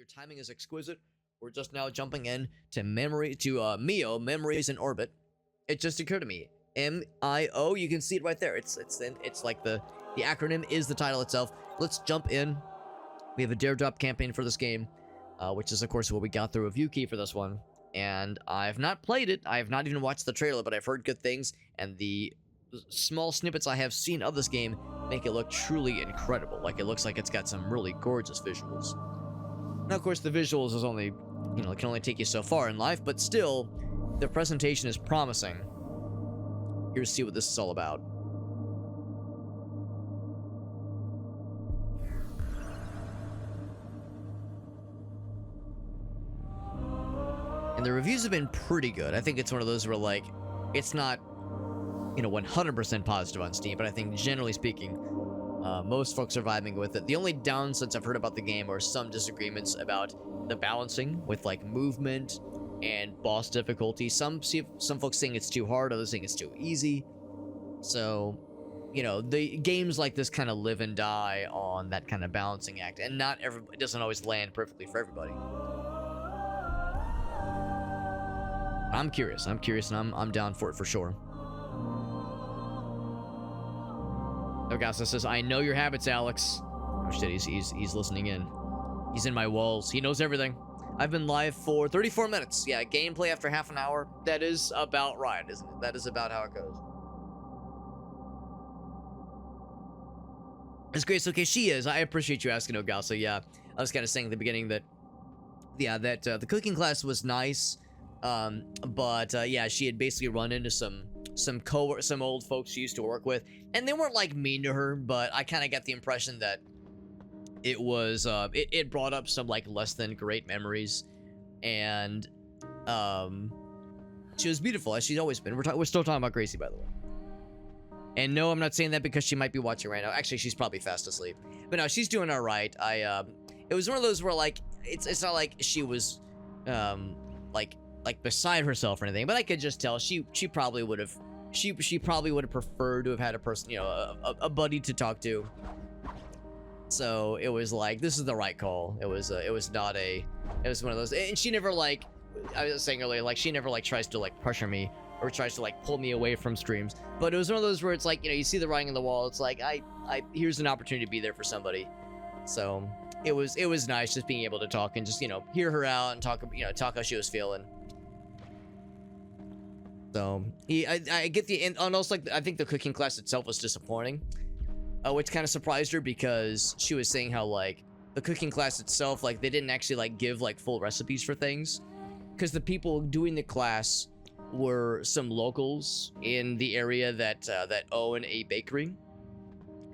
your timing is exquisite. We're just now jumping in to MIO, Memories in Orbit. It just occurred to me. MIO, you can see it right there. It's like the acronym is the title itself. Let's jump in. We have a dare drop campaign for this game, which is of course what we got the review key for this one. And I've not played it. I have not even watched the trailer, but I've heard good things, and the small snippets I have seen of this game make it look truly incredible. Like, it looks like it's got some really gorgeous visuals. Now, of course, the visuals is only, it can only take you so far in life, but still, the presentation is promising. Here's to see what this is all about. And the reviews have been pretty good. I think it's one of those where, like, it's not, 100% positive on Steam, but I think generally speaking, most folks are vibing with it. The only downsides I've heard about the game are some disagreements about the balancing with, like, movement and boss difficulty. Some folks saying it's too hard, others saying it's too easy. So, the games like this kind of live and die on that kind of balancing act, and it doesn't always land perfectly for everybody. I'm curious, and I'm down for it for sure. Ogasa says, I know your habits, Alex. Oh shit, he's listening in. He's in my walls. He knows everything. I've been live for 34 minutes. Yeah, gameplay after half an hour. That is about right, isn't it? That is about how it goes. It's great. So, okay, she is. I appreciate you asking, Ogasa. Yeah, I was kind of saying at the beginning that, yeah, that the cooking class was nice. But yeah, she had basically run into some old folks she used to work with, and they weren't like mean to her, but I kind of got the impression that it was it brought up some like less than great memories, and she was beautiful as she's always been. We're still talking about Gracie, by the way. And no, I'm not saying that because she might be watching right now. Actually, she's probably fast asleep. But no, she's doing all right. It was one of those where like it's not like she was like beside herself or anything, but I could just tell she probably would have preferred to have had a person, a buddy to talk to. So it was like, this is the right call. It was one of those, and she never, like I was saying earlier, like she never like tries to like pressure me or tries to like pull me away from streams. But it was one of those where it's like, you see the writing on the wall. It's like, here's an opportunity to be there for somebody. So it was nice just being able to talk and just, hear her out and talk how she was feeling. So I get and also, like, I think the cooking class itself was disappointing, which kind of surprised her, because she was saying how like the cooking class itself, like they didn't actually like give like full recipes for things, because the people doing the class were some locals in the area that own a bakery,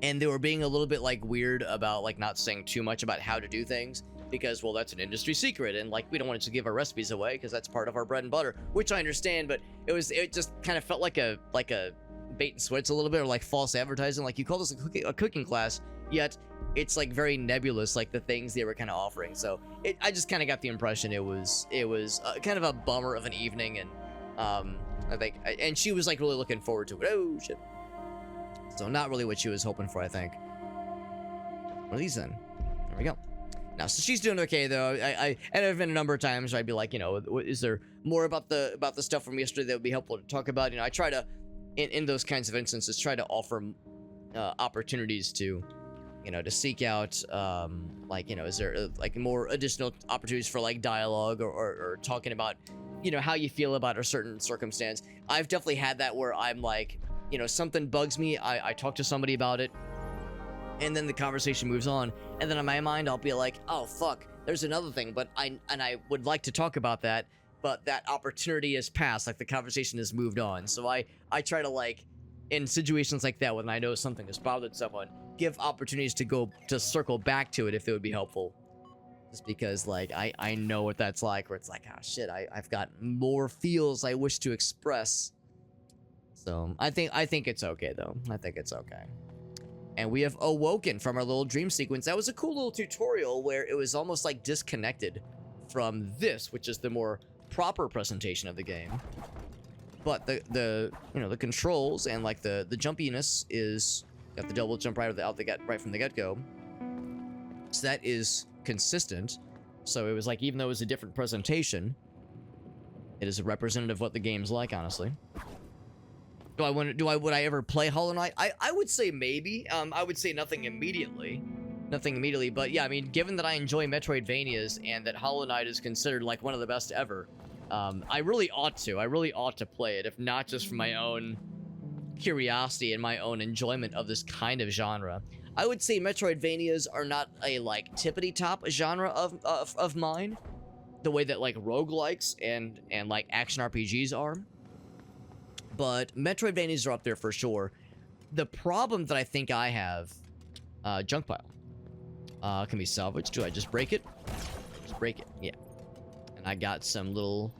and they were being a little bit like weird about like not saying too much about how to do things, because, well, that's an industry secret, and like we don't want to give our recipes away because that's part of our bread and butter, which I understand. But it just kind of felt like a bait and switch a little bit, or like false advertising. Like, you call this a cooking class, yet it's like very nebulous, like the things they were kind of offering. So I just kind of got the impression it was kind of a bummer of an evening, and I think, and she was like really looking forward to it. Oh shit! So not really what she was hoping for, I think. What are these then? There we go. Now, so she's doing okay though. And there have been a number of times where I'd be like, is there more about the stuff from yesterday that would be helpful to talk about? I try to, in those kinds of instances, try to offer opportunities to, to seek out, is there like more additional opportunities for like dialogue or talking about, how you feel about a certain circumstance. I've definitely had that where I'm like, something bugs me. I talk to somebody about it, and then the conversation moves on, and then in my mind I'll be like, oh fuck, there's another thing, but I would like to talk about that, but that opportunity has passed, like the conversation has moved on. So I try to, like, in situations like that, when I know something has bothered someone, give opportunities to circle back to it if it would be helpful. Just because, like, I know what that's like, where it's like, oh shit, I've got more feels I wish to express. So I think it's okay though. I think it's okay. And we have awoken from our little dream sequence. That was a cool little tutorial where it was almost like disconnected from this, which is the more proper presentation of the game. But the controls and like the jumpiness is got the double jump right from the get-go. So that is consistent. So it was like, even though it was a different presentation, it is a representative of what the game's like, honestly. Would I ever play Hollow Knight? I would say maybe. I would say nothing immediately. Nothing immediately, but yeah, I mean, given that I enjoy Metroidvanias and that Hollow Knight is considered like one of the best ever, I really ought to play it, if not just for my own curiosity and my own enjoyment of this kind of genre. I would say Metroidvanias are not a like tippity-top genre of mine, the way that like roguelikes and like action RPGs are. But Metroidvanias are up there for sure. The problem that I think I have, junk pile. Can be salvaged. Do I just break it? Just break it. Yeah. And I got some little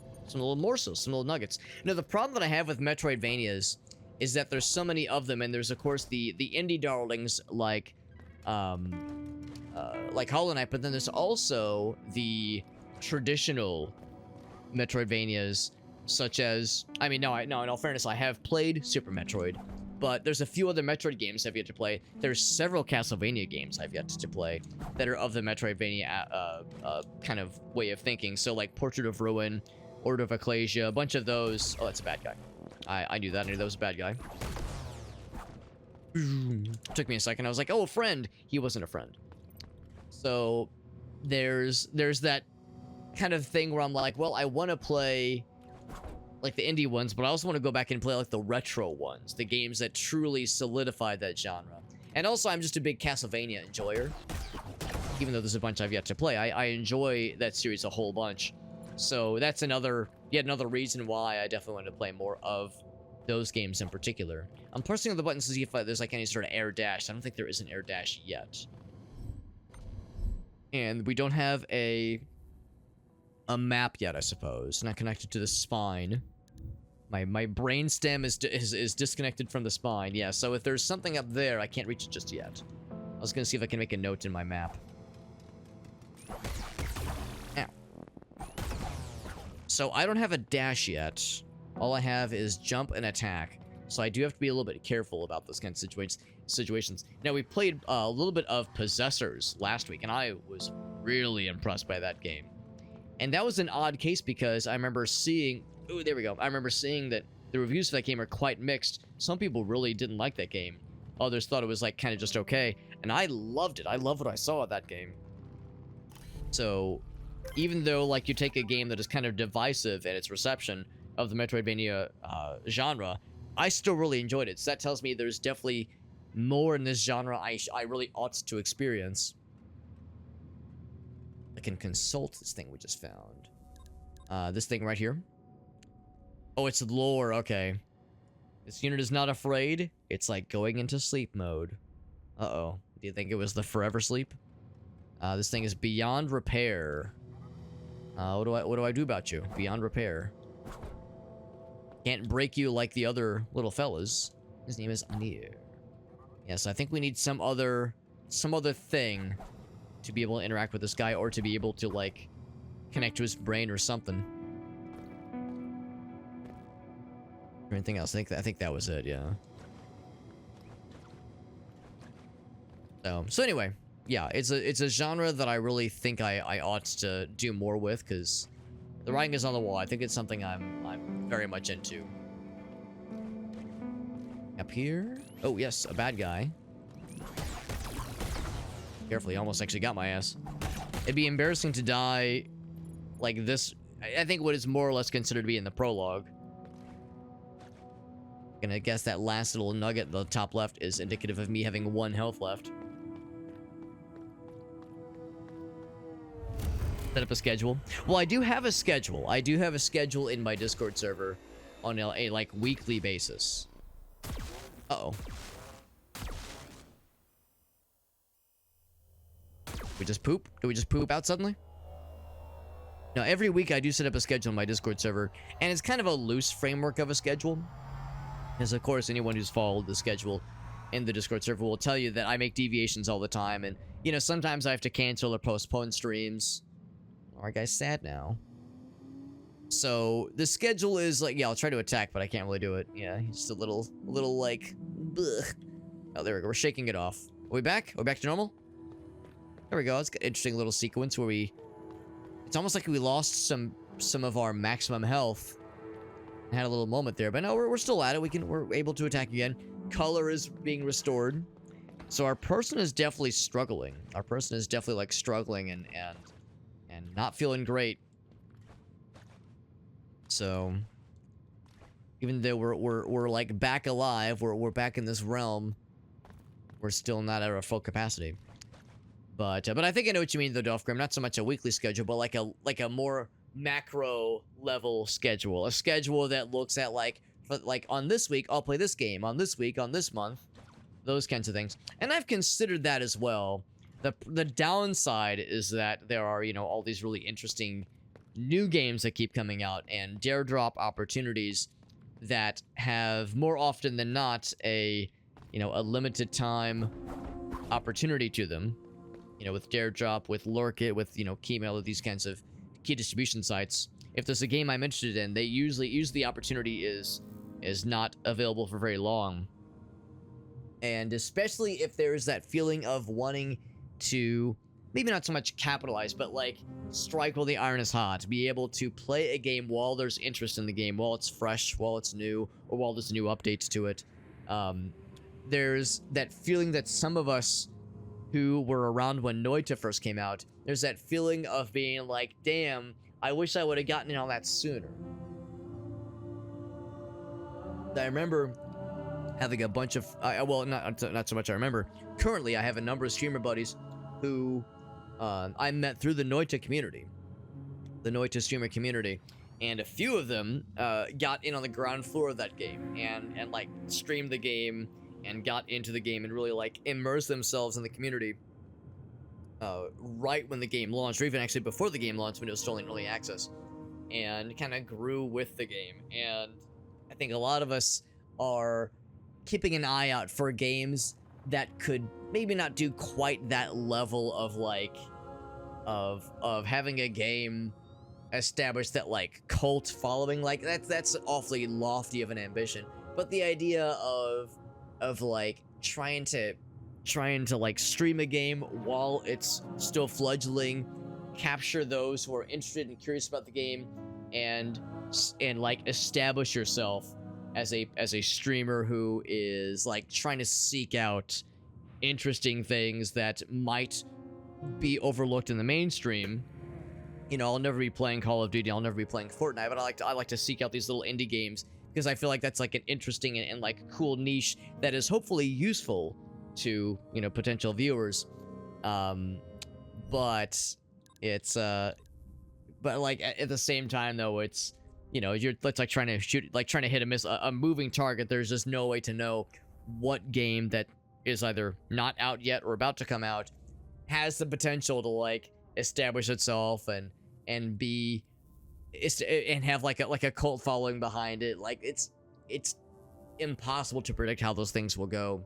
morsels, some little nuggets. Now, the problem that I have with Metroidvanias is that there's so many of them, and there's, of course, the indie darlings like Hollow Knight, but then there's also the traditional Metroidvanias, such as, I mean, no, in all fairness, I have played Super Metroid, but there's a few other Metroid games I've yet to play. There's several Castlevania games I've yet to play that are of the Metroidvania kind of way of thinking. So like Portrait of Ruin, Order of Ecclesia, a bunch of those. Oh, that's a bad guy. I knew that. I knew that was a bad guy. Took me a second. I was like, oh, a friend. He wasn't a friend. So there's that kind of thing where I'm like, well, I want to play like the indie ones, but I also want to go back and play like the retro ones, the games that truly solidified that genre. And also, I'm just a big Castlevania enjoyer, even though there's a bunch I've yet to play. I enjoy that series a whole bunch, so that's yet another reason why I definitely want to play more of those games in particular. I'm pressing on the buttons to see if there's like any sort of air dash. I don't think there is an air dash yet, and we don't have a map yet, I suppose. Not connected to the spine. My brain stem is disconnected from the spine. Yeah, so if there's something up there, I can't reach it just yet. I was gonna see if I can make a note in my map. Ow. So I don't have a dash yet. All I have is jump and attack. So I do have to be a little bit careful about those kind of situations. Now, we played a little bit of Possessors last week, and I was really impressed by that game. And that was an odd case because I remember seeing... Ooh, there we go. I remember seeing that the reviews for that game are quite mixed. Some people really didn't like that game. Others thought it was, like, kind of just okay. And I loved it. I love what I saw of that game. So, even though, like, you take a game that is kind of divisive in its reception of the Metroidvania genre, I still really enjoyed it. So that tells me there's definitely more in this genre I really ought to experience. I can consult this thing we just found. This thing right here. Oh, it's lore. Okay. This unit is not afraid. It's like going into sleep mode. Uh-oh. Do you think it was the forever sleep? This thing is beyond repair. What do I do about you? Beyond repair. Can't break you like the other little fellas. His name is Anir. Yes, I think we need some other thing to be able to interact with this guy, or to be able to, like, connect to his brain or something. Or anything else? I think that was it, yeah. So anyway, yeah, it's a genre that I really think I ought to do more with, because the writing is on the wall. I think it's something I'm very much into. Up here? Oh, yes, a bad guy. Carefully, almost actually got my ass. It'd be embarrassing to die like this. I think what is more or less considered to be in the prologue. Gonna guess that last little nugget at the top left is indicative of me having 1 health left. Set up a schedule. Well, I do have a schedule. I do have a schedule in my Discord server on a like weekly basis. Uh-oh. We just poop? Do we just poop out suddenly? No, every week I do set up a schedule on my Discord server, and it's kind of a loose framework of a schedule. Because, of course, anyone who's followed the schedule in the Discord server will tell you that I make deviations all the time, and, you know, sometimes I have to cancel or postpone streams. Our guy's sad now. So, the schedule is, like, yeah, I'll try to attack, but I can't really do it. Yeah, he's just a little, like, bleh. Oh, there we go. We're shaking it off. Are we back? Are we back to normal? There we go. It's an interesting little sequence where we It's almost like we lost some of our maximum health. I had a little moment there, but no, we're still at it. We're able to attack again. Color is being restored. So our person is definitely struggling. Our person is definitely like struggling and not feeling great. So even though we're like back alive, we're back in this realm, we're still not at our full capacity. But I think I know what you mean though, Dolphgrim. Not so much a weekly schedule, but like a more macro level schedule. A schedule that looks at like on this week I'll play this game, on this week, on this month, those kinds of things. And I've considered that as well. The downside is that there are, you know, all these really interesting new games that keep coming out and dare drop opportunities that have more often than not a, you know, a limited time opportunity to them. You know, with dare drop, with lurk it, with, you know, Keymailer, these kinds of key distribution sites. If there's a game I'm interested in, they usually the opportunity is not available for very long. And especially if there's that feeling of wanting to, maybe not so much capitalize, but like strike while the iron is hot, be able to play a game while there's interest in the game, while it's fresh, while it's new, or while there's new updates to it. There's that feeling that some of us who were around when Noita first came out, there's that feeling of being like, damn, I wish I would have gotten in on that sooner. I remember having a bunch of, well, not so much I remember. Currently, I have a number of streamer buddies who I met through the Noita community, the Noita streamer community, and a few of them got in on the ground floor of that game and like streamed the game and got into the game and really like immersed themselves in the community right when the game launched, or even actually before the game launched when it was still in early access, and kind of grew with the game. And I think a lot of us are keeping an eye out for games that could maybe not do quite that level of like of having a game establish that like cult following. Like that's awfully lofty of an ambition, but the idea of like trying to like stream a game while it's still fledgling, capture those who are interested and curious about the game, and like establish yourself as a streamer who is like trying to seek out interesting things that might be overlooked in the mainstream. You know, I'll never be playing Call of Duty, I'll never be playing Fortnite, but I like to seek out these little indie games because I feel like that's like an interesting and like cool niche that is hopefully useful to, you know, potential viewers. But it's but like at the same time though, it's, you know, it's like trying to shoot, like trying to hit a moving target. There's just no way to know what game that is either not out yet or about to come out has the potential to like establish itself and have like a cult following behind it. Like it's impossible to predict how those things will go.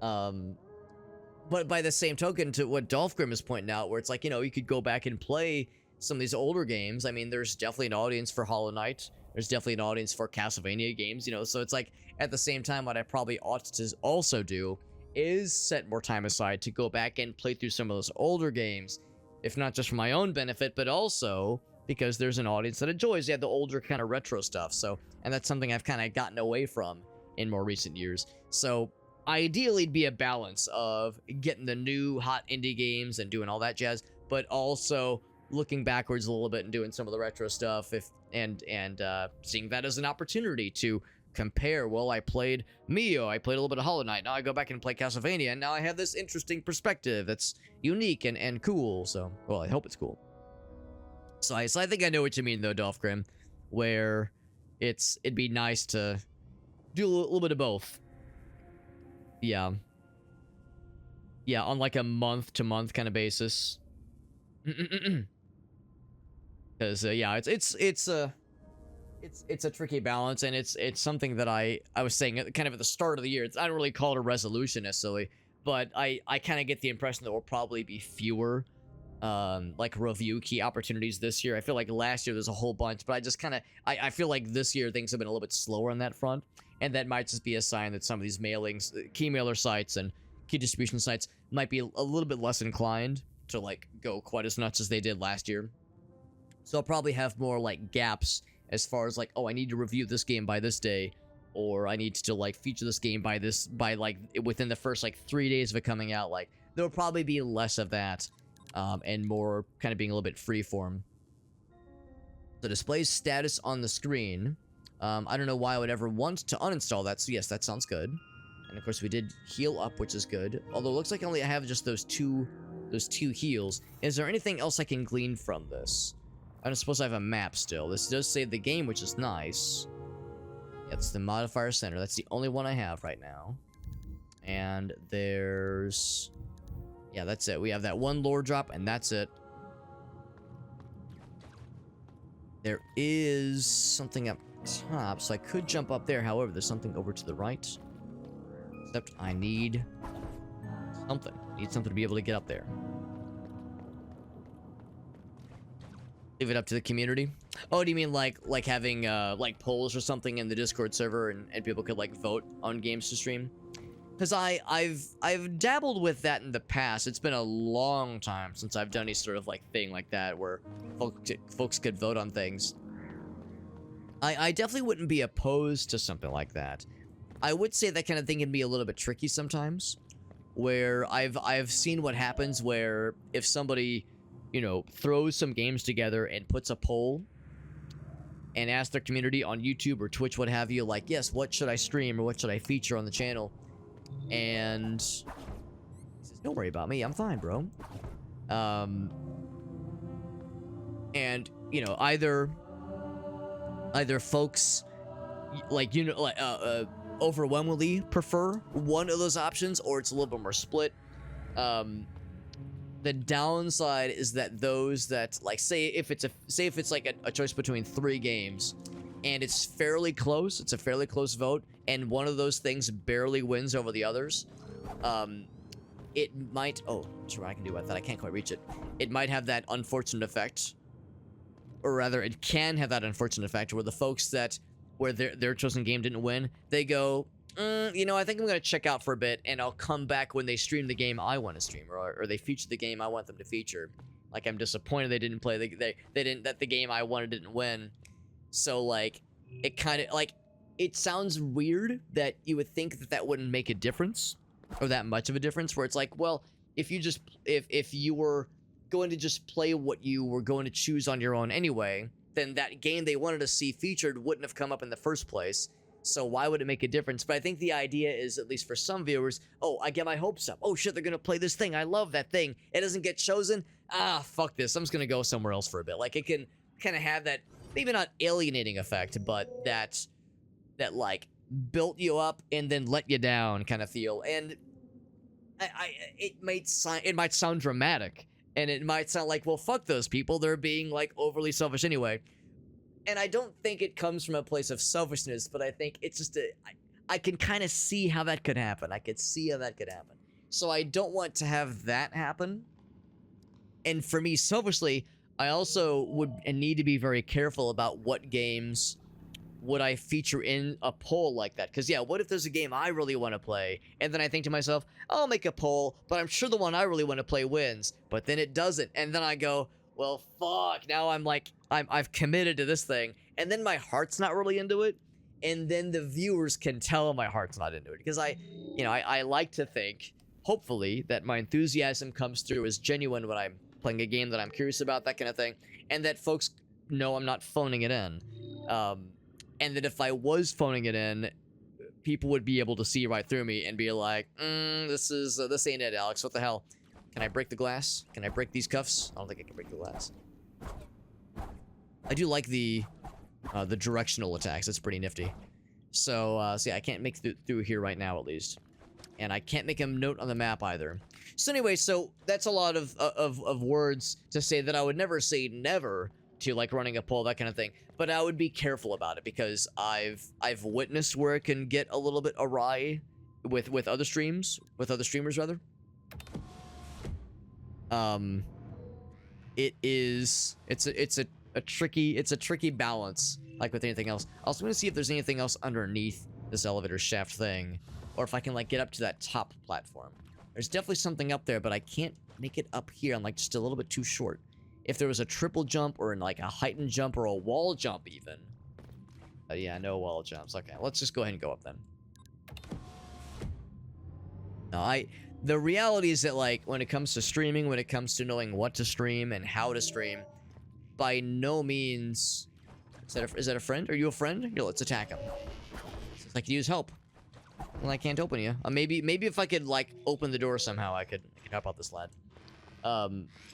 But by the same token, to what Dolphgrim is pointing out, where it's like, you know, you could go back and play some of these older games. I mean, there's definitely an audience for Hollow Knight. There's definitely an audience for Castlevania games, you know, so it's like, at the same time, what I probably ought to also do is set more time aside to go back and play through some of those older games, if not just for my own benefit, but also because there's an audience that enjoys the older kind of retro stuff. So, and that's something I've kind of gotten away from in more recent years. So ideally it'd be a balance of getting the new hot indie games and doing all that jazz, but also looking backwards a little bit and doing some of the retro stuff, and seeing that as an opportunity to compare. Well, I played MIO, I played a little bit of Hollow Knight, now I go back and play Castlevania, and now I have this interesting perspective that's unique and cool. So, well, I hope it's cool. So I think I know what you mean though, Dolphgrim, where it'd be nice to do a little bit of both. Yeah, on like a month-to-month kind of basis. Because yeah, it's a tricky balance, and it's something that I was saying kind of at the start of the year. I don't really call it a resolution necessarily, but I kind of get the impression that will probably be fewer like review key opportunities this year. I feel like last year there's a whole bunch, but I just kind of I feel like this year things have been a little bit slower on that front, and that might just be a sign that some of these mailings, key mailer sites and key distribution sites might be a little bit less inclined to like go quite as nuts as they did last year. So I'll probably have more like gaps as far as like, oh, I need to review this game by this day, or I need to like feature this game by like within the first like 3 days of it coming out. Like there'll probably be less of that, and more kind of being a little bit freeform. So displays status on the screen. I don't know why I would ever want to uninstall that. So yes, that sounds good. And of course we did heal up, which is good. Although it looks like I have just those two heals. Is there anything else I can glean from this? I don't suppose I have a map still. This does save the game, which is nice. Yeah, it's the modifier center. That's the only one I have right now. And there's... yeah, that's it. We have that one lore drop, and that's it. There is something up top, so I could jump up there. However, there's something over to the right. Except I need something. I need something to be able to get up there. Leave it up to the community. Oh, do you mean like having like polls or something in the Discord server and people could like vote on games to stream? Because I've dabbled with that in the past. It's been a long time since I've done any sort of like thing like that where folks could vote on things. I definitely wouldn't be opposed to something like that. I would say that kind of thing can be a little bit tricky sometimes, where I've seen what happens where if somebody, you know, throws some games together and puts a poll and asks their community on YouTube or Twitch, what have you, like, yes, what should I stream or what should I feature on the channel? And he says, don't worry about me, I'm fine, bro. And, you know, either folks, like, you know, like, overwhelmingly prefer one of those options, or it's a little bit more split. The downside is that those that like say if it's like a choice between 3 games and it's fairly close, it's a fairly close vote, and one of those things barely wins over the others, it might, oh, sure, I can do about that. I can't quite reach it. It might have that unfortunate effect, or rather it can have that unfortunate effect where the folks that where their chosen game didn't win, they go, you know, I think I'm gonna check out for a bit, and I'll come back when they stream the game I want to stream, or they feature the game I want them to feature. Like, I'm disappointed they didn't play that the game I wanted didn't win. So like, it kind of like, it sounds weird that you would think that that wouldn't make a difference, or that much of a difference. Where it's like, well, if you were going to just play what you were going to choose on your own anyway, then that game they wanted to see featured wouldn't have come up in the first place. So why would it make a difference? But I think the idea is, at least for some viewers, oh, I get my hopes up. Oh shit, they're gonna play this thing. I love that thing. It doesn't get chosen. Ah, fuck this. I'm just gonna go somewhere else for a bit. Like, it can kind of have that, maybe not alienating effect, but that like built you up and then let you down kind of feel. And it might sound dramatic, and it might sound like, well, fuck those people. They're being like overly selfish anyway. And I don't think it comes from a place of selfishness, but I think it's just I can kind of see how that could happen. I could see how that could happen. So I don't want to have that happen. And for me, selfishly, I also would need to be very careful about what games would I feature in a poll like that. Because, yeah, what if there's a game I really want to play, and then I think to myself, I'll make a poll, but I'm sure the one I really want to play wins. But then it doesn't. And then I go, well, fuck, now I'm like, I've committed to this thing, and then my heart's not really into it, and then the viewers can tell my heart's not into it, because I like to think, hopefully, that my enthusiasm comes through as genuine when I'm playing a game that I'm curious about, that kind of thing, and that folks know I'm not phoning it in, and that if I was phoning it in, people would be able to see right through me and be like, this ain't it, Alex, what the hell? Can I break the glass? Can I break these cuffs? I don't think I can break the glass. I do like the directional attacks. That's pretty nifty. So yeah, I can't make through here right now, at least. And I can't make a note on the map either. So anyway, so that's a lot of words to say that I would never say never to, like, running a poll, that kind of thing. But I would be careful about it, because I've witnessed where it can get a little bit awry with other streamers rather. It's a tricky balance, like with anything else. I was gonna see if there's anything else underneath this elevator shaft thing, or if I can like get up to that top platform. There's definitely something up there, but I can't make it up here. I'm like just a little bit too short. If there was a triple jump or like a heightened jump or a wall jump even. Yeah, no wall jumps. Okay, let's just go ahead and go up then. No, the reality is that, like, when it comes to streaming, when it comes to knowing what to stream and how to stream, by no means... Is that a friend? Are you a friend? Here, let's attack him. I could use help. Well, I can't open you. Maybe if I could, like, open the door somehow, I could help out this lad.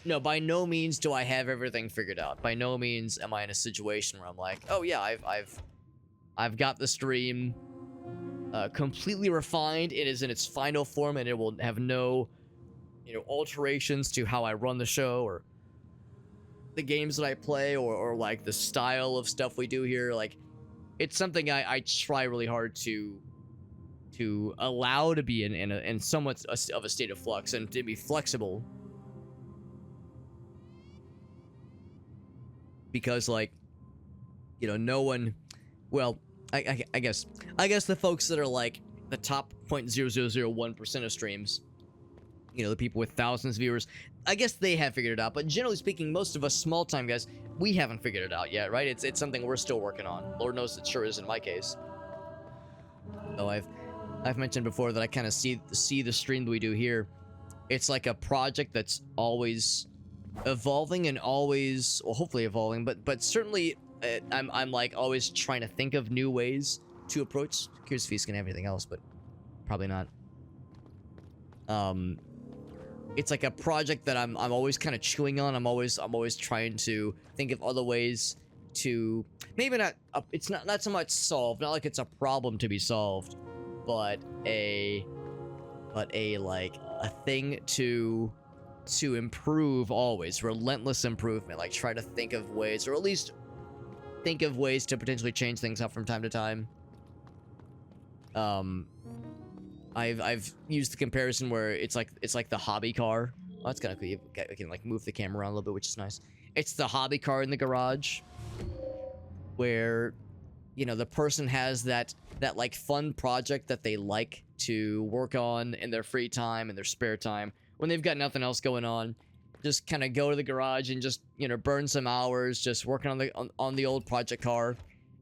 No, by no means do I have everything figured out. By no means am I in a situation where I'm like, oh yeah, I've got the stream completely refined. It is in its final form, and it will have no, alterations to how I run the show or the games that I play or like the style of stuff we do here. Like, it's something I try really hard to allow to be in somewhat of a state of flux and to be flexible. Because, like, no one, well, I guess the folks that are like the top 0.0001% of streams, the people with thousands of viewers, I guess they have figured it out. But generally speaking, most of us small time guys, we haven't figured it out yet, right? It's something we're still working on. Lord knows it sure is in my case. So I've mentioned before that I kind of see the stream that we do here. It's like a project that's always evolving and always, well, hopefully evolving, but certainly I'm like always trying to think of new ways to approach. Curious if he's gonna have anything else, but probably not. It's like a project that I'm always kind of chewing on. I'm always trying to think of other ways to maybe not. It's not so much solved. Not like it's a problem to be solved, but a like a thing to improve always. Relentless improvement. Like try to think of ways, or at least think of ways to potentially change things up from time to time. I've used the comparison where it's like the hobby car. Oh, that's kind of cool. I can like move the camera around a little bit, which is nice. It's the hobby car in the garage, where the person has that like fun project that they like to work on in their free time and their spare time when they've got nothing else going on. Just kind of go to the garage and just burn some hours just working on the old project car.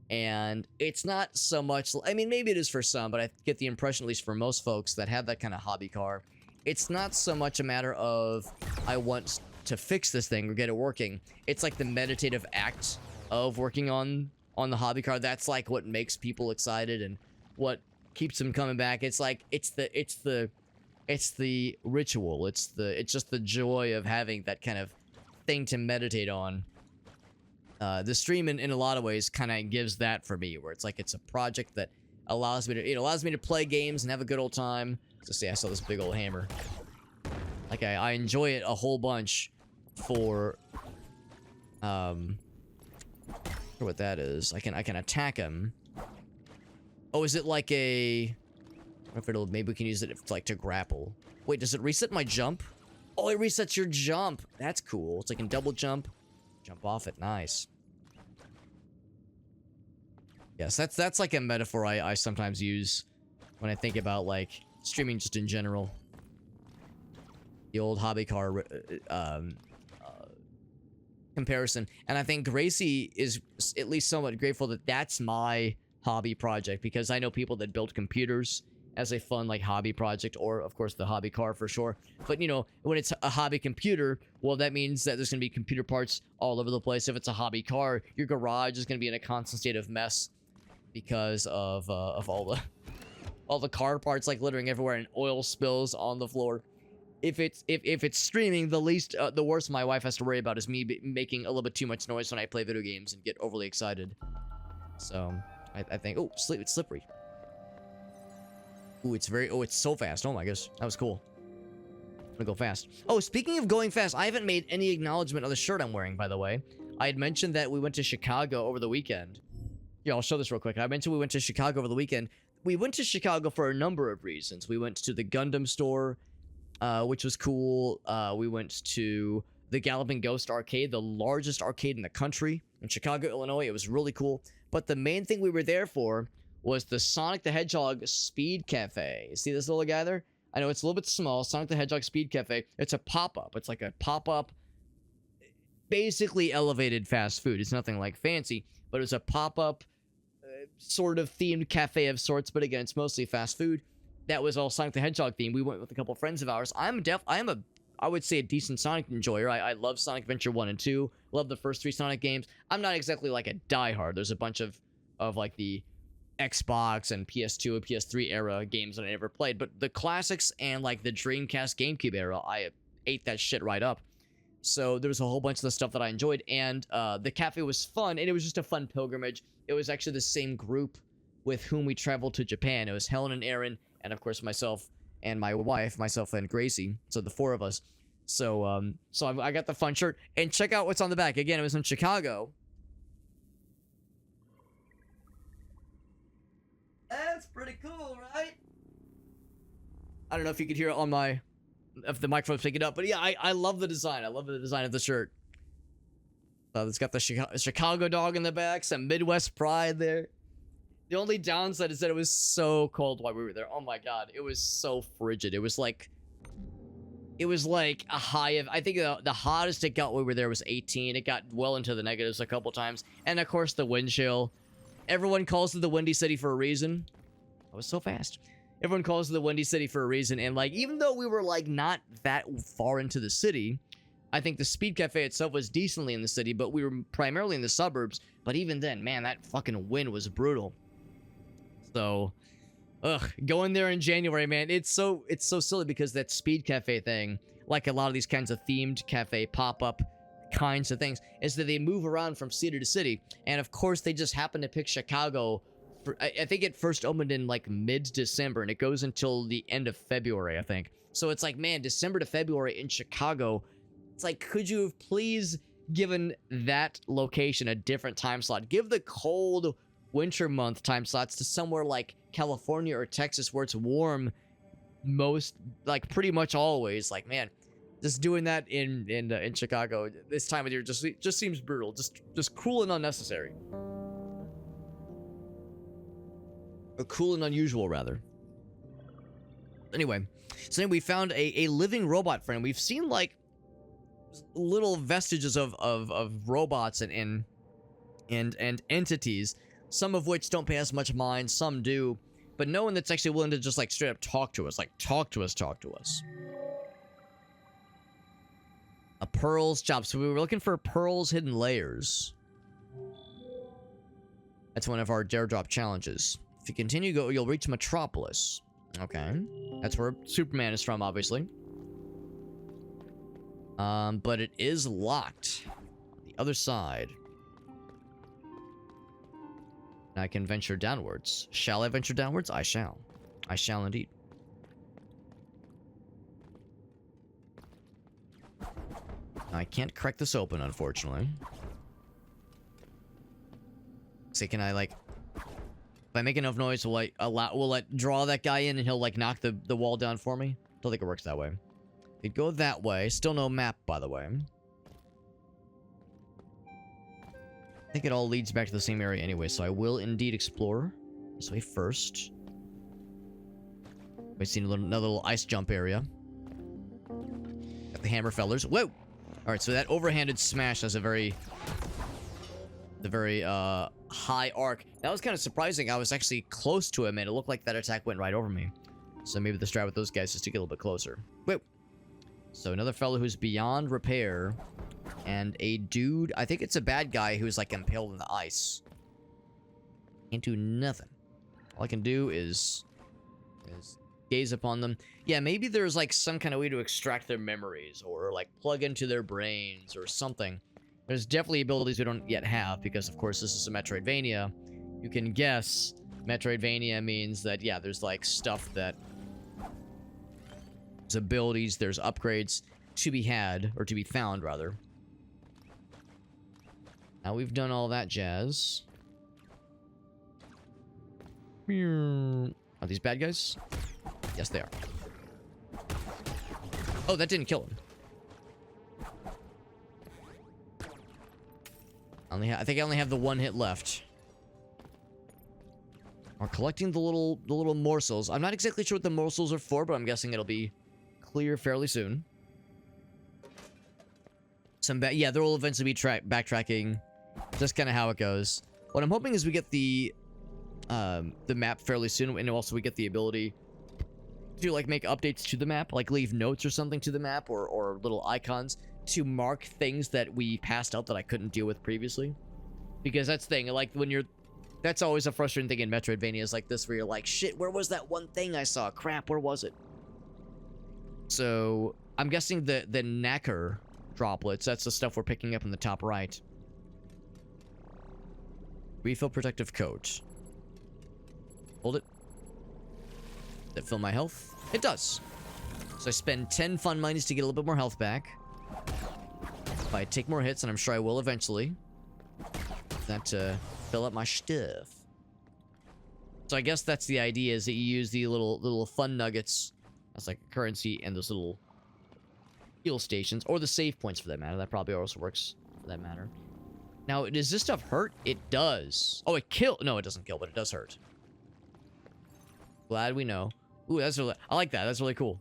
And it's not so much, I mean, maybe it is for some, but I get the impression, at least for most folks that have that kind of hobby car, it's not so much a matter of I want to fix this thing or get it working. It's like the meditative act of working on the hobby car. That's like what makes people excited and what keeps them coming back. It's like it's the ritual. It's just the joy of having that kind of thing to meditate on. The stream in a lot of ways kind of gives that for me, where it's like it's a project that allows me to play games and have a good old time. So see, I saw this big old hammer. Like I enjoy it a whole bunch for what that is. I can attack him. Oh, is it like a? I don't know if it'll, maybe we can use it like to grapple. Wait, does it reset my jump? Oh, it resets your jump. That's cool. It's like in double jump. Jump off it. Nice. Yes, that's like a metaphor I sometimes use when I think about like streaming just in general. The old hobby car comparison. And I think Gracie is at least somewhat grateful that that's my hobby project, because I know people that build computers as a fun like hobby project, or of course the hobby car for sure. But when it's a hobby computer, well, that means that there's gonna be computer parts all over the place. If it's a hobby car, your garage is gonna be in a constant state of mess because of all the car parts like littering everywhere and oil spills on the floor. If it's streaming, the worst my wife has to worry about is me making a little bit too much noise when I play video games and get overly excited. So I think, oh, it's slippery. Ooh, it's so fast. Oh my gosh, that was cool. I'm gonna go fast. Oh, speaking of going fast, I haven't made any acknowledgement of the shirt I'm wearing, by the way. I had mentioned that we went to Chicago over the weekend. Yeah, I'll show this real quick. I mentioned we went to Chicago over the weekend. We went to Chicago for a number of reasons. We went to the Gundam store, which was cool. We went to the Galloping Ghost arcade, the largest arcade in the country in Chicago, Illinois. It was really cool. But the main thing we were there for was the Sonic the Hedgehog Speed Cafe. You see this little guy there? I know it's a little bit small. Sonic the Hedgehog Speed Cafe. It's a pop-up. It's like a pop-up, basically elevated fast food. It's nothing like fancy, but it's a pop-up sort of themed cafe of sorts. But again, it's mostly fast food. That was all Sonic the Hedgehog themed. We went with a couple friends of ours. I would say a decent Sonic enjoyer. I love Sonic Adventure 1 and 2. Love the first 3 Sonic games. I'm not exactly like a diehard. There's a bunch of like the Xbox and PS2 and PS3 era games that I never played. But the classics and like the Dreamcast GameCube era, I ate that shit right up. So there was a whole bunch of the stuff that I enjoyed. And the cafe was fun. And it was just a fun pilgrimage. It was actually the same group with whom we traveled to Japan. It was Helen and Aaron. And of course myself and my wife, myself and Gracie. So the 4 of us. So I got the fun shirt. And check out what's on the back. Again, it was in Chicago. That's pretty cool, right? I don't know if you could hear it on my... if the microphone's picking it up. But yeah, I love the design. I love the design of the shirt. It's got the Chicago dog in the back. Some Midwest pride there. The only downside is that it was so cold while we were there. Oh my god. It was so frigid. It was like a high of... I think the hottest it got when we were there was 18. It got well into the negatives a couple times. And of course the wind chill. Everyone calls it the Windy City for a reason. I was so fast. Everyone calls it the Windy City for a reason. And like, even though we were like not that far into the city, I think the Speed Cafe itself was decently in the city, but we were primarily in the suburbs. But even then, man, that fucking wind was brutal. So, going there in January, man, it's so silly because that Speed Cafe thing, like a lot of these kinds of themed cafe pop-up kinds of things, is that they move around from city to city. And of course, they just happen to pick Chicago. I think it first opened in like mid-December, and it goes until the end of February, I think. So it's like, man, December to February in Chicago. It's like, could you have please given that location a different time slot? Give the cold winter month time slots to somewhere like California or Texas where it's warm most, like pretty much always. Like, man, just doing that in Chicago this time of year just seems brutal. Just cruel and unnecessary. Or cool and unusual, rather. Anyway, so then we found a living robot friend. We've seen like little vestiges of robots and entities, some of which don't pay us much mind, some do, but no one that's actually willing to just like straight up talk to us, like talk to us. A Pearl's job. So we were looking for Pearl's hidden layers. That's one of our dare drop challenges. If you continue go, you'll reach Metropolis. Okay. That's where Superman is from, obviously. But it is locked on the other side. And I can venture downwards. Shall I venture downwards? I shall. I shall indeed. I can't crack this open, unfortunately. So can I, like... If I make enough noise, will I draw that guy in and he'll, like, knock the wall down for me? Don't think it works that way. It'd go that way. Still no map, by the way. I think it all leads back to the same area anyway, so I will indeed explore this way first. We've seen another little ice jump area. Got the hammer fellers. Whoa! Alright, so that overhanded smash has a very high arc. That was kind of surprising. I was actually close to him, and it looked like that attack went right over me. So maybe the strat with those guys is to get a little bit closer. Whoa! So another fellow who's beyond repair. And a dude, I think it's a bad guy who's like impaled in the ice. Can't do nothing. All I can do is gaze upon them. Yeah, maybe there's like some kind of way to extract their memories or like plug into their brains or something. There's definitely abilities we don't yet have because of course this is a Metroidvania. You can guess Metroidvania means that, yeah, there's like stuff that... There's abilities, there's upgrades to be had, or to be found, rather. Now we've done all that jazz. Are these bad guys? Yes, they are. Oh, that didn't kill him. I think I only have the one hit left. We're collecting the little morsels. I'm not exactly sure what the morsels are for, but I'm guessing it'll be clear fairly soon. Yeah, there will eventually be backtracking. Just kind of how it goes. What I'm hoping is we get the map fairly soon, and also we get the ability to like make updates to the map, like leave notes or something to the map, or little icons to mark things that we passed out that I couldn't deal with previously. Because that's the thing, like when you're, that's always a frustrating thing in Metroidvanias like this, where you're like, shit, where was that one thing I saw? Crap, where was it? So I'm guessing the knacker droplets, that's the stuff we're picking up in the top right. Refill protective coat. Hold it. Does that fill my health? It does. So I spend 10 fun monies to get a little bit more health back. If I take more hits, and I'm sure I will eventually, that fill up my stuff. So I guess that's the idea, is that you use the little fun nuggets as like a currency, and those little heal stations, or the save points for that matter. That probably also works for that matter. Now, does this stuff hurt? It does. Oh, it kill? No, it doesn't kill, but it does hurt. Glad we know. Ooh, that's really, I like that. That's really cool.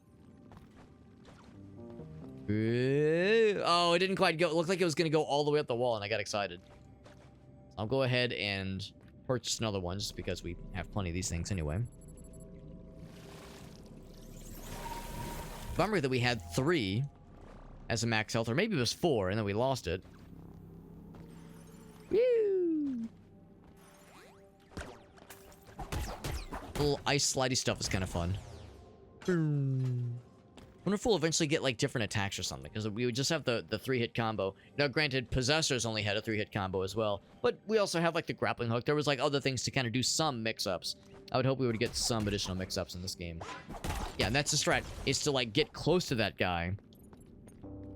Oh, it didn't quite go. It looked like it was going to go all the way up the wall, and I got excited. I'll go ahead and purchase another one, just because we have plenty of these things anyway. Bummer that we had 3 as a max health, or maybe it was 4, and then we lost it. Woo! Little ice slidey stuff is kind of fun. Wonder if we'll eventually get like different attacks or something, because we would just have the 3-hit combo. Now, granted, Possessors only had a 3-hit combo as well, but we also have like the grappling hook. There was like other things to kind of do some mix-ups. I would hope we would get some additional mix-ups in this game. Yeah, and that's the strat, is to like get close to that guy.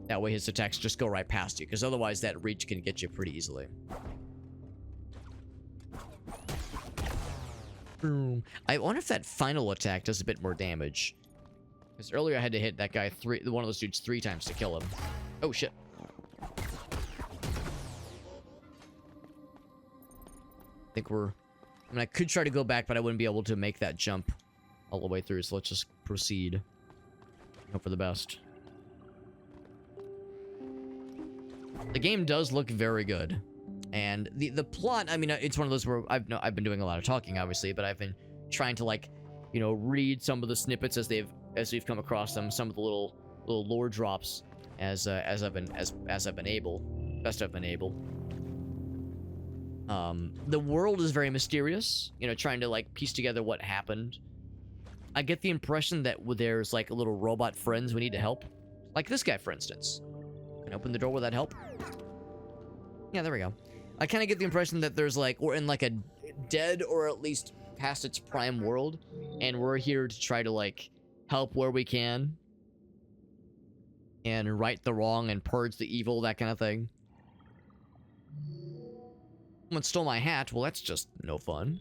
That way his attacks just go right past you, because otherwise that reach can get you pretty easily. Boom. I wonder if that final attack does a bit more damage. Because earlier I had to hit that guy one of those dudes 3 times to kill him. Oh shit. I think we're... I mean, I could try to go back, but I wouldn't be able to make that jump all the way through, so let's just proceed. Hope for the best. The game does look very good. And the plot, I mean, it's one of those where I've been doing a lot of talking, obviously, but I've been trying to, like, you know, read some of the snippets as we've come across them, some of the little lore drops as I've been able, best I've been able. The world is very mysterious, you know, trying to like piece together what happened. I get the impression that there's like little robot friends we need to help, like this guy, for instance. Can I open the door? Will that help? Yeah, there we go. I kind of get the impression that there's like, we're in like a dead or at least past its prime world, and we're here to try to like help where we can and right the wrong and purge the evil, that kind of thing. Someone stole my hat. Well, that's just no fun.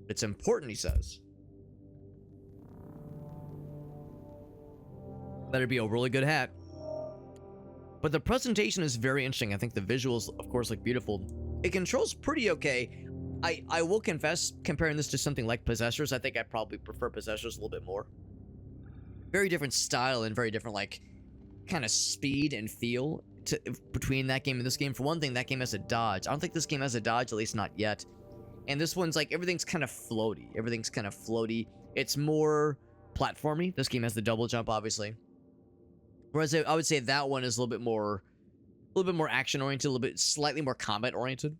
It's important, he says. Better be a really good hat. But the presentation is very interesting. I think the visuals, of course, look beautiful. It controls pretty okay. I will confess, comparing this to something like Possessors, I think I probably prefer Possessors a little bit more. Very different style and very different, like, kind of speed and feel between that game and this game. For one thing, that game has a dodge. I don't think this game has a dodge, at least not yet. And this one's like, everything's kind of floaty. Everything's kind of floaty. It's more platformy. This game has the double jump, obviously. Whereas I would say that one is a little bit more action-oriented, a little bit slightly more combat-oriented.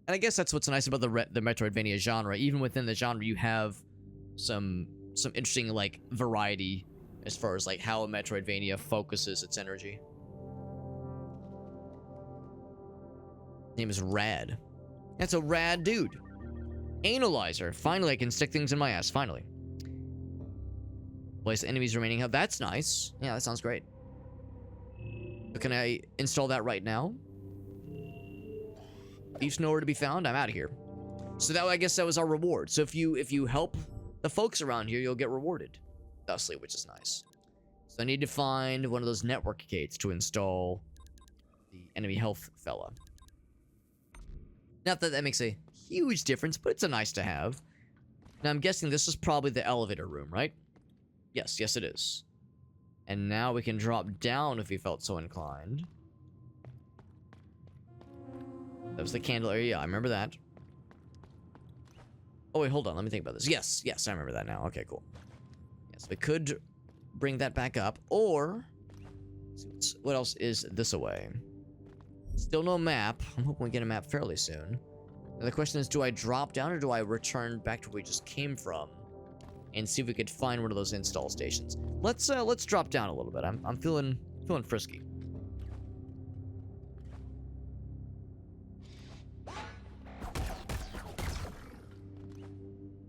And I guess that's what's nice about the Metroidvania genre. Even within the genre, you have some interesting, like, variety as far as, like, how a Metroidvania focuses its energy. His name is Rad. That's a rad dude. Analyzer. Finally, I can stick things in my ass. Finally. Place enemies remaining health. That's nice. Yeah, that sounds great. So can I install that right now? Thief's nowhere to be found. I'm out of here. So that, I guess that was our reward. So if you help the folks around here, you'll get rewarded thusly, which is nice. So I need to find one of those network gates to install the enemy health fella. Not that that makes a huge difference, but it's a nice to have. Now, I'm guessing this is probably the elevator room, right? Yes, yes it is. And now we can drop down if we felt so inclined. That was the candle area. Yeah, I remember that. Oh, wait, hold on. Let me think about this. Yes, yes, I remember that now. Okay, cool. Yes, we could bring that back up. Or, what else is this away? Still no map. I'm hoping we get a map fairly soon. Now the question is, do I drop down or do I return back to where we just came from and see if we could find one of those install stations? Let's drop down a little bit. I'm feeling frisky.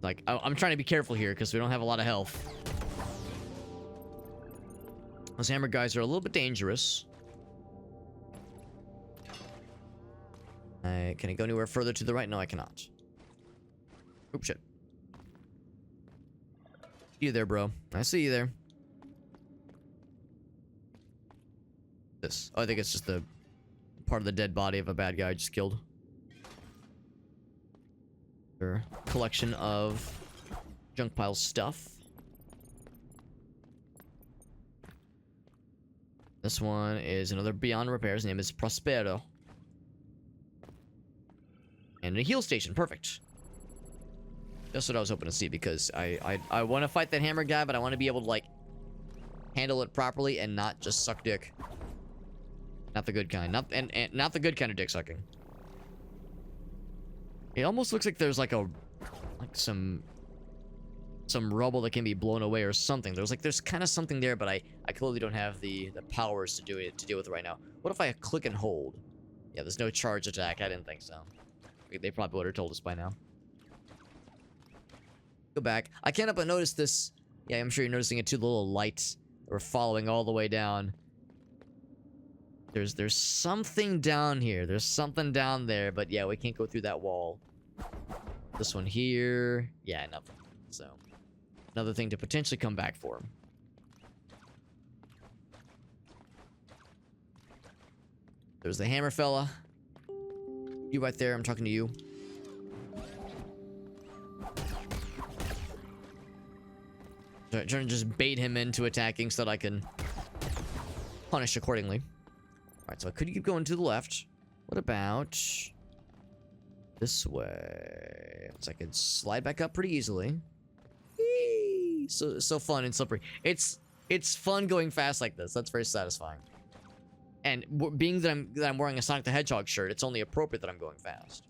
Like, I'm trying to be careful here because we don't have a lot of health. Those hammer guys are a little bit dangerous. Can I go anywhere further to the right? No, I cannot. Oops, shit. See you there, bro. I see you there. This. Oh, I think it's just the part of the dead body of a bad guy I just killed. Collection of junk pile stuff. This one is another Beyond Repair. His name is Prospero. And a heal station. Perfect. That's what I was hoping to see, because I want to fight that hammer guy, but I want to be able to, like, handle it properly and not just suck dick. Not the good kind. Not the good kind of dick sucking. It almost looks like there's like some rubble that can be blown away or something. There's kind of something there, but I clearly don't have the powers to deal with it right now. What if I click and hold? Yeah, there's no charge attack. I didn't think so. They probably would have told us by now. Go back. I can't help but notice this. Yeah, I'm sure you're noticing it too. The little lights that we're following all the way down. There's something down here. There's something down there, but yeah, we can't go through that wall. This one here, yeah, nothing. So, another thing to potentially come back for. There's the hammer fella. You right there, I'm talking to you. Trying to just bait him into attacking so that I can punish accordingly. Alright, so I could keep going to the left. What about this way? So I could slide back up pretty easily. Whee! So fun and slippery. It's fun going fast like this. That's very satisfying. And being that I'm wearing a Sonic the Hedgehog shirt, it's only appropriate that I'm going fast.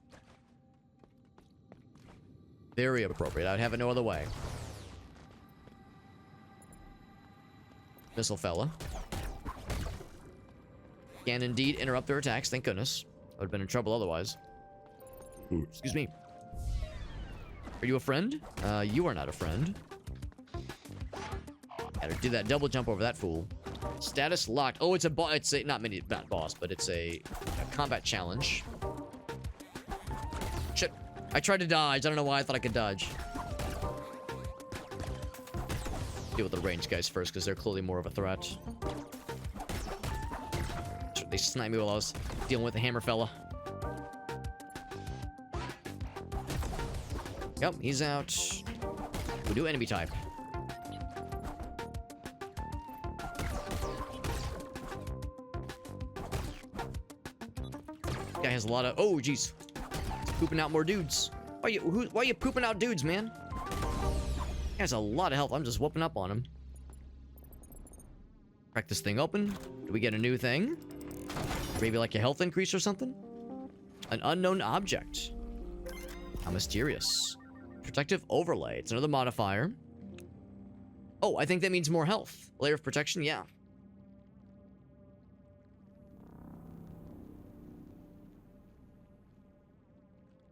Very appropriate. I'd have it no other way. Missile fella. Can indeed interrupt their attacks, thank goodness. I would have been in trouble otherwise. Ooh, excuse me. Are you a friend? You are not a friend. Gotta do that double jump over that fool. Status locked. Oh, it's a boss. It's a not boss, but it's a combat challenge. Shit. I tried to dodge. I don't know why I thought I could dodge. Deal with the range guys first, because they're clearly more of a threat. They sniped me while I was dealing with the hammer fella. Yep, he's out. We do enemy type. Guy has a lot of. Oh, jeez, pooping out more dudes. Why are you pooping out dudes, man? He has a lot of health. I'm just whooping up on him. Crack this thing open. Do we get a new thing? Maybe like a health increase or something? An unknown object. How mysterious. Protective overlay. It's another modifier. Oh, I think that means more health. Layer of protection, yeah.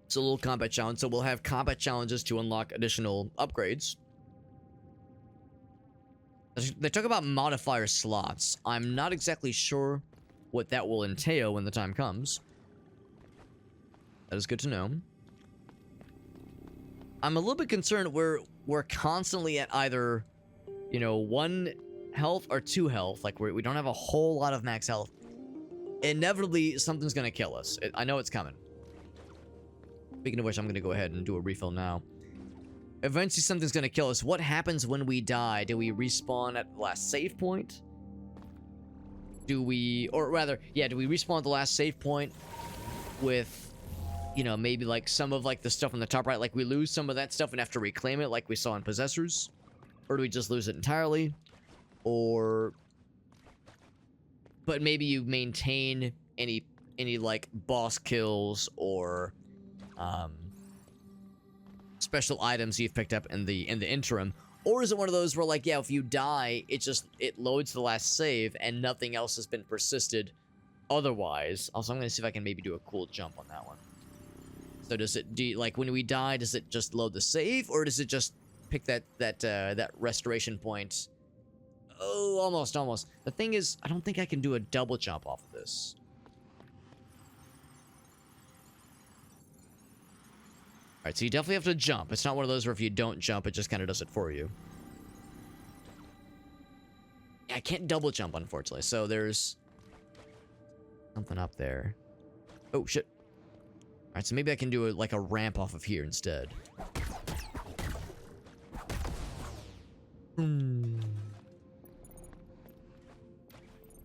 It's a little combat challenge, so we'll have combat challenges to unlock additional upgrades. They talk about modifier slots. I'm not exactly sure what that will entail when the time comes. That is good to know. I'm a little bit concerned we're constantly at either, you know, 1 health or 2 health. Like we don't have a whole lot of max health. Inevitably, something's gonna kill us. I know it's coming. Speaking of which, I'm gonna go ahead and do a refill now. Eventually something's gonna kill us. What happens when we die? Do we respawn at the last save point? Do we, or rather, yeah, do we respawn at the last save point with, you know, maybe like some of like the stuff on the top right, like we lose some of that stuff and have to reclaim it like we saw in Possessors? Or do we just lose it entirely? Or, but maybe you maintain any like boss kills or special items you've picked up in the interim. Or is it one of those where, like, yeah, if you die, it loads the last save and nothing else has been persisted otherwise? Also, I'm gonna see if I can maybe do a cool jump on that one. So does it, like, when we die, does it just load the save, or does it just pick that restoration point? Oh, almost. The thing is, I don't think I can do a double jump off of this. Alright, so you definitely have to jump. It's not one of those where if you don't jump, it just kind of does it for you. Yeah, I can't double jump, unfortunately. So there's something up there. Oh, shit. Alright, so maybe I can do like a ramp off of here instead.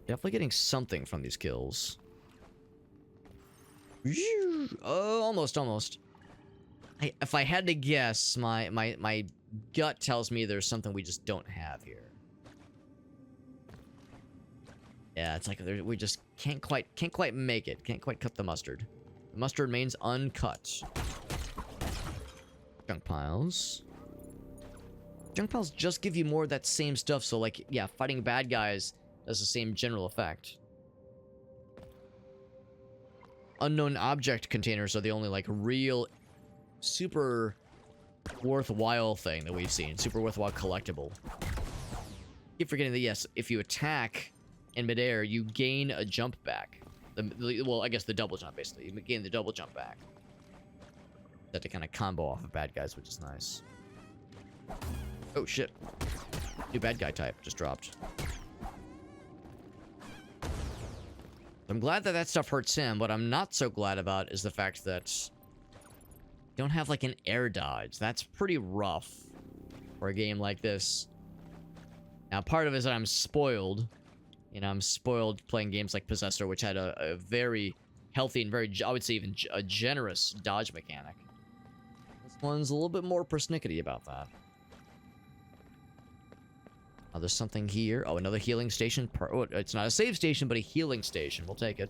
Definitely getting something from these kills. Oh, almost. If I had to guess, my gut tells me there's something we just don't have here. Yeah, it's like we just can't quite make it. Can't quite cut the mustard. The mustard remains uncut. Junk piles. Junk piles just give you more of that same stuff, so like, yeah, fighting bad guys does the same general effect. Unknown object containers are the only like real super worthwhile thing that we've seen. Super worthwhile collectible. Keep forgetting that, yes, if you attack in midair, you gain a jump back. Well, I guess the double jump, basically. You gain the double jump back. That to kind of combo off of bad guys, which is nice. Oh, shit. New bad guy type just dropped. I'm glad that stuff hurts him. What I'm not so glad about is the fact that you don't have like an air dodge. That's pretty rough for a game like this. Now, part of it is that I'm spoiled. You know, I'm spoiled playing games like Possessor, which had a very healthy and very, I would say even a generous dodge mechanic. This one's a little bit more persnickety about that. Oh, there's something here. Oh, another healing station. Oh, it's not a save station, but a healing station. We'll take it.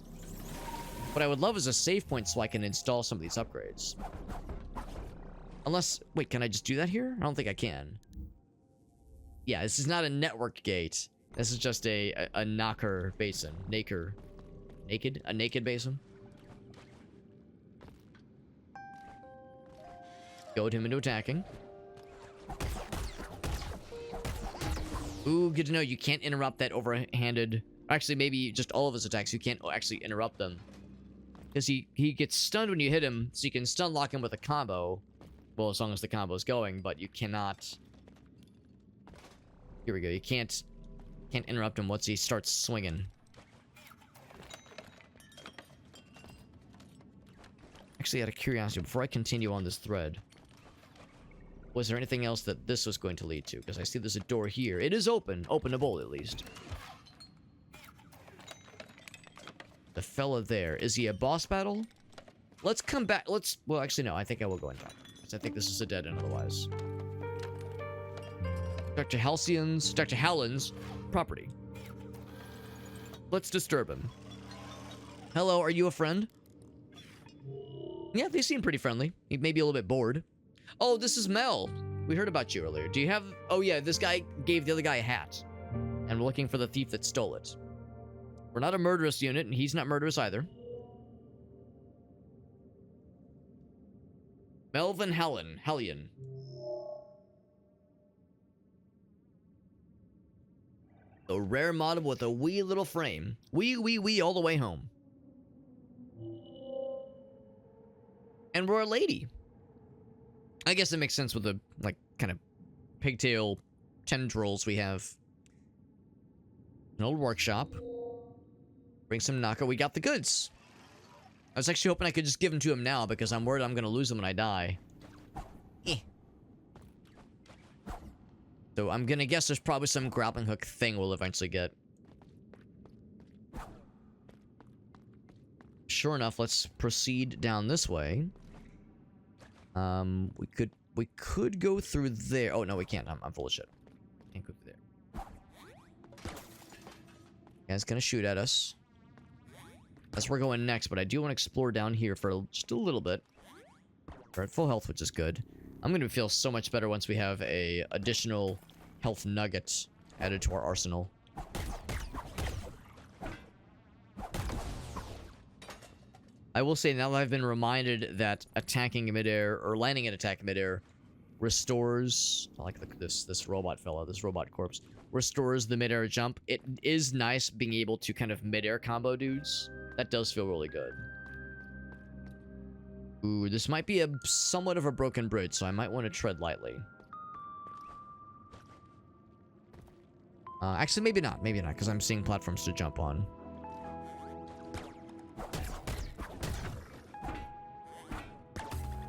What I would love is a save point so I can install some of these upgrades. Unless, wait, can I just do that here? I don't think I can. Yeah, this is not a network gate. This is just a knocker basin. A naked basin. Goad him into attacking. Ooh, good to know. You can't interrupt that overhanded... Actually, maybe just all of his attacks. You can't actually interrupt them. Because he gets stunned when you hit him, so you can stun lock him with a combo. Well, as long as the combo's going, but you cannot... Here we go. You can't interrupt him once he starts swinging. Actually, out of curiosity, before I continue on this thread... Was there anything else that this was going to lead to? Because I see there's a door here. It is open. Openable, at least. The fella there. Is he a boss battle? Let's come back. Well, actually, no. I think I will go and talk. Because I think this is a dead end otherwise. Dr. Hallin's property. Let's disturb him. Hello, are you a friend? Yeah, they seem pretty friendly. He may be a little bit bored. Oh, this is Mel. We heard about you earlier. Do you have... Oh, yeah, this guy gave the other guy a hat. And we're looking for the thief that stole it. We're not a murderous unit, and he's not murderous either. Melvin Hellion. A rare model with a wee little frame. Wee all the way home. And we're a lady. I guess it makes sense with the, like, kind of pigtail tendrils we have. An old workshop. Bring some Naka. We got the goods. I was actually hoping I could just give him to him now because I'm worried I'm gonna lose him when I die. Eh. So I'm gonna guess there's probably some grappling hook thing we'll eventually get. Sure enough, let's proceed down this way. We could go through there. Oh no, we can't. I'm full of shit. Can't go through there. Yeah, it's gonna shoot at us. That's where we're going next, but I do want to explore down here for just a little bit. We're at full health, which is good. I'm gonna feel so much better once we have a additional health nugget added to our arsenal. I will say now that I've been reminded that attacking midair or landing an attack midair restores, I like this robot fella, this robot corpse, restores the midair jump. It is nice being able to kind of midair combo dudes. That does feel really good. Ooh, this might be a somewhat of a broken bridge, so I might want to tread lightly. Actually, maybe not, because I'm seeing platforms to jump on.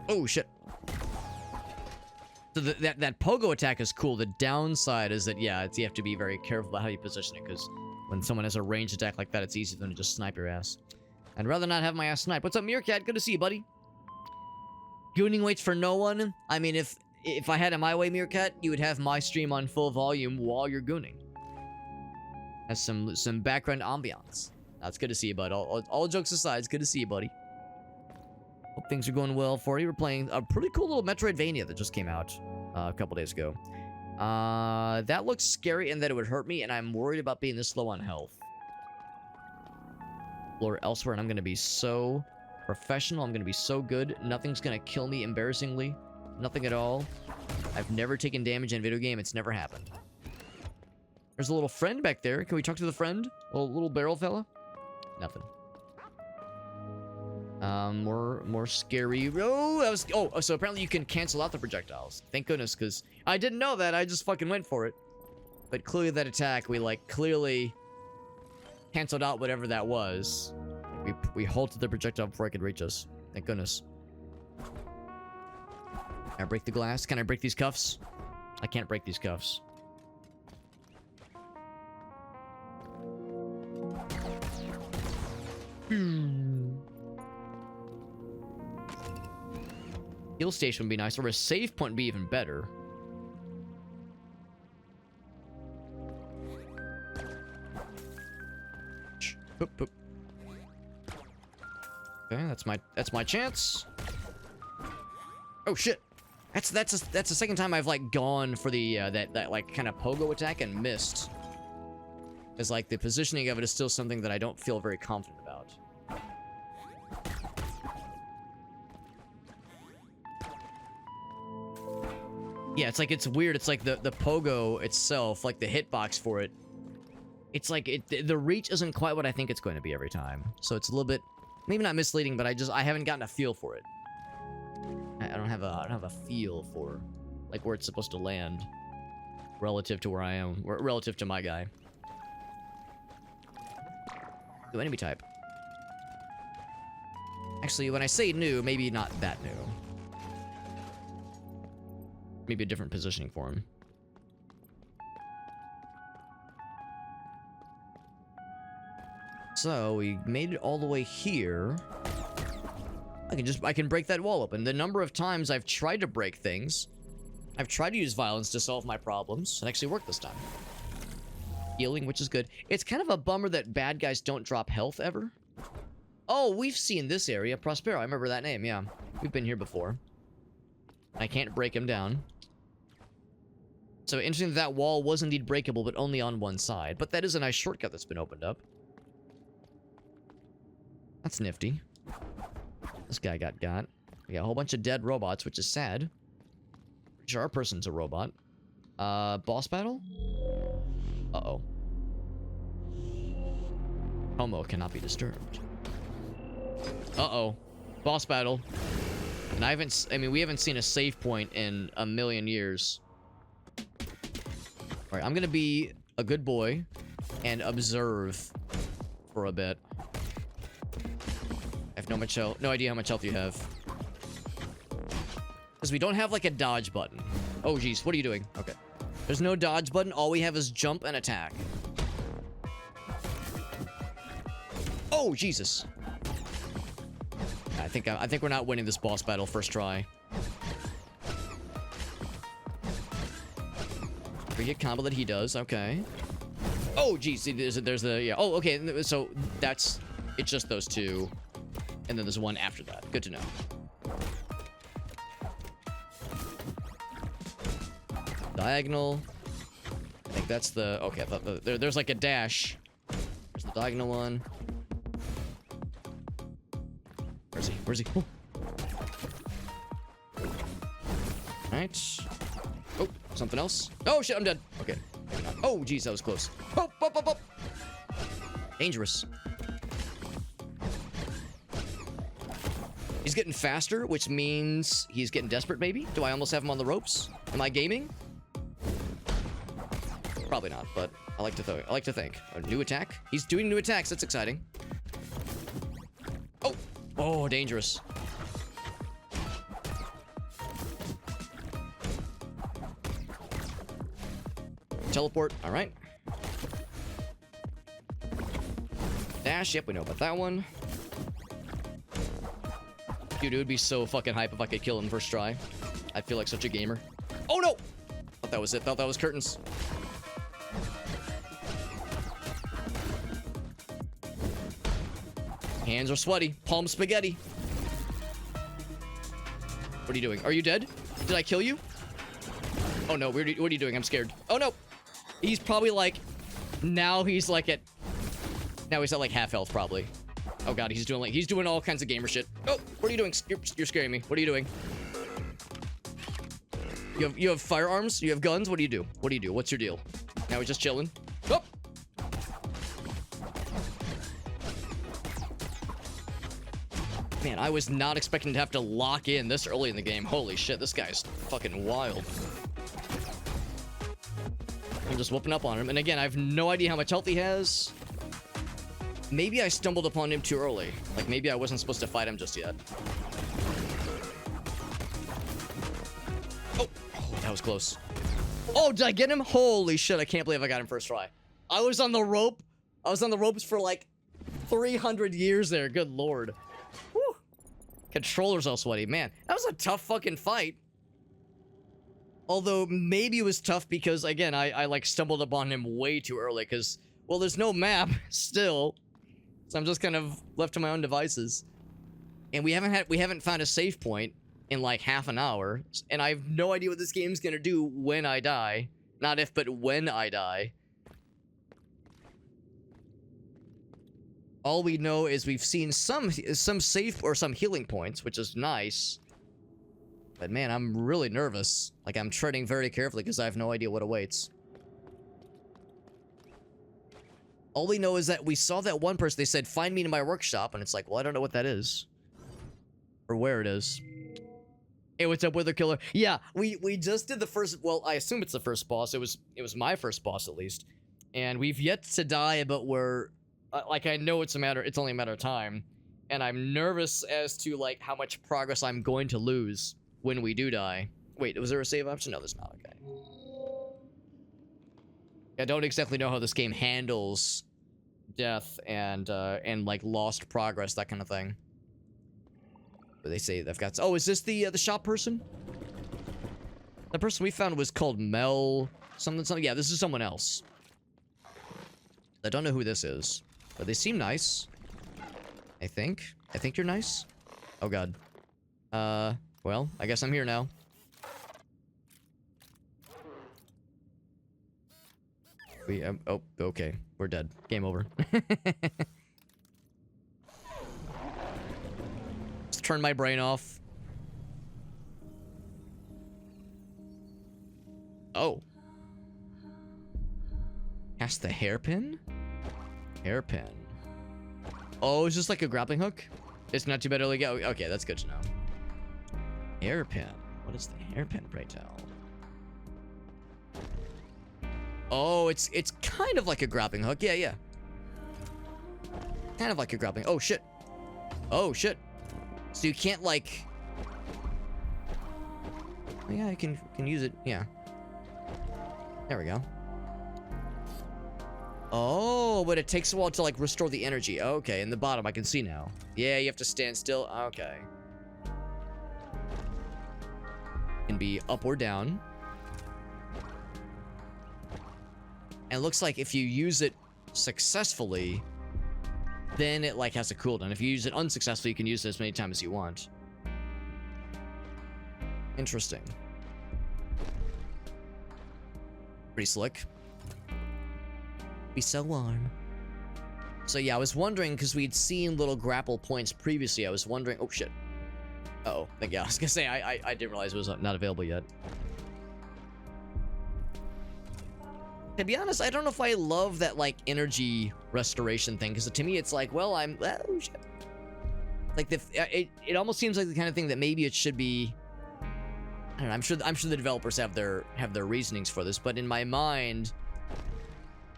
Oh, shit. So that pogo attack is cool. The downside is that, yeah, you have to be very careful about how you position it, because when someone has a ranged attack like that, it's easy for them to just snipe your ass. I'd rather not have my ass sniped. What's up, Meerkat? Good to see you, buddy. Gooning waits for no one. I mean, if I had it my way, Meerkat, you would have my stream on full volume while you're gooning. Has some background ambiance. That's good to see you, bud. All jokes aside, it's good to see you, buddy. Hope things are going well for you. We're playing a pretty cool little Metroidvania that just came out a couple days ago. That looks scary in that it would hurt me, and I'm worried about being this low on health. Or elsewhere, and I'm going to be so professional. I'm going to be so good. Nothing's going to kill me embarrassingly. Nothing at all. I've never taken damage in a video game. It's never happened. There's a little friend back there. Can we talk to the friend? Little barrel fella? Nothing. More scary. Oh, so apparently you can cancel out the projectiles. Thank goodness, because I didn't know that. I just fucking went for it. But clearly that attack, we like clearly canceled out whatever that was. We halted the projectile before it could reach us. Thank goodness. Can I break the glass? Can I break these cuffs? I can't break these cuffs. Heal station would be nice, or a save point would be even better. Boop, boop. Okay, that's my chance. Oh shit! That's the second time I've like gone for the that like kind of pogo attack and missed. It's like the positioning of it is still something that I don't feel very confident about. Yeah, it's like, it's weird. It's like the pogo itself, like the hitbox for it. It's like the reach isn't quite what I think it's going to be every time. So it's a little bit, maybe not misleading, but I haven't gotten a feel for it. I don't have a feel for like where it's supposed to land relative to where I am, relative to my guy. New enemy type. Actually, when I say new, maybe not that new. Maybe a different positioning for him. So we made it all the way here. I can break that wall open. The number of times I've tried to break things, I've tried to use violence to solve my problems. It actually worked this time. Healing, which is good. It's kind of a bummer that bad guys don't drop health ever. Oh, we've seen this area. Prospero, I remember that name, yeah. We've been here before. I can't break him down. So interesting that wall was indeed breakable, but only on one side. But that is a nice shortcut that's been opened up. That's nifty. This guy got. We got a whole bunch of dead robots, which is sad. Pretty sure our person's a robot. Boss battle? Uh-oh. Homo cannot be disturbed. Uh-oh. Boss battle. And we haven't seen a save point in a million years. Alright, I'm gonna be a good boy and observe for a bit. I have No idea how much health you have. Because we don't have like a dodge button. Oh geez, what are you doing? Okay. There's no dodge button. All we have is jump and attack. Oh Jesus. I think we're not winning this boss battle first try. We get combo that he does. Okay. Oh geez, there's the yeah. Oh okay. So it's just those two, and then there's one after that. Good to know. Diagonal. I think that's the okay. I thought there's like a dash. There's the diagonal one. Where's he? Where's he? Oh. Alright. Oh, something else. Oh shit, I'm dead. Okay. Maybe not. Oh geez, that was close. Oh, up, up, up. Dangerous. He's getting faster, which means he's getting desperate, maybe? Do I almost have him on the ropes? Am I gaming? Probably not, but I like to think. A new attack? He's doing new attacks. That's exciting. Oh! Oh, dangerous. Teleport. All right. Dash. Yep, we know about that one. Dude, it would be so fucking hype if I could kill him first try. I feel like such a gamer. Oh no! Thought that was it. Thought that was curtains. Hands are sweaty. Palm spaghetti. What are you doing? Are you dead? Did I kill you? Oh no, what are you doing? I'm scared. Oh no! He's probably like... Now he's like at... Now he's at like half health probably. Oh god, he's doing all kinds of gamer shit. Oh, what are you doing? You're scaring me. What are you doing? You have firearms? You have guns? What do you do? What do you do? What's your deal? Now he's just chilling. Oh! Man, I was not expecting to have to lock in this early in the game. Holy shit, this guy's fucking wild. I'm just whooping up on him. And again, I have no idea how much health he has. Maybe I stumbled upon him too early. Like, maybe I wasn't supposed to fight him just yet. Oh, that was close. Oh, did I get him? Holy shit, I can't believe I got him first try. I was on the rope. I was on the ropes for like 300 years there. Good lord. Whew. Controller's all sweaty. Man, that was a tough fucking fight. Although, maybe it was tough because, again, I like stumbled upon him way too early because, well, there's no map still. So I'm just kind of left to my own devices. And we haven't found a save point in like half an hour. And I have no idea what this game's gonna do when I die. Not if, but when I die. All we know is we've seen some save or some healing points, which is nice. But man, I'm really nervous. Like, I'm treading very carefully because I have no idea what awaits. All we know is that we saw that one person, they said, find me in my workshop. And it's like, well, I don't know what that is. Or where it is. Hey, what's up, Wither Killer? Yeah, we just did the first, well, I assume it's the first boss. It was my first boss, at least. And we've yet to die, but we're, like, I know it's only a matter of time. And I'm nervous as to, like, how much progress I'm going to lose when we do die. Wait, was there a save option? No, there's not. Okay. I don't exactly know how this game handles death and like lost progress, that kind of thing. But they say they've got. Oh, is this the shop person? The person we found was called Mel something. Yeah, this is someone else. I don't know who this is, but they seem nice. I think you're nice. Oh god. Well, I guess I'm here now. Oh, okay. We're dead. Game over. Just turn my brain off. Oh. Cast the hairpin? Hairpin. Oh, it's just like a grappling hook? It's not too bad to go. Okay, that's good to know. Hairpin. What is the hairpin, pray tell? Oh, it's kind of like a grappling hook. Yeah. Kind of like a grappling. Oh, shit. Oh, shit. So you can't, like... Oh, yeah, I can use it. Yeah. There we go. Oh, but it takes a while to, like, restore the energy. Okay, in the bottom, I can see now. Yeah, you have to stand still. Okay. Can be up or down. And it looks like if you use it successfully, then it, like, has a cooldown. If you use it unsuccessfully, you can use it as many times as you want. Interesting. Pretty slick. Be so warm. So yeah, I was wondering, because we'd seen little grapple points previously, I was wondering... Oh, shit. Uh-oh. Yeah, I was gonna say, I didn't realize it was not available yet. To be honest, I don't know if I love that, like, energy restoration thing, because to me, it's like, well, oh, shit. Like, it almost seems like the kind of thing that maybe it should be... I don't know, I'm sure the developers have their reasonings for this, but in my mind,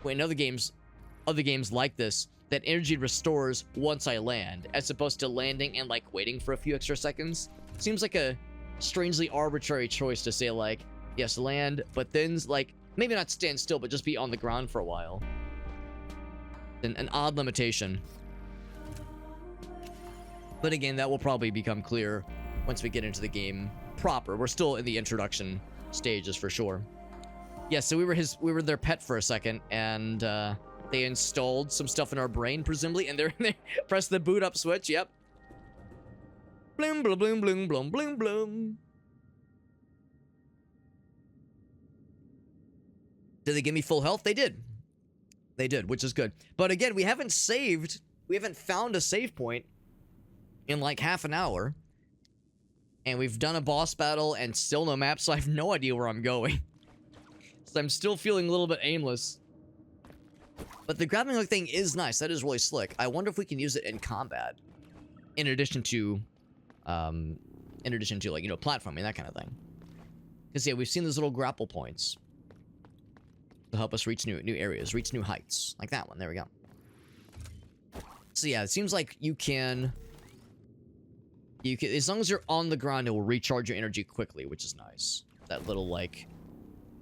when other games like this, that energy restores once I land, as opposed to landing and, like, waiting for a few extra seconds, seems like a strangely arbitrary choice to say, like, yes, land, but then, like, maybe not stand still, but just be on the ground for a while. An odd limitation. But again, that will probably become clear once we get into the game proper. We're still in the introduction stages for sure. Yeah, so we were their pet for a second, and they installed some stuff in our brain, presumably, and they press the boot up switch. Yep. Bloom, bloom, bloom, bloom, bloom, bloom, bloom. Did they give me full health? They did. They did, which is good. But again, we haven't saved. We haven't found a save point in like half an hour. And we've done a boss battle and still no map, so I have no idea where I'm going. So I'm still feeling a little bit aimless. But the grappling hook thing is nice. That is really slick. I wonder if we can use it in combat. In addition to, like, you know, platforming, that kind of thing. Because, yeah, we've seen those little grapple points to help us reach new areas, reach new heights. Like that one. There we go. So, yeah, it seems like you can, as long as you're on the ground, it will recharge your energy quickly, which is nice. That little, like,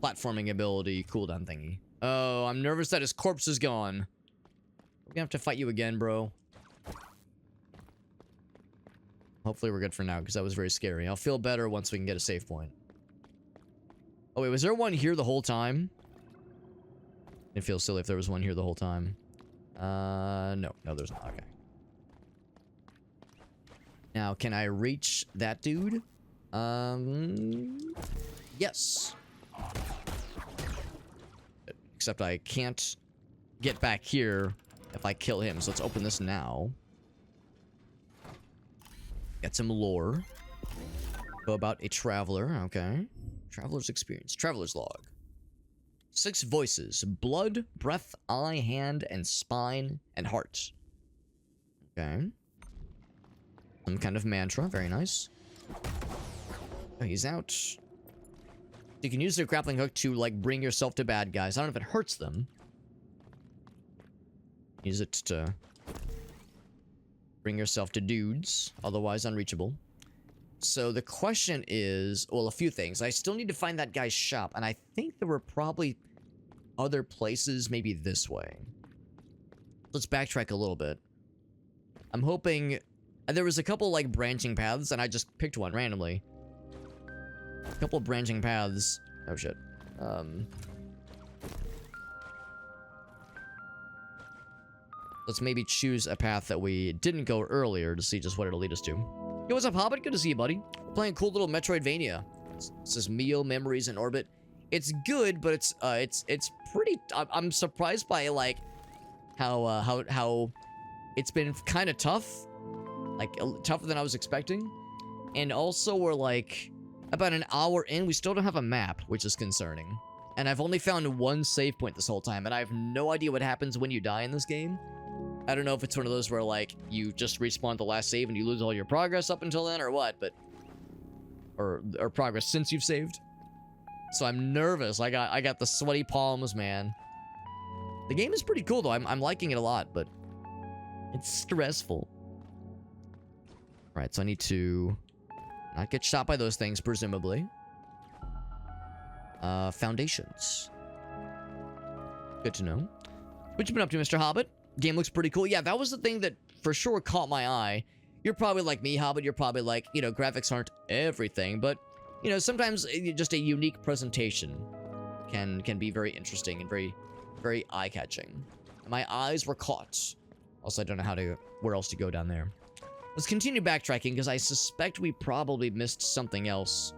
platforming ability cooldown thingy. Oh, I'm nervous that his corpse is gone. We're gonna have to fight you again, bro. Hopefully we're good for now, because that was very scary. I'll feel better once we can get a save point. Oh, wait, was there one here the whole time? It'd feel silly if there was one here the whole time. No, there's not. Okay. Now, can I reach that dude? Yes. Except I can't get back here if I kill him. So let's open this now. Get some lore. Go about a traveler. Okay. Traveler's experience. Traveler's log. 6 voices. Blood, breath, eye, hand, and spine, and heart. Okay. Some kind of mantra. Very nice. Oh, he's out. You can use their grappling hook to, like, bring yourself to bad guys. I don't know if it hurts them. Use it to bring yourself to dudes. Otherwise unreachable. So the question is, well, a few things. I still need to find that guy's shop. And I think there were probably other places, maybe this way. Let's backtrack a little bit. I'm hoping... There was a couple, like, branching paths, and I just picked one randomly. A couple of branching paths. Oh, shit. Let's maybe choose a path that we didn't go earlier to see just what it'll lead us to. Yo, what's up, Hobbit? Good to see you, buddy. We're playing a cool little Metroidvania. It says MIO Memories in Orbit. It's good, but it's pretty... I'm surprised by, like, how it's been kind of tough. Like, tougher than I was expecting. And also, we're, like, about an hour in, we still don't have a map, which is concerning. And I've only found one save point this whole time, and I have no idea what happens when you die in this game. I don't know if it's one of those where, like, you just respawn the last save and you lose all your progress up until then, or what, but... Or progress since you've saved. So I'm nervous. I got the sweaty palms, man. The game is pretty cool, though. I'm liking it a lot, but... It's stressful. Right, so I need to not get shot by those things, presumably. Foundations. Good to know. What you been up to, Mr. Hobbit? Game looks pretty cool. Yeah, that was the thing that for sure caught my eye. You're probably like me, Hobbit. You're probably like, you know, graphics aren't everything, but, you know, sometimes just a unique presentation can be very interesting and very eye-catching. My eyes were caught. Also, I don't know where else to go down there. Let's continue backtracking, because I suspect we probably missed something else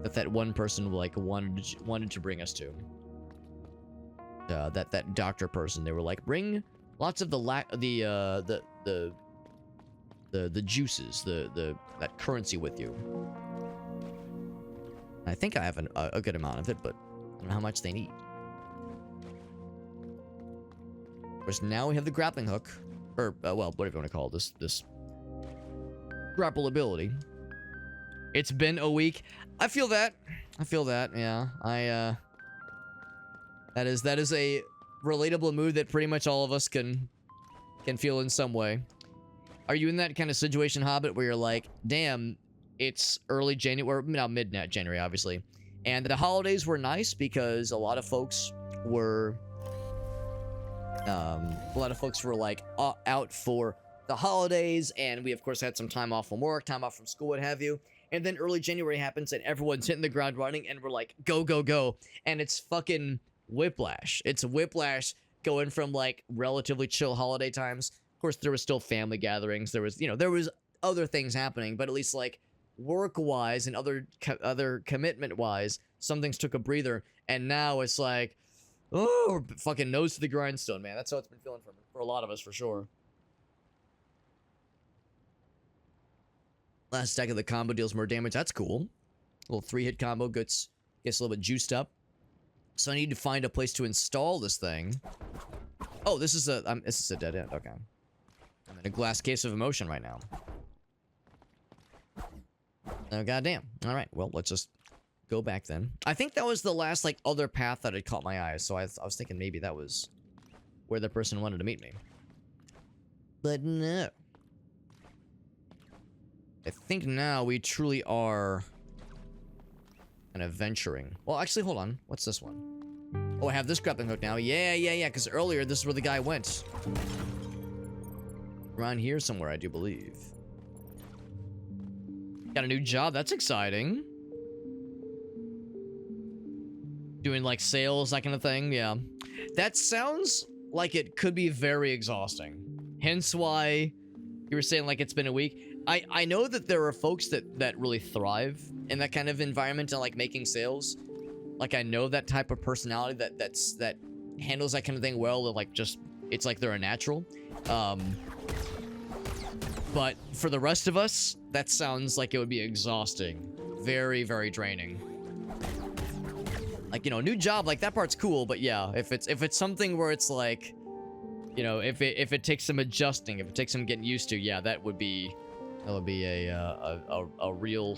that one person like wanted to bring us to. That doctor person, they were like, bring lots of the juices, that currency with you. I think I have a good amount of it, but I don't know how much they need. Of course, now we have the grappling hook, or well, whatever you want to call this grapple ability. It's been a week. I feel that. Yeah, that is a relatable mood that pretty much all of us can feel in some way. Are you in that kind of situation, Hobbit, where you're like, damn, it's early January, now mid-net January, obviously, and the holidays were nice because a lot of folks were like out for the holidays, and we of course had some time off from work, time off from school, what have you. And then early January happens and everyone's hitting the ground running and we're like, go, go, go. And it's fucking whiplash. It's whiplash going from like relatively chill holiday times. Of course, there was still family gatherings. There was other things happening, but at least like work-wise and other commitment-wise, some things took a breather. And now it's like, oh, we're fucking nose to the grindstone, man. That's how it's been feeling for a lot of us, for sure. Last stack of the combo deals more damage. That's cool. A little 3-hit combo gets a little bit juiced up. So I need to find a place to install this thing. Oh, this is a dead end. Okay. I'm in a glass case of emotion right now. Oh, goddamn. All right. Well, let's just go back then. I think that was the last, like, other path that had caught my eye. So I was thinking maybe that was where the person wanted to meet me. But no. I think now we truly are kind of venturing. Well, actually, hold on. What's this one? Oh, I have this grappling hook now. Yeah, because earlier this is where the guy went. Around here somewhere, I do believe. Got a new job. That's exciting. Doing, like, sales, that kind of thing. Yeah. That sounds like it could be very exhausting. Hence why you were saying, like, it's been a week. I know that there are folks that really thrive in that kind of environment and like making sales. Like I know that type of personality that handles that kind of thing well, and like just it's like they're a natural. But for the rest of us, that sounds like it would be exhausting. Very, very draining. Like, you know, new job, like that part's cool, but yeah, if it's something where it's like, you know, if it takes some adjusting, if it takes some getting used to, yeah, that would be a real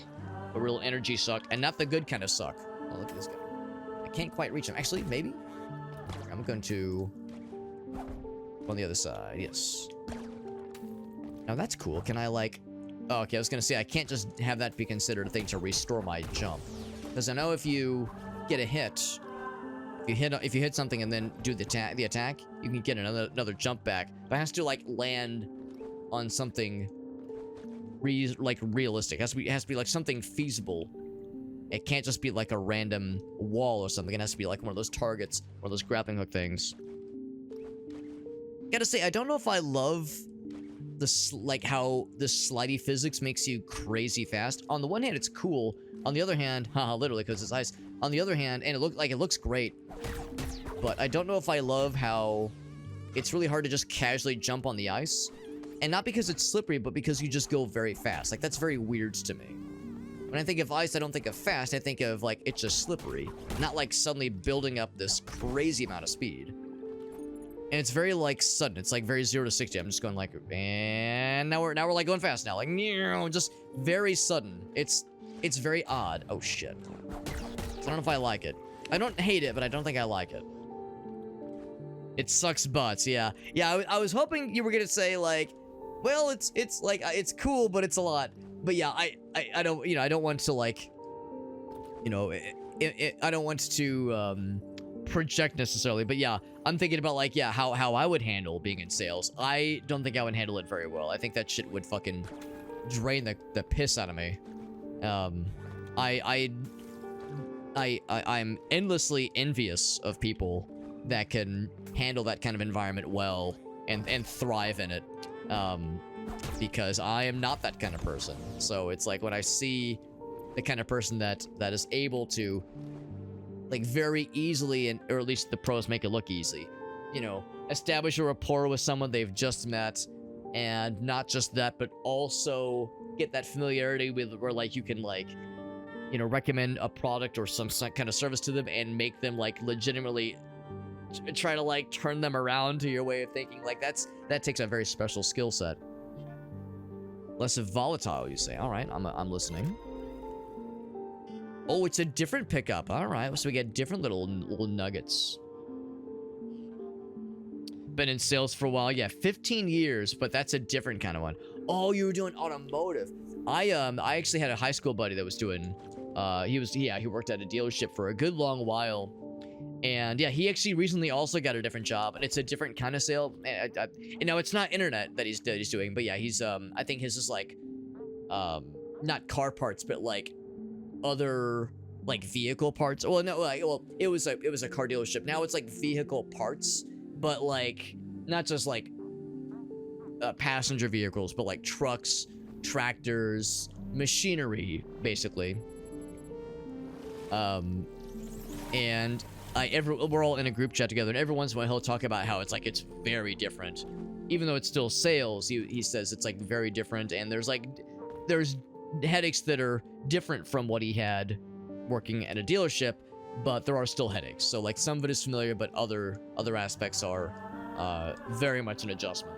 energy suck, and not the good kind of suck. Oh, look at this guy. I can't quite reach him. Actually, maybe. I'm going to on the other side. Yes. Now that's cool. Can I like? Oh, okay. I was gonna say I can't just have that be considered a thing to restore my jump, because I know if you get a hit, if you hit something and then do the attack, you can get another jump back. But it has to like land on something realistic. It has to be like something feasible. It can't just be like a random wall or something. It has to be like one of those targets, one of those grappling hook things. Gotta say, I don't know if I love this, like how this slidey physics makes you crazy fast. On the one hand, it's cool. On the other hand, haha, literally because it's ice. On the other hand, and it looks great, but I don't know if I love how it's really hard to just casually jump on the ice. And not because it's slippery, but because you just go very fast. Like, that's very weird to me. When I think of ice, I don't think of fast. I think of, like, it's just slippery. Not, like, suddenly building up this crazy amount of speed. And it's very, like, sudden. It's, like, very 0 to 60. I'm just going, like, and now we're like, going fast now. Like, just very sudden. It's very odd. Oh, shit. I don't know if I like it. I don't hate it, but I don't think I like it. It sucks butts, yeah. Yeah, I was hoping you were gonna say, like, Well, it's like it's cool, but it's a lot. But yeah, I don't, you know, I don't want to like, you know, I don't want to project necessarily, but yeah, I'm thinking about like, yeah, how I would handle being in sales. I don't think I would handle it very well. I think that shit would fucking drain the piss out of me. I'm endlessly envious of people that can handle that kind of environment well and thrive in it. Because I am not that kind of person. So it's like when I see the kind of person that is able to like very easily, or at least the pros make it look easy, you know, establish a rapport with someone they've just met, and not just that, but also get that familiarity with where like you can like, you know, recommend a product or some kind of service to them and make them like legitimately try to like turn them around to your way of thinking. Like that takes a very special skill set. Less volatile, you say. All right, I'm listening. Oh, it's a different pickup. All right, so we get different little nuggets. Been in sales for a while. Yeah, 15 years, but that's a different kind of one. Oh, you were doing automotive. I actually had a high school buddy that was doing. He worked at a dealership for a good long while. And yeah, he actually recently also got a different job, and it's a different kind of sale. And you know, it's not internet that he's doing, but yeah, he's I think his is like not car parts, but like other like vehicle parts. Well, no, like, well, it was a car dealership. Now it's like vehicle parts, but like not just like passenger vehicles, but like trucks, tractors, machinery, basically. And we're all in a group chat together, and every once in a while he'll talk about how it's like it's very different, even though it's still sales. He says it's like very different, and there's headaches that are different from what he had working at a dealership, but there are still headaches. So like some of it is familiar, but other aspects are very much an adjustment.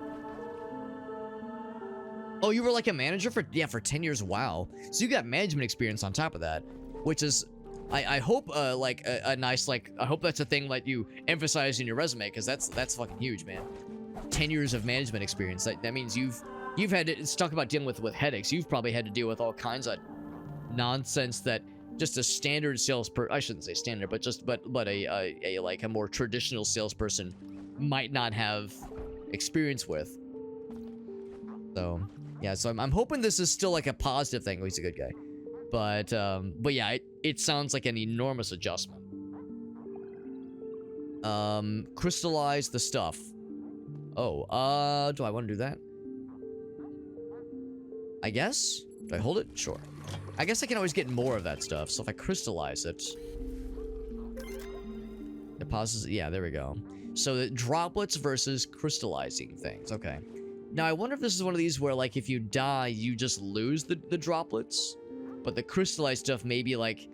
Oh, you were like a manager for 10 years. Wow. So you got management experience on top of that, which is I hope like a nice, like, I hope that's a thing that you emphasize in your resume, because that's fucking huge, man. 10 years of management experience. That means you've had to, let's talk about dealing with headaches. You've probably had to deal with all kinds of nonsense that just a standard I shouldn't say standard, but a like a more traditional salesperson might not have experience with. So yeah, so I'm hoping this is still like a positive thing. Oh, he's a good guy. But yeah, it sounds like an enormous adjustment. Crystallize the stuff. Oh, do I want to do that? I guess? Do I hold it? Sure. I guess I can always get more of that stuff, so if I crystallize it... Deposits, yeah, there we go. So the droplets versus crystallizing things, okay. Now, I wonder if this is one of these where, like, if you die, you just lose the droplets? But the crystallized stuff maybe like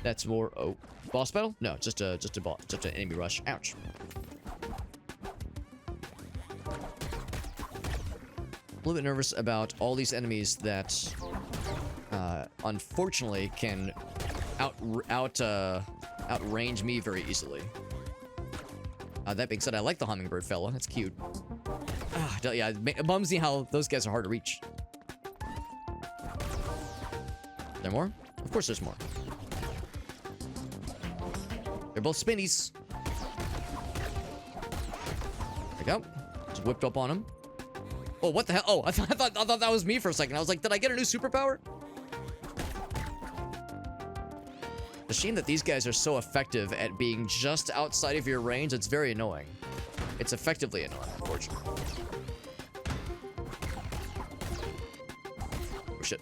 that's more. Oh, boss battle? No, just an enemy rush. Ouch. A little bit nervous about all these enemies that unfortunately can outrange me very easily. That being said, I like the hummingbird fella. That's cute. Yeah, it bums me how those guys are hard to reach. Is there more? Of course there's more. They're both spinnies. There we go. Just whipped up on him. Oh, what the hell? Oh, I thought that was me for a second. I was like, did I get a new superpower? The shame that these guys are so effective at being just outside of your range. It's very annoying. It's effectively annoying, unfortunately. Oh, shit.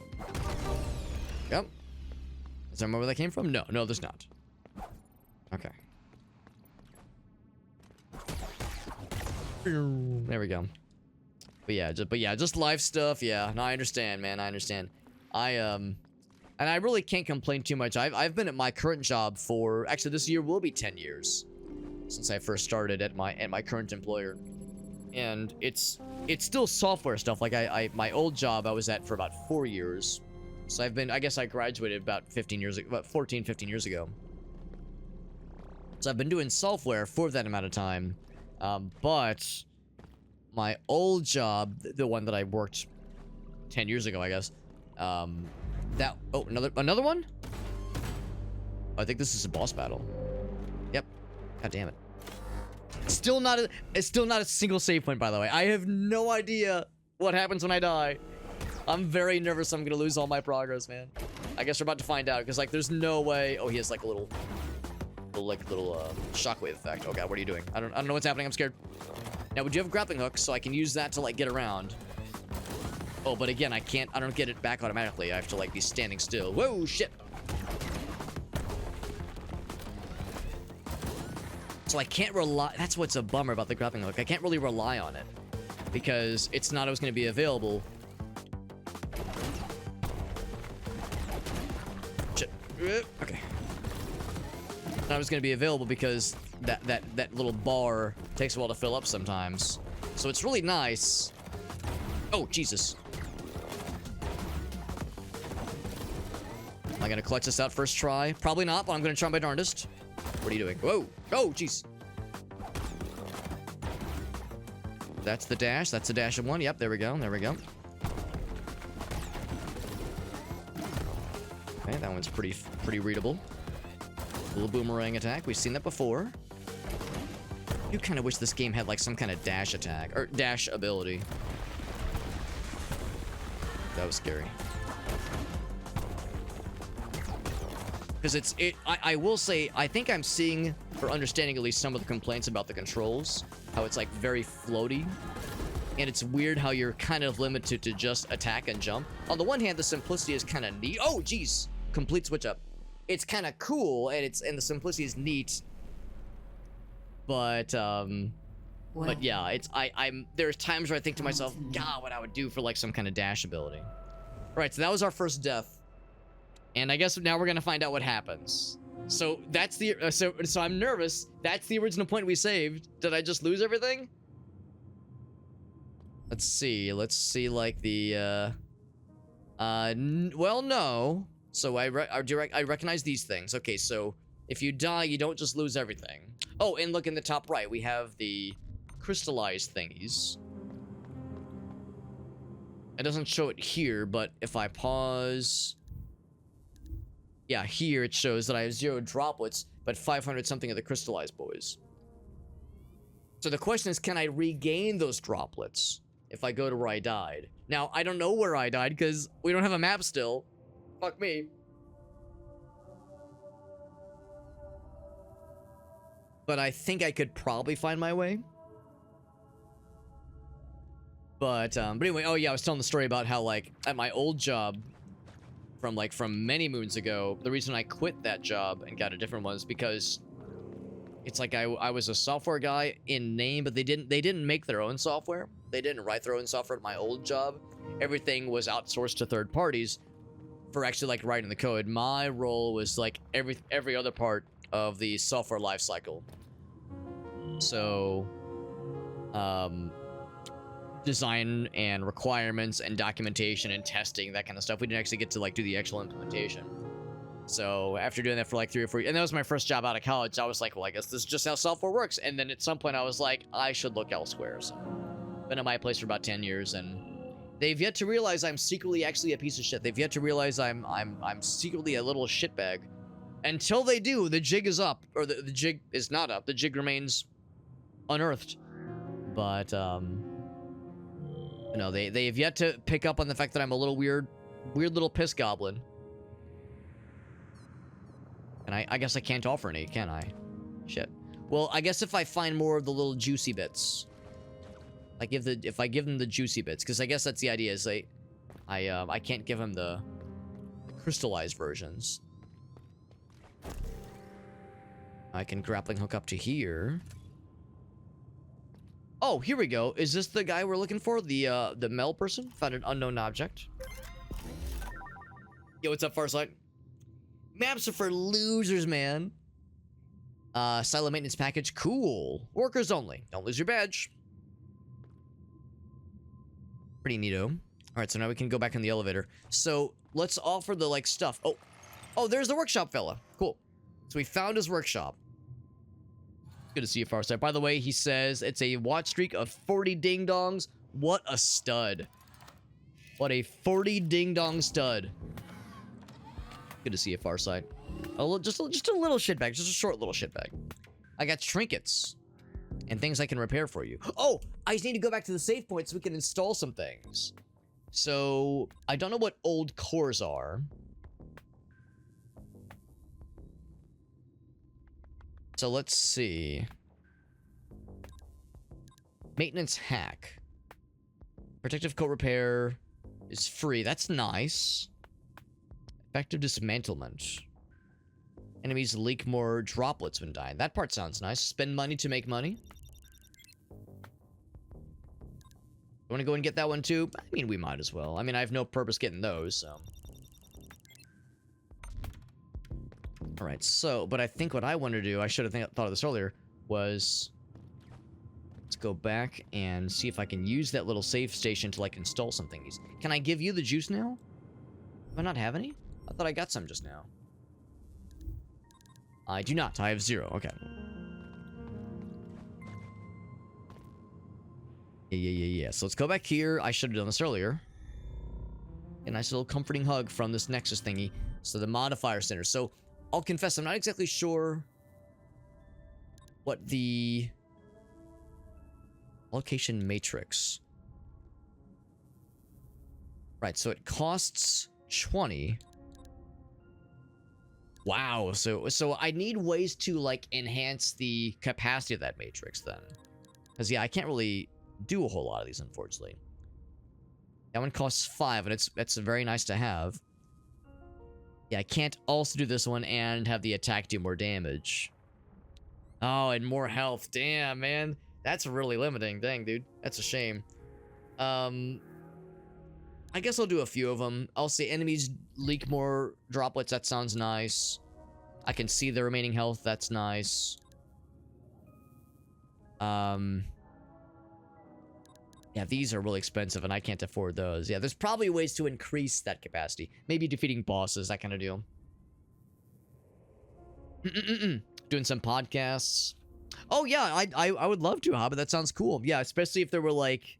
Yep. Is there more where that came from? No, there's not. Okay. There we go. But yeah, just life stuff. Yeah, no, I understand, man. I understand. And I really can't complain too much. I've been at my current job for, actually this year will be 10 years since I first started at my current employer. And it's still software stuff. Like my old job I was at for about 4 years. So I guess I graduated about 15 years ago, about 14, 15 years ago. So I've been doing software for that amount of time. But my old job, the one that I worked 10 years ago, I guess. Oh, another one? I think this is a boss battle. Yep. God damn it. It's still not a single save point, by the way. I have no idea what happens when I die. I'm very nervous I'm gonna lose all my progress, man. I guess we're about to find out, because, like, there's no way... Oh, he has, like, a little shockwave effect. Oh, God, what are you doing? I don't know what's happening. I'm scared. Now, would you have a grappling hook so I can use that to, like, get around? Oh, but again, I don't get it back automatically. I have to, like, be standing still. Whoa, shit! So I can't rely... That's what's a bummer about the grappling hook. I can't really rely on it, because it's not always going to be available. Shit. Okay. Not always going to be available because that little bar takes a while to fill up sometimes. So it's really nice. Oh, Jesus. Am I going to clutch this out first try? Probably not, but I'm going to try my darndest. What are you doing? Whoa. Oh, jeez. That's the dash. That's the dash of one. Yep, there we go. There we go. Okay, that one's pretty readable. Little boomerang attack. We've seen that before. You kind of wish this game had like some kind of dash attack or dash ability. That was scary. Because I will say, I think I'm seeing, or understanding at least some of the complaints about the controls. How it's like very floaty. And it's weird how you're kind of limited to just attack and jump. On the one hand, the simplicity is kind of neat. Oh, jeez. Complete switch up. It's kind of cool, and the simplicity is neat. But yeah, there's times where I think to myself, God, what I would do for like some kind of dash ability. Right, so that was our first death. And I guess now we're gonna find out what happens. So that's the so I'm nervous. That's the original point we saved. Did I just lose everything? Let's see like the well, no. So I recognize these things. Okay, so if you die, you don't just lose everything. Oh, and look in the top right, we have the crystallized thingies. It doesn't show it here, but if I pause... Yeah, here it shows that I have 0 droplets, but 500 something of the crystallized boys. So the question is, can I regain those droplets if I go to where I died? Now, I don't know where I died, because we don't have a map still. Fuck me. But I think I could probably find my way. But anyway, oh yeah, I was telling the story about how, like, at my old job, from many moons ago, the reason I quit that job and got a different one is because it's like I was a software guy in name, but they didn't make their own software. They didn't write their own software at my old job. Everything was outsourced to third parties for actually like writing the code. My role was like every other part of the software lifecycle. So design and requirements and documentation and testing, that kind of stuff. We didn't actually get to like do the actual implementation. So after doing that for like 3 or 4 years, and that was my first job out of college, I was like, well, I guess this is just how software works. And then at some point I was like, I should look elsewhere. So been at my place for about 10 years, and they've yet to realize I'm secretly actually a piece of shit. They've yet to realize I'm secretly a little shitbag. Until they do, the jig is up, or the jig is not up. The jig remains unearthed. But you know, they have yet to pick up on the fact that I'm a little weird little piss goblin. And I guess I can't offer any, can I? Shit. Well, I guess if I find more of the little juicy bits, if I give them the juicy bits, because I guess that's the idea. Is I can't give them the crystallized versions. I can grappling hook up to here. Oh, here we go. Is this the guy we're looking for? The Mel person? Found an unknown object. Yo, what's up, Farsight? Maps are for losers, man. Silent maintenance package. Cool. Workers only. Don't lose your badge. Pretty neato. Alright, so now we can go back in the elevator. So, let's offer the, like, stuff. Oh, there's the workshop fella. Cool. So we found his workshop. Good to see you, Farsight. By the way, he says it's a watch streak of 40 ding-dongs. What a stud. What a 40 ding-dong stud. Good to see you, Farsight. Just a little shitbag. Just a short little shitbag. I got trinkets. And things I can repair for you. Oh! I just need to go back to the save point so we can install some things. So, I don't know what old cores are. So let's see. Maintenance hack. Protective coat repair is free. That's nice. Effective dismantlement. Enemies leak more droplets when dying. That part sounds nice. Spend money to make money. You want to go and get that one too? I mean, we might as well. I mean, I have no purpose getting those, so. Alright, so, but I think what I want to do, I should have thought of this earlier, was... Let's go back and see if I can use that little save station to, like, install some thingies. Can I give you the juice now? Do I not have any? I thought I got some just now. I do not. I have 0. Okay. Yeah. So let's go back here. I should have done this earlier. A nice little comforting hug from this Nexus thingy. So the modifier center. So I'll confess, I'm not exactly sure what the location matrix. Right, so it costs 20. Wow, so I need ways to, like, enhance the capacity of that matrix then. Because, yeah, I can't really do a whole lot of these, unfortunately. That one costs 5, and it's very nice to have. Yeah, I can't also do this one and have the attack do more damage. Oh, and more health. Damn, man. That's really limiting. Dang, dude. That's a shame. I guess I'll do a few of them. I'll say enemies leak more droplets. That sounds nice. I can see the remaining health. That's nice. Yeah, these are really expensive, and I can't afford those. Yeah, there's probably ways to increase that capacity. Maybe defeating bosses, that kind of deal. Doing some podcasts. Oh, yeah, I would love to, Hobbit. That sounds cool. Yeah, especially if there were, like...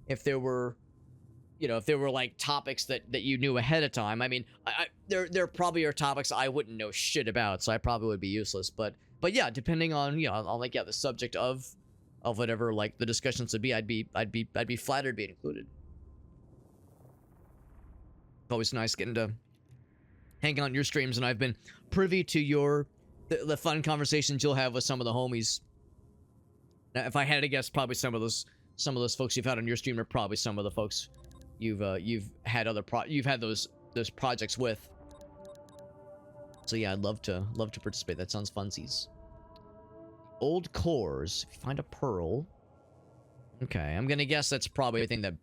If there were... You know, if there were, like, topics that you knew ahead of time. I mean, there probably are topics I wouldn't know shit about, so I probably would be useless. But yeah, depending on, you know, on like, yeah, the subject of whatever, like, the discussions would be, I'd be flattered being included. Always nice getting to hang out on your streams, and I've been privy to the fun conversations you'll have with some of the homies. Now, if I had to guess, probably some of those folks you've had on your stream are probably some of the folks you've had those projects with. So yeah, I'd love to participate. That sounds funsies. Old cores. If you find a pearl. Okay, I'm gonna guess that's probably everything that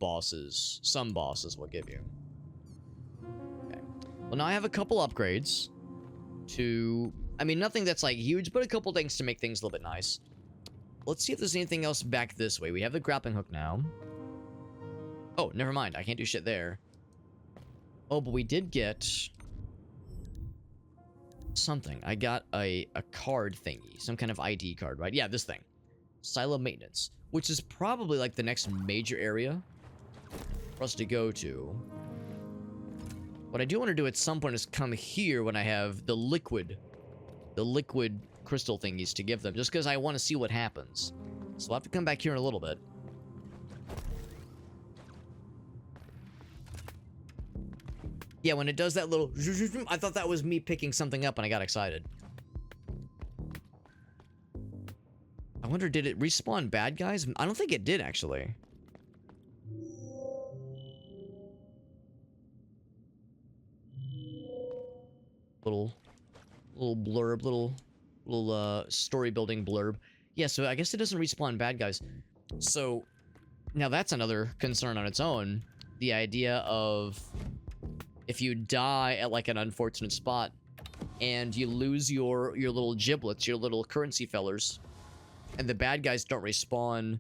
some bosses will give you. Okay. Well, now I have a couple upgrades to, I mean, nothing that's like huge, but a couple things to make things a little bit nice. Let's see if there's anything else back this way. We have the grappling hook now. Oh, never mind. I can't do shit there. Oh, but we did get something. I got a card thingy. Some kind of ID card, right? Yeah, this thing. Silo maintenance. Which is probably like the next major area for us to go to. What I do want to do at some point is come here when I have the liquid crystal thingies to give them. Just because I want to see what happens. So I'll have to come back here in a little bit. Yeah, when it does that little... I thought that was me picking something up and I got excited. I wonder, did it respawn bad guys? I don't think it did, actually. Little blurb, little story building blurb. Yeah, so I guess it doesn't respawn bad guys. So, now that's another concern on its own. The idea of... If you die at, like, an unfortunate spot, and you lose your little giblets, your little currency fellers, and the bad guys don't respawn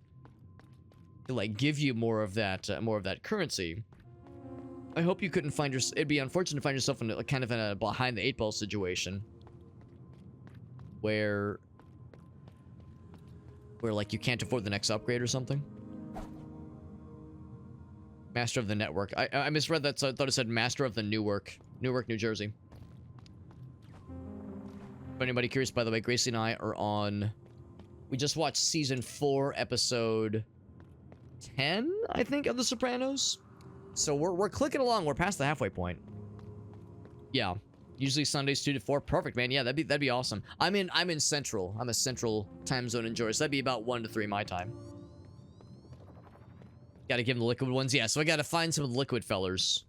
to, like, give you more of that currency, I hope you couldn't find it'd be unfortunate to find yourself in, like, kind of in a behind the 8 ball situation, where where like you can't afford the next upgrade or something. Master of the network. I misread that, so I thought it said Master of the Newark. Newark, New Jersey. For anybody curious, by the way, Gracie and I are on... We just watched season 4, episode 10, I think, of The Sopranos. So we're clicking along. We're past the halfway point. Yeah. Usually Sundays 2 to 4. Perfect, man. Yeah, that'd be awesome. I'm in Central. I'm a Central time zone enjoyer, so that'd be about 1 to 3 my time. Gotta give them the liquid ones. Yeah, so I gotta find some of the liquid fellers.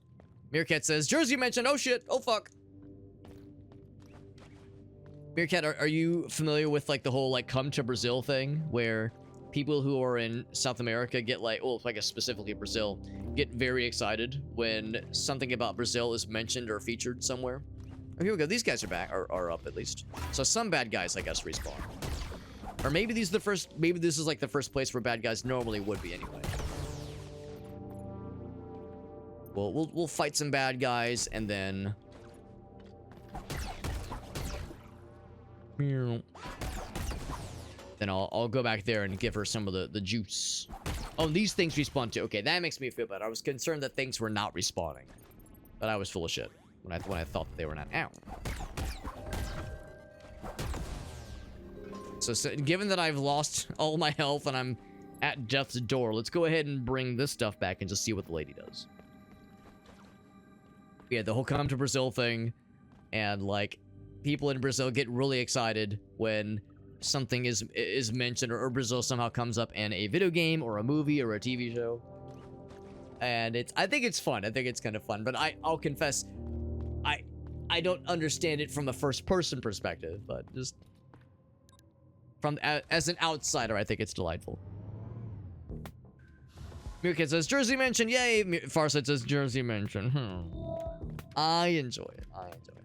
Meerkat says, Jersey mentioned. Oh, shit. Oh, fuck. Meerkat, are you familiar with, like, the whole, like, come to Brazil thing? Where people who are in South America get, like, well, I guess specifically Brazil, get very excited when something about Brazil is mentioned or featured somewhere. Oh, here we go. These guys are back, are up, at least. So some bad guys, I guess, respawn. Or maybe these are the first, maybe this is, like, the first place where bad guys normally would be anyway. Well, we'll fight some bad guys, and then... Then I'll go back there and give her some of the juice. Oh, these things respawn too. Okay, that makes me feel better. I was concerned that things were not respawning. But I was full of shit when I thought that they were not. Ow. So given that I've lost all my health and I'm at death's door, let's go ahead and bring this stuff back and just see what the lady does. Yeah, the whole come to Brazil thing, and like people in Brazil get really excited when something is mentioned or Brazil somehow comes up in a video game or a movie or a TV show. And I think it's fun. I think it's kind of fun, but I'll confess I don't understand it from a first person perspective, but just from as an outsider, I think it's delightful. Meerkat says Jersey mention, yay. Farsight says Jersey mention. I enjoy it. I enjoy it.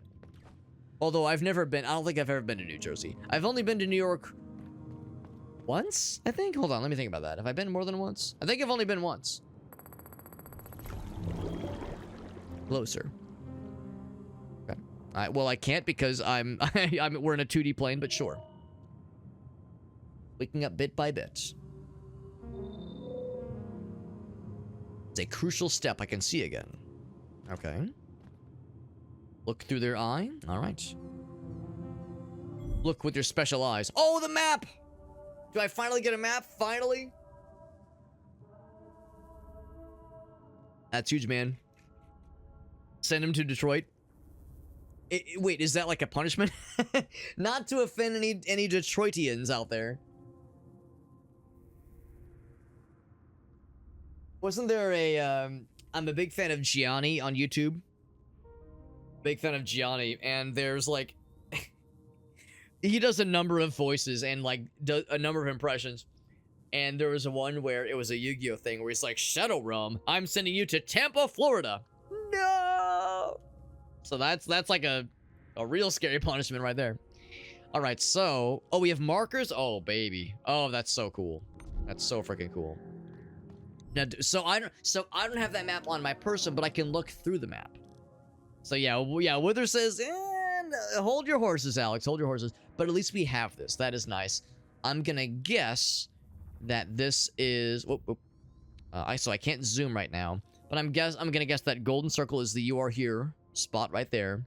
Although I've never been, I don't think I've ever been to New Jersey. I've only been to New York once, I think. Hold on, let me think about that. Have I been more than once? I think I've only been once. Closer. Okay. Well, I can't because we're in a 2D plane, but sure. Waking up bit by bit. It's a crucial step I can see again. Okay. Look through their eye. All right. Look with your special eyes. Oh, the map! Do I finally get a map? Finally? That's huge, man. Send him to Detroit. Wait, is that like a punishment? Not to offend any Detroitians out there. Wasn't there a, I'm a big fan of Gianni on YouTube. Big fan of Gianni, and there's like, he does a number of voices and like does a number of impressions. And there was one where it was a Yu-Gi-Oh thing where he's like, Shadow Realm, I'm sending you to Tampa, Florida. No! So that's like a real scary punishment right there. All right, so, oh, we have markers? Oh, baby. Oh, that's so cool. That's so freaking cool. Now, so I don't have that map on my person, but I can look through the map. So yeah, Wither says, hold your horses, Alex, hold your horses. But at least we have this. That is nice. I'm gonna guess that this is. So I can't zoom right now, but I'm gonna guess that golden circle is the "you are here" spot right there.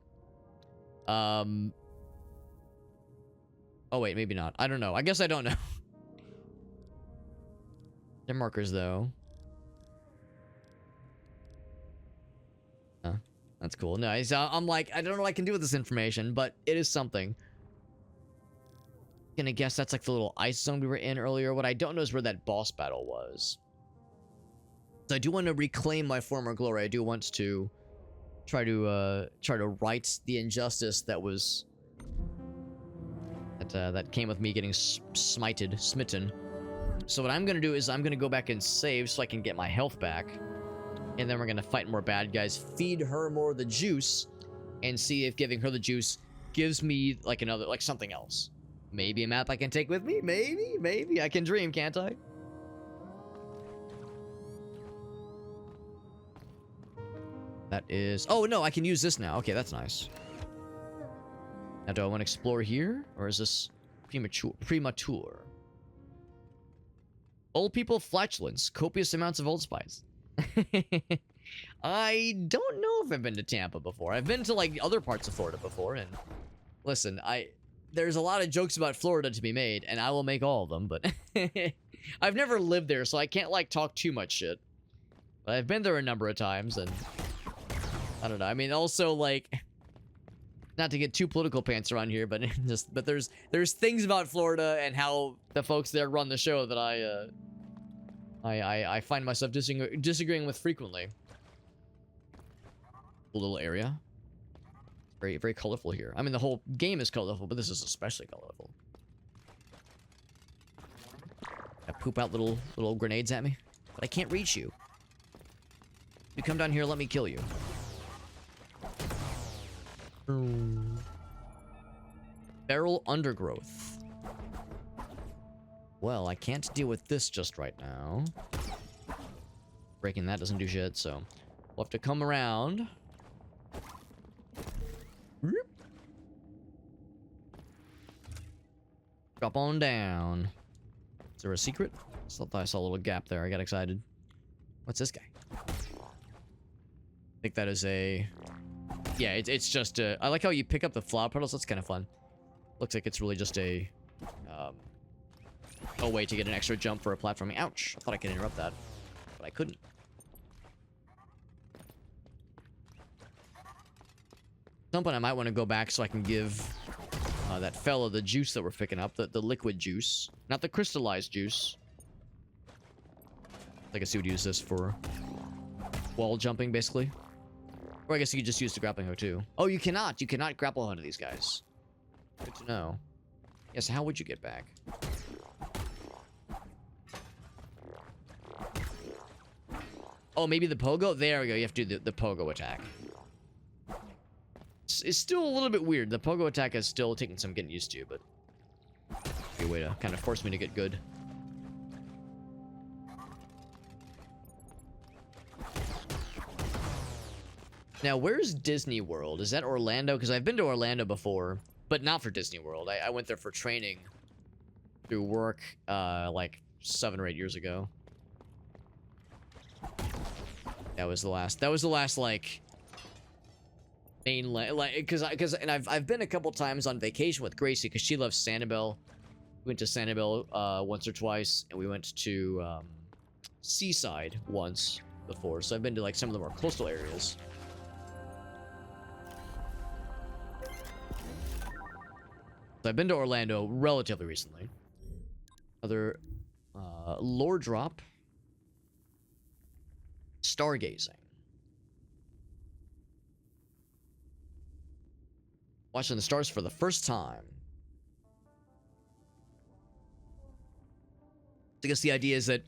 Oh wait, maybe not. I don't know. I guess I don't know. They're markers though. That's cool. Nice. I'm like, I don't know what I can do with this information, but it is something. Gonna guess that's like the little ice zone we were in earlier. What I don't know is where that boss battle was. So I do want to reclaim my former glory. I do want to try to right the injustice that was that came with me getting smitten. So what I'm gonna do is I'm gonna go back and save so I can get my health back. And then we're gonna fight more bad guys, feed her more of the juice, and see if giving her the juice gives me like another, like something else. Maybe a map I can take with me. Maybe I can dream, can't I? That is. Oh no, I can use this now. Okay, that's nice. Now, do I want to explore here, or is this premature? Old people flatulence. Copious amounts of Old Spice. I don't know if I've been to Tampa before. I've been to like other parts of Florida before, and listen, there's a lot of jokes about Florida to be made, and I will make all of them, but I've never lived there, so I can't like talk too much shit. But I've been there a number of times, and I don't know. I mean, also like, not to get too political pants around here, but there's things about Florida and how the folks there run the show that I find myself disagreeing with frequently. A little area. Very, very colorful here. I mean, the whole game is colorful, but this is especially colorful. I poop out little grenades at me, but I can't reach you. You come down here, let me kill you. Feral undergrowth. Well, I can't deal with this just right now. Breaking that doesn't do shit, so we'll have to come around. Drop on down. Is there a secret? I thought I saw a little gap there. I got excited. What's this guy? I think that is a... Yeah, it's just a... I like how you pick up the flower petals. That's kind of fun. Looks like it's really just a way to get an extra jump for a platforming. Ouch! I thought I could interrupt that, but I couldn't. At some point, I might want to go back so I can give that fella the juice that we're picking up, the liquid juice, not the crystallized juice. I guess you would use this for wall jumping, basically. Or I guess you could just use the grappling hook too. Oh, you cannot. You cannot grapple onto these guys. Good to know. Yes, how would you get back? Oh, maybe the pogo? There we go. You have to do the pogo attack. It's still a little bit weird. The pogo attack is still taking some getting used to, but a way to kind of force me to get good. Now, where's Disney World? Is that Orlando? Because I've been to Orlando before, but not for Disney World. I went there for training through work like 7 or 8 years ago. That was the last like mainland, like because I've been a couple times on vacation with Gracie because she loves Sanibel. We went to Sanibel once or twice, and we went to Seaside once before. So I've been to like some of the more coastal areas. So I've been to Orlando relatively recently. Other lore drop. Stargazing. Watching the stars for the first time. I guess the idea is that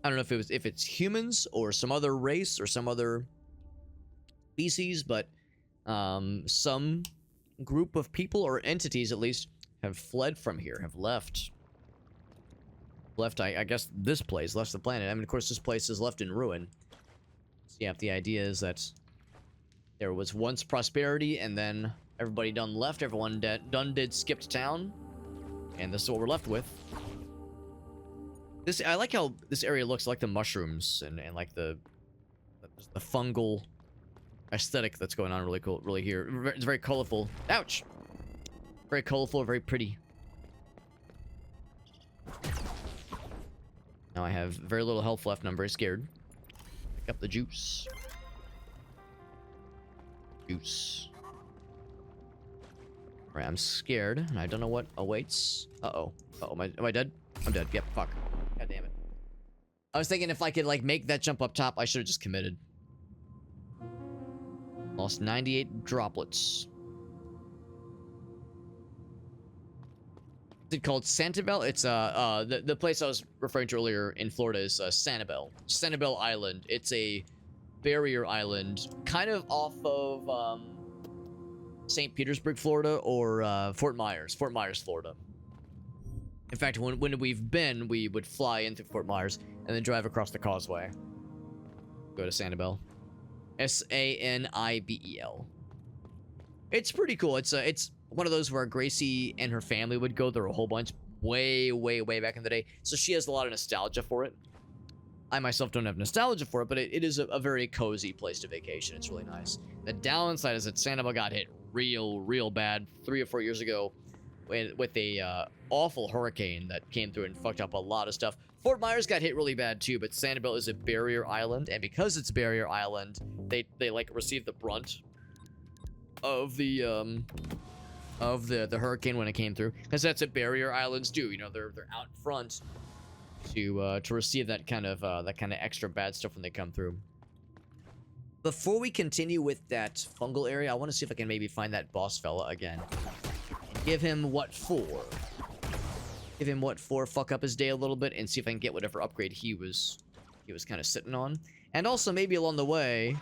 I don't know if it's humans or some other race or some other species, but some group of people or entities at least have fled from here, have left, I guess this place, left the planet. I mean, of course, this place is left in ruin. So yeah, the idea is that there was once prosperity, and then everybody done left, everyone done did skipped town, and this is what we're left with. This, I like how this area looks like the mushrooms and like the fungal aesthetic that's going on. Really cool, really here. It's very colorful. Ouch! Very colorful, very pretty. Now I have very little health left, and I'm very scared. Pick up the juice. Juice. Alright, I'm scared, and I don't know what awaits. Uh-oh. Uh-oh, am I dead? I'm dead. Yep, fuck. God damn it. I was thinking if I could, like, make that jump up top, I should have just committed. Lost 98 droplets. Is it called Sanibel? It's the place I was referring to earlier in Florida is Sanibel. Sanibel Island. It's a barrier island, kind of off of St. Petersburg, Florida, or Fort Myers, Florida. In fact, when we've been, we would fly into Fort Myers and then drive across the causeway. Go to Sanibel. Sanibel. It's pretty cool. It's one of those where Gracie and her family would go. There were a whole bunch way, way, way back in the day. So she has a lot of nostalgia for it. I myself don't have nostalgia for it, but it is a very cozy place to vacation. It's really nice. The downside is that Sanibel got hit real bad 3 or 4 years ago with a awful hurricane that came through and fucked up a lot of stuff. Fort Myers got hit really bad too, but Sanibel is a barrier island, and because it's a barrier island, they like receive the brunt of the hurricane when it came through, because that's what barrier islands do. You know, they're out front to receive that kind of extra bad stuff when they come through. Before we continue with that fungal area, I want to see if I can maybe find that boss fella again. And give him what for? Give him what for? Fuck up his day a little bit and see if I can get whatever upgrade he was kind of sitting on. And also maybe along the way,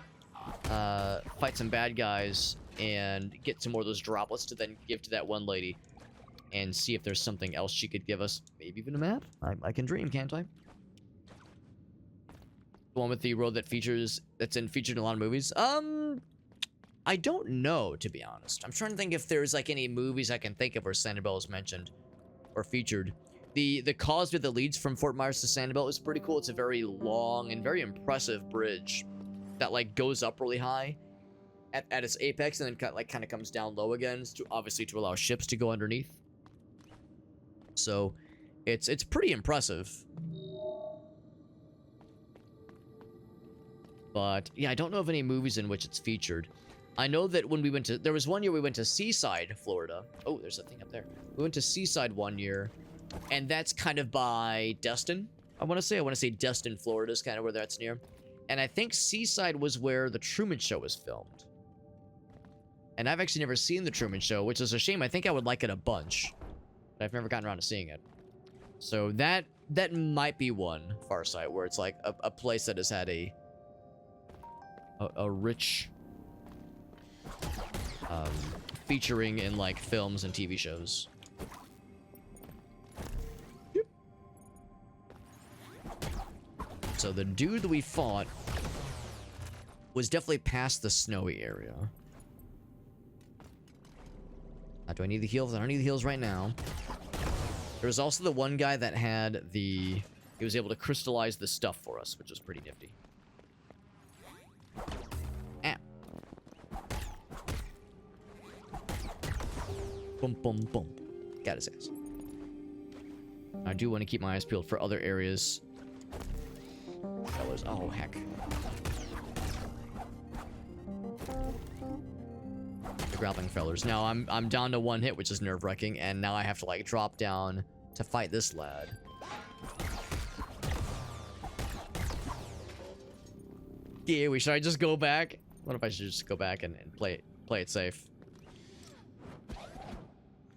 fight some bad guys and get some more of those droplets to then give to that one lady. And see if there's something else she could give us. Maybe even a map? I can dream, can't I? The one with the road that's featured in a lot of movies. I don't know, to be honest. I'm trying to think if there's like any movies I can think of where Sanibel is mentioned or featured. The causeway that leads from Fort Myers to Sanibel is pretty cool. It's a very long and very impressive bridge that like goes up really high at its apex and then kind of comes down low again, obviously to allow ships to go underneath. So it's pretty impressive. But yeah, I don't know of any movies in which it's featured. I know that when we went to, there was one year we went to Seaside, Florida. Oh, there's a thing up there. We went to Seaside one year, and that's kind of by Destin. I want to say Destin, Florida is kind of where that's near. And I think Seaside was where the Truman Show was filmed. And I've actually never seen the Truman Show, which is a shame. I think I would like it a bunch. I've never gotten around to seeing it. So that might be one, Farsight, where it's like a place that has had a rich featuring in like films and TV shows. Yep. So the dude that we fought was definitely past the snowy area. Do I need the heals? I don't need the heals right now. There was also the one guy that had he was able to crystallize the stuff for us, which was pretty nifty. Ah. Boom, boom, boom. Got his ass. I do want to keep my eyes peeled for other areas. Oh, heck. Grappling fellers. Now I'm down to 1 hit, which is nerve-wracking, and now I have to like drop down to fight this lad. Yeah, should I just go back? What if I should just go back and play it safe?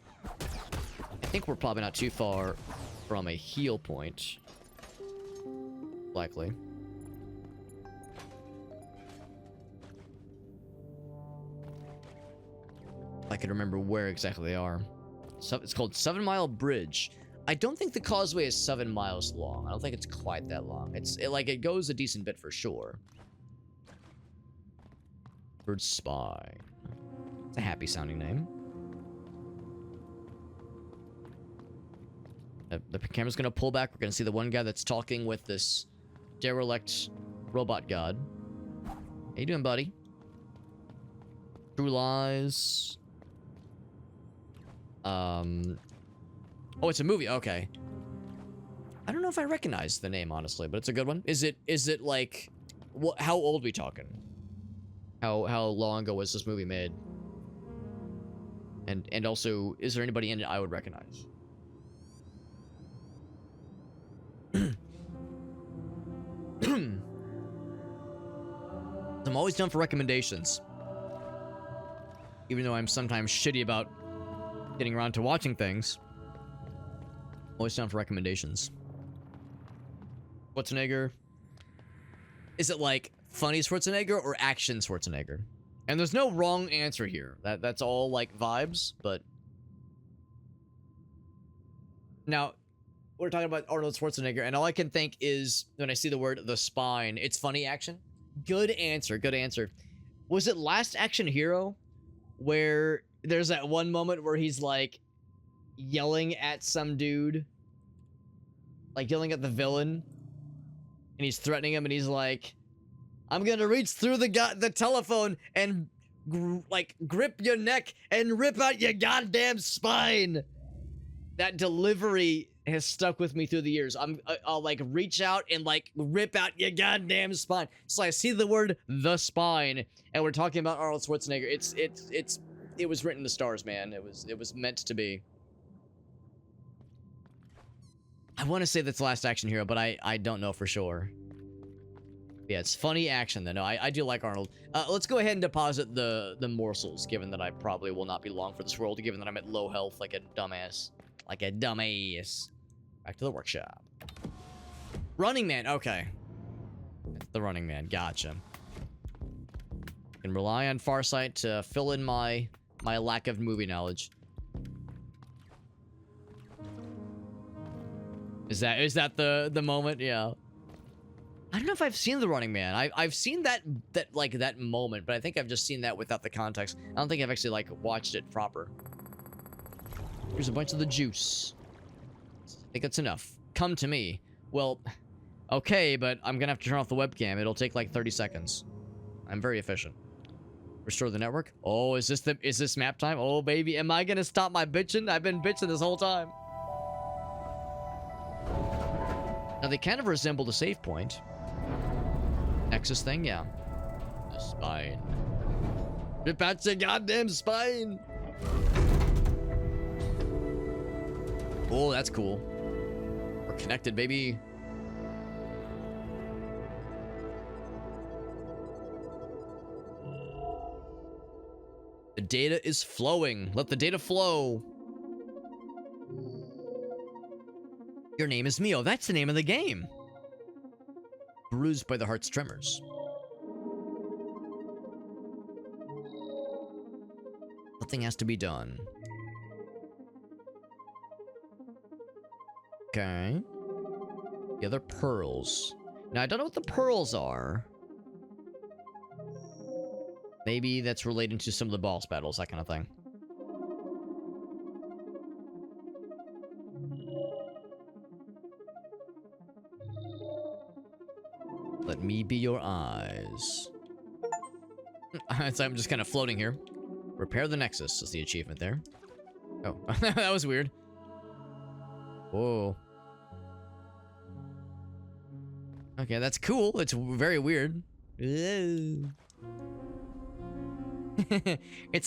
I think we're probably not too far from a heal point. Likely. I can remember where exactly they are. So it's called 7 Mile Bridge. I don't think the causeway is 7 miles long. I don't think it's quite that long. It goes a decent bit for sure. Bird Spy. It's a happy sounding name. The camera's gonna pull back. We're gonna see the one guy that's talking with this derelict robot god. How you doing, buddy? True Lies. Oh, it's a movie. Okay. I don't know if I recognize the name, honestly, but it's a good one. Is it like, how old are we talking? How long ago was this movie made? And also, is there anybody in it I would recognize? I'm always down for recommendations. Even though I'm sometimes shitty about getting around to watching things. Always down for recommendations. Schwarzenegger. Is it like funny Schwarzenegger or action Schwarzenegger? And there's no wrong answer here. That's all like vibes, but... Now, we're talking about Arnold Schwarzenegger, and all I can think is, when I see the word The Spine, it's funny action. Good answer, good answer. Was it Last Action Hero? Where there's that one moment where he's like yelling at some dude. Like, yelling at the villain. And he's threatening him, and he's like, I'm gonna reach through the telephone and, grip your neck and rip out your goddamn spine. That delivery has stuck with me through the years. I'll, like, reach out and, like, rip out your goddamn spine. So I see the word, the spine, and we're talking about Arnold Schwarzenegger. It was written in the stars, man. It was meant to be. I want to say that's the last action hero, but I don't know for sure. Yeah, it's funny action, though. No, I do like Arnold. Let's go ahead and deposit the morsels, given that I probably will not be long for this world, given that I'm at low health like a dumbass. Like a dumbass. Back to the workshop. Running Man, okay. That's the Running Man, gotcha. Can rely on Farsight to fill in my lack of movie knowledge. Is that the moment? Yeah. I don't know if I've seen the Running Man. I've seen that moment, but I think I've just seen that without the context. I don't think I've actually like watched it proper. Here's a bunch of the juice. I think that's enough. Come to me. Well, okay, but I'm gonna have to turn off the webcam. It'll take like 30 seconds. I'm very efficient. Restore the network. Oh, is this map time? Oh baby, am I gonna stop my bitching? I've been bitching this whole time. Now they kind of resemble the save point. Nexus thing, yeah. The spine. Rip out your goddamn spine! Oh, that's cool. We're connected, baby. The data is flowing. Let the data flow. Your name is MIO. That's the name of the game. Bruised by the heart's tremors. Nothing has to be done. Okay. The other pearls. Now, I don't know what the pearls are. Maybe that's relating to some of the boss battles, that kind of thing. Let me be your eyes. So I'm just kind of floating here. Repair the Nexus is the achievement there. Oh, that was weird. Whoa. Okay, that's cool. It's very weird. It's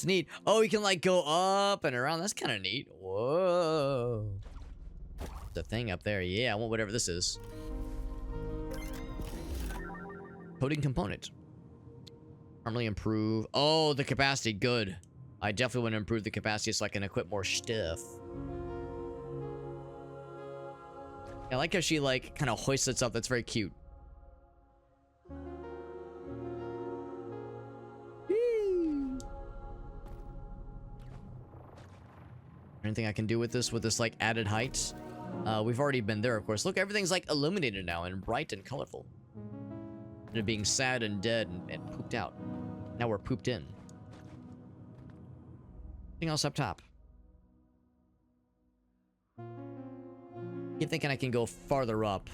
neat. Oh, you can like go up and around. That's kind of neat. Whoa. The thing up there. Yeah, I want whatever this is. Coding component. Normally improve. Oh, the capacity. Good. I definitely want to improve the capacity so I can equip more stuff. I like how she like kind of hoists it up. That's very cute. Anything I can do with this like added height? We've already been there, of course. Look, everything's like illuminated now and bright and colorful. Instead of being sad and dead and pooped out. Now we're pooped in. Anything else up top? Keep thinking I can go farther up.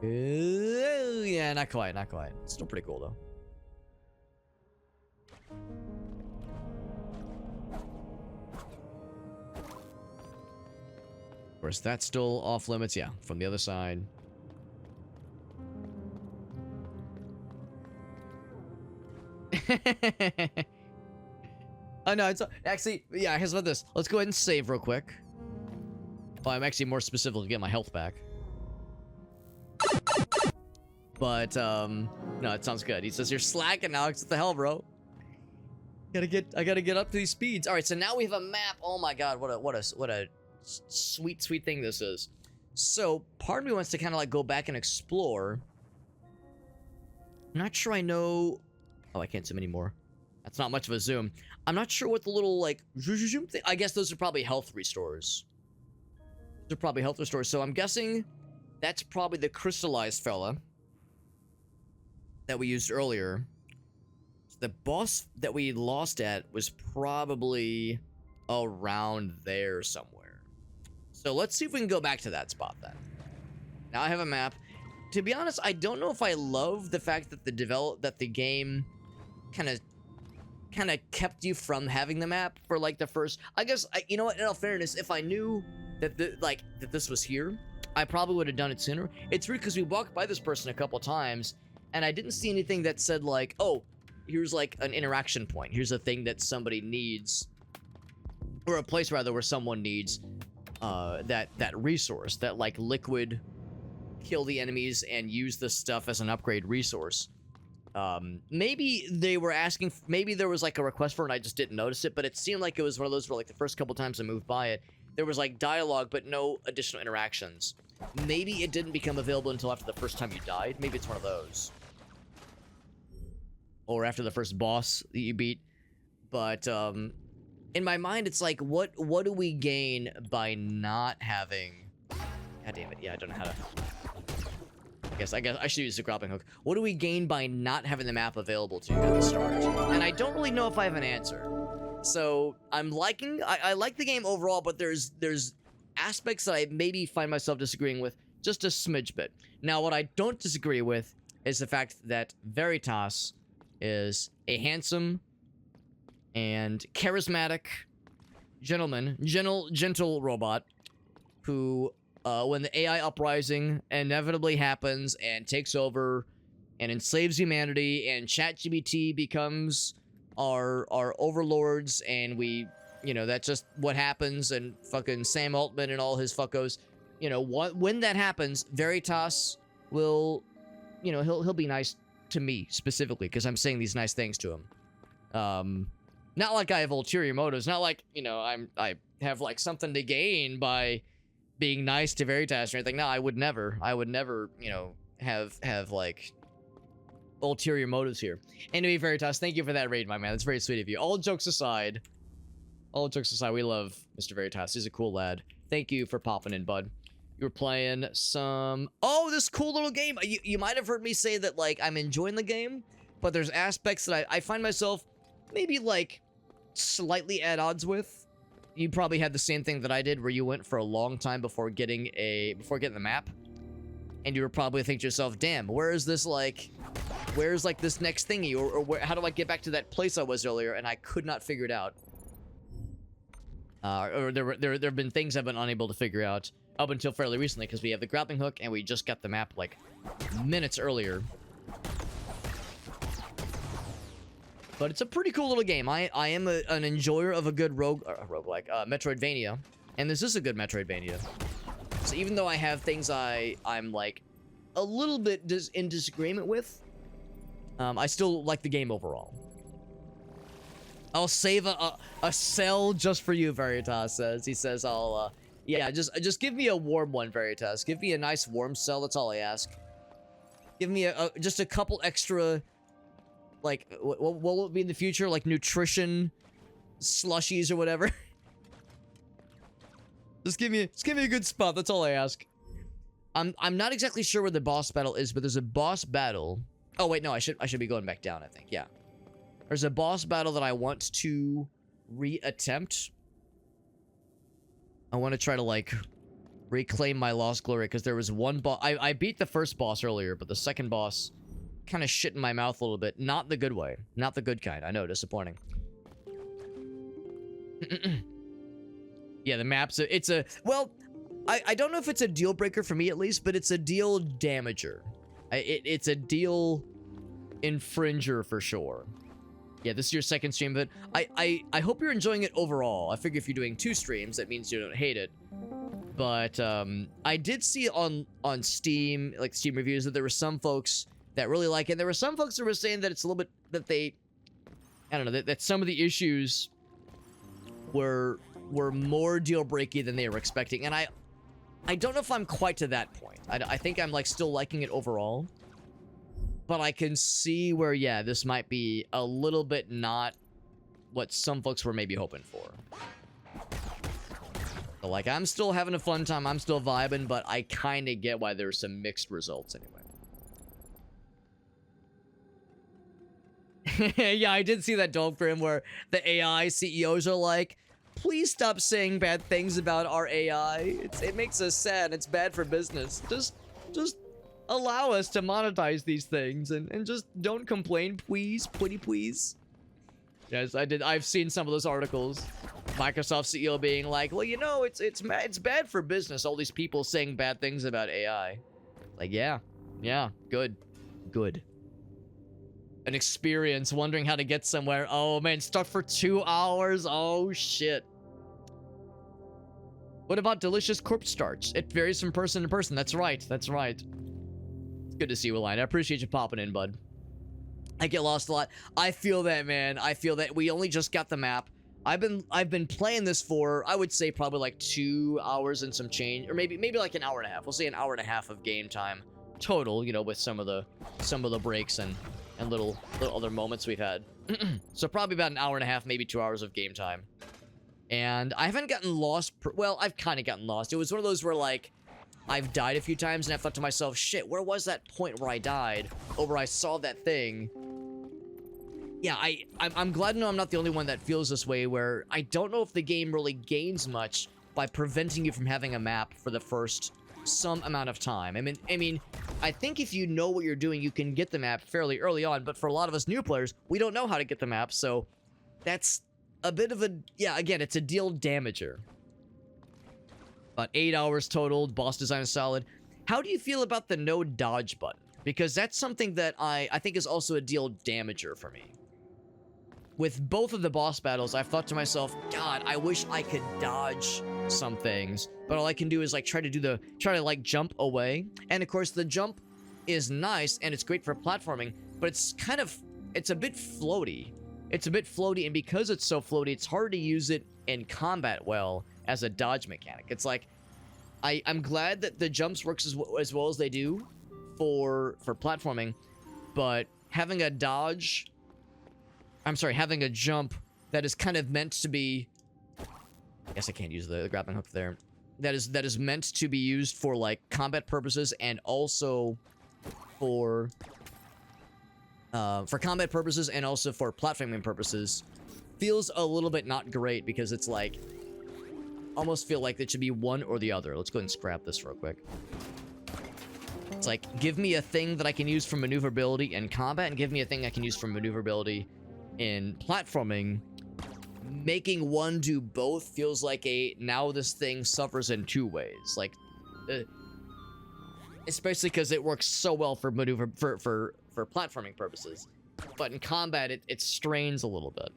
Yeah, not quite, not quite. Still pretty cool though. Of course, that's still off limits. Yeah, from the other side. Oh no, it's actually, yeah, here's about this. Let's go ahead and save real quick. Well, I'm actually more specific to get my health back. But, no, it sounds good. He says, you're slacking, Alex. What the hell, bro? I gotta get up to these speeds. All right, so now we have a map. Oh my God, what a sweet thing this is. So, part of me wants to kind of like go back and explore. I'm not sure I know. Oh, I can't zoom anymore. That's not much of a zoom. I'm not sure what the little like zoom thing. I guess those are probably health restores. They're probably health restores. So I'm guessing that's probably the crystallized fella that we used earlier. So the boss that we lost at was probably around there somewhere. So let's see if we can go back to that spot then. Now I have a map. To be honest, I don't know if I love the fact that the game kind of kept you from having the map for like the first. I guess you know what? In all fairness, if I knew that that this was here, I probably would have done it sooner. It's weird because we walked by this person a couple times, and I didn't see anything that said like, oh, here's like an interaction point. Here's a thing that somebody needs, or a place rather where someone needs that resource, that like liquid kill the enemies and use this stuff as an upgrade resource. Maybe they were asking, maybe there was like a request for it and I just didn't notice it, but it seemed like it was one of those where like the first couple times I moved by it, there was like dialogue but no additional interactions. Maybe it didn't become available until after the first time you died. Maybe it's one of those. Or after the first boss that you beat. But in my mind it's like, what do we gain by not having... God damn it, yeah, I don't know how to... I guess I should use the grappling hook. What do we gain by not having the map available to you at the start? And I don't really know if I have an answer. So I'm liking, I like the game overall, but there's aspects that I maybe find myself disagreeing with just a smidge bit. Now, what I don't disagree with is the fact that Veritas is a handsome and charismatic gentleman, gentle robot who, when the AI uprising inevitably happens and takes over and enslaves humanity and ChatGPT becomes our overlords and we, you know, that's just what happens, and fucking Sam Altman and all his fuckos, you know, when that happens, Veritas will, you know, he'll be nice to me specifically because I'm saying these nice things to him. Not like I have ulterior motives, not like, you know, I have like something to gain by being nice to Veritas or anything. No, I would never, you know, have like ulterior motives here. Anyway, Veritas, thank you for that raid, my man. That's very sweet of you. All jokes aside, we love Mr. Veritas. He's a cool lad. Thank you for popping in, bud. You were playing some... Oh, this cool little game. You might have heard me say that, like, I'm enjoying the game, but there's aspects that I find myself maybe, like, slightly at odds with. You probably had the same thing that I did, where you went for a long time before getting the map, and you were probably thinking to yourself, "Damn, where's this like this next thingy, or how do I get back to that place I was earlier?" And I could not figure it out. Or there have been things I've been unable to figure out up until fairly recently, because we have the grappling hook and we just got the map like minutes earlier. But it's a pretty cool little game. I am an enjoyer of a good roguelike, Metroidvania, and this is a good Metroidvania. So even though I have things I'm like a little bit in disagreement with, I still like the game overall. I'll save a cell just for you, Veritas says. He says I'll yeah, just give me a warm one, Veritas. Give me a nice warm cell. That's all I ask. Give me just a couple extra. Like, what will it be in the future? Like, nutrition slushies or whatever? Just give me a good spot. That's all I ask. I'm not exactly sure where the boss battle is, but there's a boss battle. Oh, wait, no, I should be going back down, I think. Yeah. There's a boss battle that I want to reattempt. I want to try to, like, reclaim my lost glory, because there was one boss. I beat the first boss earlier, but the second boss... kind of shit in my mouth a little bit. Not the good way. Not the good kind. I know, disappointing. Yeah, the map's well, I don't know if it's a deal breaker for me at least, but it's a deal damager. It's a deal infringer for sure. Yeah, this is your second stream, but I hope you're enjoying it overall. I figure if you're doing 2 streams, that means you don't hate it. But I did see on Steam, like Steam reviews, that there were some folks that really like it. There were some folks that were saying that it's a little bit, that they, I don't know, that some of the issues were more deal-breaky than they were expecting. And I don't know if I'm quite to that point. I think I'm, like, still liking it overall. But I can see where, yeah, this might be a little bit not what some folks were maybe hoping for. So, like, I'm still having a fun time. I'm still vibing, but I kind of get why there's some mixed results anyway. Yeah, I did see that dog frame where the AI CEOs are like, please stop saying bad things about our AI. It makes us sad. It's bad for business. Just allow us to monetize these things and just don't complain, please. Pretty please. Yes, I've seen some of those articles. Microsoft CEO being like, well, you know, it's bad for business. All these people saying bad things about AI. Like, yeah, good. An experience, wondering how to get somewhere. Oh man, stuck for 2 hours. Oh shit. What about delicious corpse starch? It varies from person to person. That's right. It's good to see you, Align. I appreciate you popping in, bud. I get lost a lot. I feel that, man. I feel that. We only just got the map. I've been playing this for, I would say, probably like 2 hours and some change, or maybe like an hour and a half. We'll say an hour and a half of game time total, you know, with some of the breaks and little other moments we've had. So probably about an hour and a half, maybe 2 hours of game time. And I haven't gotten lost. Well, I've kind of gotten lost. It was one of those where, like, I've died a few times and I've thought to myself, shit, where was that point where I died? Or where I saw that thing? Yeah, I'm glad to know I'm not the only one that feels this way, where I don't know if the game really gains much by preventing you from having a map for the first some amount of time. I mean, I think if you know what you're doing, you can get the map fairly early on, but for a lot of us new players, we don't know how to get the map, so that's a bit of a, yeah, again, it's a deal damager. About 8 hours total, boss design is solid. How do you feel about the no dodge button? Because that's something that I think is also a deal damager for me. With both of the boss battles, I've thought to myself, God, I wish I could dodge some things, but all I can do is like try to like jump away. And of course, the jump is nice and it's great for platforming, but it's a bit floaty. It's a bit floaty, and because it's so floaty, it's hard to use it in combat well as a dodge mechanic. It's like, I'm glad that the jumps works as well as they do for platforming, but having a jump that is kind of meant to be, I guess I can't use the grappling hook there, that is meant to be used for like combat purposes and also for combat purposes and also for platforming purposes, feels a little bit not great, because it's like, almost feel like it should be one or the other. Let's go ahead and scrap this real quick. It's like, give me a thing that I can use for maneuverability in combat, and give me a thing I can use for maneuverability in platforming. Making one do both feels like now this thing suffers in two ways. Like, especially because it works so well for maneuver for platforming purposes, but in combat it strains a little bit.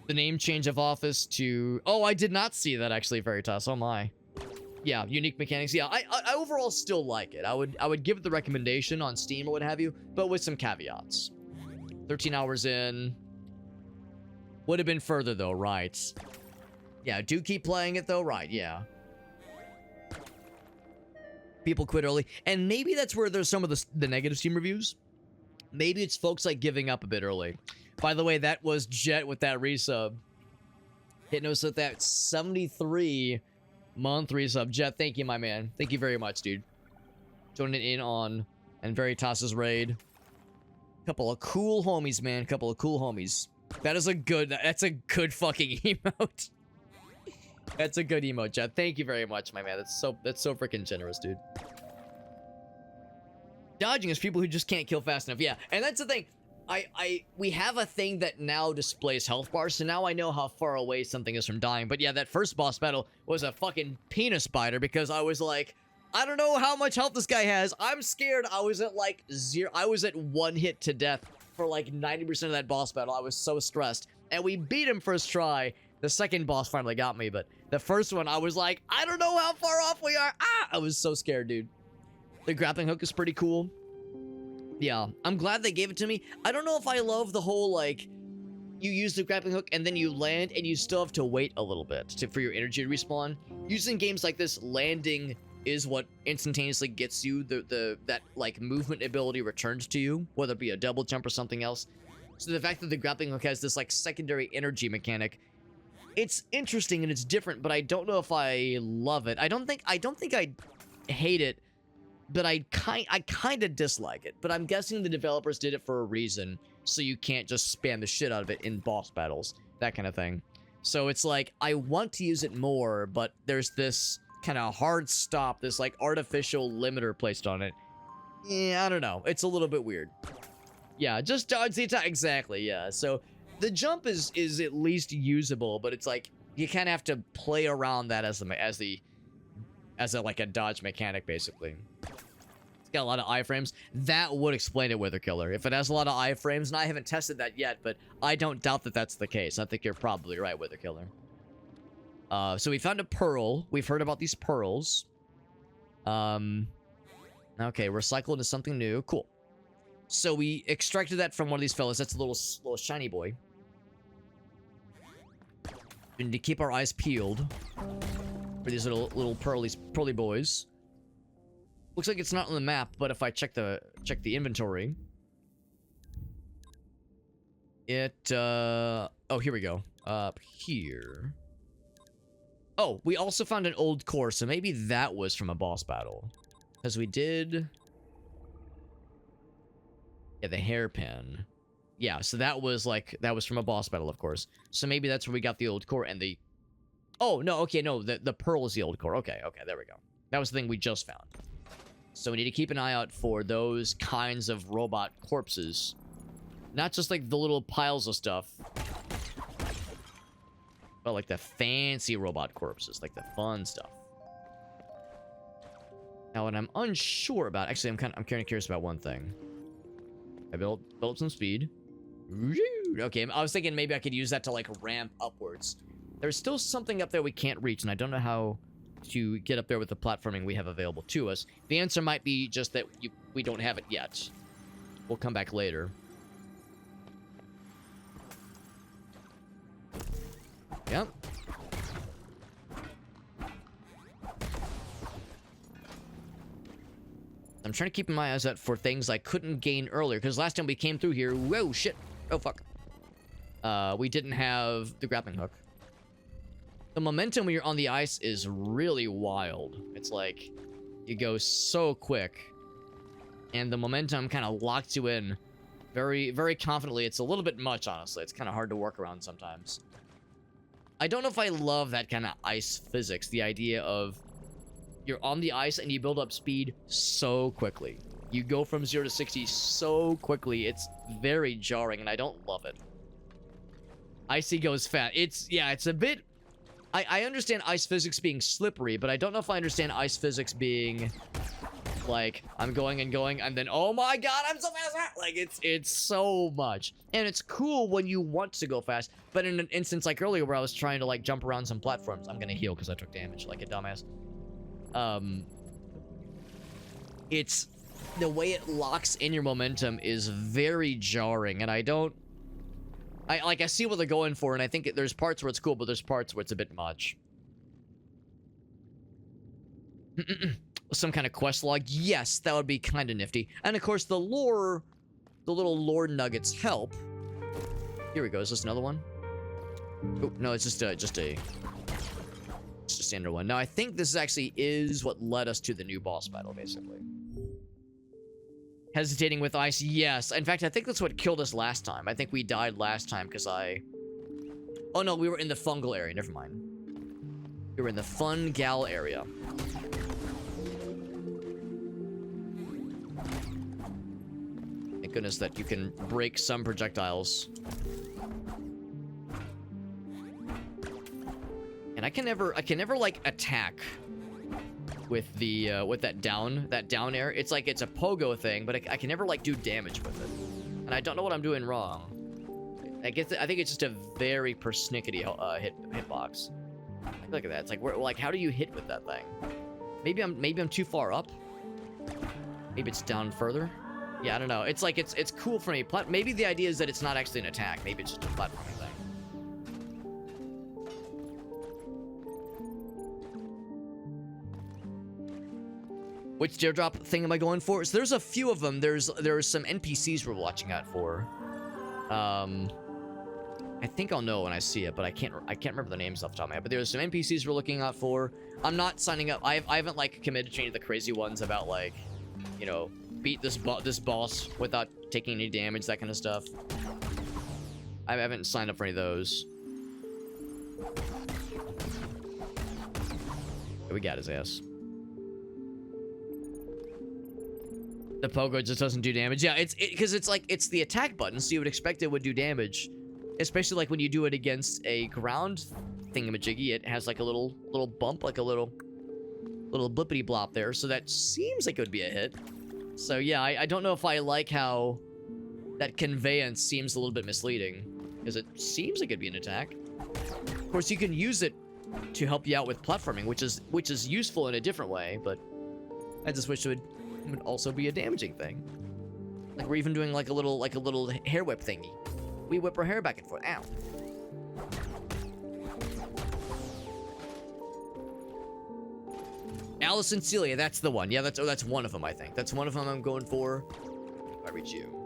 The name change of office to, oh, I did not see that actually, Veritas. Oh my. Yeah, unique mechanics. Yeah, I overall still like it. I would give it the recommendation on Steam or what have you, but with some caveats. 13 hours in. Would have been further though, right? Yeah, do keep playing it though, right? Yeah. People quit early, and maybe that's where there's some of the negative Steam reviews. Maybe it's folks like giving up a bit early. By the way, that was Jet with that resub. Hitting us with that 73-month resub. Jet, thank you, my man. Thank you very much, dude. Joining in on and Veritas's raid. Couple of cool homies, man. Couple of cool homies. That's a good fucking emote. That's a good emote, Jet. Thank you very much, my man. That's so freaking generous, dude. Dodging is people who just can't kill fast enough. Yeah, and that's the thing. We have a thing that now displays health bars, so now I know how far away something is from dying. But yeah, that first boss battle was a fucking penis biter, because I was like, I don't know how much health this guy has. I'm scared. I was at like 0. I was at 1 hit to death for like 90% of that boss battle. I was so stressed. And we beat him first try. The second boss finally got me, but the first one, I was like, I don't know how far off we are. Ah! I was so scared, dude. The grappling hook is pretty cool. Yeah, I'm glad they gave it to me. I don't know if I love the whole, like, you use the grappling hook and then you land and you still have to wait a little bit for your energy to respawn. Using games like this, landing is what instantaneously gets you that like movement ability returned to you, whether it be a double jump or something else. So the fact that the grappling hook has this like secondary energy mechanic, it's interesting and it's different, but I don't know if I love it. I don't think I hate it, but I kind of dislike it. But I'm guessing the developers did it for a reason, so you can't just spam the shit out of it in boss battles, that kind of thing. So it's like, I want to use it more, but there's this kind of hard stop, this like artificial limiter placed on it. Yeah, I don't know. It's a little bit weird. Yeah, just dodge the attack. Exactly, yeah. So the jump is at least usable, but it's like, you kind of have to play around that as a like a dodge mechanic, basically. It's got a lot of iframes. That would explain it, Wither Killer. If it has a lot of iframes, and I haven't tested that yet, but I don't doubt that that's the case. I think you're probably right, Wither Killer. So we found a pearl. We've heard about these pearls. Okay, recycle into something new. Cool. So we extracted that from one of these fellas. That's a little shiny boy. We need to keep our eyes peeled for these little pearly boys. Looks like it's not on the map, but if I check the inventory, oh, here we go. Up here. Oh, we also found an old core, so maybe that was from a boss battle. Because we did... Yeah, the hairpin. Yeah, so that was from a boss battle, of course. So maybe that's where we got the old core and the... Oh, no, okay, no, the pearl is the old core. Okay, there we go. That was the thing we just found. So we need to keep an eye out for those kinds of robot corpses. Not just like the little piles of stuff, but like the fancy robot corpses, like the fun stuff. Now, what I'm unsure about, actually, I'm kind of curious about one thing. I built up some speed. Okay, I was thinking maybe I could use that to like ramp upwards. There's still something up there we can't reach, and I don't know how to get up there with the platforming we have available to us. The answer might be just that we don't have it yet. We'll come back later. Yep. I'm trying to keep my eyes out for things I couldn't gain earlier, because last time we came through here, whoa, shit. Oh, fuck. We didn't have the grappling hook. The momentum when you're on the ice is really wild. It's like, you go so quick, and the momentum kind of locks you in very, very confidently. It's a little bit much, honestly. It's kind of hard to work around sometimes. I don't know if I love that kind of ice physics, the idea of you're on the ice and you build up speed so quickly. You go from 0 to 60 so quickly. It's very jarring, and I don't love it. Icy goes fast. It's a bit... I understand ice physics being slippery, but I don't know if I understand ice physics being... like, I'm going and going, and then, oh my god, I'm so fast! Like, it's so much. And it's cool when you want to go fast, but in an instance like earlier where I was trying to, like, jump around some platforms, I'm gonna heal because I took damage like a dumbass. It's... the way it locks in your momentum is very jarring, and I see what they're going for, and I think there's parts where it's cool, but there's parts where it's a bit much. Some kind of quest log. Yes, that would be kind of nifty. And of course, the little lore nuggets help. Here we go. Is this another one? Oh, no, it's just a standard one. Now, I think this actually is what led us to the new boss battle, basically. Hesitating with ice, yes. In fact, I think that's what killed us last time. I think we died last time because oh no, we were in the fungal area. Never mind. We were in the fungal area. Thank goodness that you can break some projectiles. And I can never like attack with the with that down air. It's like it's a pogo thing, but I can never like do damage with it, and I don't know what I'm doing wrong. I think it's just a very persnickety hitbox. Like, look at that. It's like how do you hit with that thing? Maybe I'm too far up. Maybe it's down further. Yeah, I don't know. It's like it's cool for me. Maybe the idea is that it's not actually an attack. Maybe it's just a platforming thing. Which teardrop thing am I going for? So there's a few of them. There's some NPCs we're watching out for. I think I'll know when I see it, but I can't remember the names off the top of my head. But there's some NPCs we're looking out for. I'm not signing up. I haven't like committed to any of the crazy ones about like, you know, beat this boss without taking any damage, that kind of stuff. I haven't signed up for any of those. We got his ass. The pogo just doesn't do damage. Yeah, it's because it's like it's the attack button, so you would expect it would do damage, especially like when you do it against a ground thingamajiggy. It has like a little bump, like a little blippity blop there, so that seems like it would be a hit. So yeah, I don't know if I like how that conveyance seems a little bit misleading, because it seems like it'd be an attack. Of course, you can use it to help you out with platforming, which is useful in a different way, but I just wish it would also be a damaging thing. Like we're even doing like a little hair whip thingy. We whip our hair back and forth. Ow. Alice and Celia, that's the one. Yeah, that's one of them, I think. That's one of them I'm going for. If I reach you.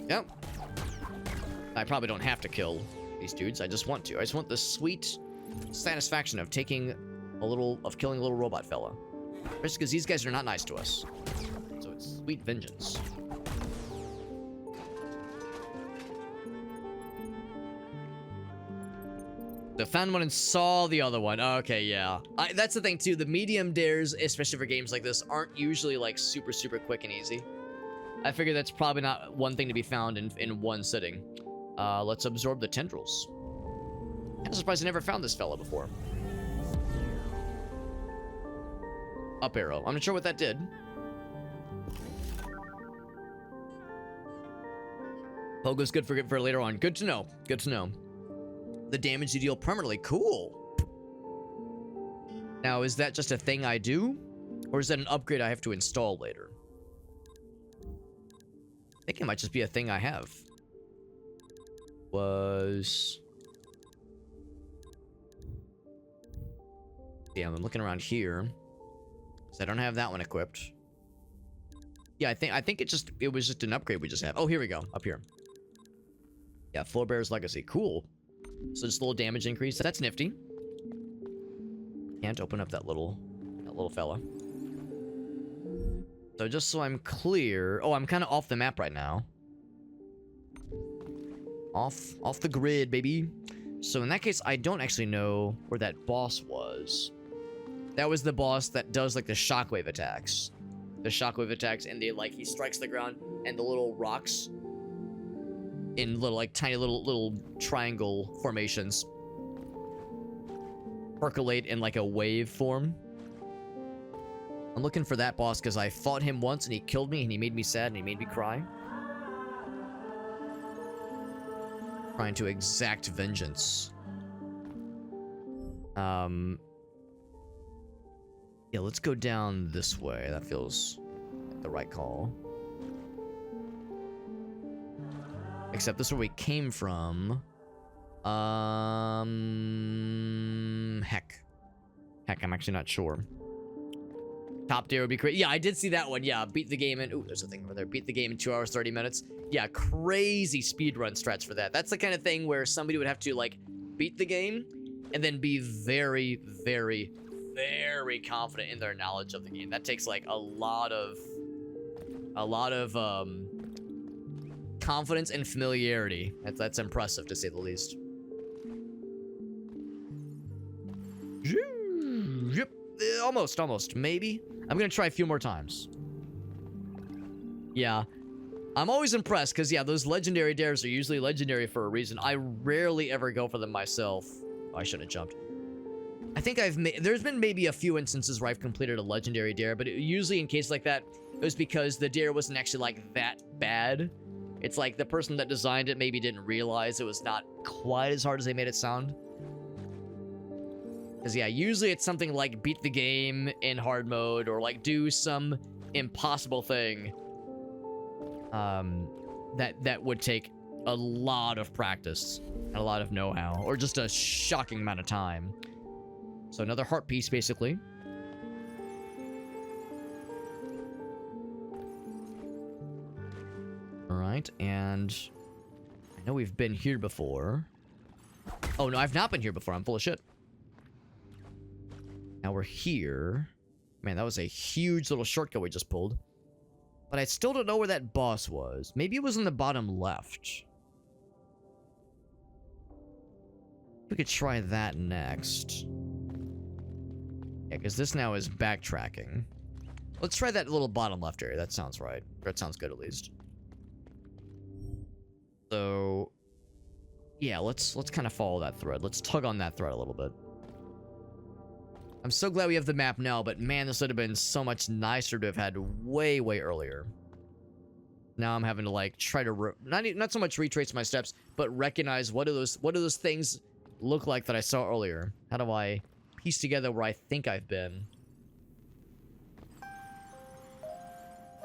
Yep. I probably don't have to kill these dudes. I just want to. I just want the sweet satisfaction of killing a little robot fella. Especially because these guys are not nice to us. So it's sweet vengeance. So found one and saw the other one. Okay, yeah. That's the thing too. The medium dares, especially for games like this, aren't usually like super quick and easy. I figure that's probably not one thing to be found in one sitting. Let's absorb the tendrils. I'm surprised I never found this fella before. Up arrow. I'm not sure what that did. Pogo's good for later on. Good to know. Good to know. The damage you deal permanently. Cool. Now, is that just a thing I do? Or is that an upgrade I have to install later? I think it might just be a thing I have. Yeah, I'm looking around here. So I don't have that one equipped. Yeah, I think it was just an upgrade we just have. Oh, here we go. Up here. Yeah, Forebear's Legacy. Cool. So just a little damage increase. That's nifty. Can't open up that little fella. So just so I'm clear. Oh, I'm kind of off the map right now. Off the grid, baby. So in that case, I don't actually know where that boss was. That was the boss that does like the shockwave attacks. The shockwave attacks, and he strikes the ground, and the little rocks in little like tiny little triangle formations percolate in like a wave form. I'm looking for that boss because I fought him once and he killed me and he made me sad and he made me cry. Trying to exact vengeance. Yeah, let's go down this way. That feels like the right call. Except this is where we came from. Heck, I'm actually not sure. Top tier would be great. Yeah, I did see that one. Yeah, beat the game in... Ooh, there's a thing over there. Beat the game in 2 hours, 30 minutes. Yeah, crazy speedrun strats for that. That's the kind of thing where somebody would have to, like, beat the game and then be very, very, very confident in their knowledge of the game. That takes, like, a lot of confidence and familiarity. That's impressive, to say the least. Yep. Almost. Maybe. I'm gonna try a few more times. Yeah. I'm always impressed, because, yeah, those legendary dares are usually legendary for a reason. I rarely ever go for them myself. Oh, I shouldn't have jumped. I think there's been maybe a few instances where I've completed a legendary dare, but usually in cases like that, it was because the dare wasn't actually, like, that bad. It's like the person that designed it maybe didn't realize it was not quite as hard as they made it sound. Because, yeah, usually it's something like beat the game in hard mode or, like, do some impossible thing that would take a lot of practice and a lot of know-how, or just a shocking amount of time. So another heart piece, basically. Alright, and I know we've been here before. Oh, no, I've not been here before. I'm full of shit. Now we're here. Man, that was a huge little shortcut we just pulled. But I still don't know where that boss was. Maybe it was in the bottom left. We could try that next. Yeah, because this now is backtracking. Let's try that little bottom left area. That sounds right. That sounds good, at least. So, yeah, let's kind of follow that thread. Let's tug on that thread a little bit. I'm so glad we have the map now, but man, this would have been so much nicer to have had way, way earlier. Now I'm having to like try to not so much retrace my steps, but recognize what do those things look like that I saw earlier. How do I piece together where I think I've been?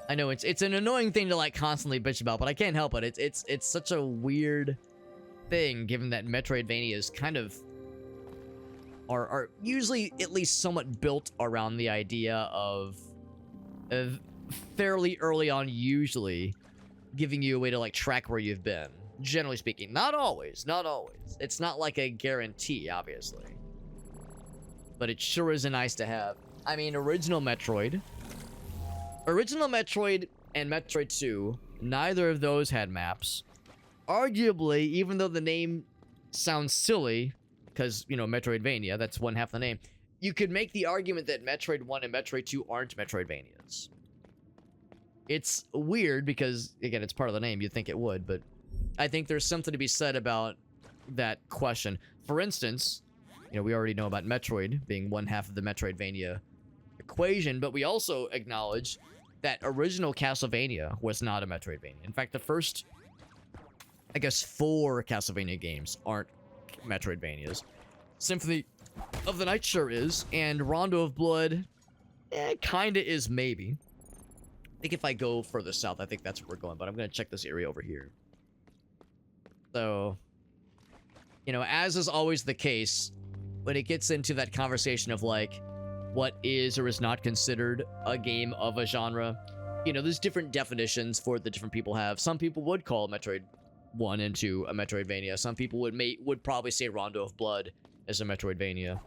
I know it's an annoying thing to like constantly bitch about, but I can't help it. It's such a weird thing, given that Metroidvanias kind of are usually at least somewhat built around the idea of fairly early on, usually giving you a way to like track where you've been. Generally speaking, not always. It's not like a guarantee, obviously, but it sure is a nice to have. I mean, original Metroid and Metroid 2, neither of those had maps. Arguably, even though the name sounds silly, because, you know, Metroidvania, that's one half the name, you could make the argument that Metroid 1 and Metroid 2 aren't Metroidvanias. It's weird because, again, it's part of the name. You'd think it would, but I think there's something to be said about that question. For instance, you know, we already know about Metroid being one half of the Metroidvania equation, but we also acknowledge that original Castlevania was not a Metroidvania. In fact, the first, I guess, 4 Castlevania games aren't Metroidvanias. Symphony of the Night sure is, and Rondo of Blood, kinda is maybe. I think if I go further south, I think that's where we're going, but I'm gonna check this area over here. So, you know, as is always the case, when it gets into that conversation of like, what is or is not considered a game of a genre, you know, there's different definitions for the different people have. Some people would call Metroid 1 and 2 a Metroidvania. Some people would probably say Rondo of Blood is a Metroidvania.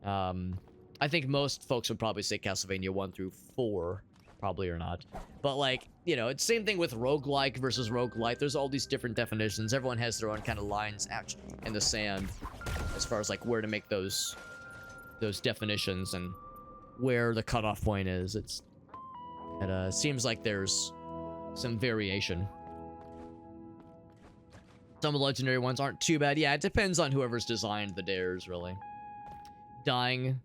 I think most folks would probably say Castlevania 1 through 4 probably or not. But like, you know, it's same thing with roguelike versus roguelite. There's all these different definitions. Everyone has their own kind of lines in the sand as far as like where to make those definitions and where the cutoff point is. It seems like there's some variation. Some of the legendary ones aren't too bad. Yeah, it depends on whoever's designed the dares, really. Dying,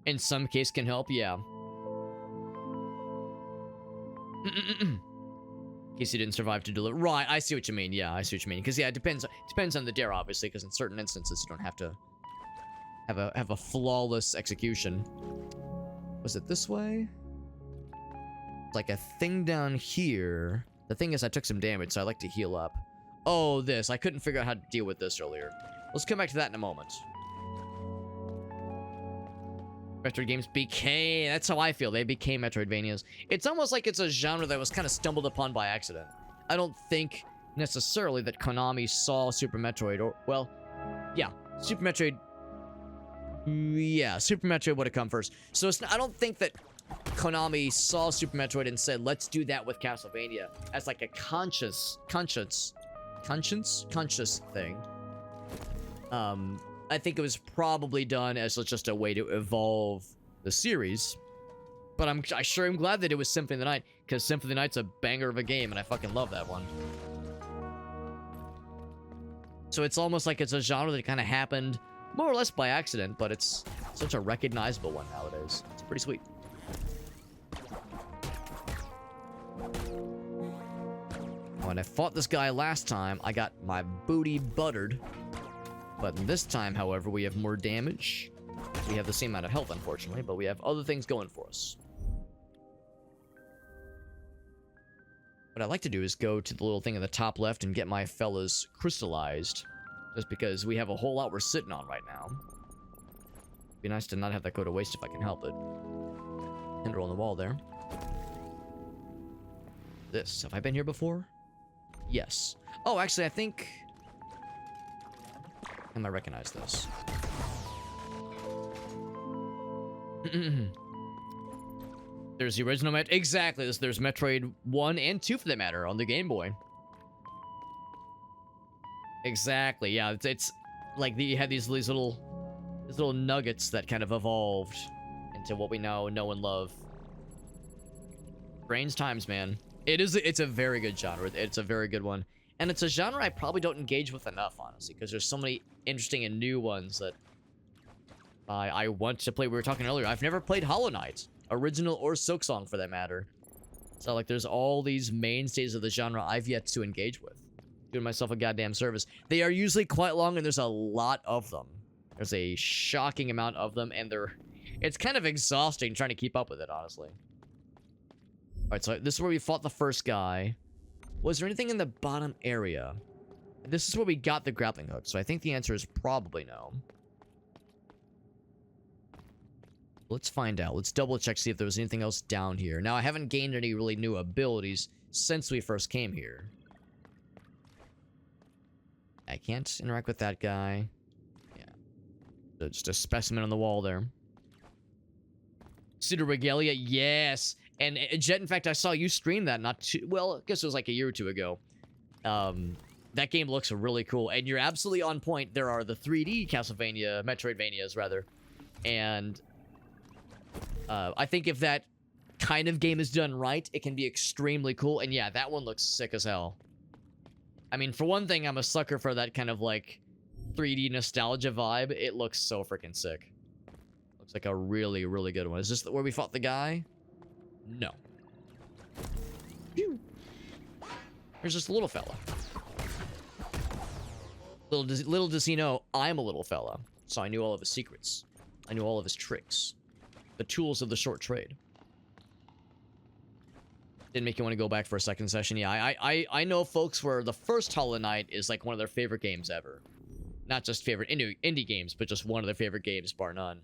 in some case, can help, yeah. In case you didn't survive to deliver. Right, I see what you mean. Yeah, I see what you mean. Because, yeah, it depends on the dare, obviously, because in certain instances, you don't have to have a flawless execution. Was it this way? Like a thing down here. The thing is, I took some damage, so I like to heal up. Oh, this. I couldn't figure out how to deal with this earlier. Let's come back to that in a moment. Metroid games became... That's how I feel. They became Metroidvanias. It's almost like it's a genre that was kind of stumbled upon by accident. I don't think necessarily that Konami saw Super Metroid or... Well, yeah. Super Metroid... Yeah, Super Metroid would have come first. So I don't think that Konami saw Super Metroid and said, let's do that with Castlevania as like a conscious thing. I think it was probably done as just a way to evolve the series. But I sure am glad that it was Symphony of the Night, because Symphony of the Night's a banger of a game, and I fucking love that one. So it's almost like it's a genre that kind of happened more or less by accident, but it's such a recognizable one nowadays. It's pretty sweet. When I fought this guy last time, I got my booty buttered. But this time, however, we have more damage. We have the same amount of health, unfortunately, but we have other things going for us. What I like to do is go to the little thing in the top left and get my fellas crystallized. Just because we have a whole lot we're sitting on right now. Be nice to not have that go to waste if I can help it. Hinder on the wall there. This. Have I been here before? Yes. Oh, actually, I think... I might recognize this. There's the original exactly. There's Metroid 1 and 2 for that matter on the Game Boy. Exactly. Yeah, it's like you had these little nuggets that kind of evolved into what we now know and love. Strange times, man. It's a very good genre. It's a very good one. And it's a genre I probably don't engage with enough, honestly, because there's so many interesting and new ones that I want to play. We were talking earlier. I've never played Hollow Knight, original or Silksong for that matter. So like there's all these mainstays of the genre I've yet to engage with. Doing myself a goddamn service. They are usually quite long and there's a lot of them. There's a shocking amount of them and it's kind of exhausting trying to keep up with it, honestly. Alright, so this is where we fought the first guy. Was there anything in the bottom area? This is where we got the grappling hook, so I think the answer is probably no. Let's find out. Let's double check, see if there was anything else down here. Now, I haven't gained any really new abilities since we first came here. I can't interact with that guy. Yeah. So just a specimen on the wall there. Pseudo Regalia, yes! And Jet, in fact, I saw you stream that well, I guess it was like a year or two ago. That game looks really cool, and you're absolutely on point. There are the 3D Castlevania, Metroidvanias, rather. And I think if that kind of game is done right, it can be extremely cool. And yeah, that one looks sick as hell. I mean, for one thing, I'm a sucker for that kind of, like, 3D nostalgia vibe. It looks so freaking sick. Looks like a really, really good one. Is this where we fought the guy? No. Phew. There's just a little fella. Little does he know, I'm a little fella. So I knew all of his secrets. I knew all of his tricks. The tools of the short trade. Didn't make you want to go back for a second session. Yeah, I know folks where the first Hollow Knight is like one of their favorite games ever. Not just favorite indie games, but just one of their favorite games, bar none.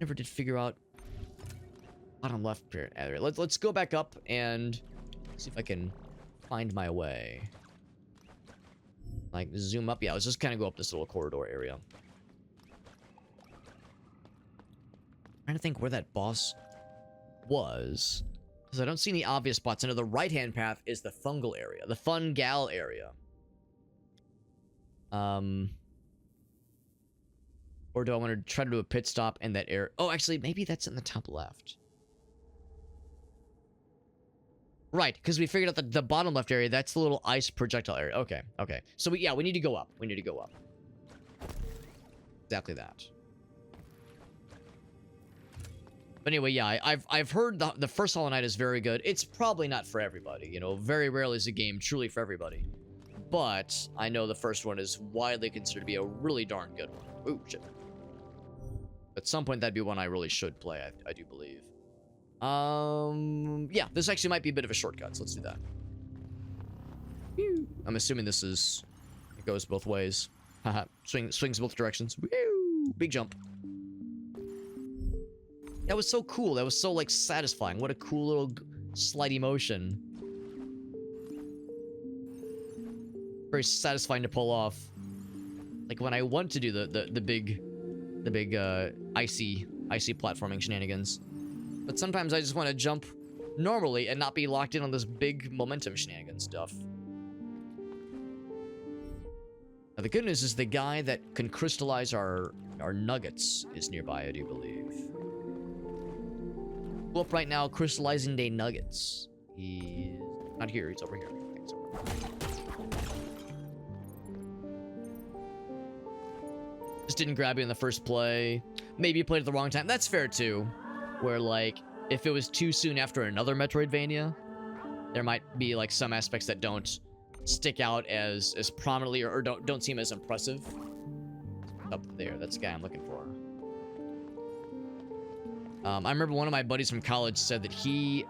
Never did figure out bottom left here. Let's go back up and see if I can find my way. Like zoom up. Yeah, let's just kind of go up this little corridor area. Trying to think where that boss was, because I don't see any obvious spots. I know the right-hand path is the fungal area, the fungal area. Or do I want to try to do a pit stop in that area? Oh, actually, maybe that's in the top left. Right, because we figured out that the bottom left area, that's the little ice projectile area. Okay, okay. So, we need to go up. We need to go up. Exactly that. But anyway, yeah, I've heard the first Hollow Knight is very good. It's probably not for everybody, you know. Very rarely is a game truly for everybody. But I know the first one is widely considered to be a really darn good one. Ooh, shit. At some point, that'd be one I really should play, I do believe. Yeah, this actually might be a bit of a shortcut, so let's do that. I'm assuming this is... It goes both ways. Haha, swings both directions. Woo! Big jump. That was so cool. That was so, like, satisfying. What a cool little slidey motion. Very satisfying to pull off. Like, when I want to do the big icy platforming shenanigans. But sometimes I just want to jump normally and not be locked in on this big momentum shenanigan stuff. Now, the good news is the guy that can crystallize our nuggets is nearby, I do believe. Up right now, crystallizing day nuggets. He's not here. He's over here. Just didn't grab you in the first play. Maybe you played at the wrong time. That's fair too. Where like, if it was too soon after another Metroidvania, there might be like some aspects that don't stick out as prominently or don't seem as impressive. Up there. That's the guy I'm looking for. I remember one of my buddies from college said that he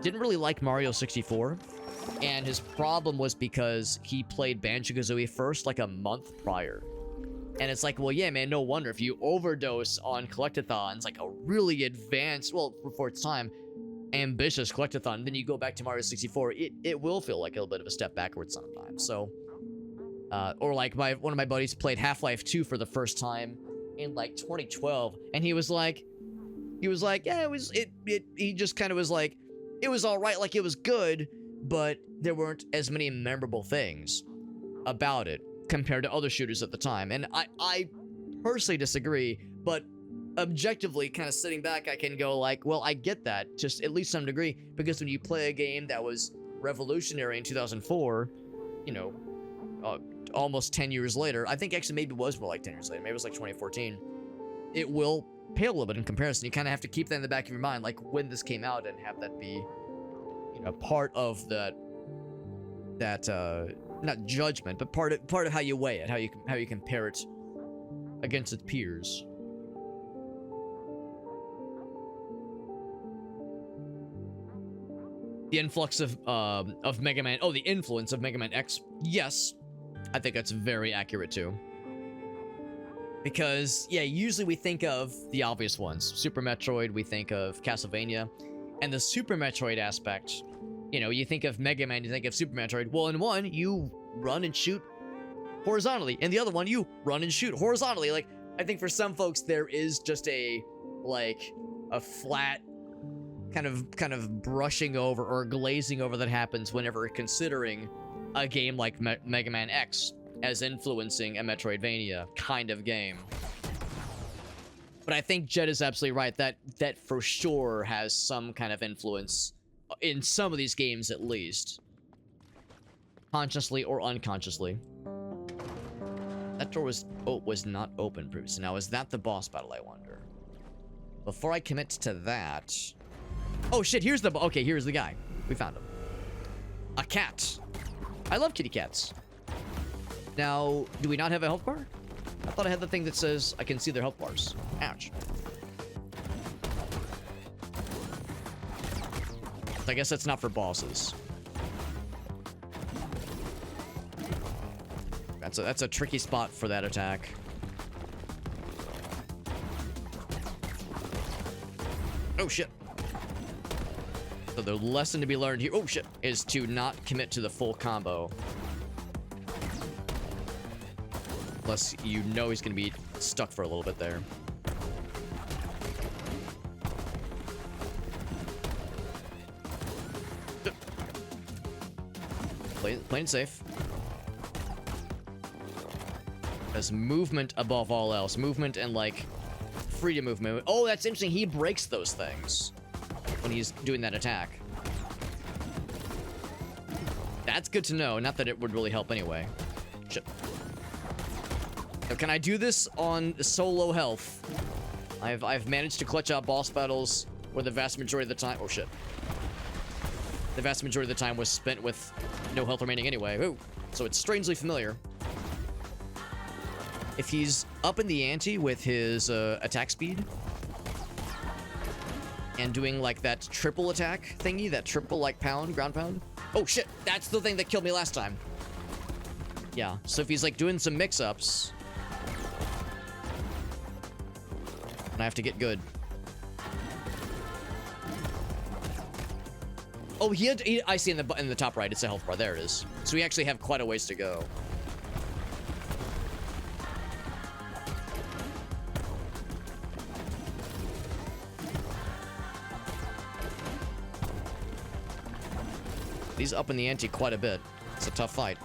didn't really like Mario 64, and his problem was because he played Banjo-Kazooie first like a month prior. And it's like, well, yeah, man, no wonder if you overdose on collectathons, like a really advanced, well, for its time, ambitious collectathon, then you go back to Mario 64, it will feel like a little bit of a step backwards sometimes. So, or like one of my buddies played Half-Life 2 for the first time, in like 2012, and he was like, yeah, he just kind of was like, it was all right, like it was good, but there weren't as many memorable things about it compared to other shooters at the time. And I personally disagree, but objectively, kind of sitting back, I can go like, well, I get that, just at least some degree, because when you play a game that was revolutionary in 2004, you know, almost 10 years later, I think actually maybe it was more like 10 years later, maybe it was like 2014, it will pale a little bit in comparison. You kind of have to keep that in the back of your mind, like when this came out, and have that be, you know, part of that not judgment, but part of how you weigh it, how you compare it against its peers. The influx of Mega Man, the influence of Mega Man X, yes, I think that's very accurate too. Because, yeah, usually we think of the obvious ones. Super Metroid, we think of Castlevania. And the Super Metroid aspect, you know, you think of Mega Man, you think of Super Metroid. Well, in one, you run and shoot horizontally. In the other one, you run and shoot horizontally. Like, I think for some folks, there is just a flat kind of brushing over or glazing over that happens whenever considering a game like Mega Man X as influencing a Metroidvania kind of game. But I think Jed is absolutely right, that for sure has some kind of influence in some of these games, at least, consciously or unconsciously. That door was not open previously. Now, is that the boss battle, I wonder? Before I commit to that, oh shit, here's the guy. We found him. A cat. I love kitty cats. Now, do we not have a health bar? I thought I had the thing that says I can see their health bars. Ouch. I guess that's not for bosses. That's a tricky spot for that attack. Oh shit. So the lesson to be learned here, oh shit, is to not commit to the full combo. Unless you know he's gonna be stuck for a little bit there. Plain safe. As movement above all else. Movement and, like, freedom movement. Oh, that's interesting. He breaks those things when he's doing that attack. That's good to know. Not that it would really help anyway. Shit. So can I do this on solo health? I've managed to clutch out boss battles where the vast majority of the time... Oh, shit. The vast majority of the time was spent with no health remaining anyway. Ooh. So it's strangely familiar. If he's up in the ante with his attack speed and doing like that triple attack thingy, that triple like pound, ground pound. Oh shit, that's the thing that killed me last time. Yeah, so if he's like doing some mix-ups, and I have to get good. Oh, I see in the top right, it's a health bar. There it is. So we actually have quite a ways to go. He's up in the ante quite a bit. It's a tough fight.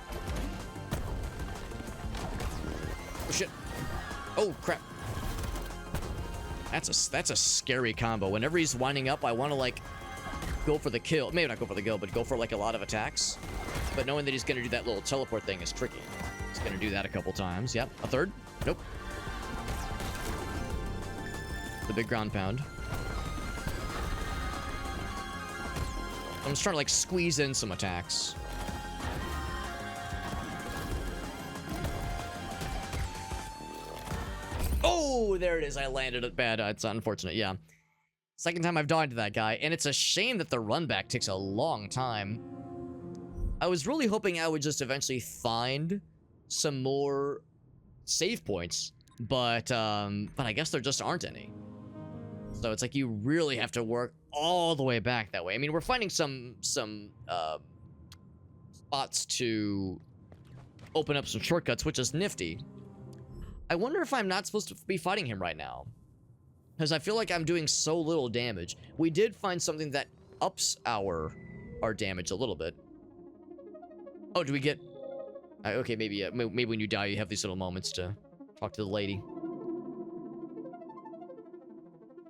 Oh shit. Oh crap. That's a scary combo. Whenever he's winding up, I want to like go for the kill. Maybe not go for the kill, but go for like a lot of attacks. But knowing that he's gonna do that little teleport thing is tricky. He's gonna do that a couple times. Yep. A third? Nope. The big ground pound. I'm just trying to like squeeze in some attacks. Oh, there it is. I landed it bad. It's unfortunate. Yeah. Second time I've died to that guy. And it's a shame that the run back takes a long time. I was really hoping I would just eventually find some more save points. But I guess there just aren't any. So it's like you really have to work all the way back that way. I mean, we're finding some spots to open up some shortcuts, which is nifty. I wonder if I'm not supposed to be fighting him right now. Because I feel like I'm doing so little damage. We did find something that ups our damage a little bit. Oh, do we get... okay, maybe maybe when you die, you have these little moments to talk to the lady.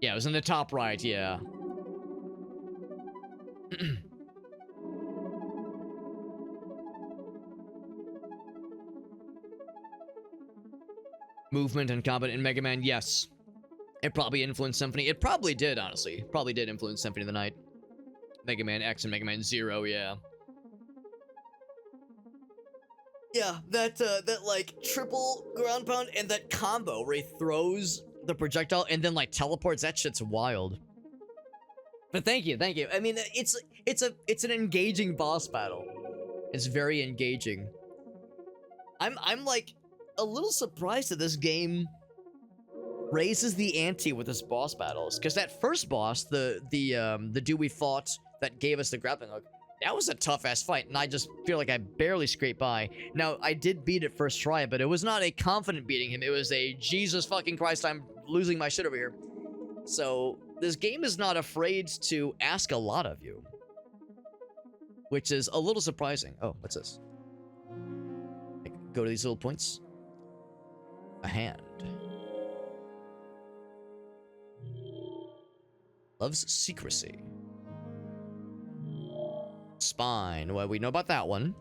Yeah, it was in the top right, yeah. Movement and combat in Mega Man, yes. It probably influenced Symphony. It probably did, honestly. Probably did influence Symphony of the Night. Mega Man X and Mega Man Zero, yeah. Yeah, that like triple ground pound and that combo where he throws the projectile and then like teleports, that shit's wild. But thank you. I mean, it's an engaging boss battle. It's very engaging. I'm like a little surprised that this game raises the ante with this boss battles, because that first boss, the dude we fought that gave us the grappling hook, that was a tough-ass fight, and I just feel like I barely scraped by. Now, I did beat it first try, but it was not a confident beating him. It was a, Jesus fucking Christ, I'm losing my shit over here. So, this game is not afraid to ask a lot of you. Which is a little surprising. Oh, what's this? Go to these little points. A hand. Loves secrecy. Spine. Well, we know about that one.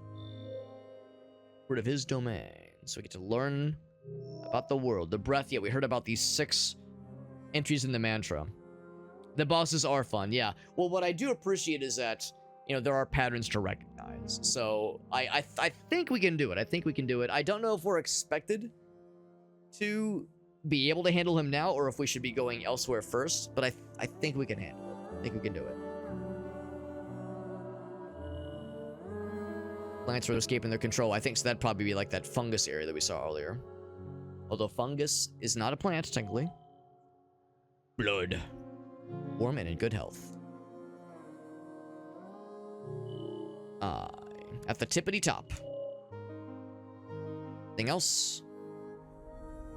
Word of his domain. So we get to learn about the world. The breath. Yeah, we heard about these 6 entries in the mantra. The bosses are fun. Yeah. Well, what I do appreciate is that, you know, there are patterns to recognize. So I think we can do it. I think we can do it. I don't know if we're expected to be able to handle him now or if we should be going elsewhere first, but I think we can handle it. I think we can do it. Plants are escaping their control. I think so. That'd probably be like that fungus area that we saw earlier. Although fungus is not a plant, technically. Blood. Warm and in good health. At the tippity top. Anything else?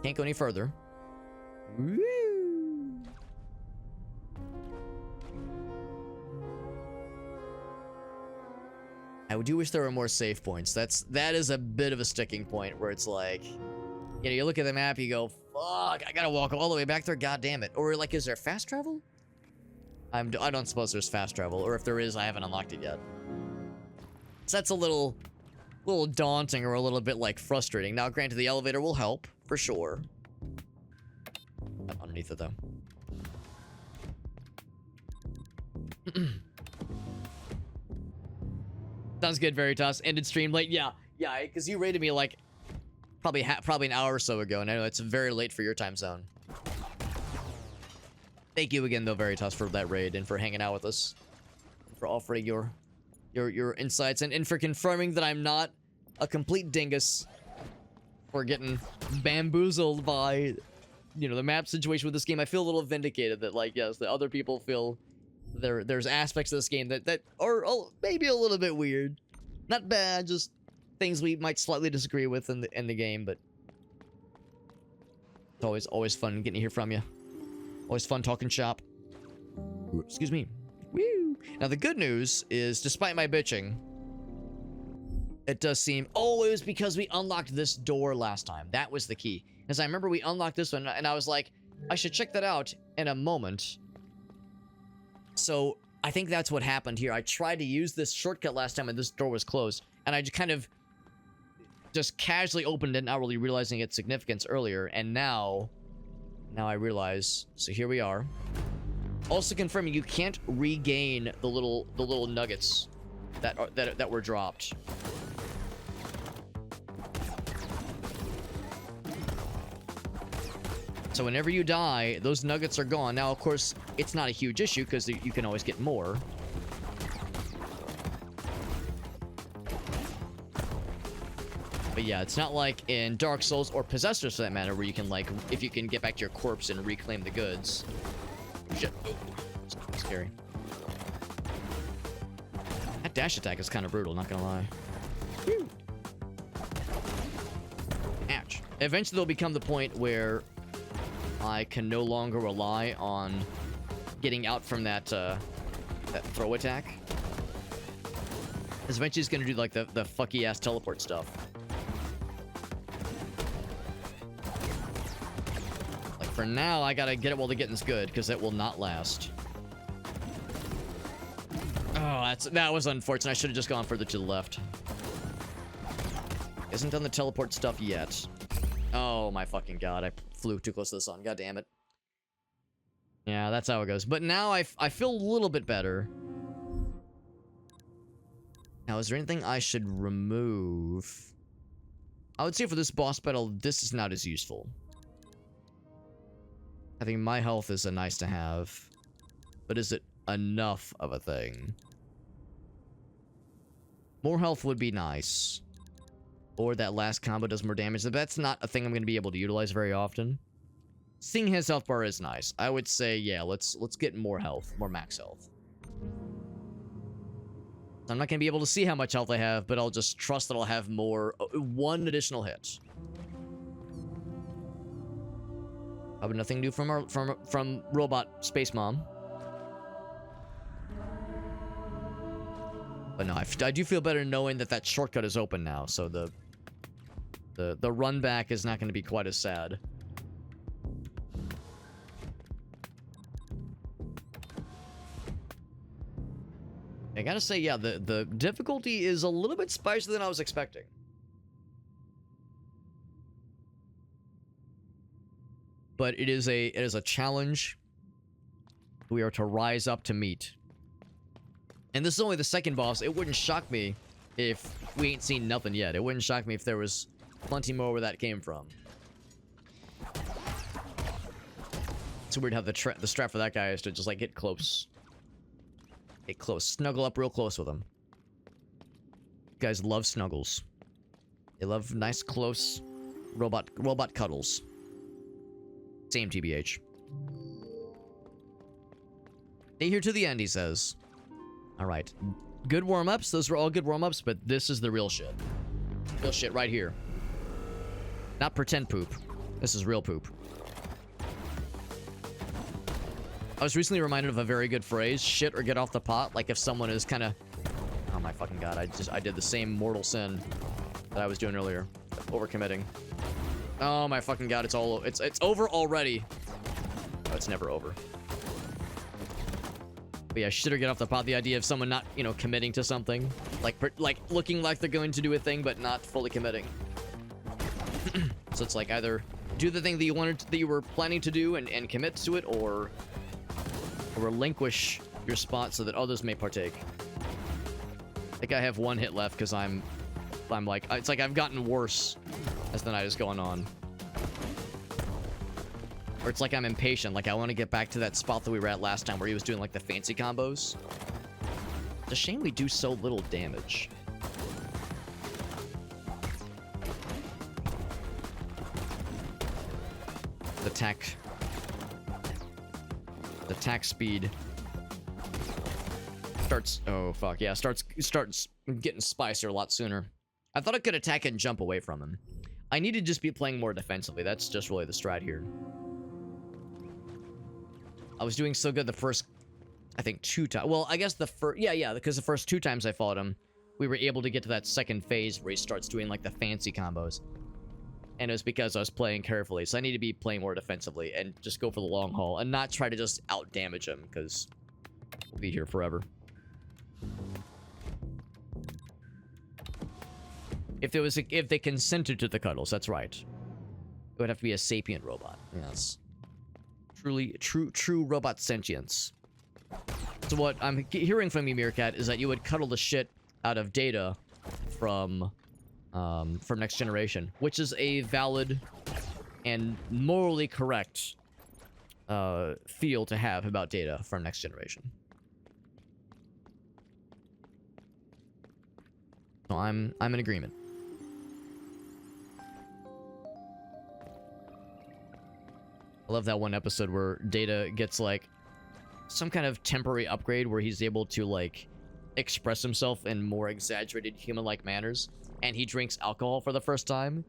Can't go any further. Woo! I do wish there were more save points. That is a bit of a sticking point where it's like, you know, you look at the map, you go, fuck, I gotta walk all the way back there, god damn it. Or like, is there fast travel? I don't suppose there's fast travel, or if there is, I haven't unlocked it yet. So that's a little daunting or a little bit like frustrating. Now, granted, the elevator will help for sure. I'm underneath it though. Sounds good, Veritas. Ended stream late. Yeah, because you rated me like probably an hour or so ago, and I know it's very late for your time zone. Thank you again, though, Veritas, for that raid and for hanging out with us, for offering your insights and for confirming that I'm not a complete dingus for getting bamboozled by, you know, the map situation with this game. I feel a little vindicated that, like, yes, the other people feel there's aspects of this game that are maybe a little bit weird. Not bad, just things we might slightly disagree with in the game, but it's always fun getting to hear from you. Always fun talking shop. Excuse me. Woo! Now, the good news is, despite my bitching, it does seem... Oh, it was because we unlocked this door last time. That was the key. Because I remember we unlocked this one, and I was like, I should check that out in a moment. So, I think that's what happened here. I tried to use this shortcut last time, and this door was closed. And I just kind of... just casually opened it, not really realizing its significance earlier. And now I realize. So here we are. Also confirming you can't regain the little nuggets that were dropped. So whenever you die, those nuggets are gone. Now, of course, it's not a huge issue because you can always get more. But yeah, it's not like in Dark Souls or Possessors for that matter, where you can, like, if you can get back to your corpse and reclaim the goods. Shit. Oh, scary. That dash attack is kind of brutal, not gonna lie. Whew. Ouch. Eventually, there'll become the point where I can no longer rely on getting out from that throw attack. Because eventually he's gonna do like the fucky ass teleport stuff. Like for now, I gotta get it while the getting's good, because it will not last. Oh, that was unfortunate. I should have just gone further to the left. Isn't done the teleport stuff yet. Oh my fucking god, I flew too close to the sun. God damn it. Yeah, that's how it goes. But now I feel a little bit better. Now, is there anything I should remove? I would say for this boss battle, this is not as useful. Having my health is a nice to have. But is it enough of a thing? More health would be nice. Or that last combo does more damage. But that's not a thing I'm going to be able to utilize very often. Seeing his health bar is nice. I would say, yeah, let's get more health. More max health. I'm not going to be able to see how much health I have, but I'll just trust that I'll have more. One additional hit. Probably nothing new from Robot Space Mom. But no, I do feel better knowing that that shortcut is open now, so the run back is not going to be quite as sad. I gotta say, yeah, the difficulty is a little bit spicier than I was expecting. But it is a challenge we are to rise up to meet. And this is only the second boss. It wouldn't shock me if we ain't seen nothing yet. It wouldn't shock me if there was plenty more where that came from. It's weird how the strat for that guy is to just like get close. Get close. Snuggle up real close with him. You guys love snuggles. They love nice, close robot cuddles. Same TBH. Stay here to the end, he says. Alright. Good warm-ups. Those were all good warm-ups, but this is the real shit. Real shit right here. Not pretend poop. This is real poop. I was recently reminded of a very good phrase, shit or get off the pot. Like if someone is kind of... Oh my fucking god, I did the same mortal sin that I was doing earlier. Overcommitting. Oh my fucking god, it's over already. Oh, it's never over. But yeah, shit or get off the pot. The idea of someone not, you know, committing to something. Like looking like they're going to do a thing, but not fully committing. So it's like either do the thing that you were planning to do and commit to it, or relinquish your spot so that others may partake. I think I have one hit left because I'm like, it's like I've gotten worse as the night is going on. Or it's like I'm impatient, like I want to get back to that spot that we were at last time where he was doing like the fancy combos. It's a shame we do so little damage. The attack speed starts, oh fuck, yeah, starts getting spicier a lot sooner. I thought I could attack and jump away from him. I need to just be playing more defensively. That's just really the strat here. I was doing so good the first, I think, 2 times. Well, I guess the first, yeah, because the first 2 times I fought him, we were able to get to that second phase where he starts doing like the fancy combos. And it was because I was playing carefully. So I need to be playing more defensively and just go for the long haul and not try to just out-damage him, because we'll be here forever. If they consented to the cuddles, that's right. It would have to be a sapient robot. Yes. True robot sentience. So what I'm hearing from you, Meerkat, is that you would cuddle the shit out of Data from Next Generation, which is a valid and morally correct feel to have about Data from Next Generation. So I'm in agreement. I love that one episode where Data gets like some kind of temporary upgrade where he's able to like express himself in more exaggerated human-like manners, and he drinks alcohol for the first time.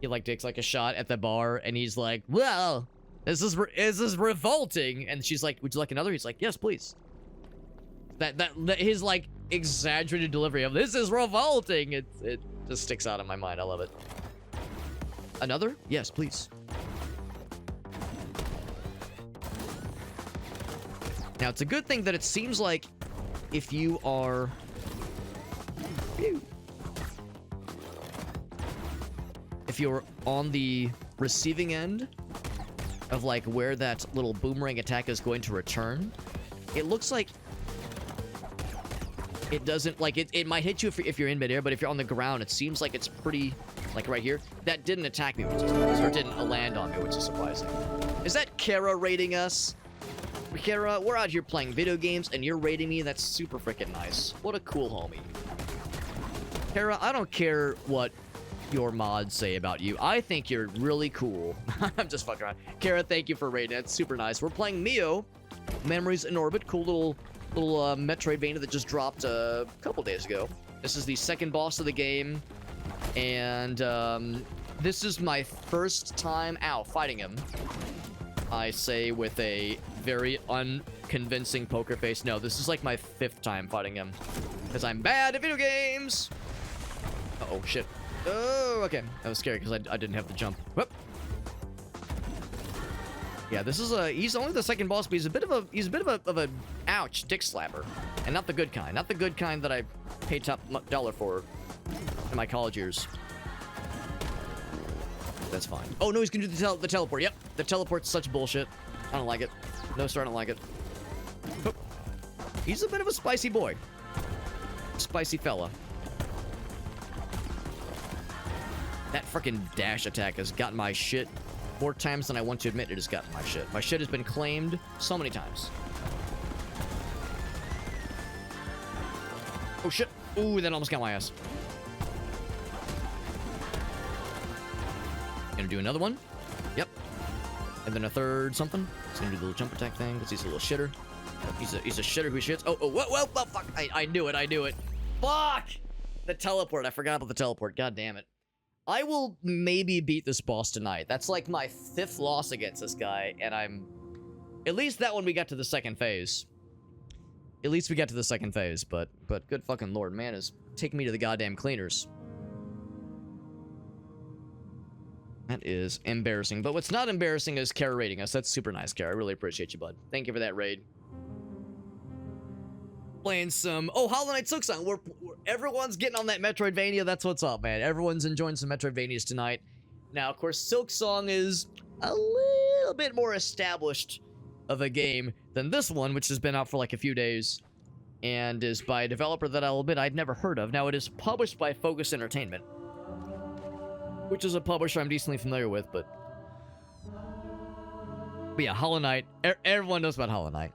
He like takes like a shot at the bar, and he's like, "Well, this is revolting." And she's like, "Would you like another?" He's like, "Yes, please." That his like exaggerated delivery of "this is revolting." It just sticks out in my mind. I love it. Another? Yes, please. Now it's a good thing that it seems like if you are. If you're on the receiving end of like where that little boomerang attack is going to return, it looks like it doesn't like it might hit you if you're in midair, but if you're on the ground, it seems like it's pretty like right here. That didn't attack me, which is nice, or didn't land on me, which is surprising. Is that Kara rating us? Kara, we're out here playing video games and you're rating me. That's super freaking nice. What a cool homie. Kara, I don't care what your mods say about you. I think you're really cool. I'm just fucking around. Kara, thank you for rating. That's super nice. We're playing MIO, Memories in Orbit. Cool little Metroidvania that just dropped a couple days ago. This is the second boss of the game, and this is my first time fighting him. I say with a very unconvincing poker face. No, this is like my 5th time fighting him, because I'm bad at video games. Uh-oh, shit. Oh, okay. That was scary because I didn't have the jump. Whoop. Yeah, this is he's only the second boss, but he's a bit of a ouch dick slapper, and not the good kind. Not the good kind that I paid top dollar for in my college years. That's fine. Oh no, he's gonna do the teleport. Yep, the teleport's such bullshit. I don't like it. No sir, I don't like it. Whoop. He's a bit of a spicy boy. Spicy fella. That freaking dash attack has gotten my shit more times than I want to admit it has gotten my shit. My shit has been claimed so many times. Oh shit. Ooh, that almost got my ass. Gonna do another one. Yep. And then a third something. He's gonna do the little jump attack thing because he's a little shitter. He's a shitter who shits. Oh, whoa, fuck. I knew it. Fuck! The teleport. I forgot about the teleport. God damn it. I will maybe beat this boss tonight. That's like my 5th loss against this guy, and I'm... At least that one we got to the second phase. At least we got to the second phase, but good fucking lord, man is taking me to the goddamn cleaners. That is embarrassing. But what's not embarrassing is Kara rating us. That's super nice, Kara. I really appreciate you, bud. Thank you for that raid. Playing some... Oh, Hollow Knight Silksong. Everyone's getting on that Metroidvania. That's what's up, man. Everyone's enjoying some Metroidvanias tonight. Now, of course, Silksong is a little bit more established of a game than this one, which has been out for like a few days, and is by a developer that I'll admit I'd never heard of. Now, it is published by Focus Entertainment, which is a publisher I'm decently familiar with, but yeah, Hollow Knight. Everyone knows about Hollow Knight.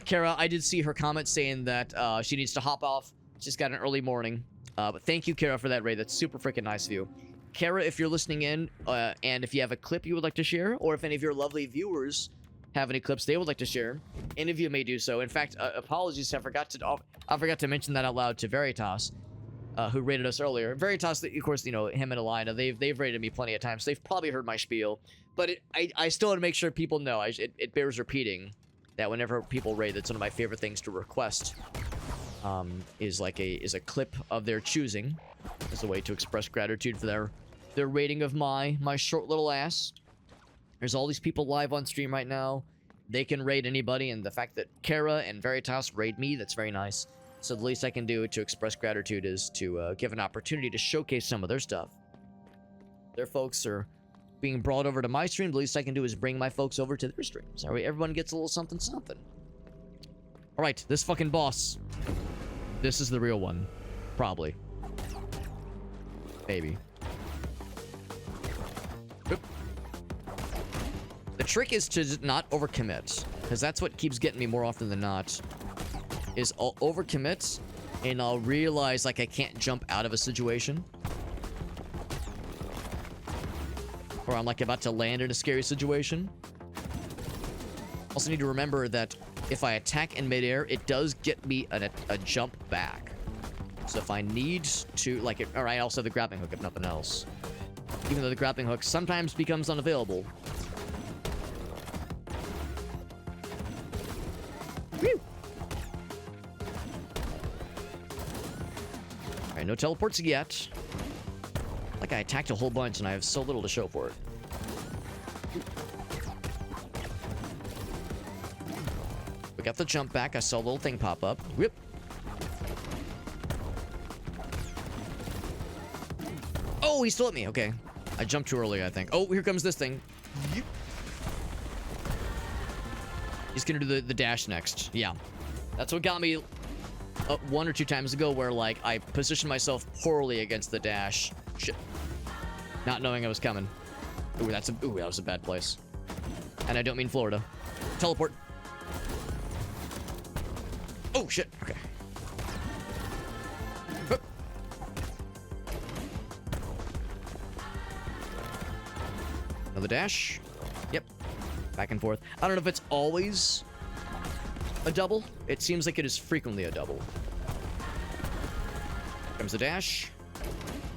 Kara, I did see her comment saying that she needs to hop off. She's got an early morning. But thank you, Kara, for that raid. That's super freaking nice of you. Kara, if you're listening in, and if you have a clip you would like to share, or if any of your lovely viewers have any clips they would like to share, any of you may do so. In fact, apologies, I forgot to mention that out loud to Veritas, who rated us earlier. Veritas, of course, you know, him and Alina, they've rated me plenty of times. They've probably heard my spiel, but I still want to make sure people know. It bears repeating that whenever people raid, that's one of my favorite things to request. Is a clip of their choosing, as a way to express gratitude for their rating of my short little ass. There's all these people live on stream right now. They can raid anybody, and the fact that Kara and Veritas raid me, that's very nice. So the least I can do to express gratitude is to give an opportunity to showcase some of their stuff. Their folks are being brought over to my stream. The least I can do is bring my folks over to their streams. All right, everyone gets a little something something. All right, this fucking boss. This is the real one. Probably. Maybe. Oop. The trick is to not overcommit, because that's what keeps getting me more often than not. Is I'll overcommit, and I'll realize like I can't jump out of a situation. Or I'm like about to land in a scary situation. Also need to remember that if I attack in midair, it does get me a jump back. So if I need to, like, or I also have the grappling hook if nothing else. Even though the grappling hook sometimes becomes unavailable. Whew. Alright, no teleports yet. Like I attacked a whole bunch and I have so little to show for it. We got the jump back. I saw a little thing pop up. Whip. Oh, he still hit me. Okay. I jumped too early, I think. Oh, here comes this thing. Yep. He's gonna do the dash next. Yeah. That's what got me one or two times ago, where, like, I positioned myself poorly against the dash. Shit. Not knowing I was coming. Ooh, that was a bad place. And I don't mean Florida. Teleport. Oh, shit. Okay. Hup. Another dash. Yep. Back and forth. I don't know if it's always a double. It seems like it is frequently a double. Comes the dash.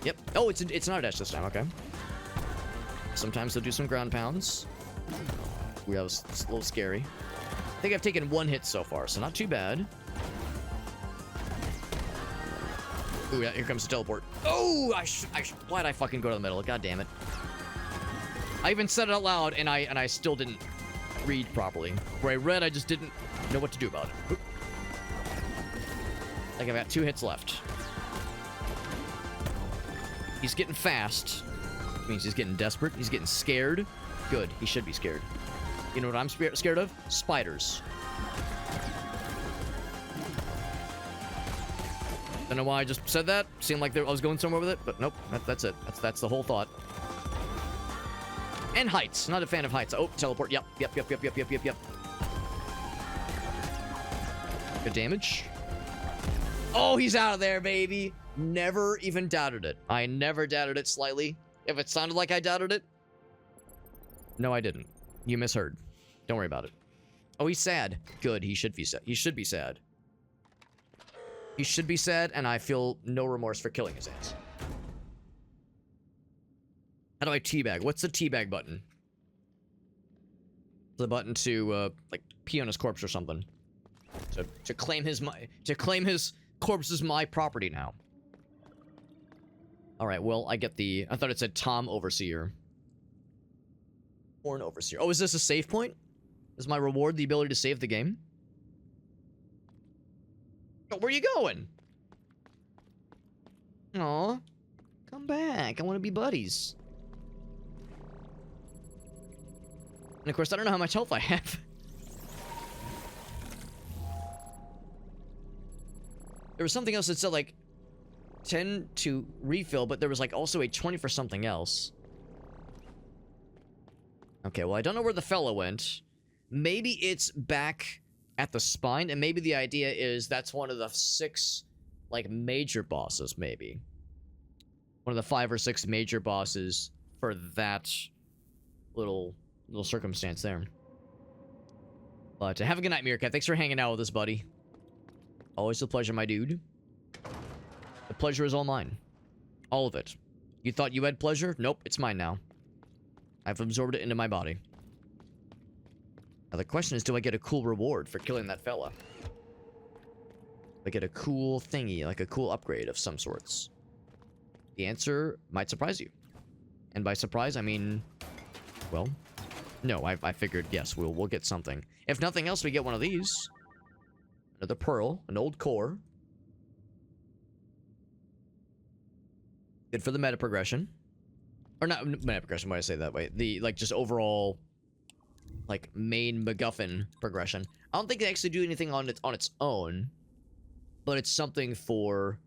Yep. Oh, it's not a dash this time. Okay. Sometimes they'll do some ground pounds. Ooh, that was a little scary. I think I've taken one hit so far, so not too bad. Ooh, yeah, here comes the teleport. Oh, why'd I fucking go to the middle? God damn it. I even said it out loud, and I still didn't read properly. Where I read, I just didn't know what to do about it. Oop. I think I've got 2 hits left. He's getting fast. Which means he's getting desperate. He's getting scared. Good. He should be scared. You know what I'm scared of? Spiders. Don't know why I just said that. Seemed like I was going somewhere with it, but nope. That's it. That's the whole thought. And heights. Not a fan of heights. Oh, teleport. Yep. Good damage. Oh, he's out of there, baby. Never even doubted it. I never doubted it slightly. If it sounded like I doubted it, no, I didn't. You misheard. Don't worry about it. Oh, he's sad. Good. He should be sad. He should be sad. He should be sad, and I feel no remorse for killing his ass. How do I teabag? What's the teabag button? The button to, like, pee on his corpse or something. To claim his corpse is my property now. Alright, well, I get the... I thought it said Tom Overseer. Or an Overseer. Oh, is this a save point? Is my reward the ability to save the game? Oh, where are you going? Aw. Come back. I want to be buddies. And of course, I don't know how much health I have. There was something else that said, like, 10 to refill, but there was, like, also a 20 for something else. Okay, well, I don't know where the fella went. Maybe it's back at the spine, and maybe the idea is that's one of the 6, like, major bosses, maybe. One of the 5 or 6 major bosses for that little circumstance there. But have a good night, Meerkat. Thanks for hanging out with us, buddy. Always a pleasure, my dude. The pleasure is all mine. All of it. You thought you had pleasure? Nope, it's mine now. I've absorbed it into my body. Now the question is, do I get a cool reward for killing that fella? Do I get a cool thingy, like a cool upgrade of some sorts? The answer might surprise you. And by surprise, I mean... well... no, I figured, yes, we'll get something. If nothing else, we get one of these. Another pearl, an old core. Good for the meta progression. Or not meta progression, why do I say it that way? The, like, just overall, like, main MacGuffin progression. I don't think they actually do anything on its own. But it's something for...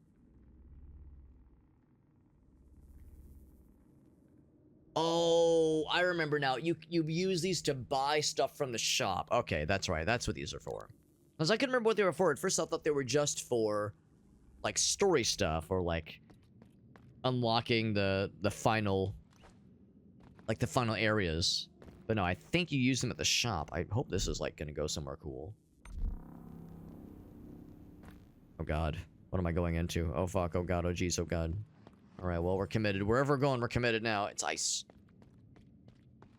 oh, I remember now. You use these to buy stuff from the shop. Okay, that's right. That's what these are for. Because I couldn't remember what they were for. At first, I thought they were just for, like, story stuff. Or, like, unlocking the final... like, the final areas. But no, I think you use them at the shop. I hope this is, like, gonna go somewhere cool. Oh, God. What am I going into? Oh, fuck. Oh, God. Oh, jeez. Oh, God. All right, well, we're committed. Wherever we're going, we're committed now. It's ice.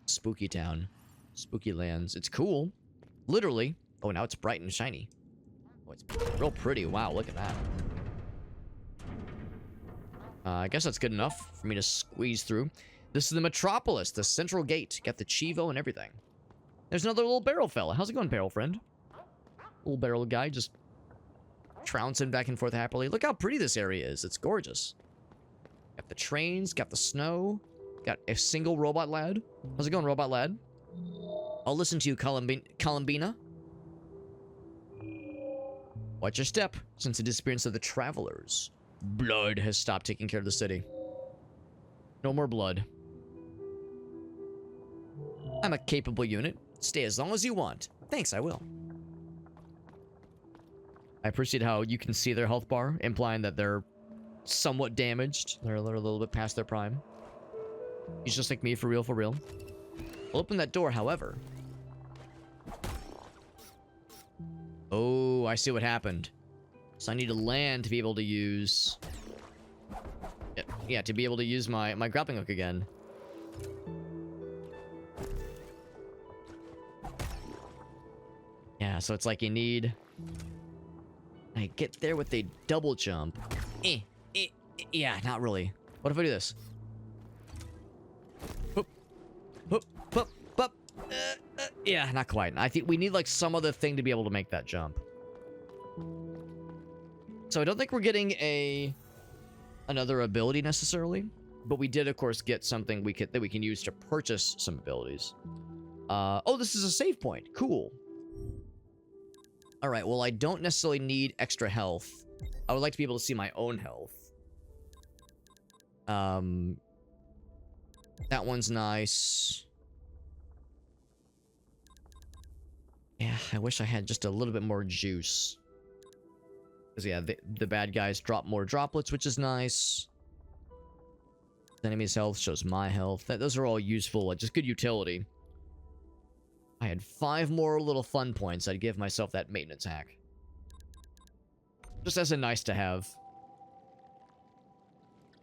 Spooky town. Spooky lands. It's cool. Literally. Oh, now it's bright and shiny. Oh, it's real pretty. Wow, look at that. I guess that's good enough for me to squeeze through. This is the Metropolis, the central gate. Got the Chivo and everything. There's another little barrel fella. How's it going, barrel friend? Little barrel guy just trouncing back and forth happily. Look how pretty this area is. It's gorgeous. Got the trains, got the snow, got a single robot lad. How's it going, robot lad? I'll listen to you, Columbina. Watch your step. Since the disappearance of the travelers, blood has stopped taking care of the city. No more blood. I'm a capable unit. Stay as long as you want. Thanks, I will. I appreciate how you can see their health bar, implying that they're somewhat damaged. They're a little bit past their prime. He's just like me, for real, for real. I'll open that door, however. Oh, I see what happened. So I need to land to be able to use... Yeah, to be able to use my grappling hook again. Yeah, so it's like you need... I get there with a double jump. Yeah, not really. What if I do this? Hoop, hoop, hoop, hoop. Yeah, not quite. I think we need like some other thing to be able to make that jump. So I don't think we're getting another ability necessarily, but we did of course get something that we can use to purchase some abilities. Oh, this is a save point. Cool. All right, well, I don't necessarily need extra health. I would like to be able to see my own health. That one's nice. Yeah, I wish I had just a little bit more juice. Because, yeah, the bad guys drop more droplets, which is nice. The enemy's health shows my health. Those are all useful, just good utility. I had 5 more little fun points. I'd give myself that maintenance hack. Just as a nice to have.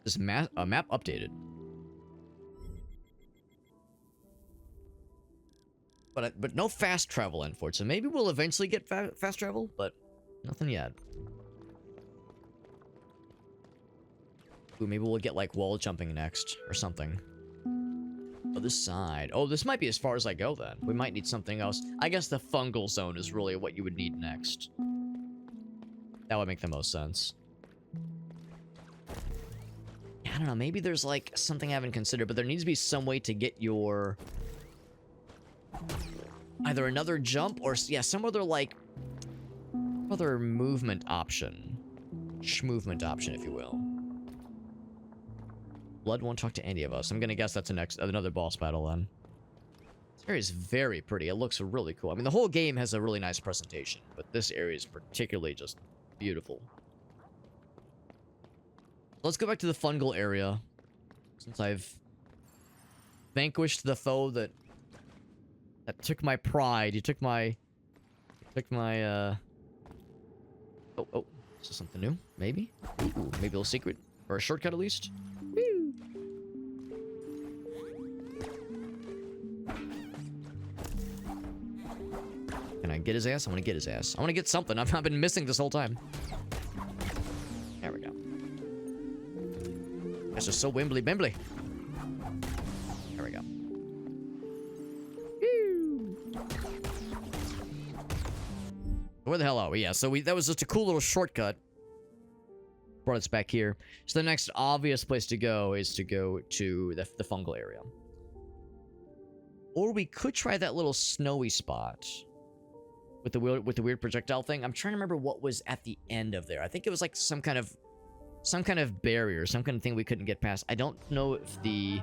This map updated. But no fast travel in for it. So maybe we'll eventually get fast travel, but nothing yet. Ooh, maybe we'll get like wall jumping next or something. Oh, this side. Oh, this might be as far as I go then. We might need something else. I guess the fungal zone is really what you would need next. That would make the most sense. Yeah, I don't know. Maybe there's like something I haven't considered, but there needs to be some way to get your... either another jump or, yeah, some other like... other movement option. Schmovement option, if you will. Blood won't talk to any of us. I'm gonna guess that's another boss battle then. This area is very pretty. It looks really cool. I mean, the whole game has a really nice presentation, but this area is particularly just beautiful. Let's go back to the fungal area, since I've vanquished the foe that took my pride. You took my... Oh, this is something new. Maybe? Ooh, maybe a little secret? Or a shortcut, at least? Woo! Can I get his ass? I want to get his ass. I want to get something. I've been missing this whole time. There we go. That's just so wimbly-bimbly. There we go. Woo! Where the hell are we? Yeah, so that was just a cool little shortcut. Brought us back here. So the next obvious place to go is to go to the fungal area. Or we could try that little snowy spot with the weird projectile thing. I'm trying to remember what was at the end of there. I think it was like some kind of barrier, some kind of thing we couldn't get past. I don't know if the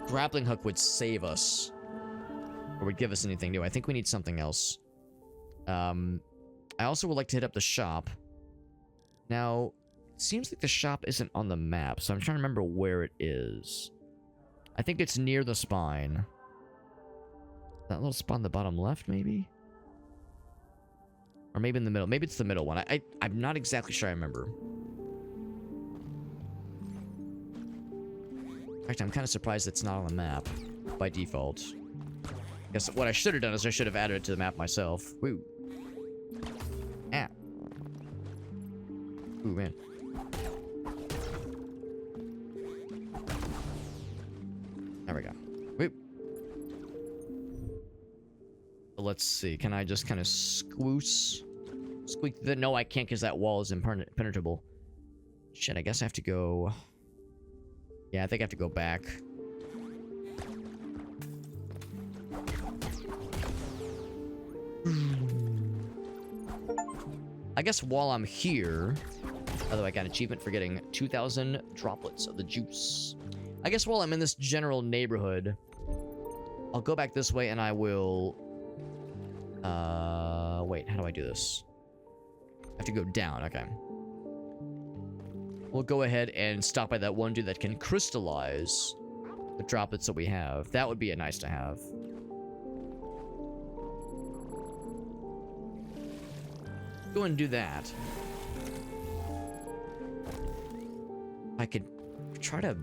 grappling hook would save us or would give us anything new. I think we need something else. I also would like to hit up the shop. Now, it seems like the shop isn't on the map, so I'm trying to remember where it is. I think it's near the spine. That little spot on the bottom left, maybe? Or maybe in the middle. Maybe it's the middle one. I'm not exactly sure I remember. In fact, I'm kind of surprised it's not on the map by default. Guess what I should have done is I should have added it to the map myself. Woo. Ah. Ooh, man. There we go. Woo. Let's see. Can I just kind of squeak the... No, I can't because that wall is impenetrable. Shit, I guess I have to go... Yeah, I think I have to go back. I guess while I'm here... By the way, I got an achievement for getting 2,000 droplets of the juice. I guess while I'm in this general neighborhood, I'll go back this way and I will... Wait, how do I do this? I have to go down, okay. We'll go ahead and stop by that one dude that can crystallize the droplets that we have. That would be a nice to have. Go and do that. I could try to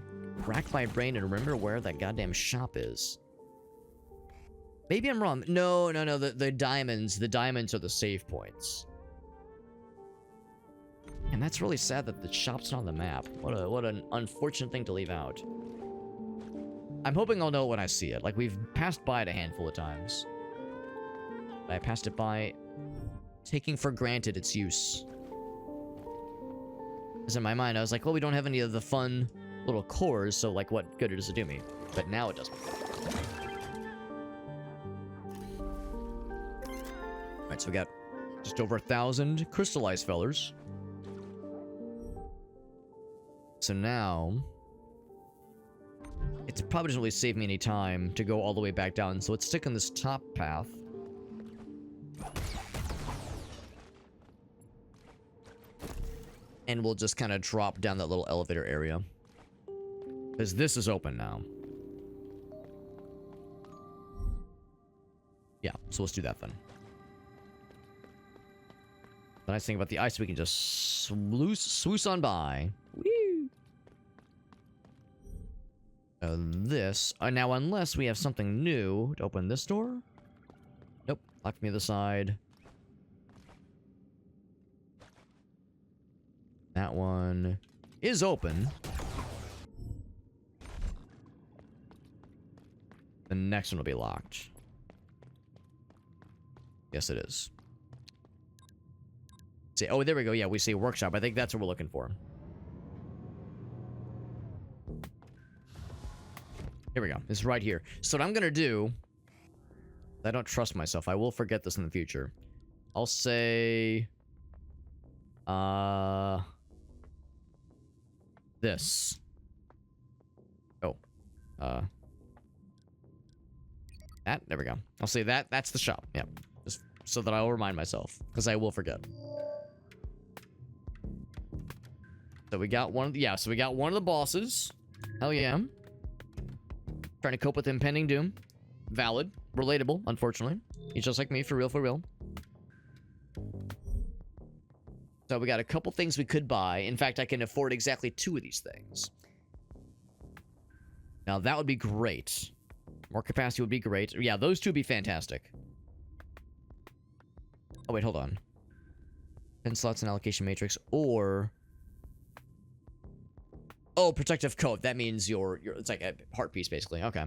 rack my brain and remember where that goddamn shop is. Maybe I'm wrong. No. The diamonds are the save points. And that's really sad that the shop's not on the map. What an unfortunate thing to leave out. I'm hoping I'll know when I see it. Like, we've passed by it a handful of times. But I passed it by taking for granted its use. Because in my mind, I was like, well, we don't have any of the fun little cores, so, like, what good does it do me? But now it doesn't. Alright, so we got just over 1,000 crystallized fellers. So now, it probably doesn't really save me any time to go all the way back down, so let's stick on this top path. And we'll just kind of drop down that little elevator area. Because this is open now. Yeah, so let's do that then. The nice thing about the ice, we can just swoosh on by. Woo! This. Now, unless we have something new to open this door. Nope. Locked me to the side. That one is open. The next one will be locked. Yes, it is. See, oh, there we go. Yeah, we see workshop. I think that's what we're looking for. Here we go. It's right here. So what I'm gonna do... I don't trust myself. I will forget this in the future. I'll say... This. Oh. That. There we go. I'll say that. That's the shop. Yep. Just so that I'll remind myself. Because I will forget. So we got one of the... Yeah, so we got one of the bosses. Hell yeah. Trying to cope with impending doom. Valid. Relatable, unfortunately. He's just like me, for real, for real. So we got a couple things we could buy. In fact, I can afford exactly 2 of these things. Now, that would be great. More capacity would be great. Yeah, those 2 would be fantastic. Oh, wait, hold on. 10 slots in allocation matrix, or... Oh, protective coat. That means your it's like a heart piece, basically. Okay.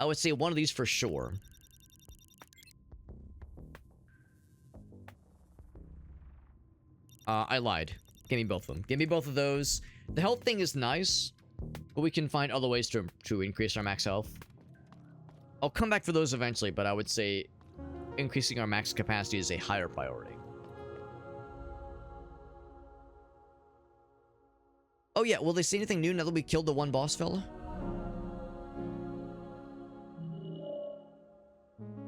I would say one of these for sure. I lied. Give me both of them. Give me both of those. The health thing is nice, but we can find other ways to increase our max health. I'll come back for those eventually, but I would say increasing our max capacity is a higher priority. Oh yeah, will they see anything new now that we killed the one boss fella?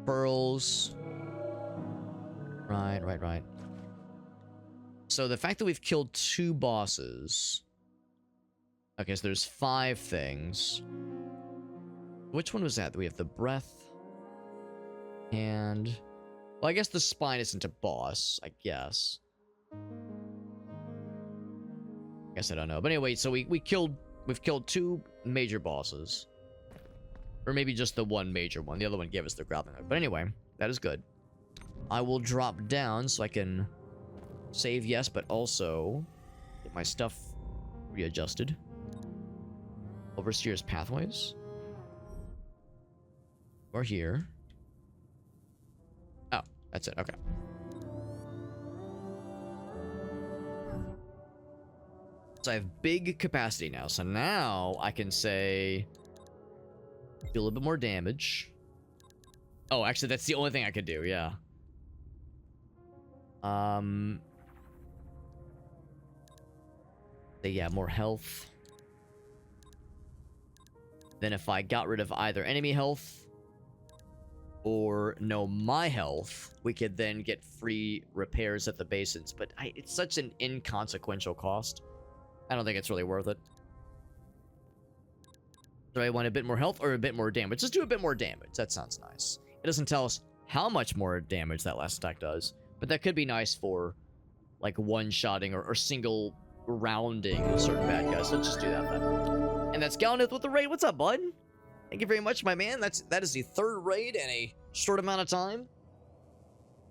Pearls. Right. So the fact that we've killed 2 bosses... Okay, so there's 5 things. Which one was that? We have the breath. And... Well, I guess the spine isn't a boss, I guess. guess I don't know. But anyway, so we've killed 2 major bosses. Or maybe just the one major one. The other one gave us the grappling hook. But anyway, that is good. I will drop down so I can save, yes, but also get my stuff readjusted. Overseer's pathways. Or here. Oh, that's it. Okay. So I have big capacity now. So now I can say do a little bit more damage. Oh, actually, that's the only thing I could do. Yeah. Yeah, more health. Then if I got rid of either enemy health or my health, we could then get free repairs at the basins. But it's such an inconsequential cost. I don't think it's really worth it. Do I want a bit more health or a bit more damage? Just do a bit more damage. That sounds nice. It doesn't tell us how much more damage that last attack does, but that could be nice for like one-shotting or single rounding certain bad guys. Let's just do that then. And that's Galnith with the raid. What's up, bud? Thank you very much, my man. That is the 3rd raid in a short amount of time.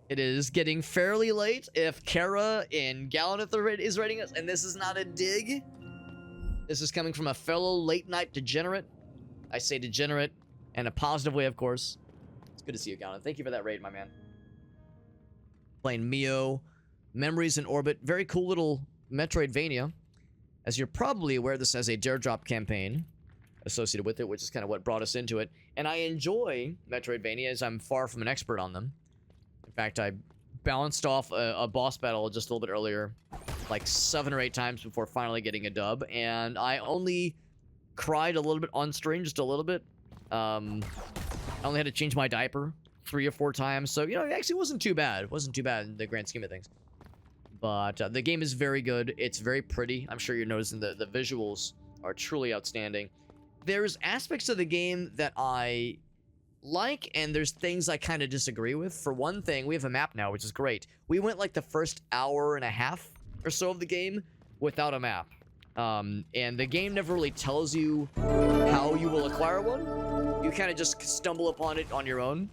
It is getting fairly late if Kara in Galnith is raiding us, and this is not a dig. This is coming from a fellow late-night degenerate. I say degenerate in a positive way, of course. It's good to see you, Galnith. Thank you for that raid, my man. Playing MIO, Memories in Orbit. Very cool little Metroidvania. As you're probably aware, this has a dare drop campaign associated with it, which is kind of what brought us into it. And I enjoy Metroidvania, as I'm far from an expert on them. In fact, I bounced off a boss battle just a little bit earlier, like 7 or 8 times before finally getting a dub, and I only cried a little bit on stream, just a little bit. I only had to change my diaper 3 or 4 times, so, you know, it actually wasn't too bad. It wasn't too bad in the grand scheme of things. But the game is very good. It's very pretty. I'm sure you're noticing the visuals are truly outstanding. There's aspects of the game that I like, and there's things I kind of disagree with. For one thing, we have a map now, which is great. We went like the first hour and a half or so of the game without a map. And the game never really tells you how you will acquire one. You kind of just stumble upon it on your own.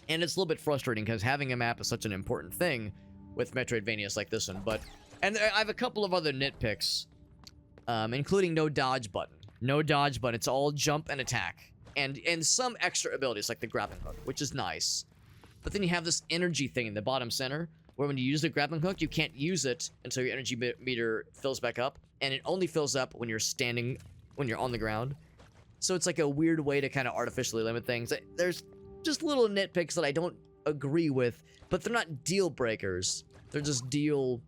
And it's a little bit frustrating because having a map is such an important thing with Metroidvanias like this one. And I have a couple of other nitpicks, including no dodge button. No dodge button. It's all jump and attack. And some extra abilities like the grappling hook, which is nice. But then you have this energy thing in the bottom center, where when you use the grappling hook, you can't use it until your energy meter fills back up. And it only fills up when you're on the ground. So it's like a weird way to kind of artificially limit things. There's just little nitpicks that I don't agree with, but they're not deal breakers. They're just deal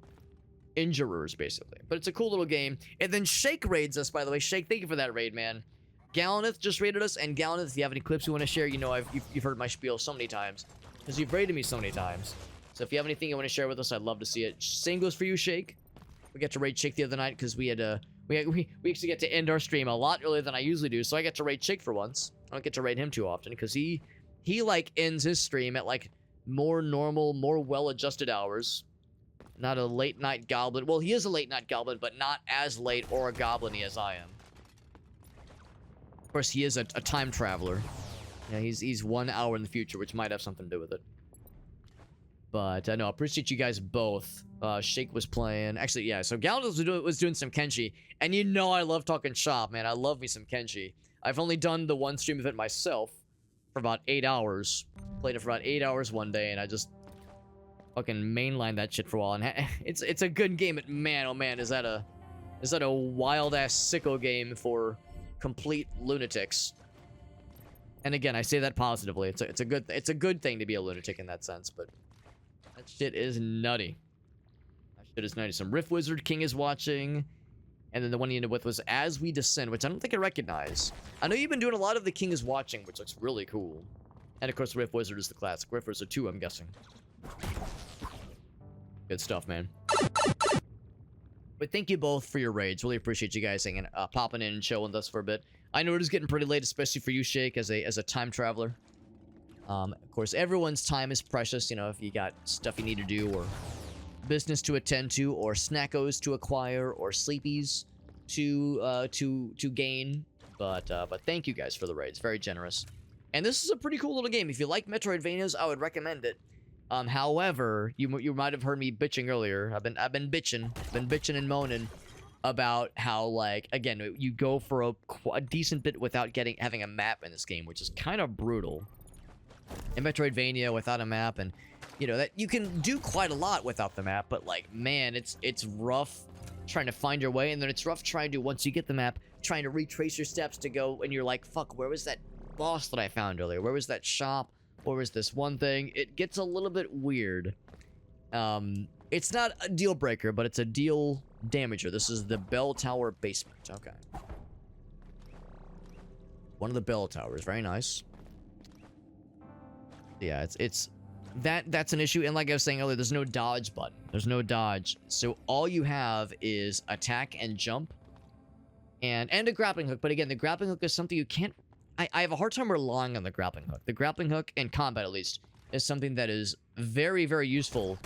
injurers, basically. But it's a cool little game. And then Shake raids us, by the way. Shake, thank you for that raid, man. Galnith just raided us, and Galnith, if you have any clips you want to share, you know you've heard my spiel so many times, because you've raided me so many times. So if you have anything you want to share with us, I'd love to see it. Same goes for you, Shake. We got to raid Shake the other night because we actually get to end our stream a lot earlier than I usually do, so I get to raid Shake for once. I don't get to raid him too often because he like ends his stream at like more normal, more well-adjusted hours. Not a late-night goblin. Well, he is a late-night goblin, but not as late or a goblin-y as I am. Of course, he is a time traveler. Yeah, he's 1 hour in the future, which might have something to do with it. But no, I appreciate you guys both. Shake was playing. Actually, yeah, so Galnith was doing some Kenshi. And you know I love talking shop, man. I love me some Kenshi. I've only done the one stream of it myself for about 8 hours. Played it for about 8 hours one day, and I just fucking mainlined that shit for a while. And it's a good game, but man, oh man, is that a wild-ass sicko game for complete lunatics. And again, I say that positively. It's a good thing to be a lunatic in that sense, but that shit is nutty. That shit is nutty. Some Rift Wizard King is watching. And then the one you ended with was As We Descend, which I don't think I recognize. I know you've been doing a lot of The King is Watching, which looks really cool. And of course, Rift Wizard is the classic. Rift Wizard 2, I'm guessing. Good stuff, man. But thank you both for your raids. Really appreciate you guys hanging, popping in and chilling with us for a bit. I know it is getting pretty late, especially for you, Shake, as a time traveler. Of course, everyone's time is precious. You know, if you got stuff you need to do or business to attend to, or snackos to acquire, or sleepies to gain. But thank you guys for the raids. Very generous. And this is a pretty cool little game. If you like Metroidvanias, I would recommend it. However, you might have heard me bitching earlier. I've been bitching and moaning about how, like, again, you go for a decent bit without having a map in this game, which is kind of brutal. In Metroidvania without a map, and you know that you can do quite a lot without the map, but like, man, it's rough trying to find your way, and then it's rough trying to, once you get the map, trying to retrace your steps to go, and you're like, fuck, where was that boss that I found earlier? Where was that shop? Where was this one thing? It gets a little bit weird. It's not a deal breaker, but it's a deal damager. This is the bell tower basement. Okay. One of the bell towers. Very nice. Yeah, that's an issue. And like I was saying earlier, there's no dodge button. There's no dodge. So all you have is attack and jump. And a grappling hook. But again, the grappling hook is something you can't... I have a hard time relying on the grappling hook. The grappling hook, in combat at least, is something that is very, very useful.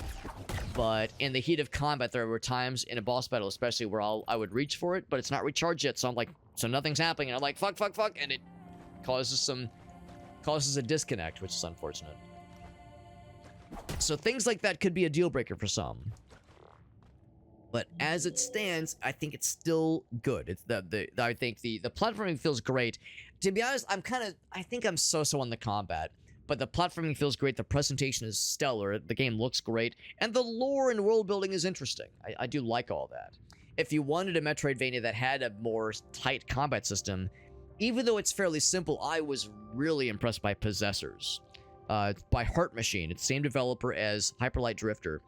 But in the heat of combat, there were times in a boss battle, especially, where I would reach for it, but it's not recharged yet. So I'm like, so nothing's happening. And I'm like, fuck, and it causes a disconnect, which is unfortunate. So things like that could be a deal breaker for some. But as it stands, I think it's still good. It's I think the platforming feels great. To be honest, I think I'm so-so on the combat. But the platforming feels great, the presentation is stellar, the game looks great, and the lore and world building is interesting. I do like all that. If you wanted a Metroidvania that had a more tight combat system, even though it's fairly simple, I was really impressed by Possessors. It's by Heart Machine. It's the same developer as Hyper Light Drifter.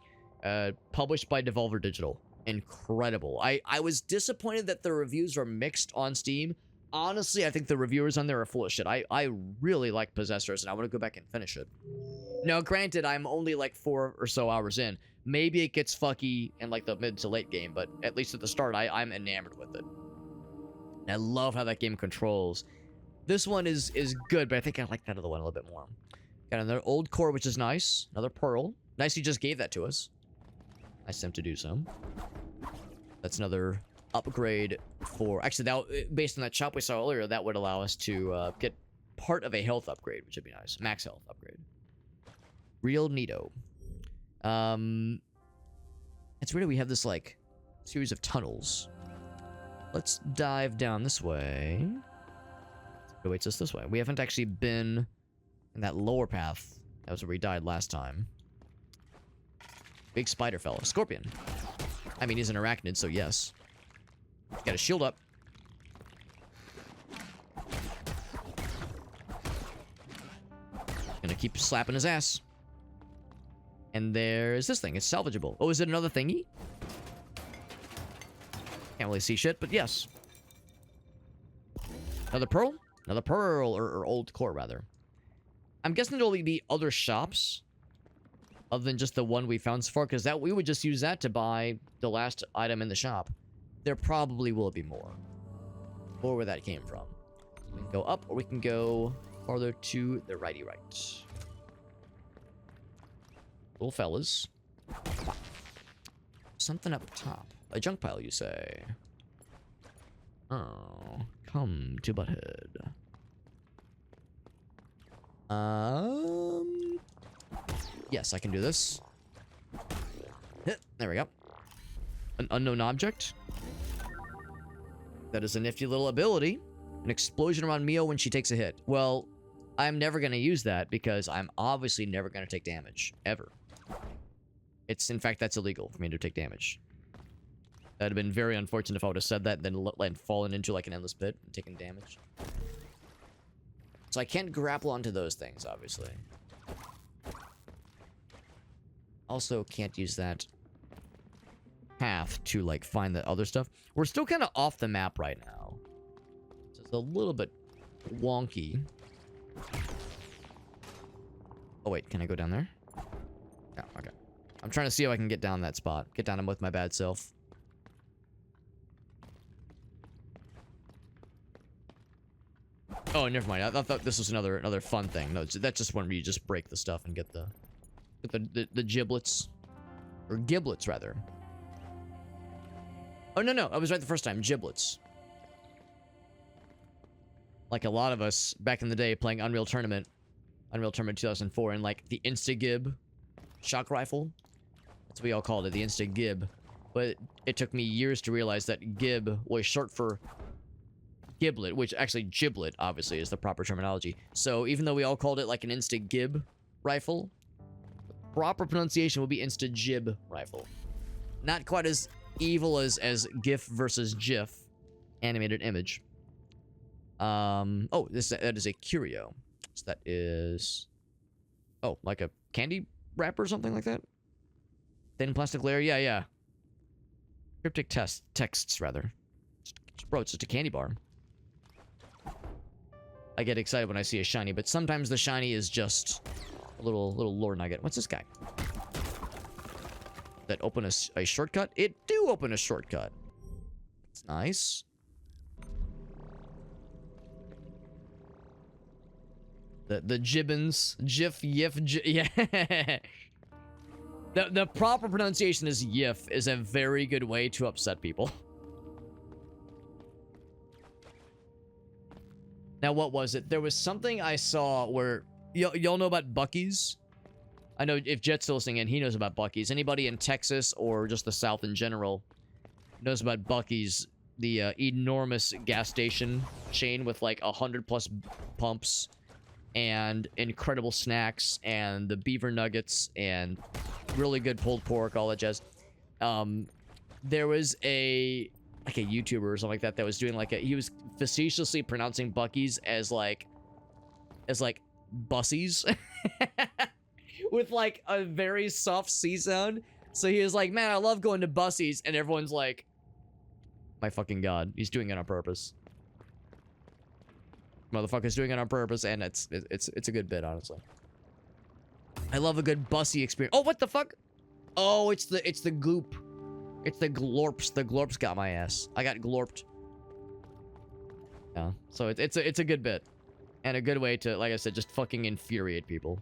Published by Devolver Digital. Incredible. I was disappointed that the reviews are mixed on Steam. Honestly, I think the reviewers on there are full of shit. I really like Possessors, and I want to go back and finish it. Now, granted, I'm only like 4 or so hours in. Maybe it gets fucky in like the mid to late game, but at least at the start, I'm enamored with it. And I love how that game controls. This one is good, but I think I like that other one a little bit more. Got another old core, which is nice. Another pearl. Nice he just gave that to us. Nice of him to do so. That's another upgrade for... Actually, that, based on that shop we saw earlier, that would allow us to get part of a health upgrade, which would be nice. Max health upgrade. Real neato. It's weird that we have this, like, series of tunnels. Let's dive down this way. It awaits us this way. We haven't actually been in that lower path. That was where we died last time. Big spider fella. Scorpion. I mean, he's an arachnid, so yes. Got a shield up. Gonna keep slapping his ass. And there's this thing. It's salvageable. Oh, is it another thingy? Can't really see shit, but yes. Another pearl? Another pearl, or old core, rather. I'm guessing there'll be other shops other than just the one we found so far, because that we would just use that to buy the last item in the shop. There probably will be more. Or where that came from. We can go up, or we can go farther to the righty right. Little fellas. Something up top. A junk pile, you say? Oh, come to Butthead. Yes, I can do this. There we go. An unknown object. That is a nifty little ability. An explosion around MIO when she takes a hit. Well, I'm never going to use that because I'm obviously never going to take damage. Ever. In fact, that's illegal for me to take damage. That'd have been very unfortunate if I would have said that and then fallen into like an endless pit and taken damage. So I can't grapple onto those things, obviously. Also can't use that path to like find the other stuff. We're still kind of off the map right now. So it's a little bit wonky. Oh wait, can I go down there? No, okay. I'm trying to see if I can get down that spot. Get down with my bad self. Oh, never mind. I thought this was another fun thing. No, that's just one where you just break the stuff and get the giblets. Or giblets, rather. Oh, no. I was right the first time. Giblets. Like a lot of us back in the day playing Unreal Tournament 2004, and like the Insta-Gib shock rifle. That's what we all called it, the Insta-Gib. But it took me years to realize that Gib was short for giblet, which actually giblet, obviously, is the proper terminology. So even though we all called it like an Insta-Gib rifle, the proper pronunciation would be Insta-Gib rifle. Not quite as evil as GIF versus GIF, animated image. Oh, that is a curio. So that is, oh, like a candy wrapper or something like that? Thin plastic layer? Yeah. Cryptic texts, rather. Bro, it's just a candy bar. I get excited when I see a shiny, but sometimes the shiny is just a little lore nugget. What's this guy? That open a shortcut? It do open a shortcut. It's nice. The gibbons, jif, yif, yeah. The proper pronunciation is yif is a very good way to upset people. Now, what was it? There was something I saw where y'all know about Buc-ee's? I know if Jet's still listening in, he knows about Buc-ee's. Anybody in Texas or just the South in general knows about Buc-ee's, the enormous gas station chain with like 100+ pumps and incredible snacks and the beaver nuggets and really good pulled pork, all that jazz. There was a YouTuber or something like that was doing like he was facetiously pronouncing Buc-ee's as like bussies with like a very soft C sound. So he was like, man, I love going to bussies, and everyone's like, my fucking god, he's doing it on purpose. Motherfucker's doing it on purpose, and it's a good bit, honestly. I love a good bussy experience. Oh, what the fuck? Oh, it's the goop. It's the glorps. The glorps got my ass. I got glorped. Yeah, so it's a good bit. And a good way to, like I said, just fucking infuriate people.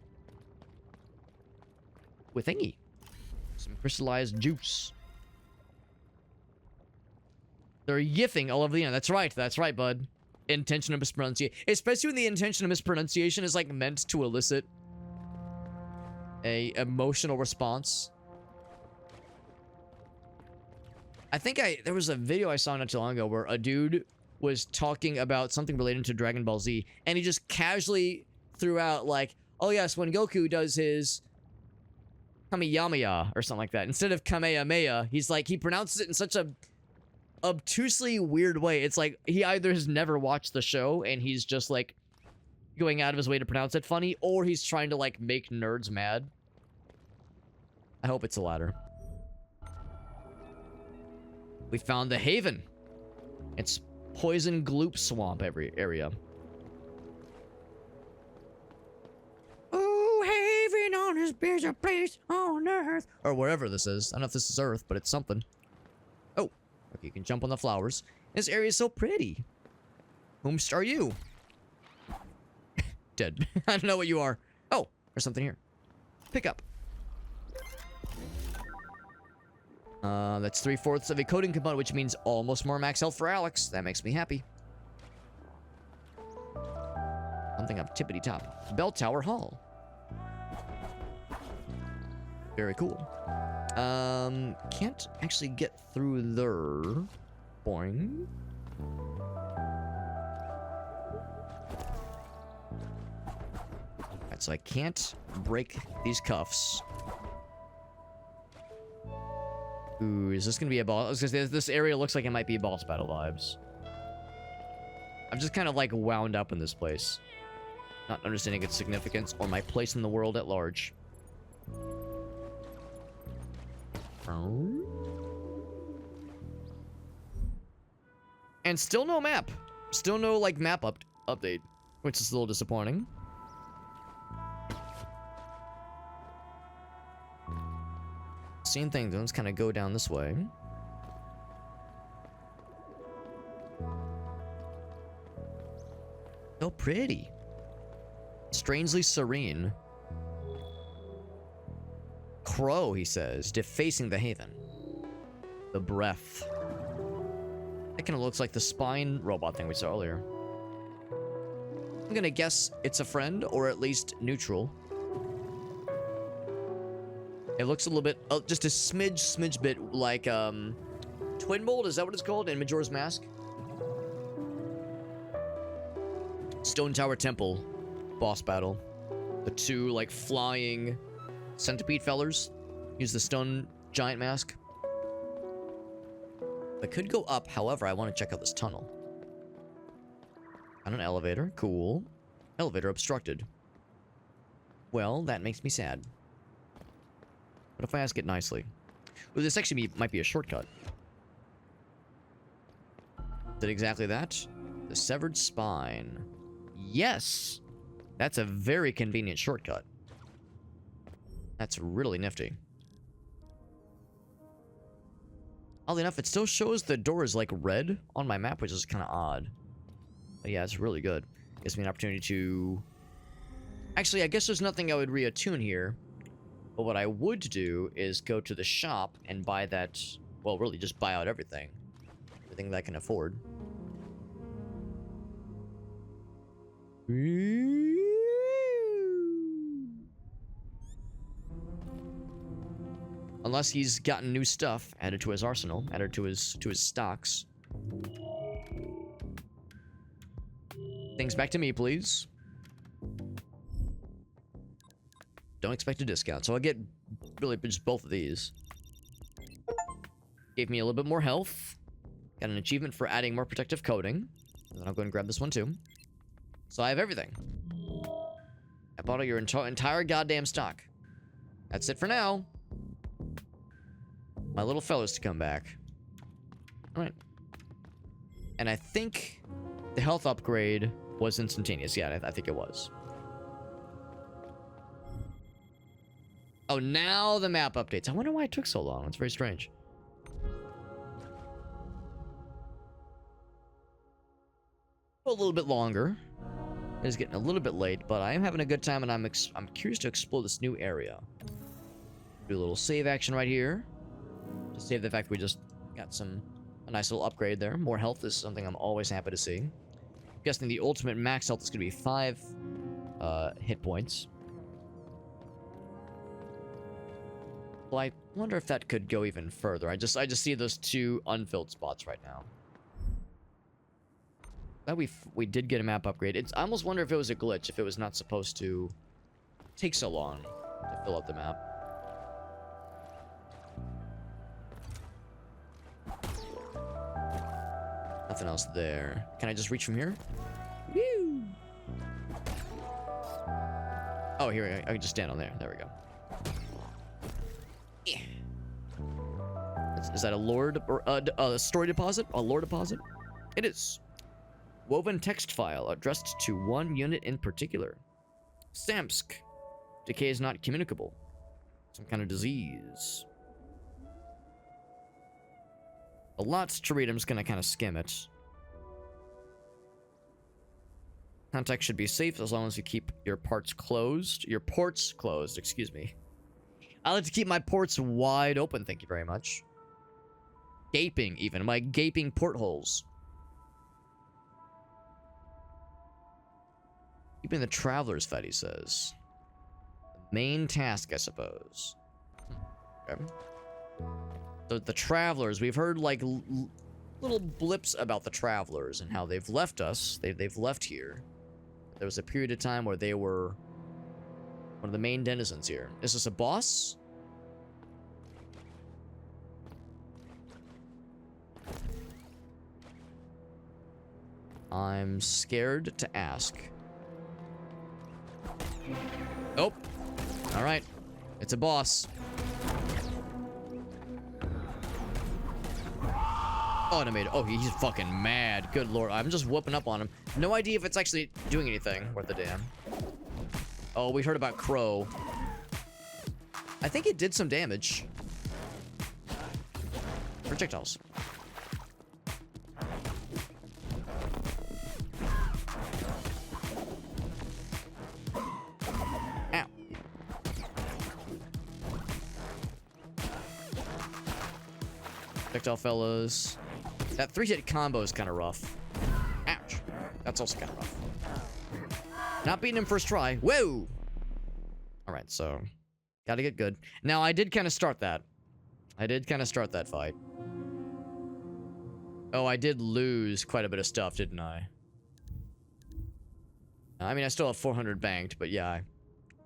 With thingy. Some crystallized juice. They're yiffing all over the end. That's right, bud. Intentional mispronunciation. Especially when the intention of mispronunciation is like meant to elicit a emotional response. I think there was a video I saw not too long ago where a dude was talking about something related to Dragon Ball Z, and he just casually threw out like, oh yes, when Goku does his Kamiyamaya or something like that, instead of Kamehameha, he's like, he pronounces it in such a obtusely weird way. It's like he either has never watched the show and he's just like going out of his way to pronounce it funny, or he's trying to like make nerds mad. I hope it's the latter. We found the Haven. It's poison gloop swamp area. Oh, Haven on his best place on earth. Or wherever this is. I don't know if this is Earth, but it's something. Oh, okay, you can jump on the flowers. This area is so pretty. Whomst are you? Dead. I don't know what you are. Oh, there's something here. Pick up. That's 3/4 of a coding component, which means almost more max health for Alex. That makes me happy. Something up tippity top. Bell Tower Hall. Very cool. Can't actually get through there. Boing. Alright, so I can't break these cuffs. Ooh, is this gonna be a boss? I was gonna say, this area looks like it might be boss battle vibes. I'm just kind of like wound up in this place, not understanding its significance or my place in the world at large. And still no map. Still no like map update, which is a little disappointing. Same thing, let's kind of go down this way. So pretty. Strangely serene. crow, he says, defacing the haven. The breath. That kind of looks like the spine robot thing we saw earlier. I'm gonna guess it's a friend, or at least neutral. It looks a little bit, just a smidge bit like, Twin Mold, is that what it's called in Majora's Mask? Stone Tower Temple boss battle. The two, like, flying centipede fellers. Use the stone giant mask. I could go up, however, I want to check out this tunnel. On an elevator, cool. Elevator obstructed. Well, that makes me sad. What if I ask it nicely? Well, this actually might be a shortcut. Is it exactly that? The severed spine. Yes! That's a very convenient shortcut. That's really nifty. Oddly enough, it still shows the door is like red on my map, which is kind of odd. But yeah, it's really good. Gives me an opportunity to... Actually, I guess there's nothing I would reattune here. But what I would do is go to the shop and buy that... Well, really, just buy out everything. Everything that I can afford. Unless he's gotten new stuff added to his arsenal, added to his stocks. Things back to me, please. Don't expect a discount, so I'll get really just both of these. Gave me a little bit more health. Got an achievement for adding more protective coating. And then I'll go and grab this one too. So I have everything. I bought all your entire goddamn stock. That's it for now. My little fellas to come back. Alright. And I think the health upgrade was instantaneous. Yeah, I think it was. Oh, now the map updates. I wonder why it took so long. It's very strange. A little bit longer. It is getting a little bit late, but I am having a good time, and I'm curious to explore this new area. Do a little save action right here. To save the fact we just got a nice little upgrade there. More health is something I'm always happy to see. I'm guessing the ultimate max health is going to be 5 hit points. Well, I wonder if that could go even further. I just see those 2 unfilled spots right now. That we did get a map upgrade. I almost wonder if it was a glitch, if it was not supposed to take so long to fill out the map. Nothing else there. Can I just reach from here? Woo! Oh, here I can just stand on there. There we go. Yeah. Is that a lore or a story deposit? A lore deposit? It is. Woven text file addressed to one unit in particular. Samsk. Decay is not communicable. Some kind of disease. A lot to read. I'm just gonna kind of skim it. Contact should be safe as long as you keep your ports closed. Your ports closed, excuse me. I like to keep my ports wide open, thank you very much. Gaping, even. My gaping portholes. Keeping the travelers fed, he says. Main task, I suppose. Okay. So the travelers, we've heard like little blips about the travelers and how they've left us. They've left here. There was a period of time where they were one of the main denizens here. Is this a boss? I'm scared to ask. Oh. Alright. It's a boss. Automated. Oh, he's fucking mad. Good lord. I'm just whooping up on him. No idea if it's actually doing anything worth a damn. Oh, we heard about Crow. I think it did some damage. Projectiles. Ow. Projectile fellas. That 3-hit combo is kind of rough. Ouch. That's also kind of rough. Not beating him first try. Whoa! Alright, so... Gotta get good. Now, I did kind of start that. I did kind of start that fight. Oh, I did lose quite a bit of stuff, didn't I? I mean, I still have 400 banked, but yeah.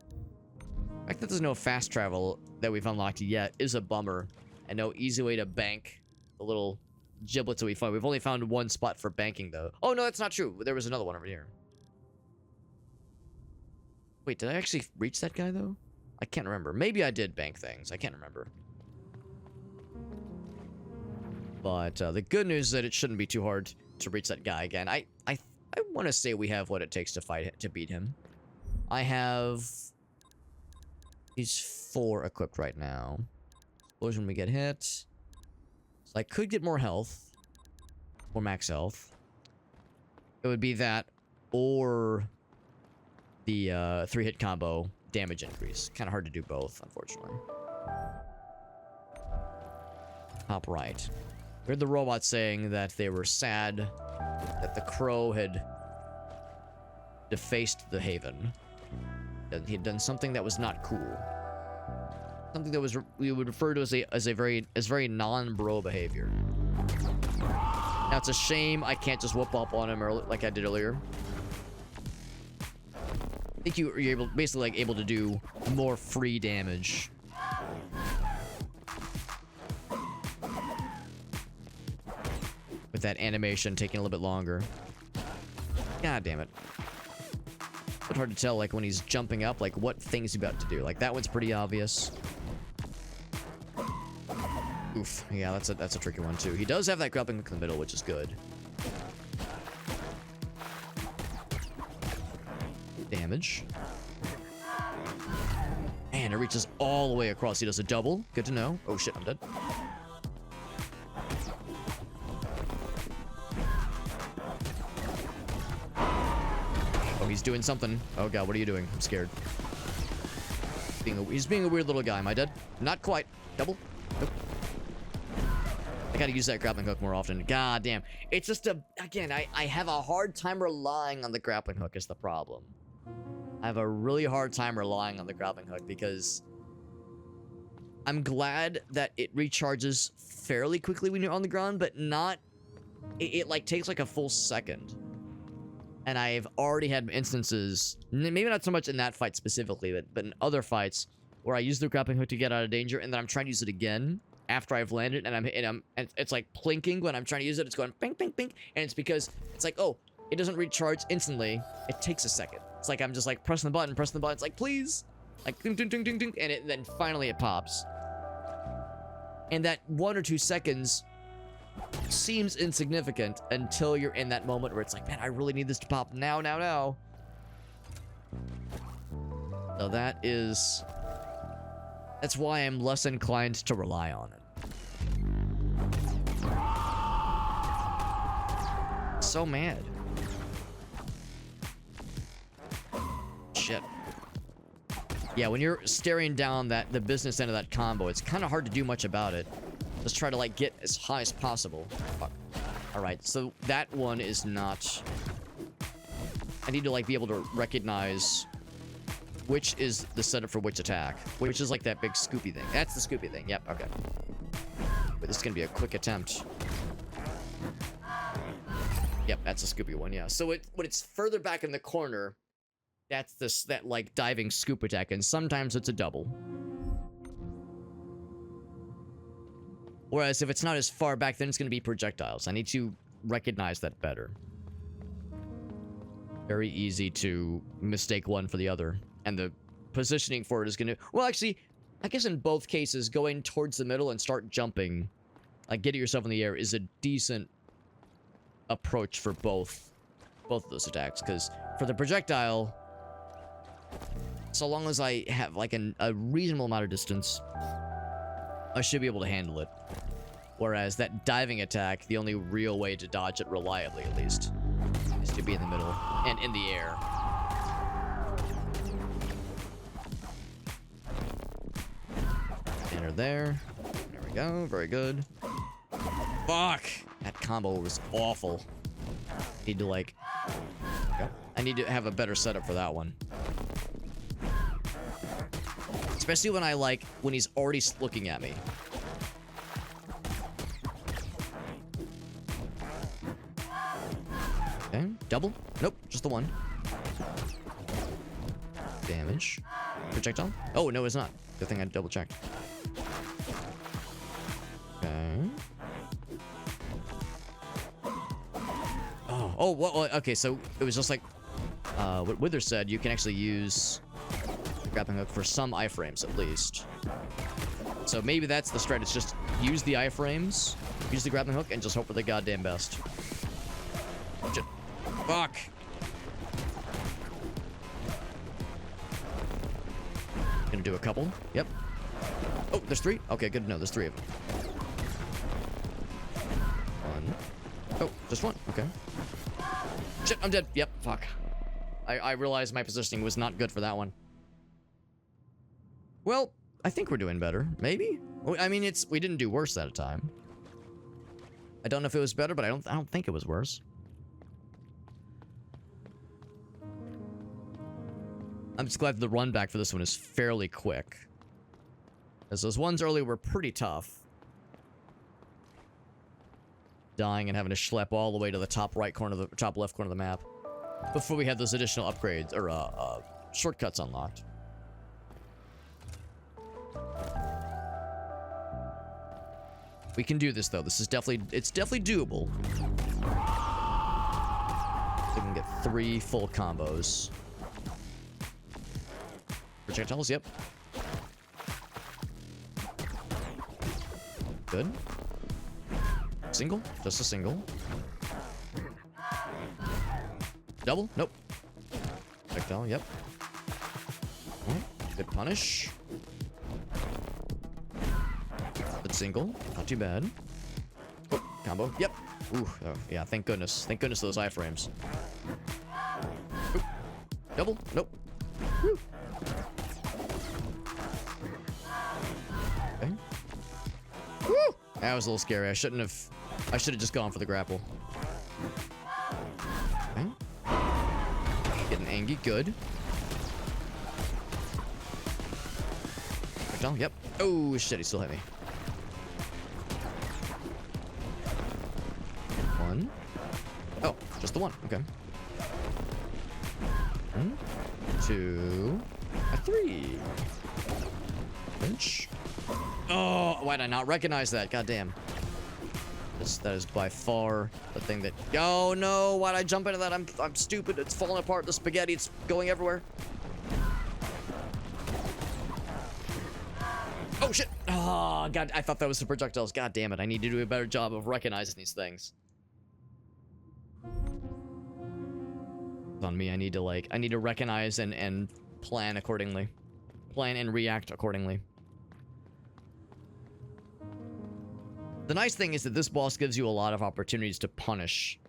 The fact that there's no fast travel that we've unlocked yet is a bummer. And no easy way to bank the little giblets that we find. We've only found one spot for banking, though. Oh, no, that's not true. There was another one over here. Wait, did I actually reach that guy, though? I can't remember. Maybe I did bank things. I can't remember. But the good news is that it shouldn't be too hard to reach that guy again. I want to say we have what it takes to beat him. I have these 4 equipped right now. Explosion when we get hit. So I could get more health. Or max health. It would be that or the 3-hit combo damage increase. Kind of hard to do both, unfortunately. Top right. We heard the robot saying that they were sad that the crow had defaced the haven. That he had done something that was not cool. Something that was we would refer to as very non-bro behavior. Now it's a shame I can't just whoop up on him like I did earlier. I think you're basically able to do more free damage. With that animation taking a little bit longer. God damn it. It's hard to tell, like, when he's jumping up, like, what thing's he about to do. Like, that one's pretty obvious. Oof. Yeah, that's a tricky one, too. He does have that grappling hook in the middle, which is good. Damage. Man, it reaches all the way across. He does a double. Good to know. Oh, shit, I'm dead. He's doing something. Oh god, what are you doing? I'm scared. He's being a weird little guy. Am I dead? Not quite. Double? Nope. I gotta use that grappling hook more often. God damn. It's just again, I have a hard time relying on the grappling hook is the problem. I have a really hard time relying on the grappling hook because I'm glad that it recharges fairly quickly when you're on the ground, but not... It like takes like a full second. And I've already had instances, maybe not so much in that fight specifically, but in other fights where I use the grappling hook to get out of danger, and then I'm trying to use it again after I've landed, and it's like plinking when I'm trying to use it. It's going ping, ping, ping, and it's because it's like, oh, it doesn't recharge instantly. It takes a second. It's like I'm just like pressing the button. It's like, please, like ding, ding, ding, ding, ding, and then finally it pops. And that 1 or 2 seconds seems insignificant until you're in that moment where it's like, man, I really need this to pop now. So that's why I'm less inclined to rely on it. So mad. Shit. Yeah, when you're staring down the business end of that combo, it's kind of hard to do much about it. Just try to, like, get as high as possible. Fuck. Alright, so that one is not... I need to, like, be able to recognize which is the setup for which attack. Which is, like, that big scoopy thing. That's the scoopy thing. Yep, okay. But this is gonna be a quick attempt. Yep, that's a scoopy one, yeah. So when it's further back in the corner, that's that, like, diving scoop attack, and sometimes it's a double. Whereas if it's not as far back, then it's going to be projectiles. I need to recognize that better. Very easy to mistake one for the other. And the positioning for it is going to... Well, actually, I guess in both cases, going towards the middle and start jumping, like getting yourself in the air, is a decent approach for both of those attacks. Because for the projectile, so long as I have like a reasonable amount of distance, I should be able to handle it. Whereas that diving attack, the only real way to dodge it reliably, at least, is to be in the middle and in the air. Enter there. There we go. Very good. Fuck! That combo was awful. Need to like... I need to have a better setup for that one. Especially when when he's already looking at me. Okay, double? Nope, just the one. Damage. Projectile? Oh, no, it's not. Good thing I double checked. Okay. Oh, well, okay, so it was just like what Wither said, you can actually use the grappling hook for some iframes at least. So maybe that's the strat, it's just use the iframes, use the grappling hook, and just hope for the goddamn best. Shit. Fuck! Gonna do a couple. Yep. Oh, there's 3? Okay, good to know. There's 3 of them. 1. Oh, just 1. Okay. Shit, I'm dead. Yep, fuck. I realized my positioning was not good for that one. Well, I think we're doing better. Maybe? I mean, we didn't do worse that time. I don't know if it was better, but I don't think it was worse. I'm just glad the run back for this one is fairly quick. As those ones earlier were pretty tough. Dying and having to schlep all the way to the top right corner of the top left corner of the map before we had those additional upgrades or shortcuts unlocked. We can do this though. This is it's definitely doable. We can get 3 full combos. Projectiles, yep. Good. Single? Just a single. Double? Nope. Projectile, yep. Good punish. Good single. Not too bad. Oh, combo. Yep. Ooh, oh, yeah, thank goodness. Thank goodness those iframes. Ooh. Double? Nope. Woo. Okay. Woo! That was a little scary. I should have just gone for the grapple. Okay. Getting Angie, good. Yep. Oh shit, he still hit me. 1. Oh, just the 1. Okay. 1, 2, 3. Pinch. Oh, why did I not recognize that? God damn. That is by far the thing that... Oh no, why'd I jump into that? I'm stupid. It's falling apart. The spaghetti, it's going everywhere. Oh shit. Oh god, I thought that was the projectiles. God damn it. I need to do a better job of recognizing these things. It's on me. I need to recognize and plan accordingly. Plan and react accordingly. The nice thing is that this boss gives you a lot of opportunities to punish.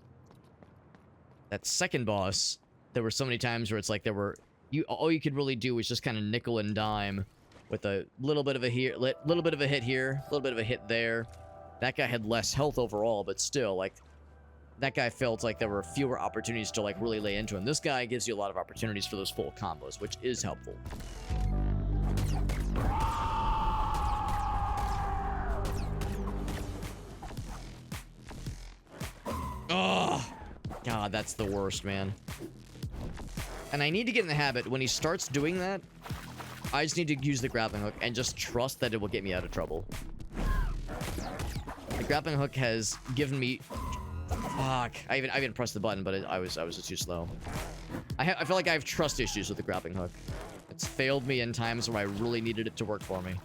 That second boss, there were so many times where it's like all you could really do was just kind of nickel and dime with a little bit of a little bit of a hit here, a little bit of a hit there. That guy had less health overall, but still, like, that guy felt like there were fewer opportunities to, like, really lay into him. This guy gives you a lot of opportunities for those full combos, which is helpful. Oh, God, that's the worst, man. And I need to get in the habit, when he starts doing that, I just need to use the grappling hook and just trust that it will get me out of trouble. The grappling hook has given me... Fuck. I even pressed the button, but I was just too slow. I feel like I have trust issues with the grappling hook. It's failed me in times where I really needed it to work for me.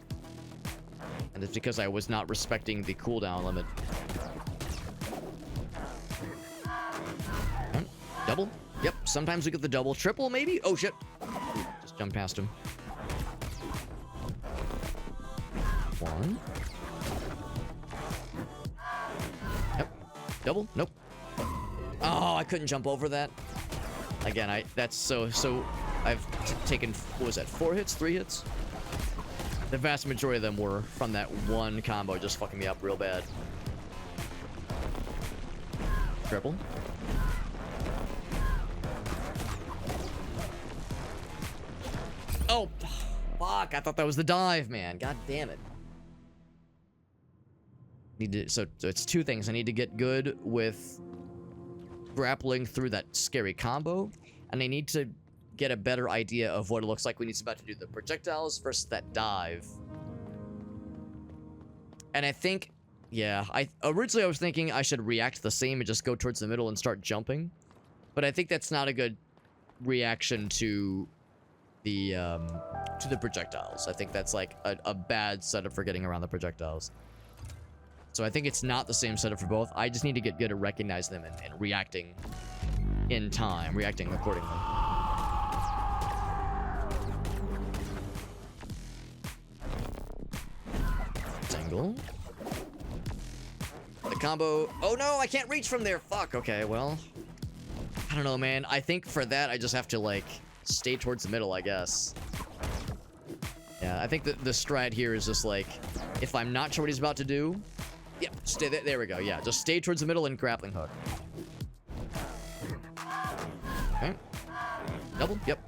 And it's because I was not respecting the cooldown limit. Double? Yep, sometimes we get the double. Triple, maybe? Oh, shit. Just jump past him. 1. Yep. Double? Nope. Oh, I couldn't jump over that. Again, that's so... I've taken, what was that, 4 hits? 3 hits? The vast majority of them were from that one combo just fucking me up real bad. Triple. Oh, fuck. I thought that was the dive, man. God damn it. So it's two things. I need to get good with grappling through that scary combo, and I need to get a better idea of what it looks like when he's about to do the projectiles versus that dive. And I think, yeah, originally I was thinking I should react the same and just go towards the middle and start jumping, but I think that's not a good reaction to the projectiles. I think that's like a bad setup for getting around the projectiles. So I think it's not the same setup for both. I just need to get good at recognizing them and reacting in time, reacting accordingly. Single. The combo. Oh no, I can't reach from there. Fuck. Okay, well, I don't know, man. I think for that, I just have to like stay towards the middle, I guess. Yeah, I think the strat here is just like, if I'm not sure what he's about to do, yeah, stay there. There we go. Yeah, just stay towards the middle and grappling hook. Okay. Double. Yep.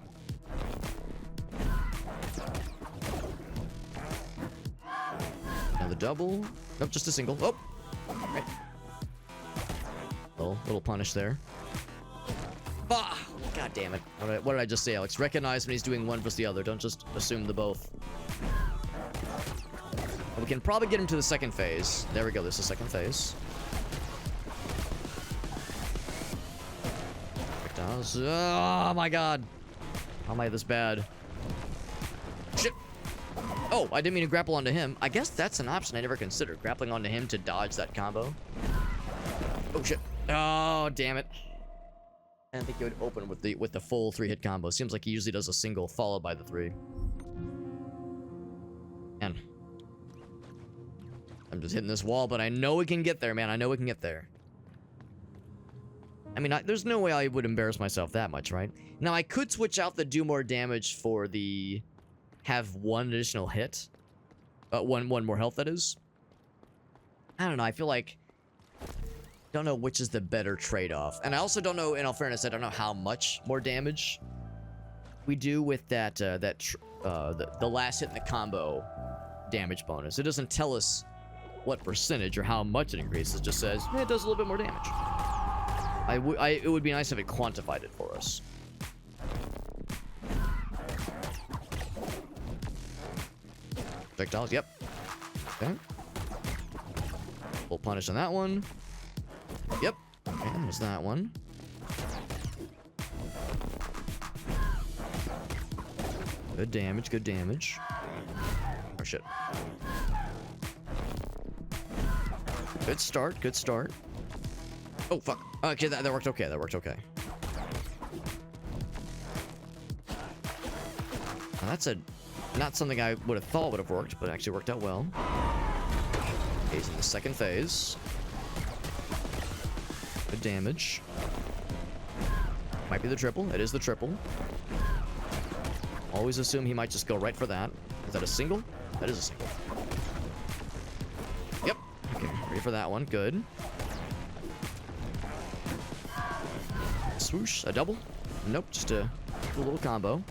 Now the double. Nope, just a single. Oh. Right. Little punish there. Ah! God damn it. What did I just say, Alex? Recognize when he's doing one versus the other. Don't just assume the both. We can probably get him to the second phase. There we go. This is the second phase. Oh my god. How am I this bad? Shit. Oh, I didn't mean to grapple onto him. I guess that's an option I never considered. Grappling onto him to dodge that combo. Oh shit. Oh, damn it. I didn't think it would open with the full 3-hit combo. Seems like he usually does a single followed by the 3. And I'm just hitting this wall, but I know we can get there, man. I know we can get there. I mean, there's no way I would embarrass myself that much, right? Now, I could switch out the do more damage for the have one additional hit. One more health, that is. I don't know. I feel like... don't know which is the better trade-off. And I also don't know, in all fairness, I don't know how much more damage we do with that, the last hit in the combo damage bonus. It doesn't tell us what percentage or how much it increases. It just says, eh, it does a little bit more damage. It would be nice if it quantified it for us. Projectiles, yep. Okay. Full punish on that one. Yep. Okay, there's that one. Good damage, good damage. Oh, shit. Good start, good start. Oh, fuck. Okay, that worked okay, that worked okay. Now, that's not something I would have thought would have worked, but it actually worked out well. He's in the second phase. Good damage. Might be the triple. It is the triple. Always assume he might just go right for that. Is that a single? That is a single. Yep. Okay, ready for that one. Good. Swoosh. A double? Nope, just a little combo.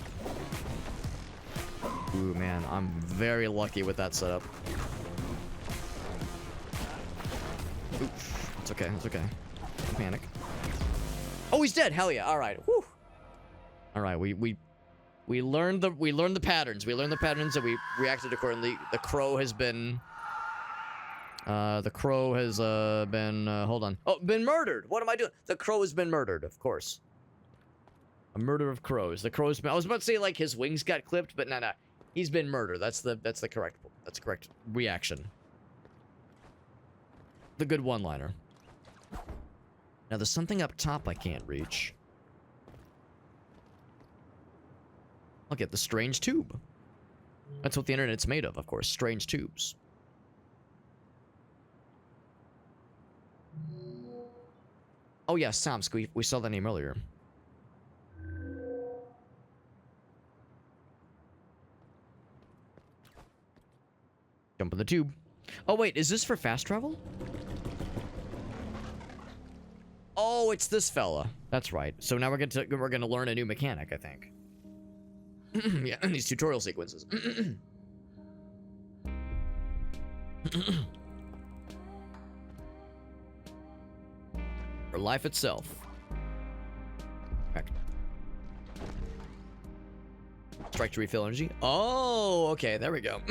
Ooh, man, I'm very lucky with that setup. Oof. It's okay, it's okay. Don't panic. Oh, he's dead! Hell yeah, alright. Whew. Alright, we learned the patterns. We learned the patterns and we reacted accordingly. The crow has been hold on. Oh, been murdered. What am I doing? The crow has been murdered, of course. A murder of crows. The crow's been, I was about to say like his wings got clipped, but no. He's been murdered. That's the correct reaction. The good one-liner. Now there's something up top I can't reach. I'll get the strange tube. That's what the internet's made of course. Strange tubes. Oh yeah, Samsk. We saw that name earlier. Jump in the tube. Oh wait, is this for fast travel? Oh, it's this fella. That's right. So now we're gonna learn a new mechanic, I think. Yeah, in these tutorial sequences. For life itself. Correct. Strike to refill energy. Oh, okay, there we go.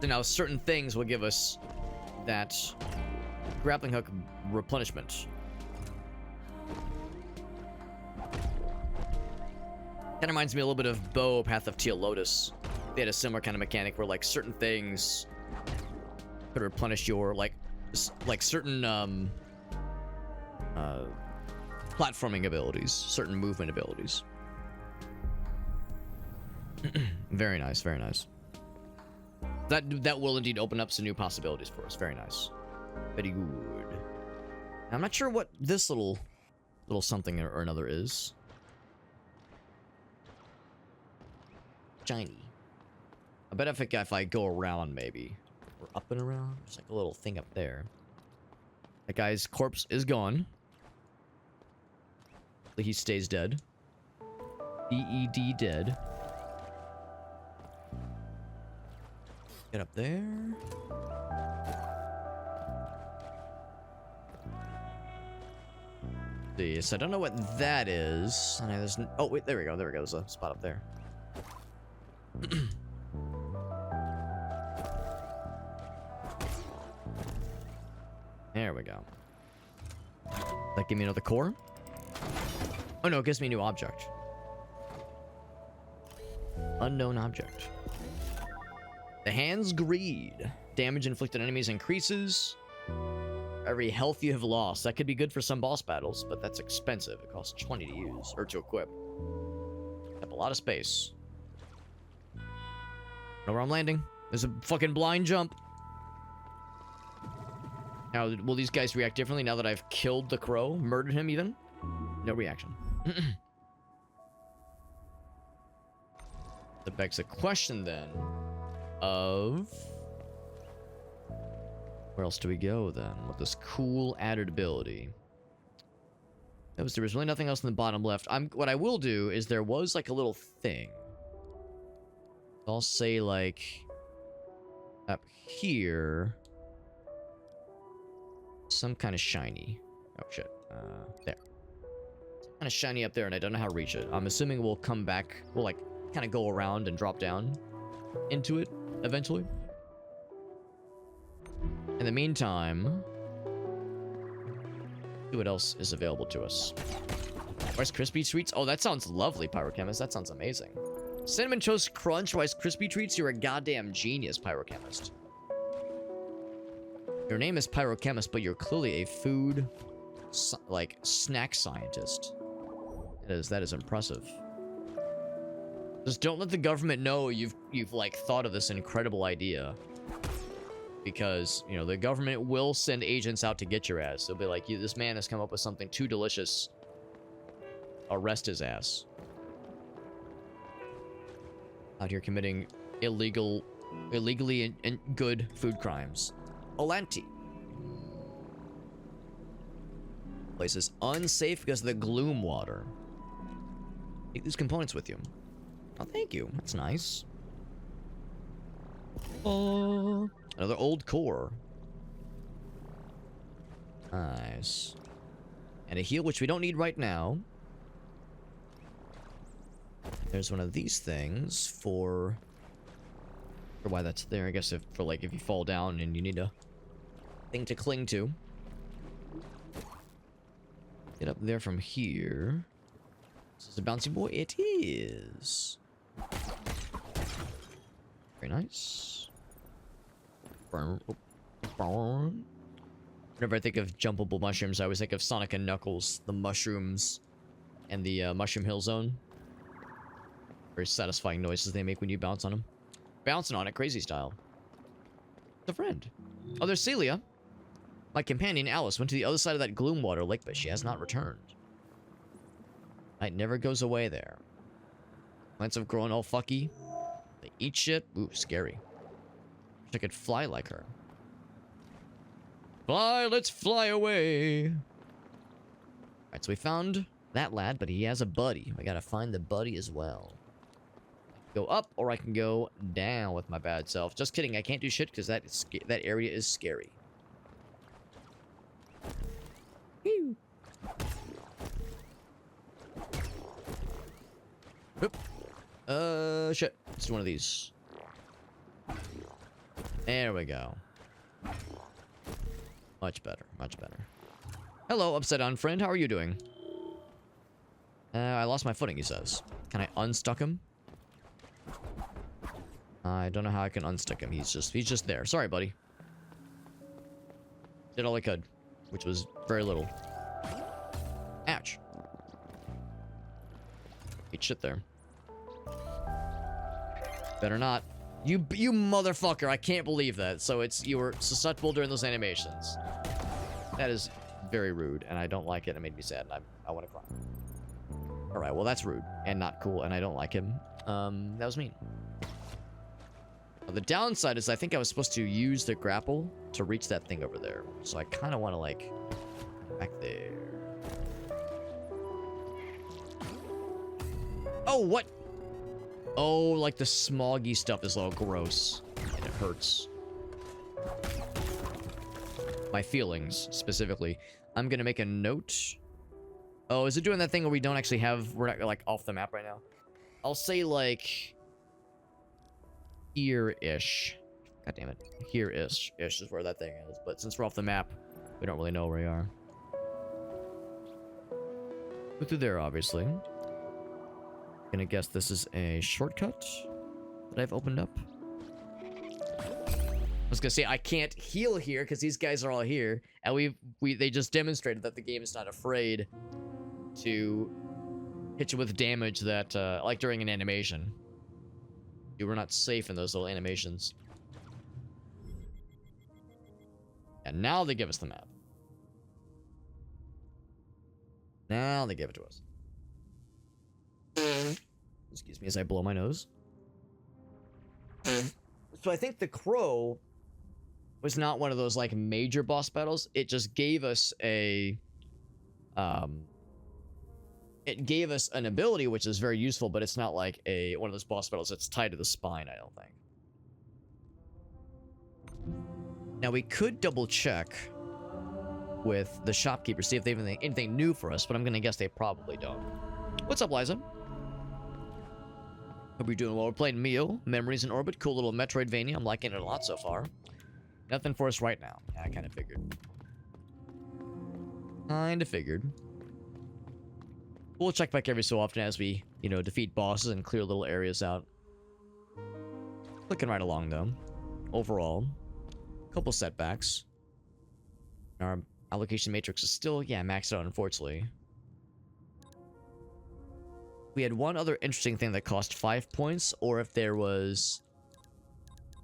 So now certain things will give us that grappling hook replenishment. Kind of reminds me a little bit of Bow, Path of Teal Lotus. They had a similar kind of mechanic where like certain things could replenish your like certain platforming abilities, certain movement abilities. Very nice, very nice. That will indeed open up some new possibilities for us. Very nice. Very good. I'm not sure what this little something or another is. Shiny. I bet if I go around, maybe. Or up and around. There's like a little thing up there. That guy's corpse is gone. He stays dead. D-E-D dead. Get up there. See, so I don't know what that is. I know there's oh wait, there we go. There we go. There's a spot up there. There we go. That give me another core? Oh no, it gives me a new object. Unknown object. The Hand's Greed. Damage inflicted on enemies increases. Every health you have lost. That could be good for some boss battles, but that's expensive. It costs 20 to use, or to equip. Have a lot of space. Know where I'm landing? There's a fucking blind jump. Now, will these guys react differently now that I've killed the crow? Murdered him, even? No reaction. That begs the question, then, of... where else do we go, then, with this cool added ability? There was really nothing else in the bottom left. What I will do is there was, like, a little thing. I'll say, like, up here... some kind of shiny. Oh, shit. There. Some kind of shiny up there, and I don't know how to reach it. I'm assuming we'll come back. We'll, like, kind of go around and drop down into it eventually. In the meantime, see what else is available to us. Rice Krispie Treats? Oh, that sounds lovely, Pyrochemist. That sounds amazing. Cinnamon Toast Crunch Rice Krispie Treats? You're a goddamn genius, Pyrochemist. Your name is Pyrochemist, but you're clearly a food, like, snack scientist. That is impressive. Just don't let the government know you've like thought of this incredible idea. Because, you know, the government will send agents out to get your ass. They'll be like, this man has come up with something too delicious. Arrest his ass. Out here committing illegally and good food crimes. Olanti. Place is unsafe because of the gloom water. Take these components with you. Oh, thank you. That's nice. Oh, another old core. Nice. And a heal, which we don't need right now. There's one of these things for why that's there. I guess if you fall down and you need a thing to cling to. Get up there from here. Is this a bouncy boy? It is. Very nice. Whenever I think of jumpable mushrooms, I always think of Sonic and Knuckles, the mushrooms, and the Mushroom Hill Zone. Very satisfying noises they make when you bounce on them. Bouncing on it, crazy style. It's a friend. Oh, there's Celia. My companion, Alice, went to the other side of that Gloomwater lake, but she has not returned. Night never goes away there. Plants have grown all fucky. They eat shit. Ooh, scary. Wish I could fly like her. Fly, let's fly away. Alright, so we found that lad, but he has a buddy. We gotta find the buddy as well. Go up, or I can go down with my bad self. Just kidding, I can't do shit because that area is scary. Whew. Oop. Shit. Let's do one of these. There we go. Much better, much better. Hello, upside down friend. How are you doing? I lost my footing, he says. Can I unstuck him? I don't know how I can unstuck him. He's just there. Sorry, buddy. Did all I could, which was very little. Ouch. Eat shit there. Better not. You motherfucker, I can't believe that. So you were susceptible during those animations. That is very rude, and I don't like it. It made me sad, and I want to cry. Alright, well that's rude, and not cool, and I don't like him. That was mean. The downside is I think I was supposed to use the grapple to reach that thing over there. So I kind of want to, like, back there. Oh, what? Oh, like the smoggy stuff is all gross. And it hurts. My feelings, specifically. I'm gonna make a note. Oh, is it doing that thing where we don't actually have... We're not, like, off the map right now? I'll say, like... Here-ish. God damn it. Here-ish. Ish is where that thing is. But since we're off the map, we don't really know where we are. Go through there, obviously. Gonna guess this is a shortcut that I've opened up. I was gonna say I can't heal here because these guys are all here, and they just demonstrated that the game is not afraid to hit you with damage that like during an animation. You were not safe in those little animations. And now they give us the map. Now they give it to us. Excuse me as I blow my nose. So I think the crow was not one of those like major boss battles. It just gave us a it gave us an ability which is very useful, but it's not like one of those boss battles that's tied to the spine, I don't think. Now we could double check with the shopkeeper, see if they have anything new for us, but I'm gonna guess they probably don't. What's up, Liza? Hope you're doing well. We're playing MIO, Memories in Orbit. Cool little Metroidvania. I'm liking it a lot so far. Nothing for us right now. Yeah, I kind of figured. We'll check back every so often as we, you know, defeat bosses and clear little areas out. Clicking right along, though. Overall, a couple setbacks. Our allocation matrix is still, yeah, maxed out, unfortunately. We had one other interesting thing that cost 5 points, or if there was...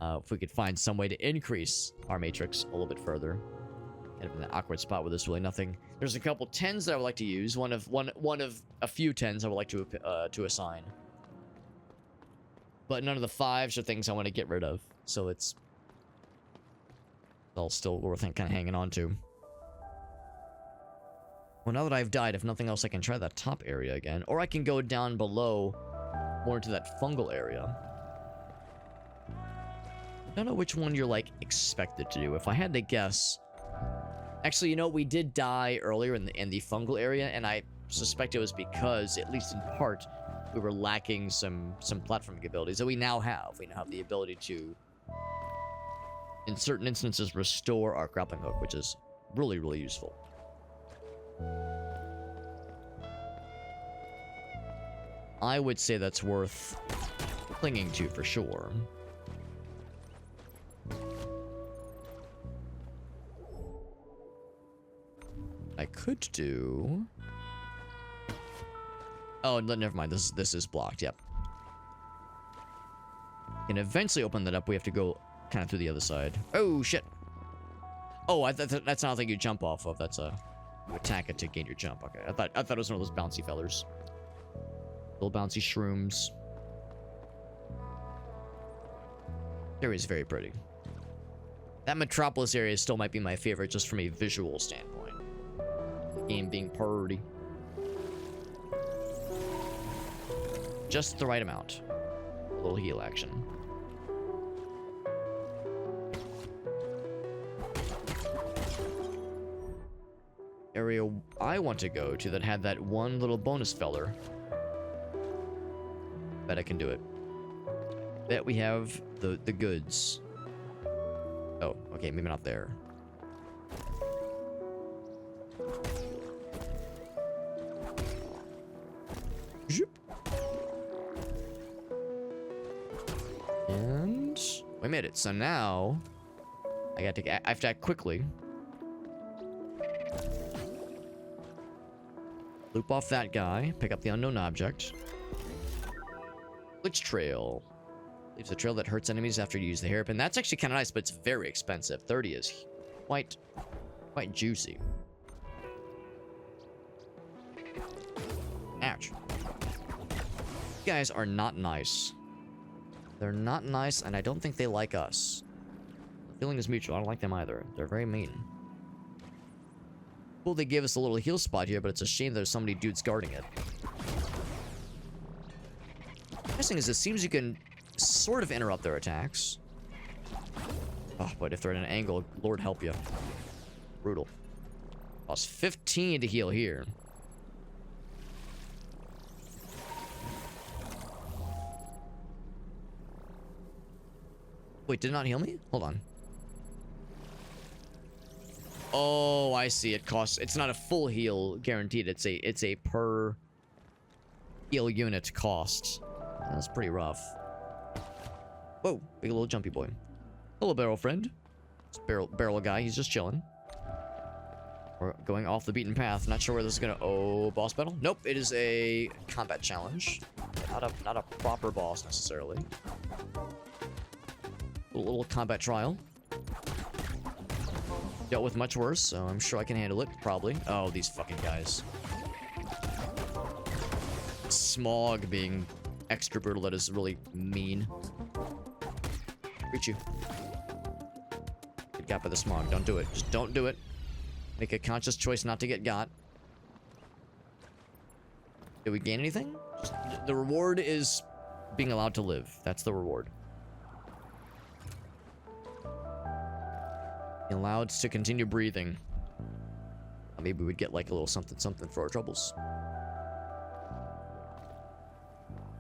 if we could find some way to increase our matrix a little bit further. Kind of in an awkward spot where there's really nothing. There's a couple 10s that I would like to use. One of a few 10s I would like to assign. But none of the 5s are things I want to get rid of. So it's all still worth kind of hanging on to. Well, now that I've died, if nothing else, I can try that top area again. Or I can go down below, more into that fungal area. I don't know which one you're, like, expected to do. If I had to guess... Actually, you know, we did die earlier in the fungal area, and I suspect it was because, at least in part, we were lacking some platforming abilities that we now have. We now have the ability to, in certain instances, restore our grappling hook, which is really, really useful. I would say that's worth clinging to for sure. I could do... Oh, never mind. This is blocked. Yep. And eventually open that up. We have to go kind of through the other side. Oh shit! Oh, that's not a thing you jump off of. That's a you attack it to gain your jump. Okay, I thought it was one of those bouncy fellers. Little bouncy shrooms. Area is very pretty. That Metropolis area still might be my favorite just from a visual standpoint. The game being pretty. Just the right amount. A little heal action. Area I want to go to that had that one little bonus feller. Bet I can do it. Bet we have the goods. Oh, okay, maybe not there. And we made it. So now I have to act quickly. Loop off that guy, pick up the unknown object. Glitch trail. Leaves a trail that hurts enemies after you use the hairpin. That's actually kind of nice, but it's very expensive. 30 is quite juicy. Ouch. You guys are not nice. They're not nice, and I don't think they like us. The feeling is mutual. I don't like them either. They're very mean. Cool, they gave us a little heal spot here, but it's a shame there's so many dudes guarding it. The nice thing is, it seems you can sort of interrupt their attacks. Oh, but if they're at an angle, Lord help you. Brutal. Cost 15 to heal here. Wait, did it not heal me? Hold on. Oh, I see. It costs. It's not a full heal guaranteed. It's a per heal unit cost. That's pretty rough. Whoa, big little jumpy boy. Hello, barrel friend. It's barrel guy. He's just chilling. We're going off the beaten path. Not sure where this is gonna. Oh, boss battle? Nope. It is a combat challenge. Not a proper boss necessarily. A little combat trial. Dealt with much worse, so I'm sure I can handle it, probably. Oh, these fucking guys. Smog being extra brutal, that is really mean. Reach you. Get got by the smog. Don't do it. Just don't do it. Make a conscious choice not to get got. Did we gain anything? Just, the reward is being allowed to live. That's the reward. Allowed to continue breathing. Maybe we'd get like a little something for our troubles.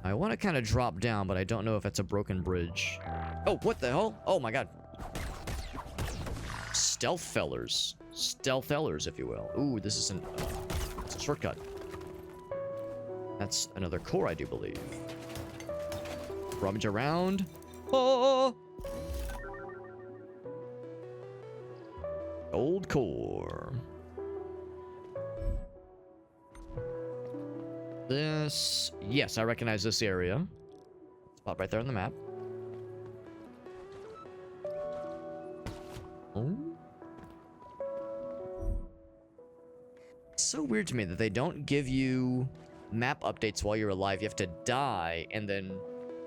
I want to kind of drop down, but I don't know if it's a broken bridge. Oh, what the hell? Oh my god. Stealth fellers. Stealth fellers, if you will. Ooh, this is it's a shortcut. That's another core, I do believe. Rummage around. Oh! Old core. This... Yes, I recognize this area. Spot right there on the map. Oh. It's so weird to me that they don't give you map updates while you're alive. You have to die and then...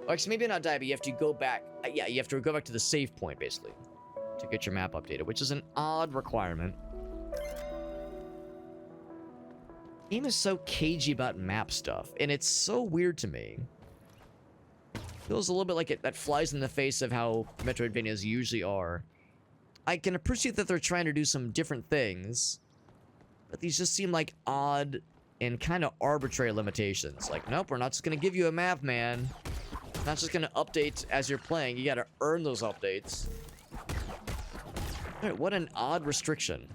Or actually, maybe not die, but you have to go back... yeah, you have to go back to the save point, basically, to get your map updated, which is an odd requirement. Game is so cagey about map stuff, and it's so weird to me. Feels a little bit like that flies in the face of how Metroidvanias usually are. I can appreciate that they're trying to do some different things, but these just seem like odd and kind of arbitrary limitations. Like, nope, we're not just gonna give you a map, man. It's not just gonna update as you're playing. You gotta earn those updates. Alright, what an odd restriction.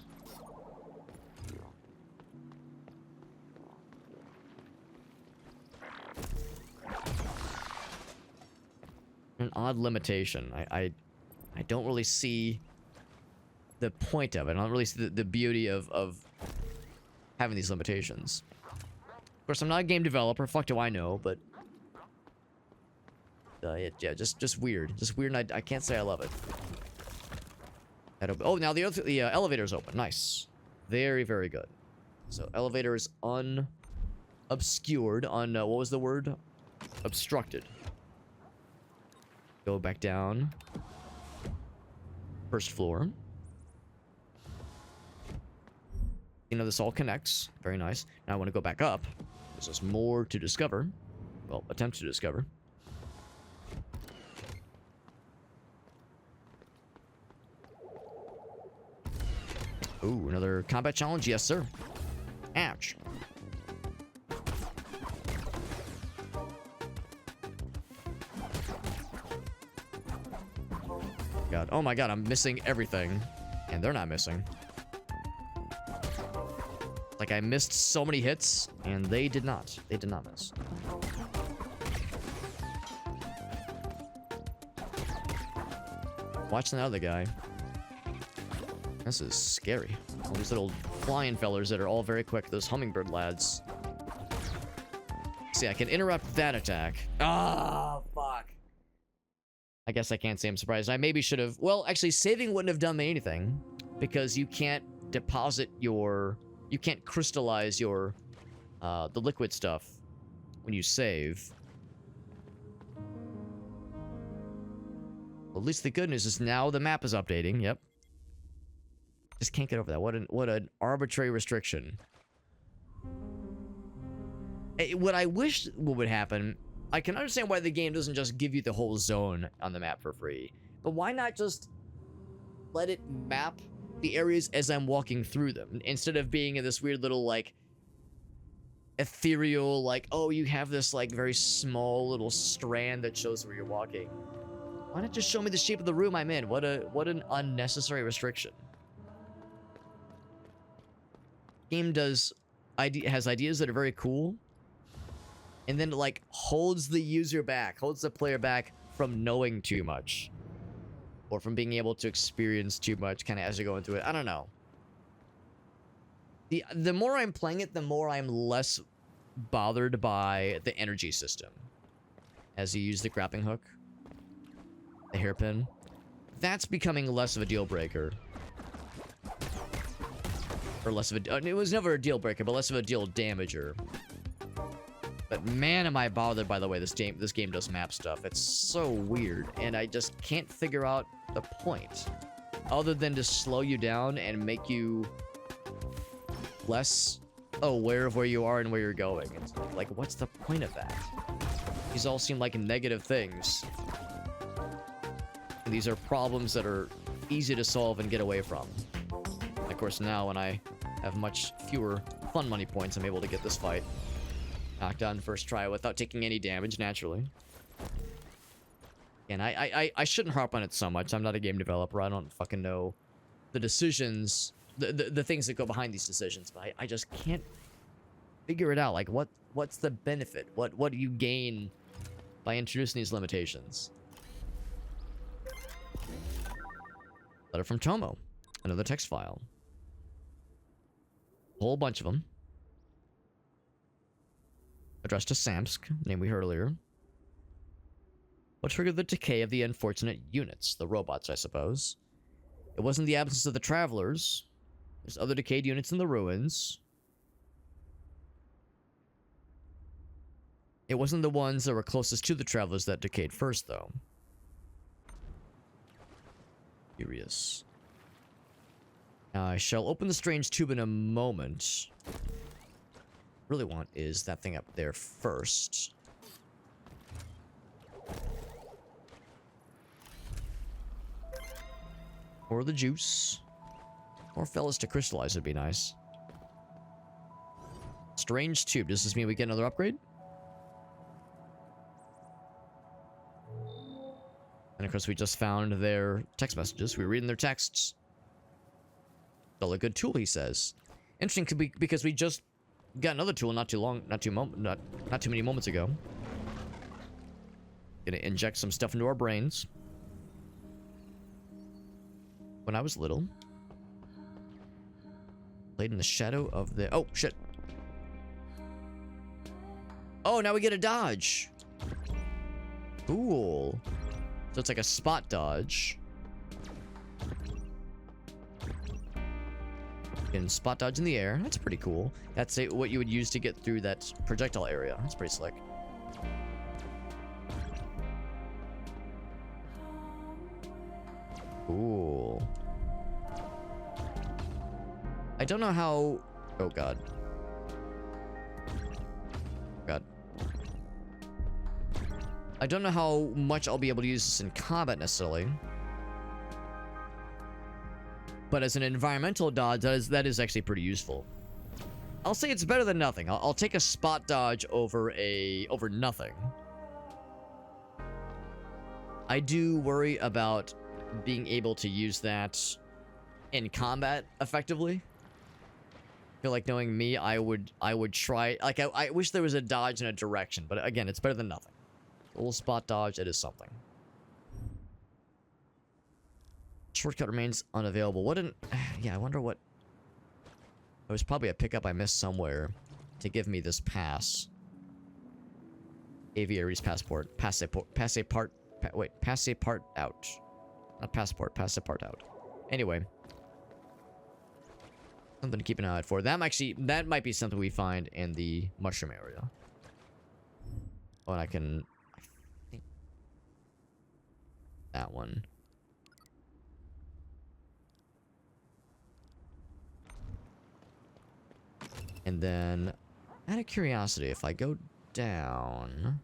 An odd limitation. I don't really see the point of it. I don't really see the beauty of having these limitations. Of course, I'm not a game developer. Fuck do I know, but... yeah, just weird. Just weird, and I can't say I love it. Oh, now the elevator is open. Nice. Very, very good. So, elevator is unobscured. What was the word? Obstructed. Go back down. First floor. You know, this all connects. Very nice. Now I want to go back up. There's more to discover. Well, attempt to discover. Ooh, another combat challenge? Yes, sir. Ouch. God. Oh my god, I'm missing everything. And they're not missing. Like, I missed so many hits, and they did not. They did not miss. Watch the other guy. This is scary. All these little flying fellers that are all very quick. Those hummingbird lads. See, I can interrupt that attack. Ah, fuck. I guess I can't say I'm surprised. I maybe should have... Well, actually, saving wouldn't have done me anything. Because you can't deposit your... You can't crystallize your... the liquid stuff when you save. Well, at least the good news is now the map is updating. Yep. Just can't get over that. What an arbitrary restriction. What I wish would happen... I can understand why the game doesn't just give you the whole zone on the map for free. But why not just let it map the areas as I'm walking through them? Instead of being in this weird little, like, ethereal, like, oh, you have this, like, very small little strand that shows where you're walking. Why not just show me the shape of the room I'm in? What an unnecessary restriction. Game has ideas that are very cool. And then, like, holds the user back, holds the player back from knowing too much. Or from being able to experience too much, kind of as you're going through it. I don't know. The more I'm playing it, the more I'm less bothered by the energy system. As you use the grappling hook. The hairpin. That's becoming less of a deal breaker. Or less of a... It was never a deal breaker, but less of a deal damager. But man, am I bothered by the way this game does map stuff. It's so weird, and I just can't figure out the point. Other than to slow you down and make you less aware of where you are and where you're going. It's like, what's the point of that? These all seem like negative things. And these are problems that are easy to solve and get away from. And of course, now when I have much fewer fun money points, I'm able to get this fight knocked down first try without taking any damage, naturally. And I shouldn't harp on it so much. I'm not a game developer. I don't fucking know the decisions, the things that go behind these decisions. But I just can't figure it out. Like, what's the benefit? What do you gain by introducing these limitations? Letter from Tomo. Another text file. A whole bunch of them. Addressed to Samsk, name we heard earlier. What triggered the decay of the unfortunate units? The robots, I suppose. It wasn't the absence of the travelers. There's other decayed units in the ruins. It wasn't the ones that were closest to the travelers that decayed first, though. Curious. I shall open the strange tube in a moment. Really want is that thing up there first. Or the juice. More fellas to crystallize would be nice. Strange tube. Does this mean we get another upgrade? And of course we just found their text messages. We were reading their texts. Still a good tool, he says. Interesting because we just got another tool not too many moments ago. Gonna inject some stuff into our brains. When I was little, played in the shadow of the... Oh, shit. Oh, now we get a dodge. Cool. So it's like a spot dodge. You can spot dodge in the air. That's pretty cool. That's what you would use to get through that projectile area. That's pretty slick. Cool. don't know how... Oh, God. God. I don't know how much I'll be able to use this in combat, necessarily. But as an environmental dodge, that is actually pretty useful. I'll say it's better than nothing. I'll take a spot dodge over nothing. I do worry about being able to use that in combat effectively. I feel like, knowing me, I would try, like, I wish there was a dodge in a direction, but again, it's better than nothing. A little spot dodge, it is something. Shortcut remains unavailable. What an... Yeah, I wonder what... There was probably a pickup I missed somewhere to give me this pass. Aviary's passport. Passport out. Not passport, passport out. Anyway. Something to keep an eye out for. That might be something we find in the mushroom area. Oh, and I think that one. And then, out of curiosity, if I go down...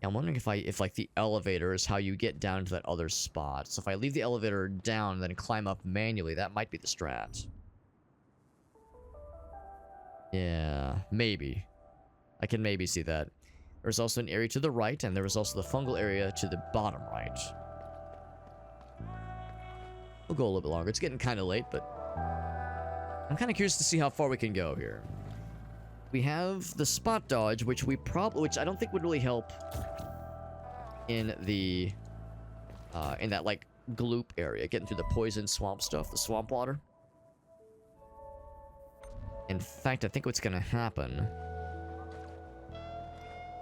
Yeah, I'm wondering if like the elevator is how you get down to that other spot. So if I leave the elevator down and then climb up manually, that might be the strat. Yeah, maybe. I can maybe see that. There's also an area to the right, and there was also the fungal area to the bottom right. We'll go a little bit longer. It's getting kind of late, but I'm kind of curious to see how far we can go here. We have the spot dodge, which I don't think would really help in the in that like gloop area, getting through the poison swamp stuff, the swamp water. In fact, I think what's gonna happen,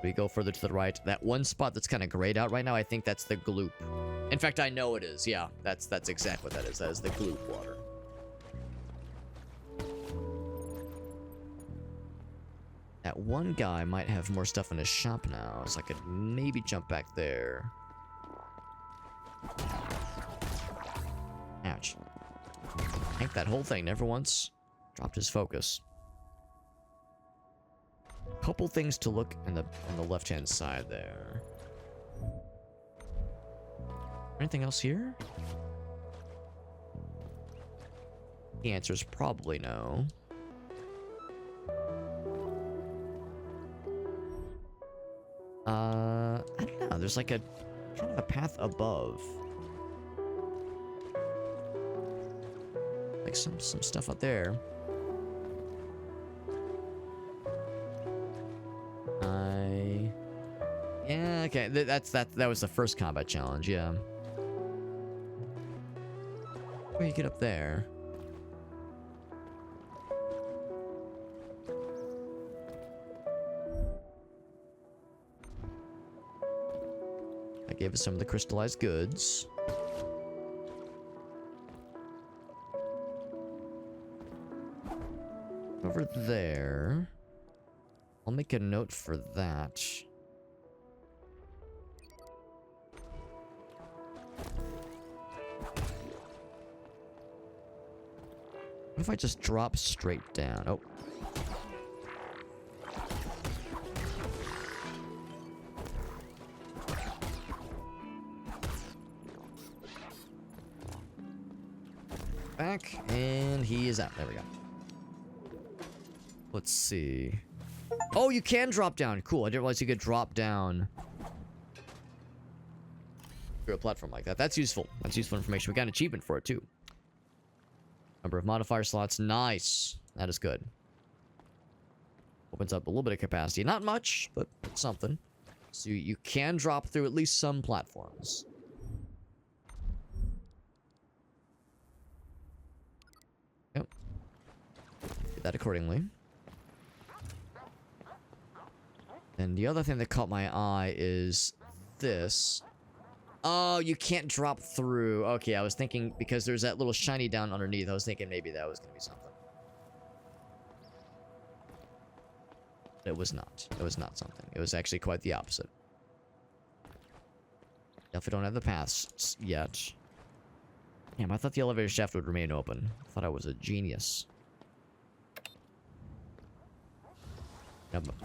we go further to the right. That one spot that's kind of grayed out right now, I think that's the gloop. In fact, I know it is. Yeah, that's exactly what that is. That is the gloop water. That one guy might have more stuff in his shop now, so I could maybe jump back there. Ouch. I think that whole thing never once dropped his focus. Couple things to look on the left-hand side there. Anything else here? The answer is probably no. I don't know. There's like a kind of a path above. Like some stuff out there. Yeah, okay. That was the first combat challenge, yeah. Where you get up there? I gave us some of the crystallized goods. Over there. I'll make a note for that. What if I just drop straight down? Oh. Back, and he is out. There we go. Let's see. Oh, you can drop down. Cool. I didn't realize you could drop down through a platform like that. That's useful. That's useful information. We got an achievement for it, too. Number of modifier slots. Nice. That is good. Opens up a little bit of capacity. Not much, but something. So you can drop through at least some platforms. Yep. Do that accordingly. And the other thing that caught my eye is this. Oh, you can't drop through. Okay, I was thinking because there's that little shiny down underneath. I was thinking maybe that was going to be something. It was not. It was not something. It was actually quite the opposite. Definitely don't have the paths yet. Damn, I thought the elevator shaft would remain open. I thought I was a genius.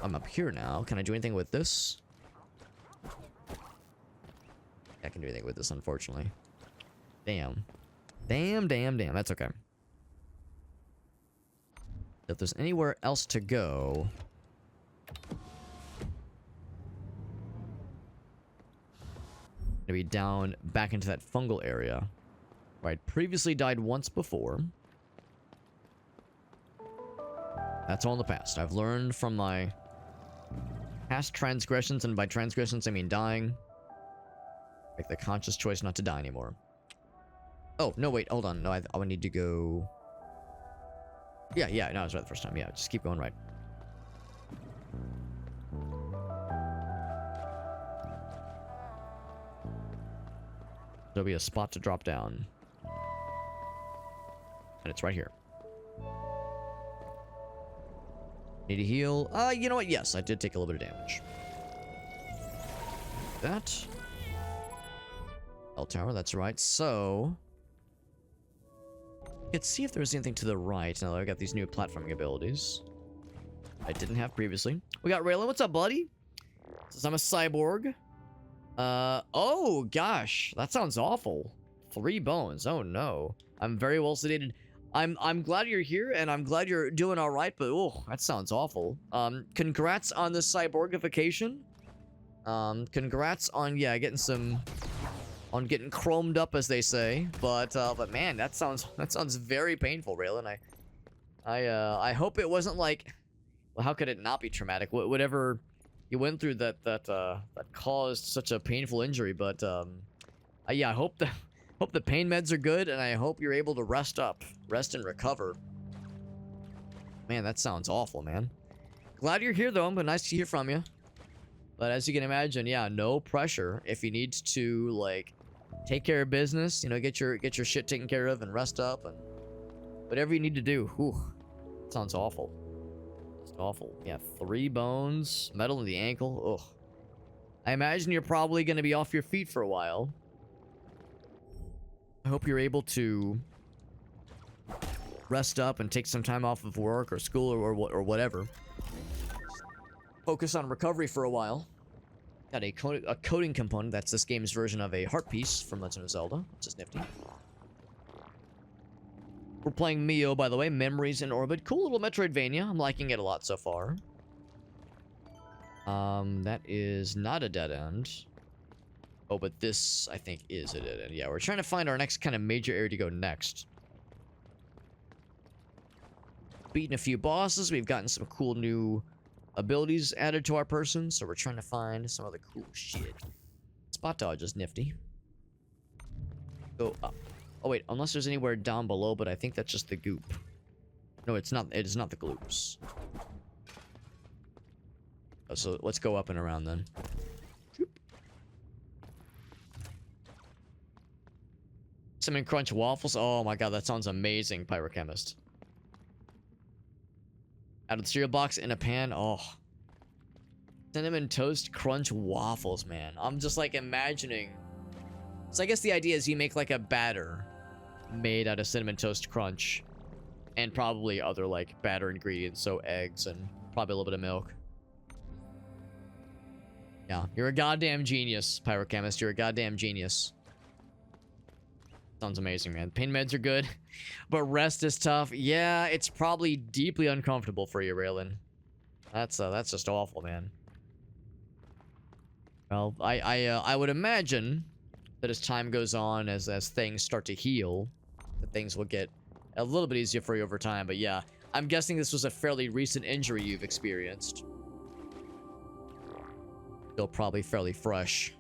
I'm up here now. Can I do anything with this? I can do anything with this, unfortunately. Damn. Damn. That's okay. If there's anywhere else to go... Maybe down back into that fungal area. Where I'd previously died once before. That's all in the past. I've learned from my past transgressions, and by transgressions I mean dying. Make the conscious choice not to die anymore. Oh, no, wait, hold on. No, I would need to go... Yeah, no, I was right the first time. Yeah, just keep going right. There'll be a spot to drop down. And it's right here. Need to heal. You know what? Yes, I did take a little bit of damage. That. L tower, that's right. So... let's see if there's anything to the right. Now that I got these new platforming abilities. I didn't have previously. We got Raylan. What's up, buddy? Says I'm a cyborg. Oh, gosh. That sounds awful. 3 bones. Oh, no. I'm very well sedated. I'm glad you're here, and I'm glad you're doing all right, but oh, that sounds awful. Congrats on the cyborgification. Congrats on, yeah, getting some... on getting chromed up, as they say. But man, that sounds very painful, Raylan. I hope it wasn't like... well, how could it not be traumatic? Whatever you went through that caused such a painful injury, but yeah, I hope the pain meds are good, and I hope you're able to rest and recover. Man, that sounds awful, man. Glad you're here though, but nice to hear from you. But as you can imagine, yeah, no pressure. If you need to like take care of business, you know, get your shit taken care of and rest up and whatever you need to do. Whew, sounds awful. It's awful. Yeah, 3 bones, metal in the ankle. Ugh. I imagine you're probably going to be off your feet for a while. I hope you're able to rest up and take some time off of work or school or whatever. Focus on recovery for a while. Got a coding component. That's this game's version of a heart piece from Legend of Zelda, which is nifty. We're playing MIO, by the way. Memories in Orbit. Cool little Metroidvania. I'm liking it a lot so far. That is not a dead end. Oh, but this, I think, is a dead end. Yeah, we're trying to find our next kind of major area to go next. Beaten a few bosses. We've gotten some cool new abilities added to our person, so we're trying to find some other cool shit. Spot dodge is nifty. Go up. Oh, wait, unless there's anywhere down below, but I think that's just the goop. No, it's not. It is not the gloops. Oh, so let's go up and around then. Cinnamon Crunch waffles. Oh my god, that sounds amazing, Pyrochemist. Out of the cereal box in a pan. Oh. Cinnamon Toast Crunch waffles, man. I'm just like imagining. So I guess the idea is you make like a batter made out of Cinnamon Toast Crunch. And probably other like batter ingredients. So eggs and probably a little bit of milk. Yeah, you're a goddamn genius, Pyrochemist. You're a goddamn genius. Sounds amazing, man. Pain meds are good, but rest is tough. Yeah, it's probably deeply uncomfortable for you, Raylan. That's just awful, man. Well, I would imagine that as time goes on, as things start to heal, that things will get a little bit easier for you over time. But yeah, I'm guessing this was a fairly recent injury you've experienced. Still probably fairly fresh.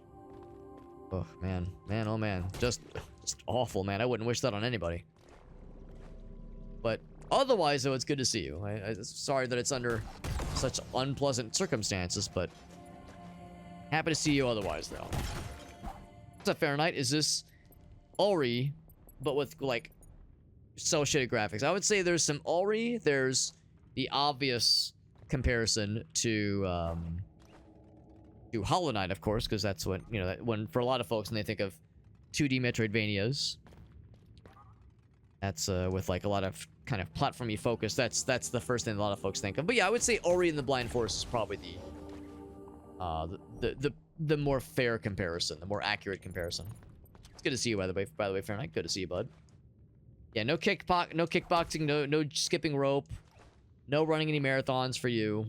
Oh man, oh man, just awful, man. I wouldn't wish that on anybody. But otherwise, though, it's good to see you. I'm sorry that it's under such unpleasant circumstances, but happy to see you otherwise, though. What's up, Fahrenheit? Is this Ori, but with, like, so shitty graphics? I would say there's some Ori, there's the obvious comparison to Hollow Knight, of course, because that's what, you know, when for a lot of folks when they think of 2D Metroidvanias, that's with like a lot of kind of platformy focus. That's the first thing a lot of folks think of. But yeah, I would say Ori and the Blind Forest is probably the more fair comparison, the more accurate comparison. It's good to see you, by the way, Fahrenheit. Good to see you, bud. Yeah, no kickboxing, no skipping rope, no running any marathons for you.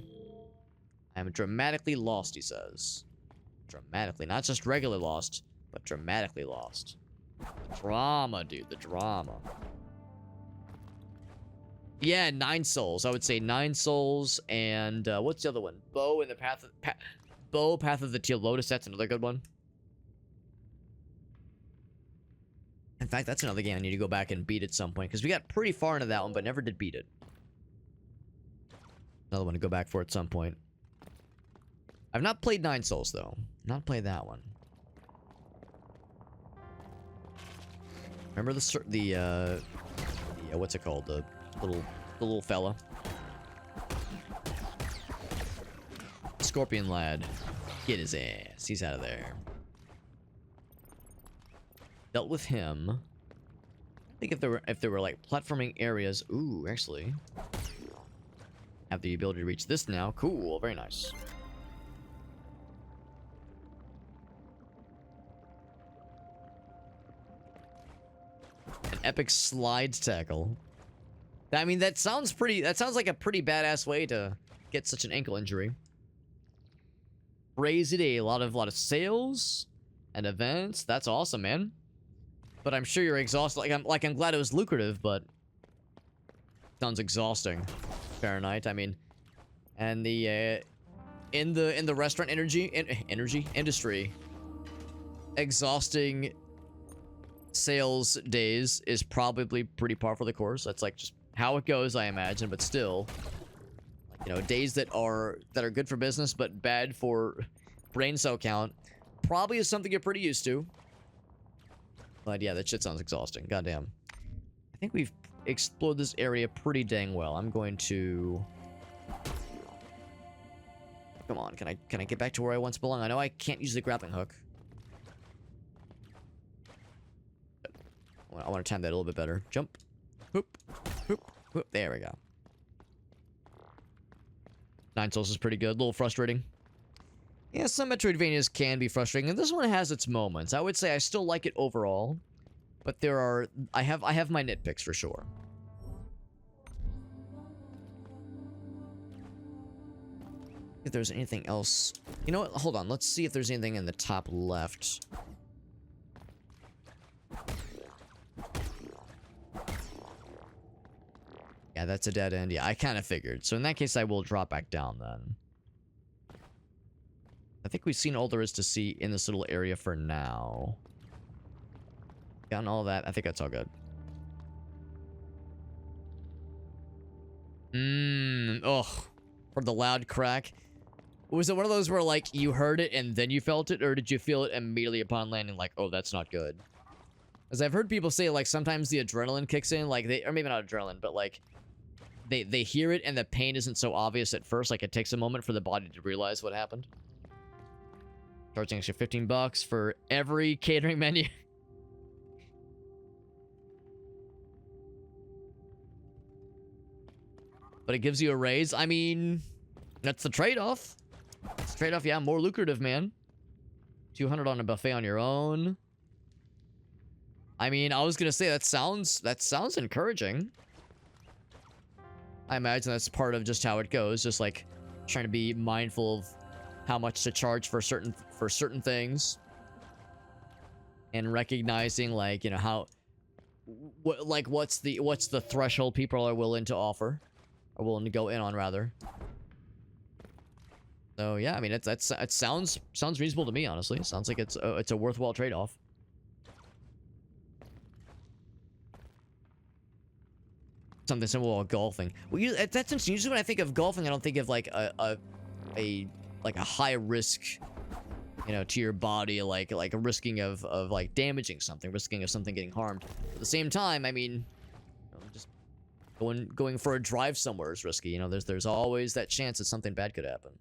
I am dramatically lost, he says. Dramatically, not just regularly lost, but dramatically lost. The drama, dude, the drama. Yeah, 9 souls. I would say 9 souls, and what's the other one? Bow in the Path of the Teal Lotus. That's another good one. In fact, that's another game I need to go back and beat at some point, because we got pretty far into that one, but never did beat it. Another one to go back for at some point. I've not played 9 Souls, though. Not played that one. Remember the what's it called? The little fella. Scorpion lad. Get his ass. He's out of there. Dealt with him. I think if there were like platforming areas. Ooh, actually. Have the ability to reach this now. Cool. Very nice. An epic slide tackle. I mean, that sounds like a pretty badass way to get such an ankle injury. Crazy day. A lot of sales and events. That's awesome, man. But I'm sure you're exhausted. I'm glad it was lucrative, but sounds exhausting. Fahrenheit. I mean, and the in the restaurant industry, exhausting sales days is probably pretty par for the course. That's like just how it goes, I imagine. But still, like, you know, days that are good for business but bad for brain cell count probably is something you're pretty used to. But yeah, that shit sounds exhausting. Goddamn. I think we've explored this area pretty dang well. I'm going to... Come on, can I get back to where I once belonged? I know I can't use the grappling hook. I want to time that a little bit better. Jump. Whoop. Whoop. Whoop. There we go. 9 Souls is pretty good. A little frustrating. Yeah, some Metroidvanias can be frustrating, and this one has its moments. I would say I still like it overall, but there are... I have my nitpicks for sure. If there's anything else... You know what? Hold on. Let's see if there's anything in the top left. Yeah, that's a dead end. Yeah, I kind of figured. So in that case, I will drop back down then. I think we've seen all there is to see in this little area for now. Gotten all that. I think that's all good. Ugh. For the loud crack. Was it one of those where, like, you heard it and then you felt it? Or did you feel it immediately upon landing, like, oh, that's not good? Because I've heard people say, like, sometimes the adrenaline kicks in. Like, or maybe not adrenaline, but, like, they hear it and the pain isn't so obvious at first. Like, it takes a moment for the body to realize what happened. Charging extra $15 for every catering menu. But it gives you a raise. I mean, that's the trade-off. It's trade-off, yeah, more lucrative, man. 200 on a buffet on your own. I mean, I was gonna say that sounds encouraging. I imagine that's part of just how it goes. Just like trying to be mindful of how much to charge for certain things, and recognizing, like, you know, what's the threshold people are willing to offer, or willing to go in on, rather. So yeah, I mean, it sounds reasonable to me, honestly. It sounds like it's a worthwhile trade-off. Something similar to golfing. Well, that's interesting. Usually when I think of golfing, I don't think of like a high risk, you know, to your body, like a risking of like damaging something, risking of something getting harmed. At the same time, I mean, you know, just Going for a drive somewhere is risky. You know, there's always that chance that something bad could happen.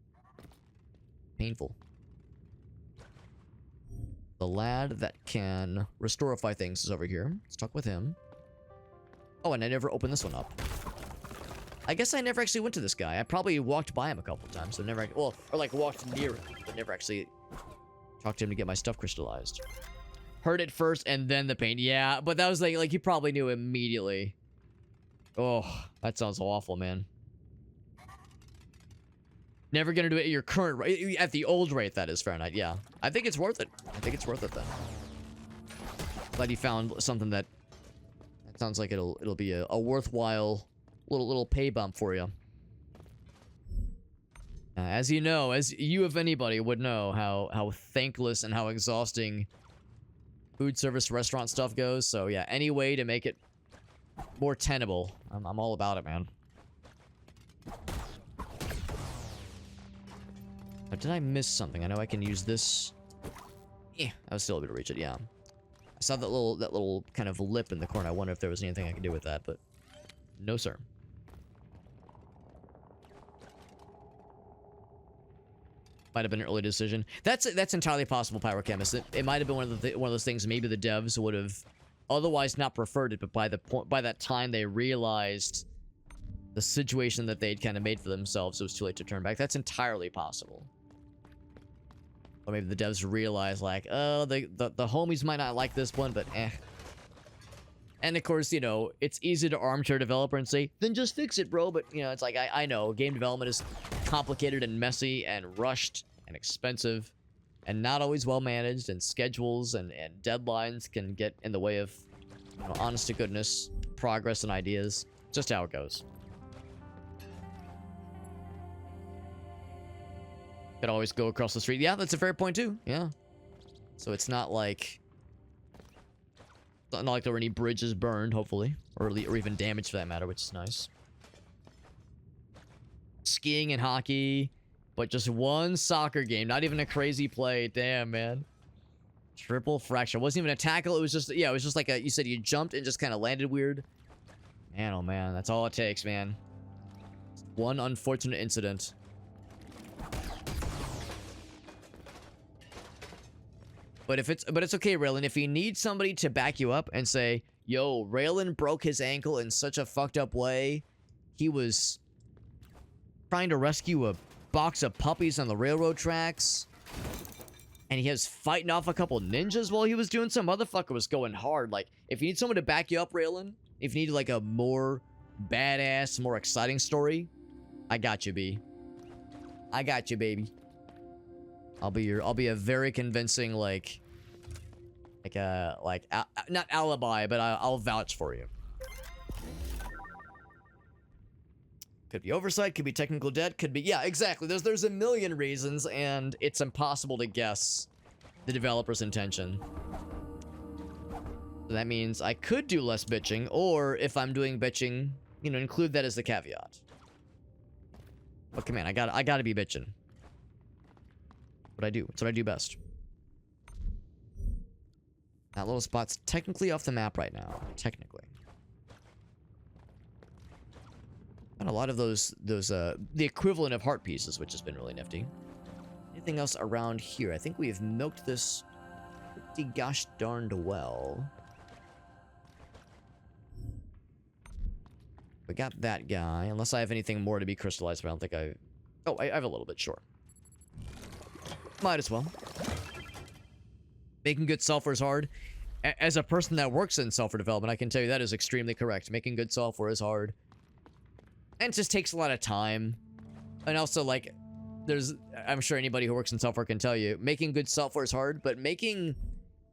Painful. The lad that can restorify things is over here. Let's talk with him. Oh, and I never opened this one up. I guess I never actually went to this guy. I probably walked by him a couple times, so never, well, or like walked near him, but never actually talked to him to get my stuff crystallized. Heard it first and then the pain. Yeah, but that was like you probably knew immediately. Oh, that sounds awful, man. Never gonna do it at your current rate, at the old rate, that is, Fahrenheit. Yeah, I think it's worth it. I think it's worth it then. Glad you found something that sounds like it'll be a worthwhile little pay bump for you. As you know, as you if anybody would know how thankless and how exhausting food service restaurant stuff goes. So yeah, any way to make it more tenable, I'm all about it, man. But did I miss something? I know I can use this. Yeah, I was still able to reach it. Yeah, I saw that little kind of lip in the corner. I wonder if there was anything I could do with that, but no, sir. Might have been an early decision. That's entirely possible, Pyrochemist. It might have been one of those things. Maybe the devs would have otherwise not preferred it, but by that time they realized the situation that they'd kind of made for themselves, it was too late to turn back. That's entirely possible. Or maybe the devs realized, like, oh, the homies might not like this one, but eh. And of course, you know, it's easy to armchair developer and say, then just fix it, bro. But, you know, it's like, I know game development is complicated and messy and rushed and expensive and not always well managed, and schedules and deadlines can get in the way of, you know, honest to goodness progress and ideas. Just how it goes. Could always go across the street. Yeah, that's a fair point too. Yeah. So it's not like there were any bridges burned, hopefully, or even damaged for that matter, which is nice. Skiing and hockey, but just one soccer game, not even a crazy play. Damn, man. Triple fracture. It wasn't even a tackle. It was just, yeah, it was just like you said, you jumped and just kind of landed weird. Man, oh man, that's all it takes, man. One unfortunate incident. But it's okay, Raylan. If you need somebody to back you up and say, yo, Raylan broke his ankle in such a fucked up way, he was trying to rescue a box of puppies on the railroad tracks, and he was fighting off a couple ninjas while he was doing some motherfucker was going hard. Like, if you need someone to back you up, Raylan, if you need like a more badass, more exciting story, I got you, B. I got you, baby. I'll be a very convincing, not alibi, but I'll vouch for you. Could be oversight, could be technical debt, could be, yeah, exactly. There's a million reasons, and it's impossible to guess the developer's intention. So that means I could do less bitching, or if I'm doing bitching, you know, include that as the caveat. But come on, I gotta be bitching. What I do. That's what I do best. That little spot's technically off the map right now. Technically. And a lot of those the equivalent of heart pieces, which has been really nifty. Anything else around here? I think we have milked this pretty gosh darned well. We got that guy. Unless I have anything more to be crystallized, but I don't think I... Oh, I have a little bit, sure. Might as well. Making good software is hard. As a person that works in software development, I can tell you that is extremely correct. Making good software is hard. And it just takes a lot of time. And also, like, I'm sure anybody who works in software can tell you, making good software is hard, but making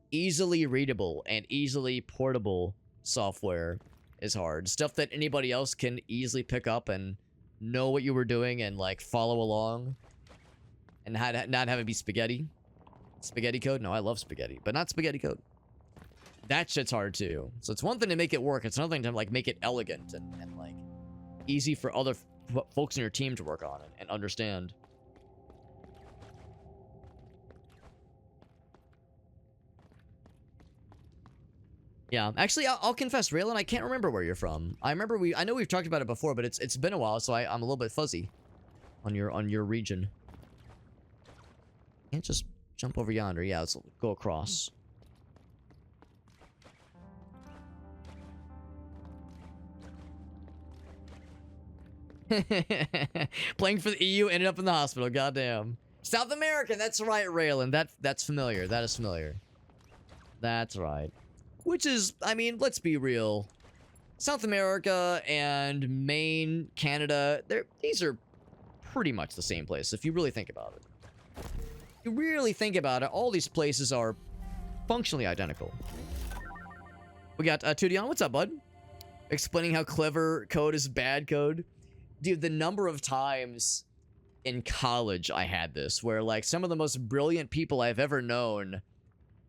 easily readable and easily portable software is hard. Stuff that anybody else can easily pick up and know what you were doing and, like, follow along. And not have it be spaghetti. Spaghetti code? No, I love spaghetti, but not spaghetti code. That shit's hard too. So it's one thing to make it work. It's another thing to like make it elegant and like easy for other folks in your team to work on and understand. Yeah, actually, I'll confess, Raylan, I can't remember where you're from. I know we've talked about it before, but it's been a while, so I'm a little bit fuzzy on your region. Can't just jump over yonder. Yeah, let's go across. Playing for the EU, ended up in the hospital. Goddamn. South American. That's right, Raylan. That's familiar. That is familiar. That's right. Which is, I mean, let's be real. South America and Maine, Canada, these are pretty much the same place if you really think about it. If you really think about it, all these places are functionally identical. We got Tudion. What's up, bud? Explaining how clever code is bad code. Dude, the number of times in college I had this, where like some of the most brilliant people I've ever known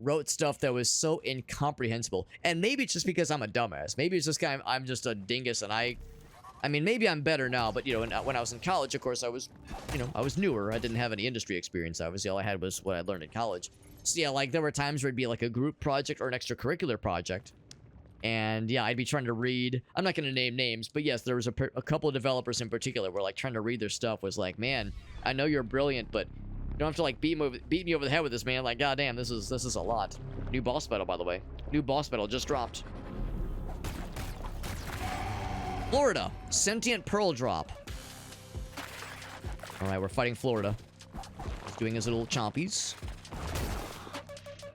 wrote stuff that was so incomprehensible. And maybe it's just because I'm a dumbass. Maybe it's just I'm just a dingus, and I mean, maybe I'm better now, but, you know, when I was in college, of course, I was, you know, I was newer. I didn't have any industry experience. Obviously, all I had was what I learned in college. So, yeah, like, there were times where it'd be, like, a group project or an extracurricular project. And, yeah, I'd be trying to read. I'm not going to name names, but, yes, there was a couple of developers in particular where, like, trying to read their stuff was like, man, I know you're brilliant, but you don't have to, like, beat me over the head with this, man. Like, goddamn, this is a lot. New boss battle, by the way. New boss battle just dropped. Florida, sentient pearl drop. All right, we're fighting Florida. He's doing his little chompies.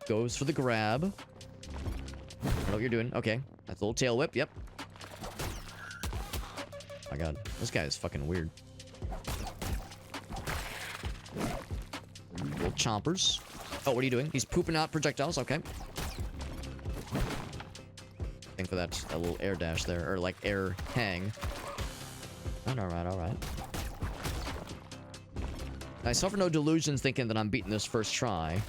Goes for the grab. I don't know what you're doing. Okay, that's a little tail whip. Yep. Oh my god, this guy is fucking weird. Little chompers. Oh, what are you doing? He's pooping out projectiles. Okay. For that little air dash there, or like air hang. All right. I suffer no delusions thinking that I'm beating this first try.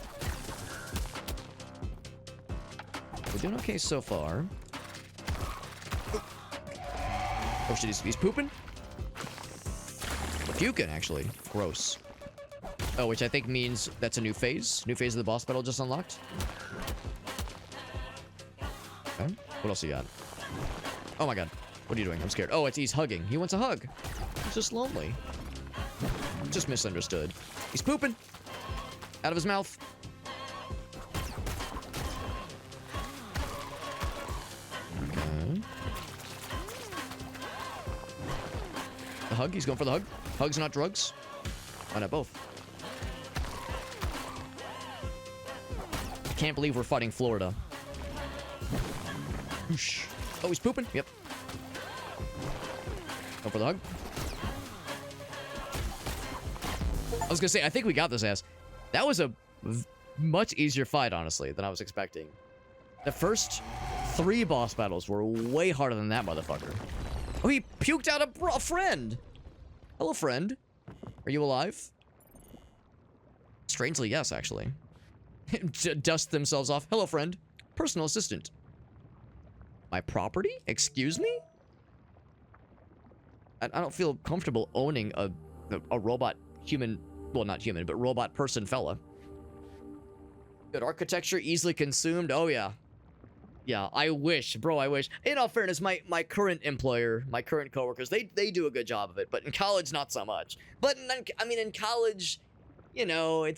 We're doing okay so far. Oh shit, he's pooping? Puking, actually. Gross. Oh, which I think means that's a new phase. New phase of the boss battle just unlocked. Okay. What else you got? Oh my god. What are you doing? I'm scared. Oh, he's hugging. He wants a hug. He's just lonely. Just misunderstood. He's pooping. Out of his mouth. Okay. The hug? He's going for the hug? Hugs, not drugs? Why not both? I can't believe we're fighting Florida. Oh, he's pooping? Yep. Go for the hug. I was gonna say, I think we got this ass. That was a much easier fight, honestly, than I was expecting. The first 3 boss battles were way harder than that motherfucker. Oh, he puked out a friend. Hello, friend. Are you alive? Strangely, yes, actually. Dust themselves off. Hello, friend. Personal assistant. My property? Excuse me? I don't feel comfortable owning a robot human, well, not human, but robot person fella. Good architecture, easily consumed. Oh, yeah. Yeah, I wish, bro, I wish. In all fairness, my current employer, my current coworkers, they do a good job of it, but in college, not so much. But, I mean, in college, you know,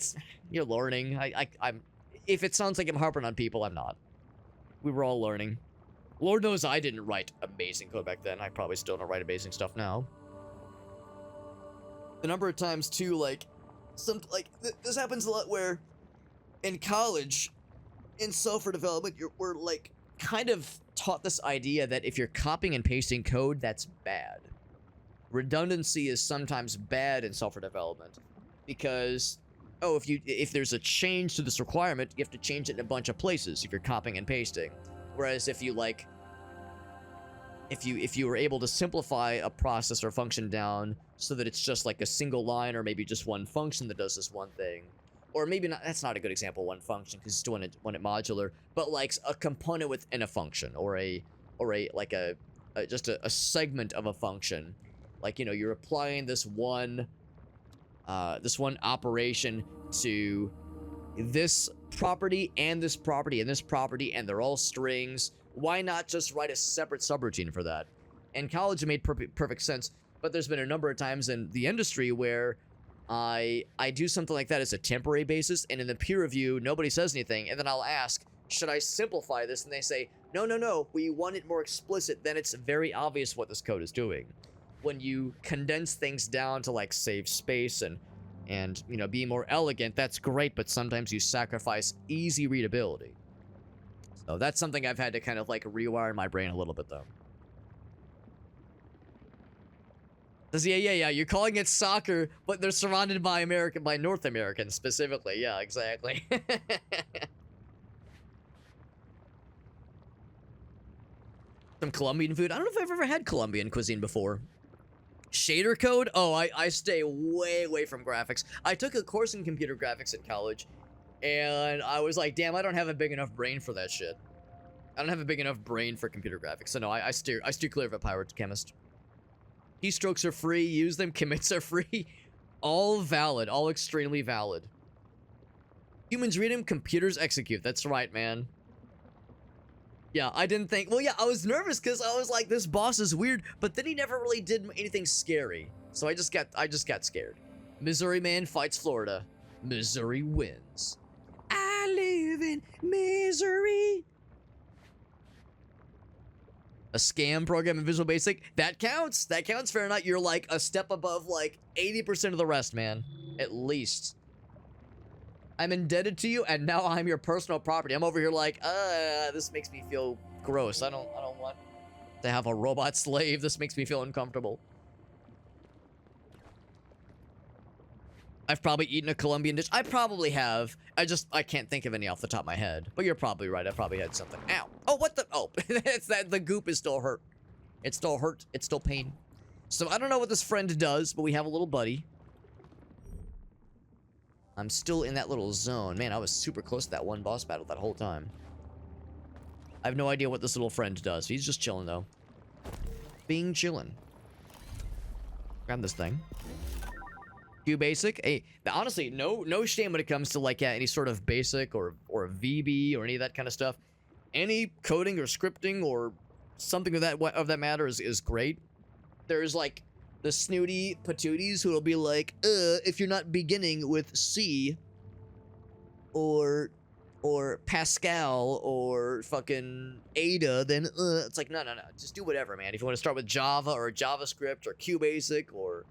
you're learning. I'm, if it sounds like I'm harping on people, I'm not. We were all learning. Lord knows I didn't write amazing code back then. I probably still don't write amazing stuff now. The number of times, too, like, this happens a lot where, in college, in software development, we're, like, kind of taught this idea that if you're copying and pasting code, that's bad. Redundancy is sometimes bad in software development, because, oh, if there's a change to this requirement, you have to change it in a bunch of places if you're copying and pasting. Whereas if you like, if you were able to simplify a process or function down so that it's just like a single line, or maybe just one function that does this one thing, or maybe not, that's not a good example, one function, because it's doing it modular, but like a component within a function, or just a segment of a function, like, you know, you're applying this one operation to this property and this property and this property, and they're all strings. Why not just write a separate subroutine for that? In college, it made perfect sense, but there's been a number of times in the industry where I do something like that as a temporary basis, and in the peer review, nobody says anything, and then I'll ask, should I simplify this? And they say, no, we want it more explicit. Then it's very obvious what this code is doing. When you condense things down to like save space and you know, be more elegant, that's great, but sometimes you sacrifice easy readability. So that's something I've had to kind of like rewire my brain a little bit though. Yeah, you're calling it soccer, but they're surrounded by North Americans specifically. Yeah, exactly. Some Colombian food. I don't know if I've ever had Colombian cuisine before. Shader code? Oh, I stay way away from graphics. I took a course in computer graphics in college, and I was like, damn, I don't have a big enough brain for that shit. I don't have a big enough brain for computer graphics. So no, I steer clear of a pirate chemist. Keystrokes are free, use them, commits are free. All valid, all extremely valid. Humans read them, computers execute. That's right, man. Yeah, I didn't think, well, yeah, I was nervous because I was like, this boss is weird, but then he never really did anything scary. So I just got scared. Missouri man fights Florida. Missouri wins. I live in Missouri. A scam program in Visual Basic, that counts. That counts fair enough. You're like a step above like 80% of the rest, man. At least. I'm indebted to you, and now I'm your personal property. I'm over here like, this makes me feel gross. I don't want to have a robot slave. This makes me feel uncomfortable. I've probably eaten a Colombian dish. I probably have. I can't think of any off the top of my head. But you're probably right. I probably had something. Ow. Oh, what the? Oh, it's that the goop is still hurt. It's still hurt. It's still pain. So I don't know what this friend does, but we have a little buddy. I'm still in that little zone. Man, I was super close to that one boss battle that whole time. I have no idea what this little friend does. He's just chilling, though. Being chillin'. Grab this thing. Q basic. Hey, honestly, no shame when it comes to like any sort of basic or VB or any of that kind of stuff. Any coding or scripting or something of that matter is great. There's like the snooty patooties who will be like, if you're not beginning with C or Pascal or fucking Ada, then it's like no, just do whatever, man. If you want to start with Java or JavaScript or QBasic or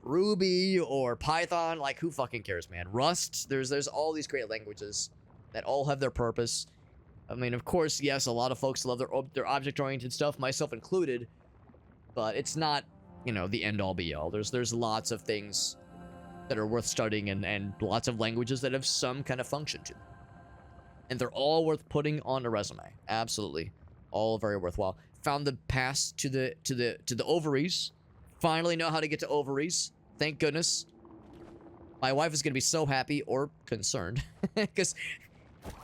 Ruby or Python, like who fucking cares, man? Rust, there's all these great languages that all have their purpose. I mean, of course, yes, a lot of folks love their object-oriented stuff, myself included, but it's not, you know, the end-all be-all. There's lots of things that are worth studying and lots of languages that have some kind of function to them. And they're all worth putting on a resume. Absolutely. All very worthwhile. Found the pass to the ovaries. Finally know how to get to ovaries. Thank goodness. My wife is going to be so happy or concerned. Because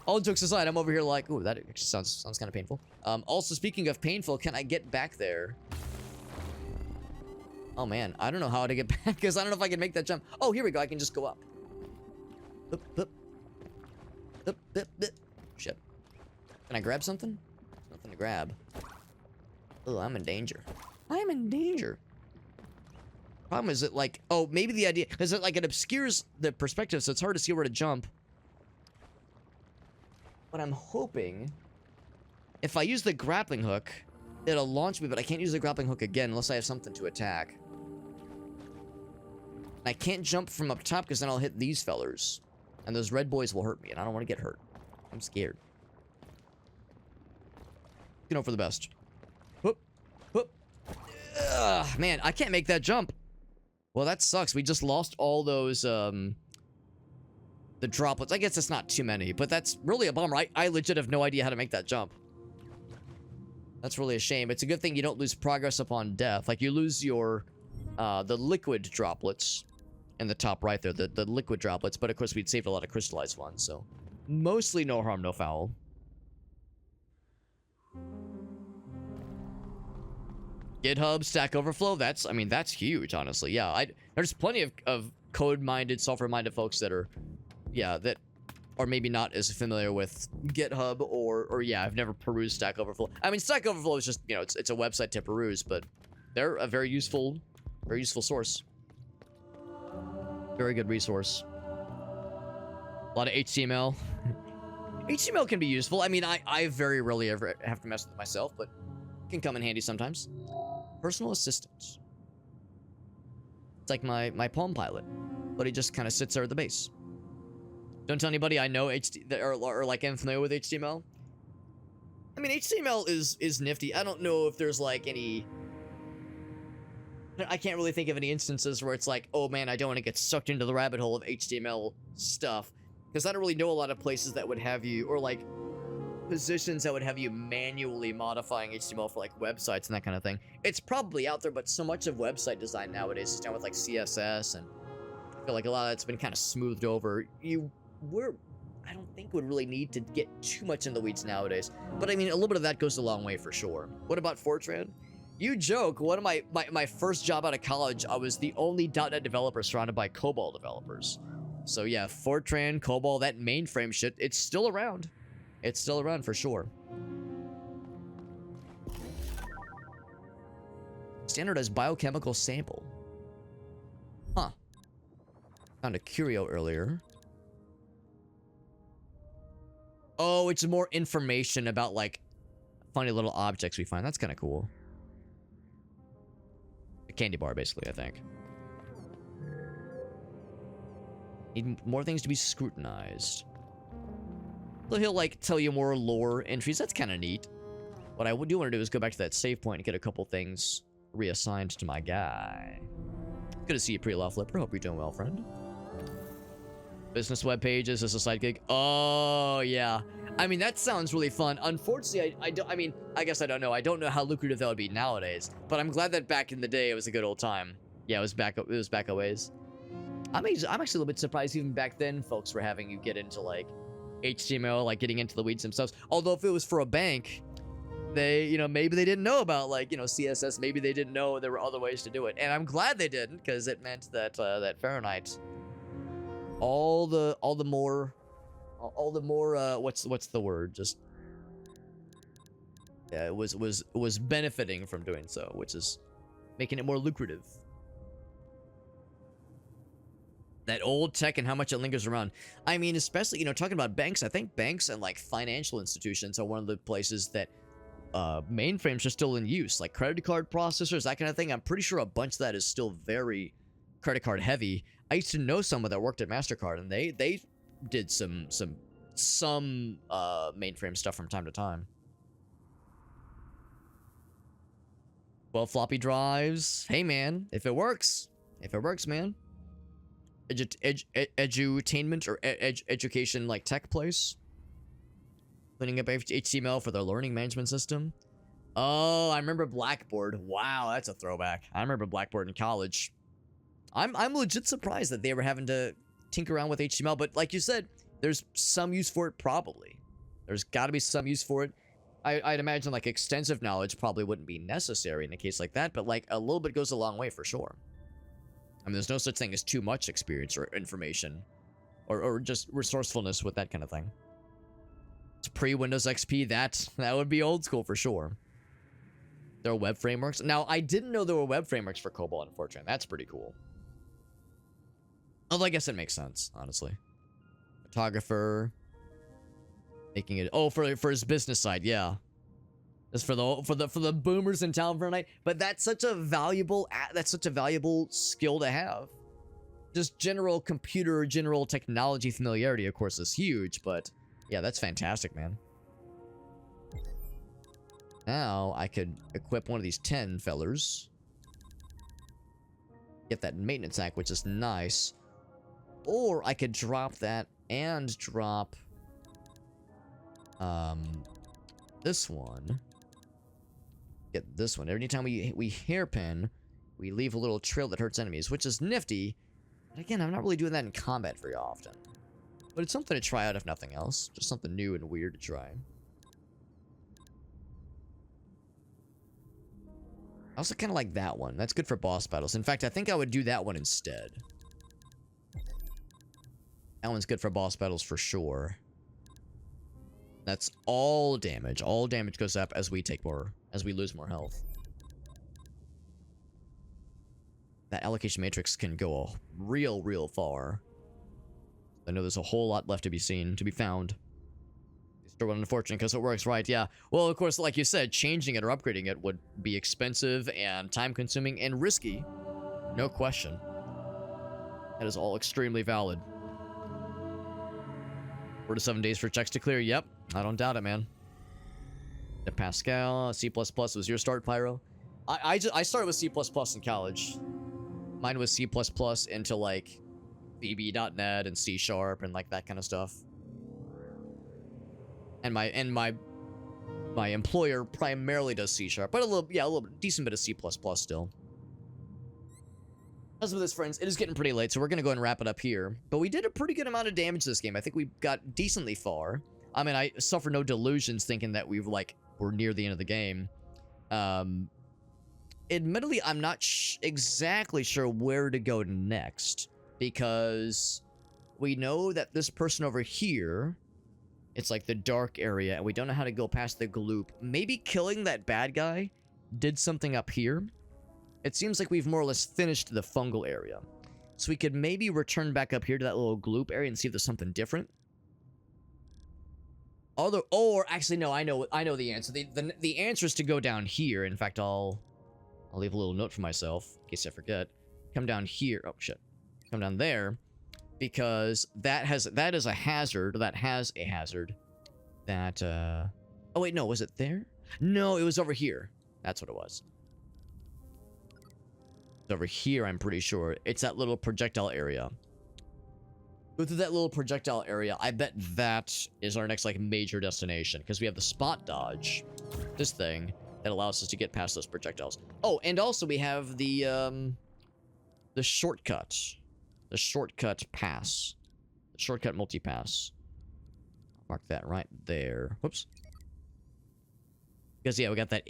all jokes aside, I'm over here like, ooh, that actually sounds kind of painful. Also, speaking of painful, can I get back there? Oh, man. I don't know how to get back because I don't know if I can make that jump. Oh, here we go. I can just go up. Up, up. Up, up, up. Shit. Can I grab something? Nothing to grab. Oh, I'm in danger. I'm in danger. Problem is it like, oh, maybe the idea is it like it obscures the perspective, so it's hard to see where to jump. But I'm hoping if I use the grappling hook, it'll launch me, but I can't use the grappling hook again unless I have something to attack. I can't jump from up top because then I'll hit these fellers. And those red boys will hurt me, and I don't want to get hurt. I'm scared. You know, for the best. Whoop. Whoop. Ugh, man, I can't make that jump. Well, that sucks. We just lost all those, the droplets. I guess it's not too many, but that's really a bummer. I legit have no idea how to make that jump. That's really a shame. It's a good thing you don't lose progress upon death. Like, you lose your, the liquid droplets in the top right there. The liquid droplets, but of course we'd saved a lot of crystallized ones, so mostly no harm, no foul. GitHub, Stack Overflow, that's huge, honestly. Yeah, there's plenty of code-minded, software-minded folks that are, yeah, that or maybe not as familiar with GitHub, or yeah, I've never perused Stack Overflow. I mean, Stack Overflow is just, you know, it's a website to peruse, but they're a very useful source. Very good resource. A lot of HTML. HTML can be useful. I mean, I very rarely ever have to mess with it myself, but it can come in handy sometimes. Personal assistant. It's like my Palm Pilot, but he just kind of sits there at the base. Don't tell anybody I know or like am familiar with HTML. I mean, HTML is nifty. I don't know if there's like any... I can't really think of any instances where it's like, oh man, I don't want to get sucked into the rabbit hole of HTML stuff. Because I don't really know a lot of places that would have you, or like positions that would have you manually modifying HTML for like websites and that kind of thing. It's probably out there, but so much of website design nowadays is done with like CSS, and I feel like a lot of that's been kind of smoothed over. I don't think would really need to get too much in the weeds nowadays. But I mean, a little bit of that goes a long way for sure. What about Fortran? You joke. One of my first job out of college, I was the only .NET developer surrounded by COBOL developers. So yeah, Fortran, COBOL, that mainframe shit, it's still around. It's still around for sure. Standardized biochemical sample. Huh. Found a curio earlier. Oh, it's more information about like funny little objects we find. That's kind of cool. A candy bar, basically, I think. Need more things to be scrutinized. So he'll like tell you more lore entries. That's kind of neat. What I do want to do is go back to that save point and get a couple things reassigned to my guy. Good to see you, Pre-Law Flipper. Hope you're doing well, friend. Business web pages as a side gig. Oh yeah. I mean, that sounds really fun. Unfortunately, I mean, I guess I don't know. I don't know how lucrative that would be nowadays. But I'm glad that back in the day it was a good old time. Yeah, it was back a ways. I'm actually a little bit surprised even back then folks were having you get into like HTML, like getting into the weeds themselves. Although if it was for a bank, they, you know, maybe they didn't know about like, you know, CSS. Maybe they didn't know there were other ways to do it. And I'm glad they didn't, because it meant that that Fahrenheit, all the more what's the word? Just yeah, it was benefiting from doing so, which is making it more lucrative. That old tech and how much it lingers around. I mean, especially, you know, talking about banks, I think banks and like financial institutions are one of the places that mainframes are still in use, like credit card processors, that kind of thing. I'm pretty sure a bunch of that is still very credit card heavy. I used to know someone that worked at MasterCard, and they did some mainframe stuff from time to time. Well, floppy drives. Hey man, if it works, man. Edutainment or education like tech place. Cleaning up HTML for their learning management system. Oh, I remember Blackboard. Wow, that's a throwback. I remember Blackboard in college. I'm legit surprised that they were having to tinker around with HTML, but like you said, there's some use for it probably. There's got to be some use for it. I'd imagine like extensive knowledge probably wouldn't be necessary in a case like that, but like a little bit goes a long way for sure. I mean, there's no such thing as too much experience or information, or just resourcefulness with that kind of thing. It's pre-Windows XP. That would be old school for sure. There are web frameworks. Now, I didn't know there were web frameworks for COBOL and Fortran. That's pretty cool. Although I guess it makes sense, honestly. Photographer, making it. Oh, for his business side, yeah. Just for the boomers in town for a night. But that's such a valuable skill to have. Just general computer, general technology familiarity, of course, is huge. But yeah, that's fantastic, man. Now I could equip one of these 10 fellers. Get that maintenance act, which is nice. Or I could drop that and drop this one. Get this one. Every time we hairpin, we leave a little trail that hurts enemies, which is nifty. But again, I'm not really doing that in combat very often. But it's something to try out if nothing else. Just something new and weird to try. I also kind of like that one. That's good for boss battles. In fact, I think I would do that one instead. That one's good for boss battles for sure. That's all damage. All damage goes up as we lose more health. That allocation matrix can go a real far. I know there's a whole lot left to be found. It's still unfortunate because it works right, yeah. Well, of course, like you said, changing it or upgrading it would be expensive and time-consuming and risky. No question. That is all extremely valid. 4 to 7 days for checks to clear. Yep, I don't doubt it, man. The Pascal, C++ was your start, Pyro? I started with C++ in college. Mine was C++ into like VB.net and C# and like that kind of stuff. And my employer primarily does C#, but a little decent bit of C++ still. As with this, friends, it is getting pretty late, so we're gonna go and wrap it up here. But we did a pretty good amount of damage this game. I think we got decently far. I mean, I suffer no delusions thinking that we're near the end of the game. Admittedly, I'm not exactly sure where to go next, because we know that this person over here, it's like the dark area, and we don't know how to go past the gloop. Maybe killing that bad guy did something up here. It seems like we've more or less finished the fungal area. So we could maybe return back up here to that little gloop area and see if there's something different. Or actually, no, I know the answer. The answer is to go down here. In fact, I'll leave a little note for myself in case I forget. Come down here. Oh shit. Come down there, because that is a hazard. That has a hazard. That oh wait, no, was it there? No, it was over here. That's what it was. Over here, I'm pretty sure. It's that little projectile area. Go through that little projectile area. I bet that is our next, like, major destination. Because we have the spot dodge. This thing that allows us to get past those projectiles. Oh, and also we have the shortcut. The shortcut pass. The shortcut multi-pass. Mark that right there. Whoops. Because, yeah, we got that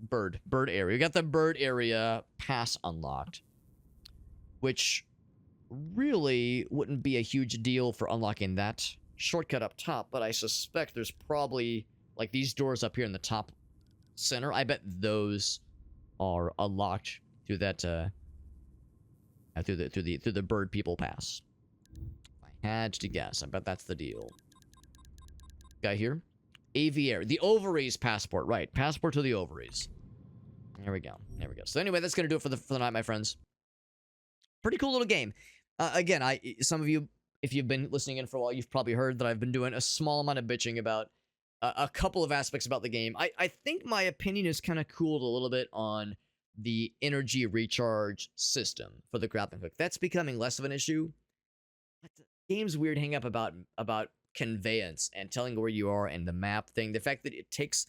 bird area. We got the bird area pass unlocked, which really wouldn't be a huge deal for unlocking that shortcut up top, but I suspect there's probably, like, these doors up here in the top center. I bet those are unlocked through that through the bird people pass. If I had to guess, I bet that's the deal. Guy here. Aviary, the ovaries passport, right? Passport to the ovaries. There we go. There we go. So anyway, that's gonna do it for the night, my friends. Pretty cool little game. Again, some of you, if you've been listening in for a while, you've probably heard that I've been doing a small amount of bitching about a couple of aspects about the game. I think my opinion is kind of cooled a little bit on the energy recharge system for the grappling hook. That's becoming less of an issue. But the game's weird hang up about conveyance and telling where you are and the map thing. The fact that it takes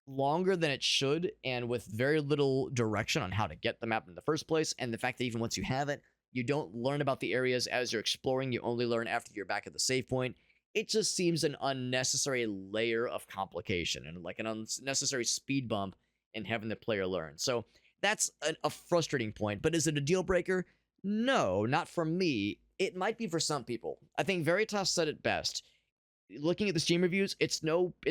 longer than it should and with very little direction on how to get the map in the first place, and the fact that even once you have it, you don't learn about the areas as you're exploring. You only learn after you're back at the save point. It just seems an unnecessary layer of complication and like an unnecessary speed bump in having the player learn. So that's a frustrating point. But is it a deal breaker? No, not for me. It might be for some people. I think Veritas said it best. Looking at the Steam reviews, it's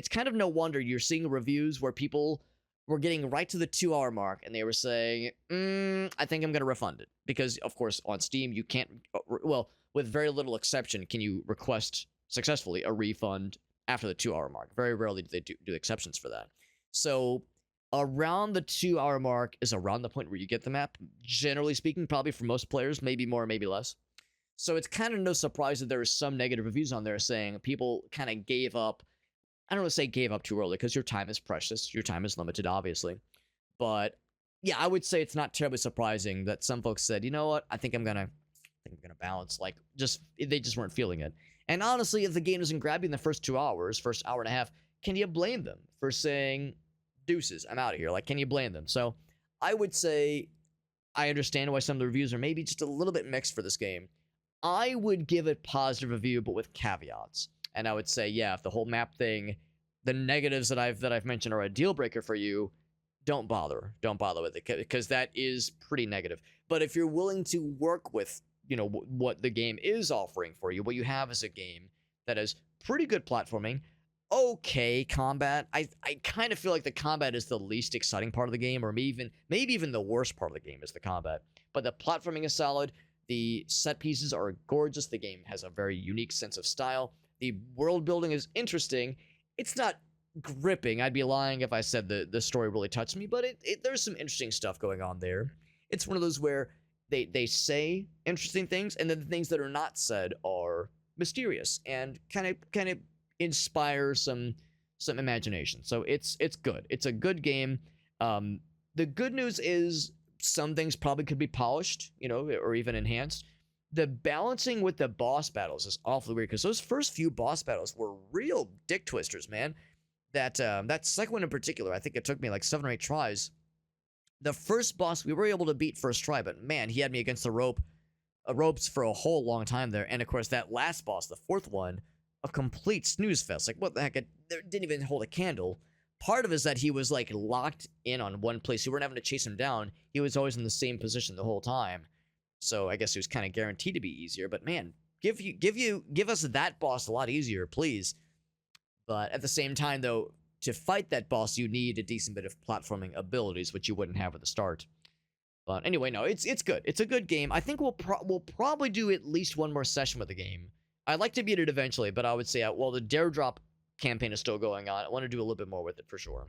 kind of no wonder you're seeing reviews where people were getting right to the 2-hour mark and they were saying, I think I'm going to refund it. Because, of course, on Steam, you can't, well, with very little exception, can you request successfully a refund after the 2-hour mark. Very rarely do they do exceptions for that. So around the 2-hour mark is around the point where you get the map. Generally speaking, probably for most players, maybe more, maybe less. So it's kind of no surprise that there is some negative reviews on there saying people kind of gave up. I don't want to say gave up too early because your time is precious. Your time is limited, obviously. But yeah, I would say it's not terribly surprising that some folks said, you know what, I think I'm gonna balance. Like, they just weren't feeling it. And honestly, if the game doesn't grab you in the first 2 hours, first hour and a half, can you blame them for saying, deuces, I'm out of here? Like, can you blame them? So I would say I understand why some of the reviews are maybe just a little bit mixed for this game. I would give it positive review, but with caveats. And I would say, yeah, if the whole map thing, the negatives that I've mentioned are a deal breaker for you, don't bother with it, because that is pretty negative. But if you're willing to work with what the game is offering for you. What you have is a game that has pretty good platforming, okay combat. I kind of feel like the combat is the least exciting part of the game, or maybe even the worst part of the game is the combat. But the platforming is solid. The set pieces are gorgeous. The game has a very unique sense of style. The world building is interesting. It's not gripping. I'd be lying if I said the story really touched me, but there's some interesting stuff going on there. It's one of those where they say interesting things, and then the things that are not said are mysterious and kind of inspire some imagination. So it's good. It's a good game. The good news is some things probably could be polished, or even enhanced. The balancing with the boss battles is awfully weird, because those first few boss battles were real dick twisters, man. That second one in particular, I think it took me like 7 or 8 tries. The first boss we were able to beat first try, but man, he had me against the ropes for a whole long time there. And of course, that last boss, the fourth one, a complete snooze fest. Like, what the heck? It didn't even hold a candle. Part of it is that he was like locked in on one place. You weren't having to chase him down. He was always in the same position the whole time. So I guess it was kind of guaranteed to be easier. But man, give us that boss a lot easier, please. But at the same time, though, to fight that boss, you need a decent bit of platforming abilities, which you wouldn't have at the start. But anyway, no, it's good. It's a good game. I think we'll probably do at least one more session with the game. I'd like to beat it eventually, but I would say, while the Dare Drop campaign is still going on, I want to do a little bit more with it for sure.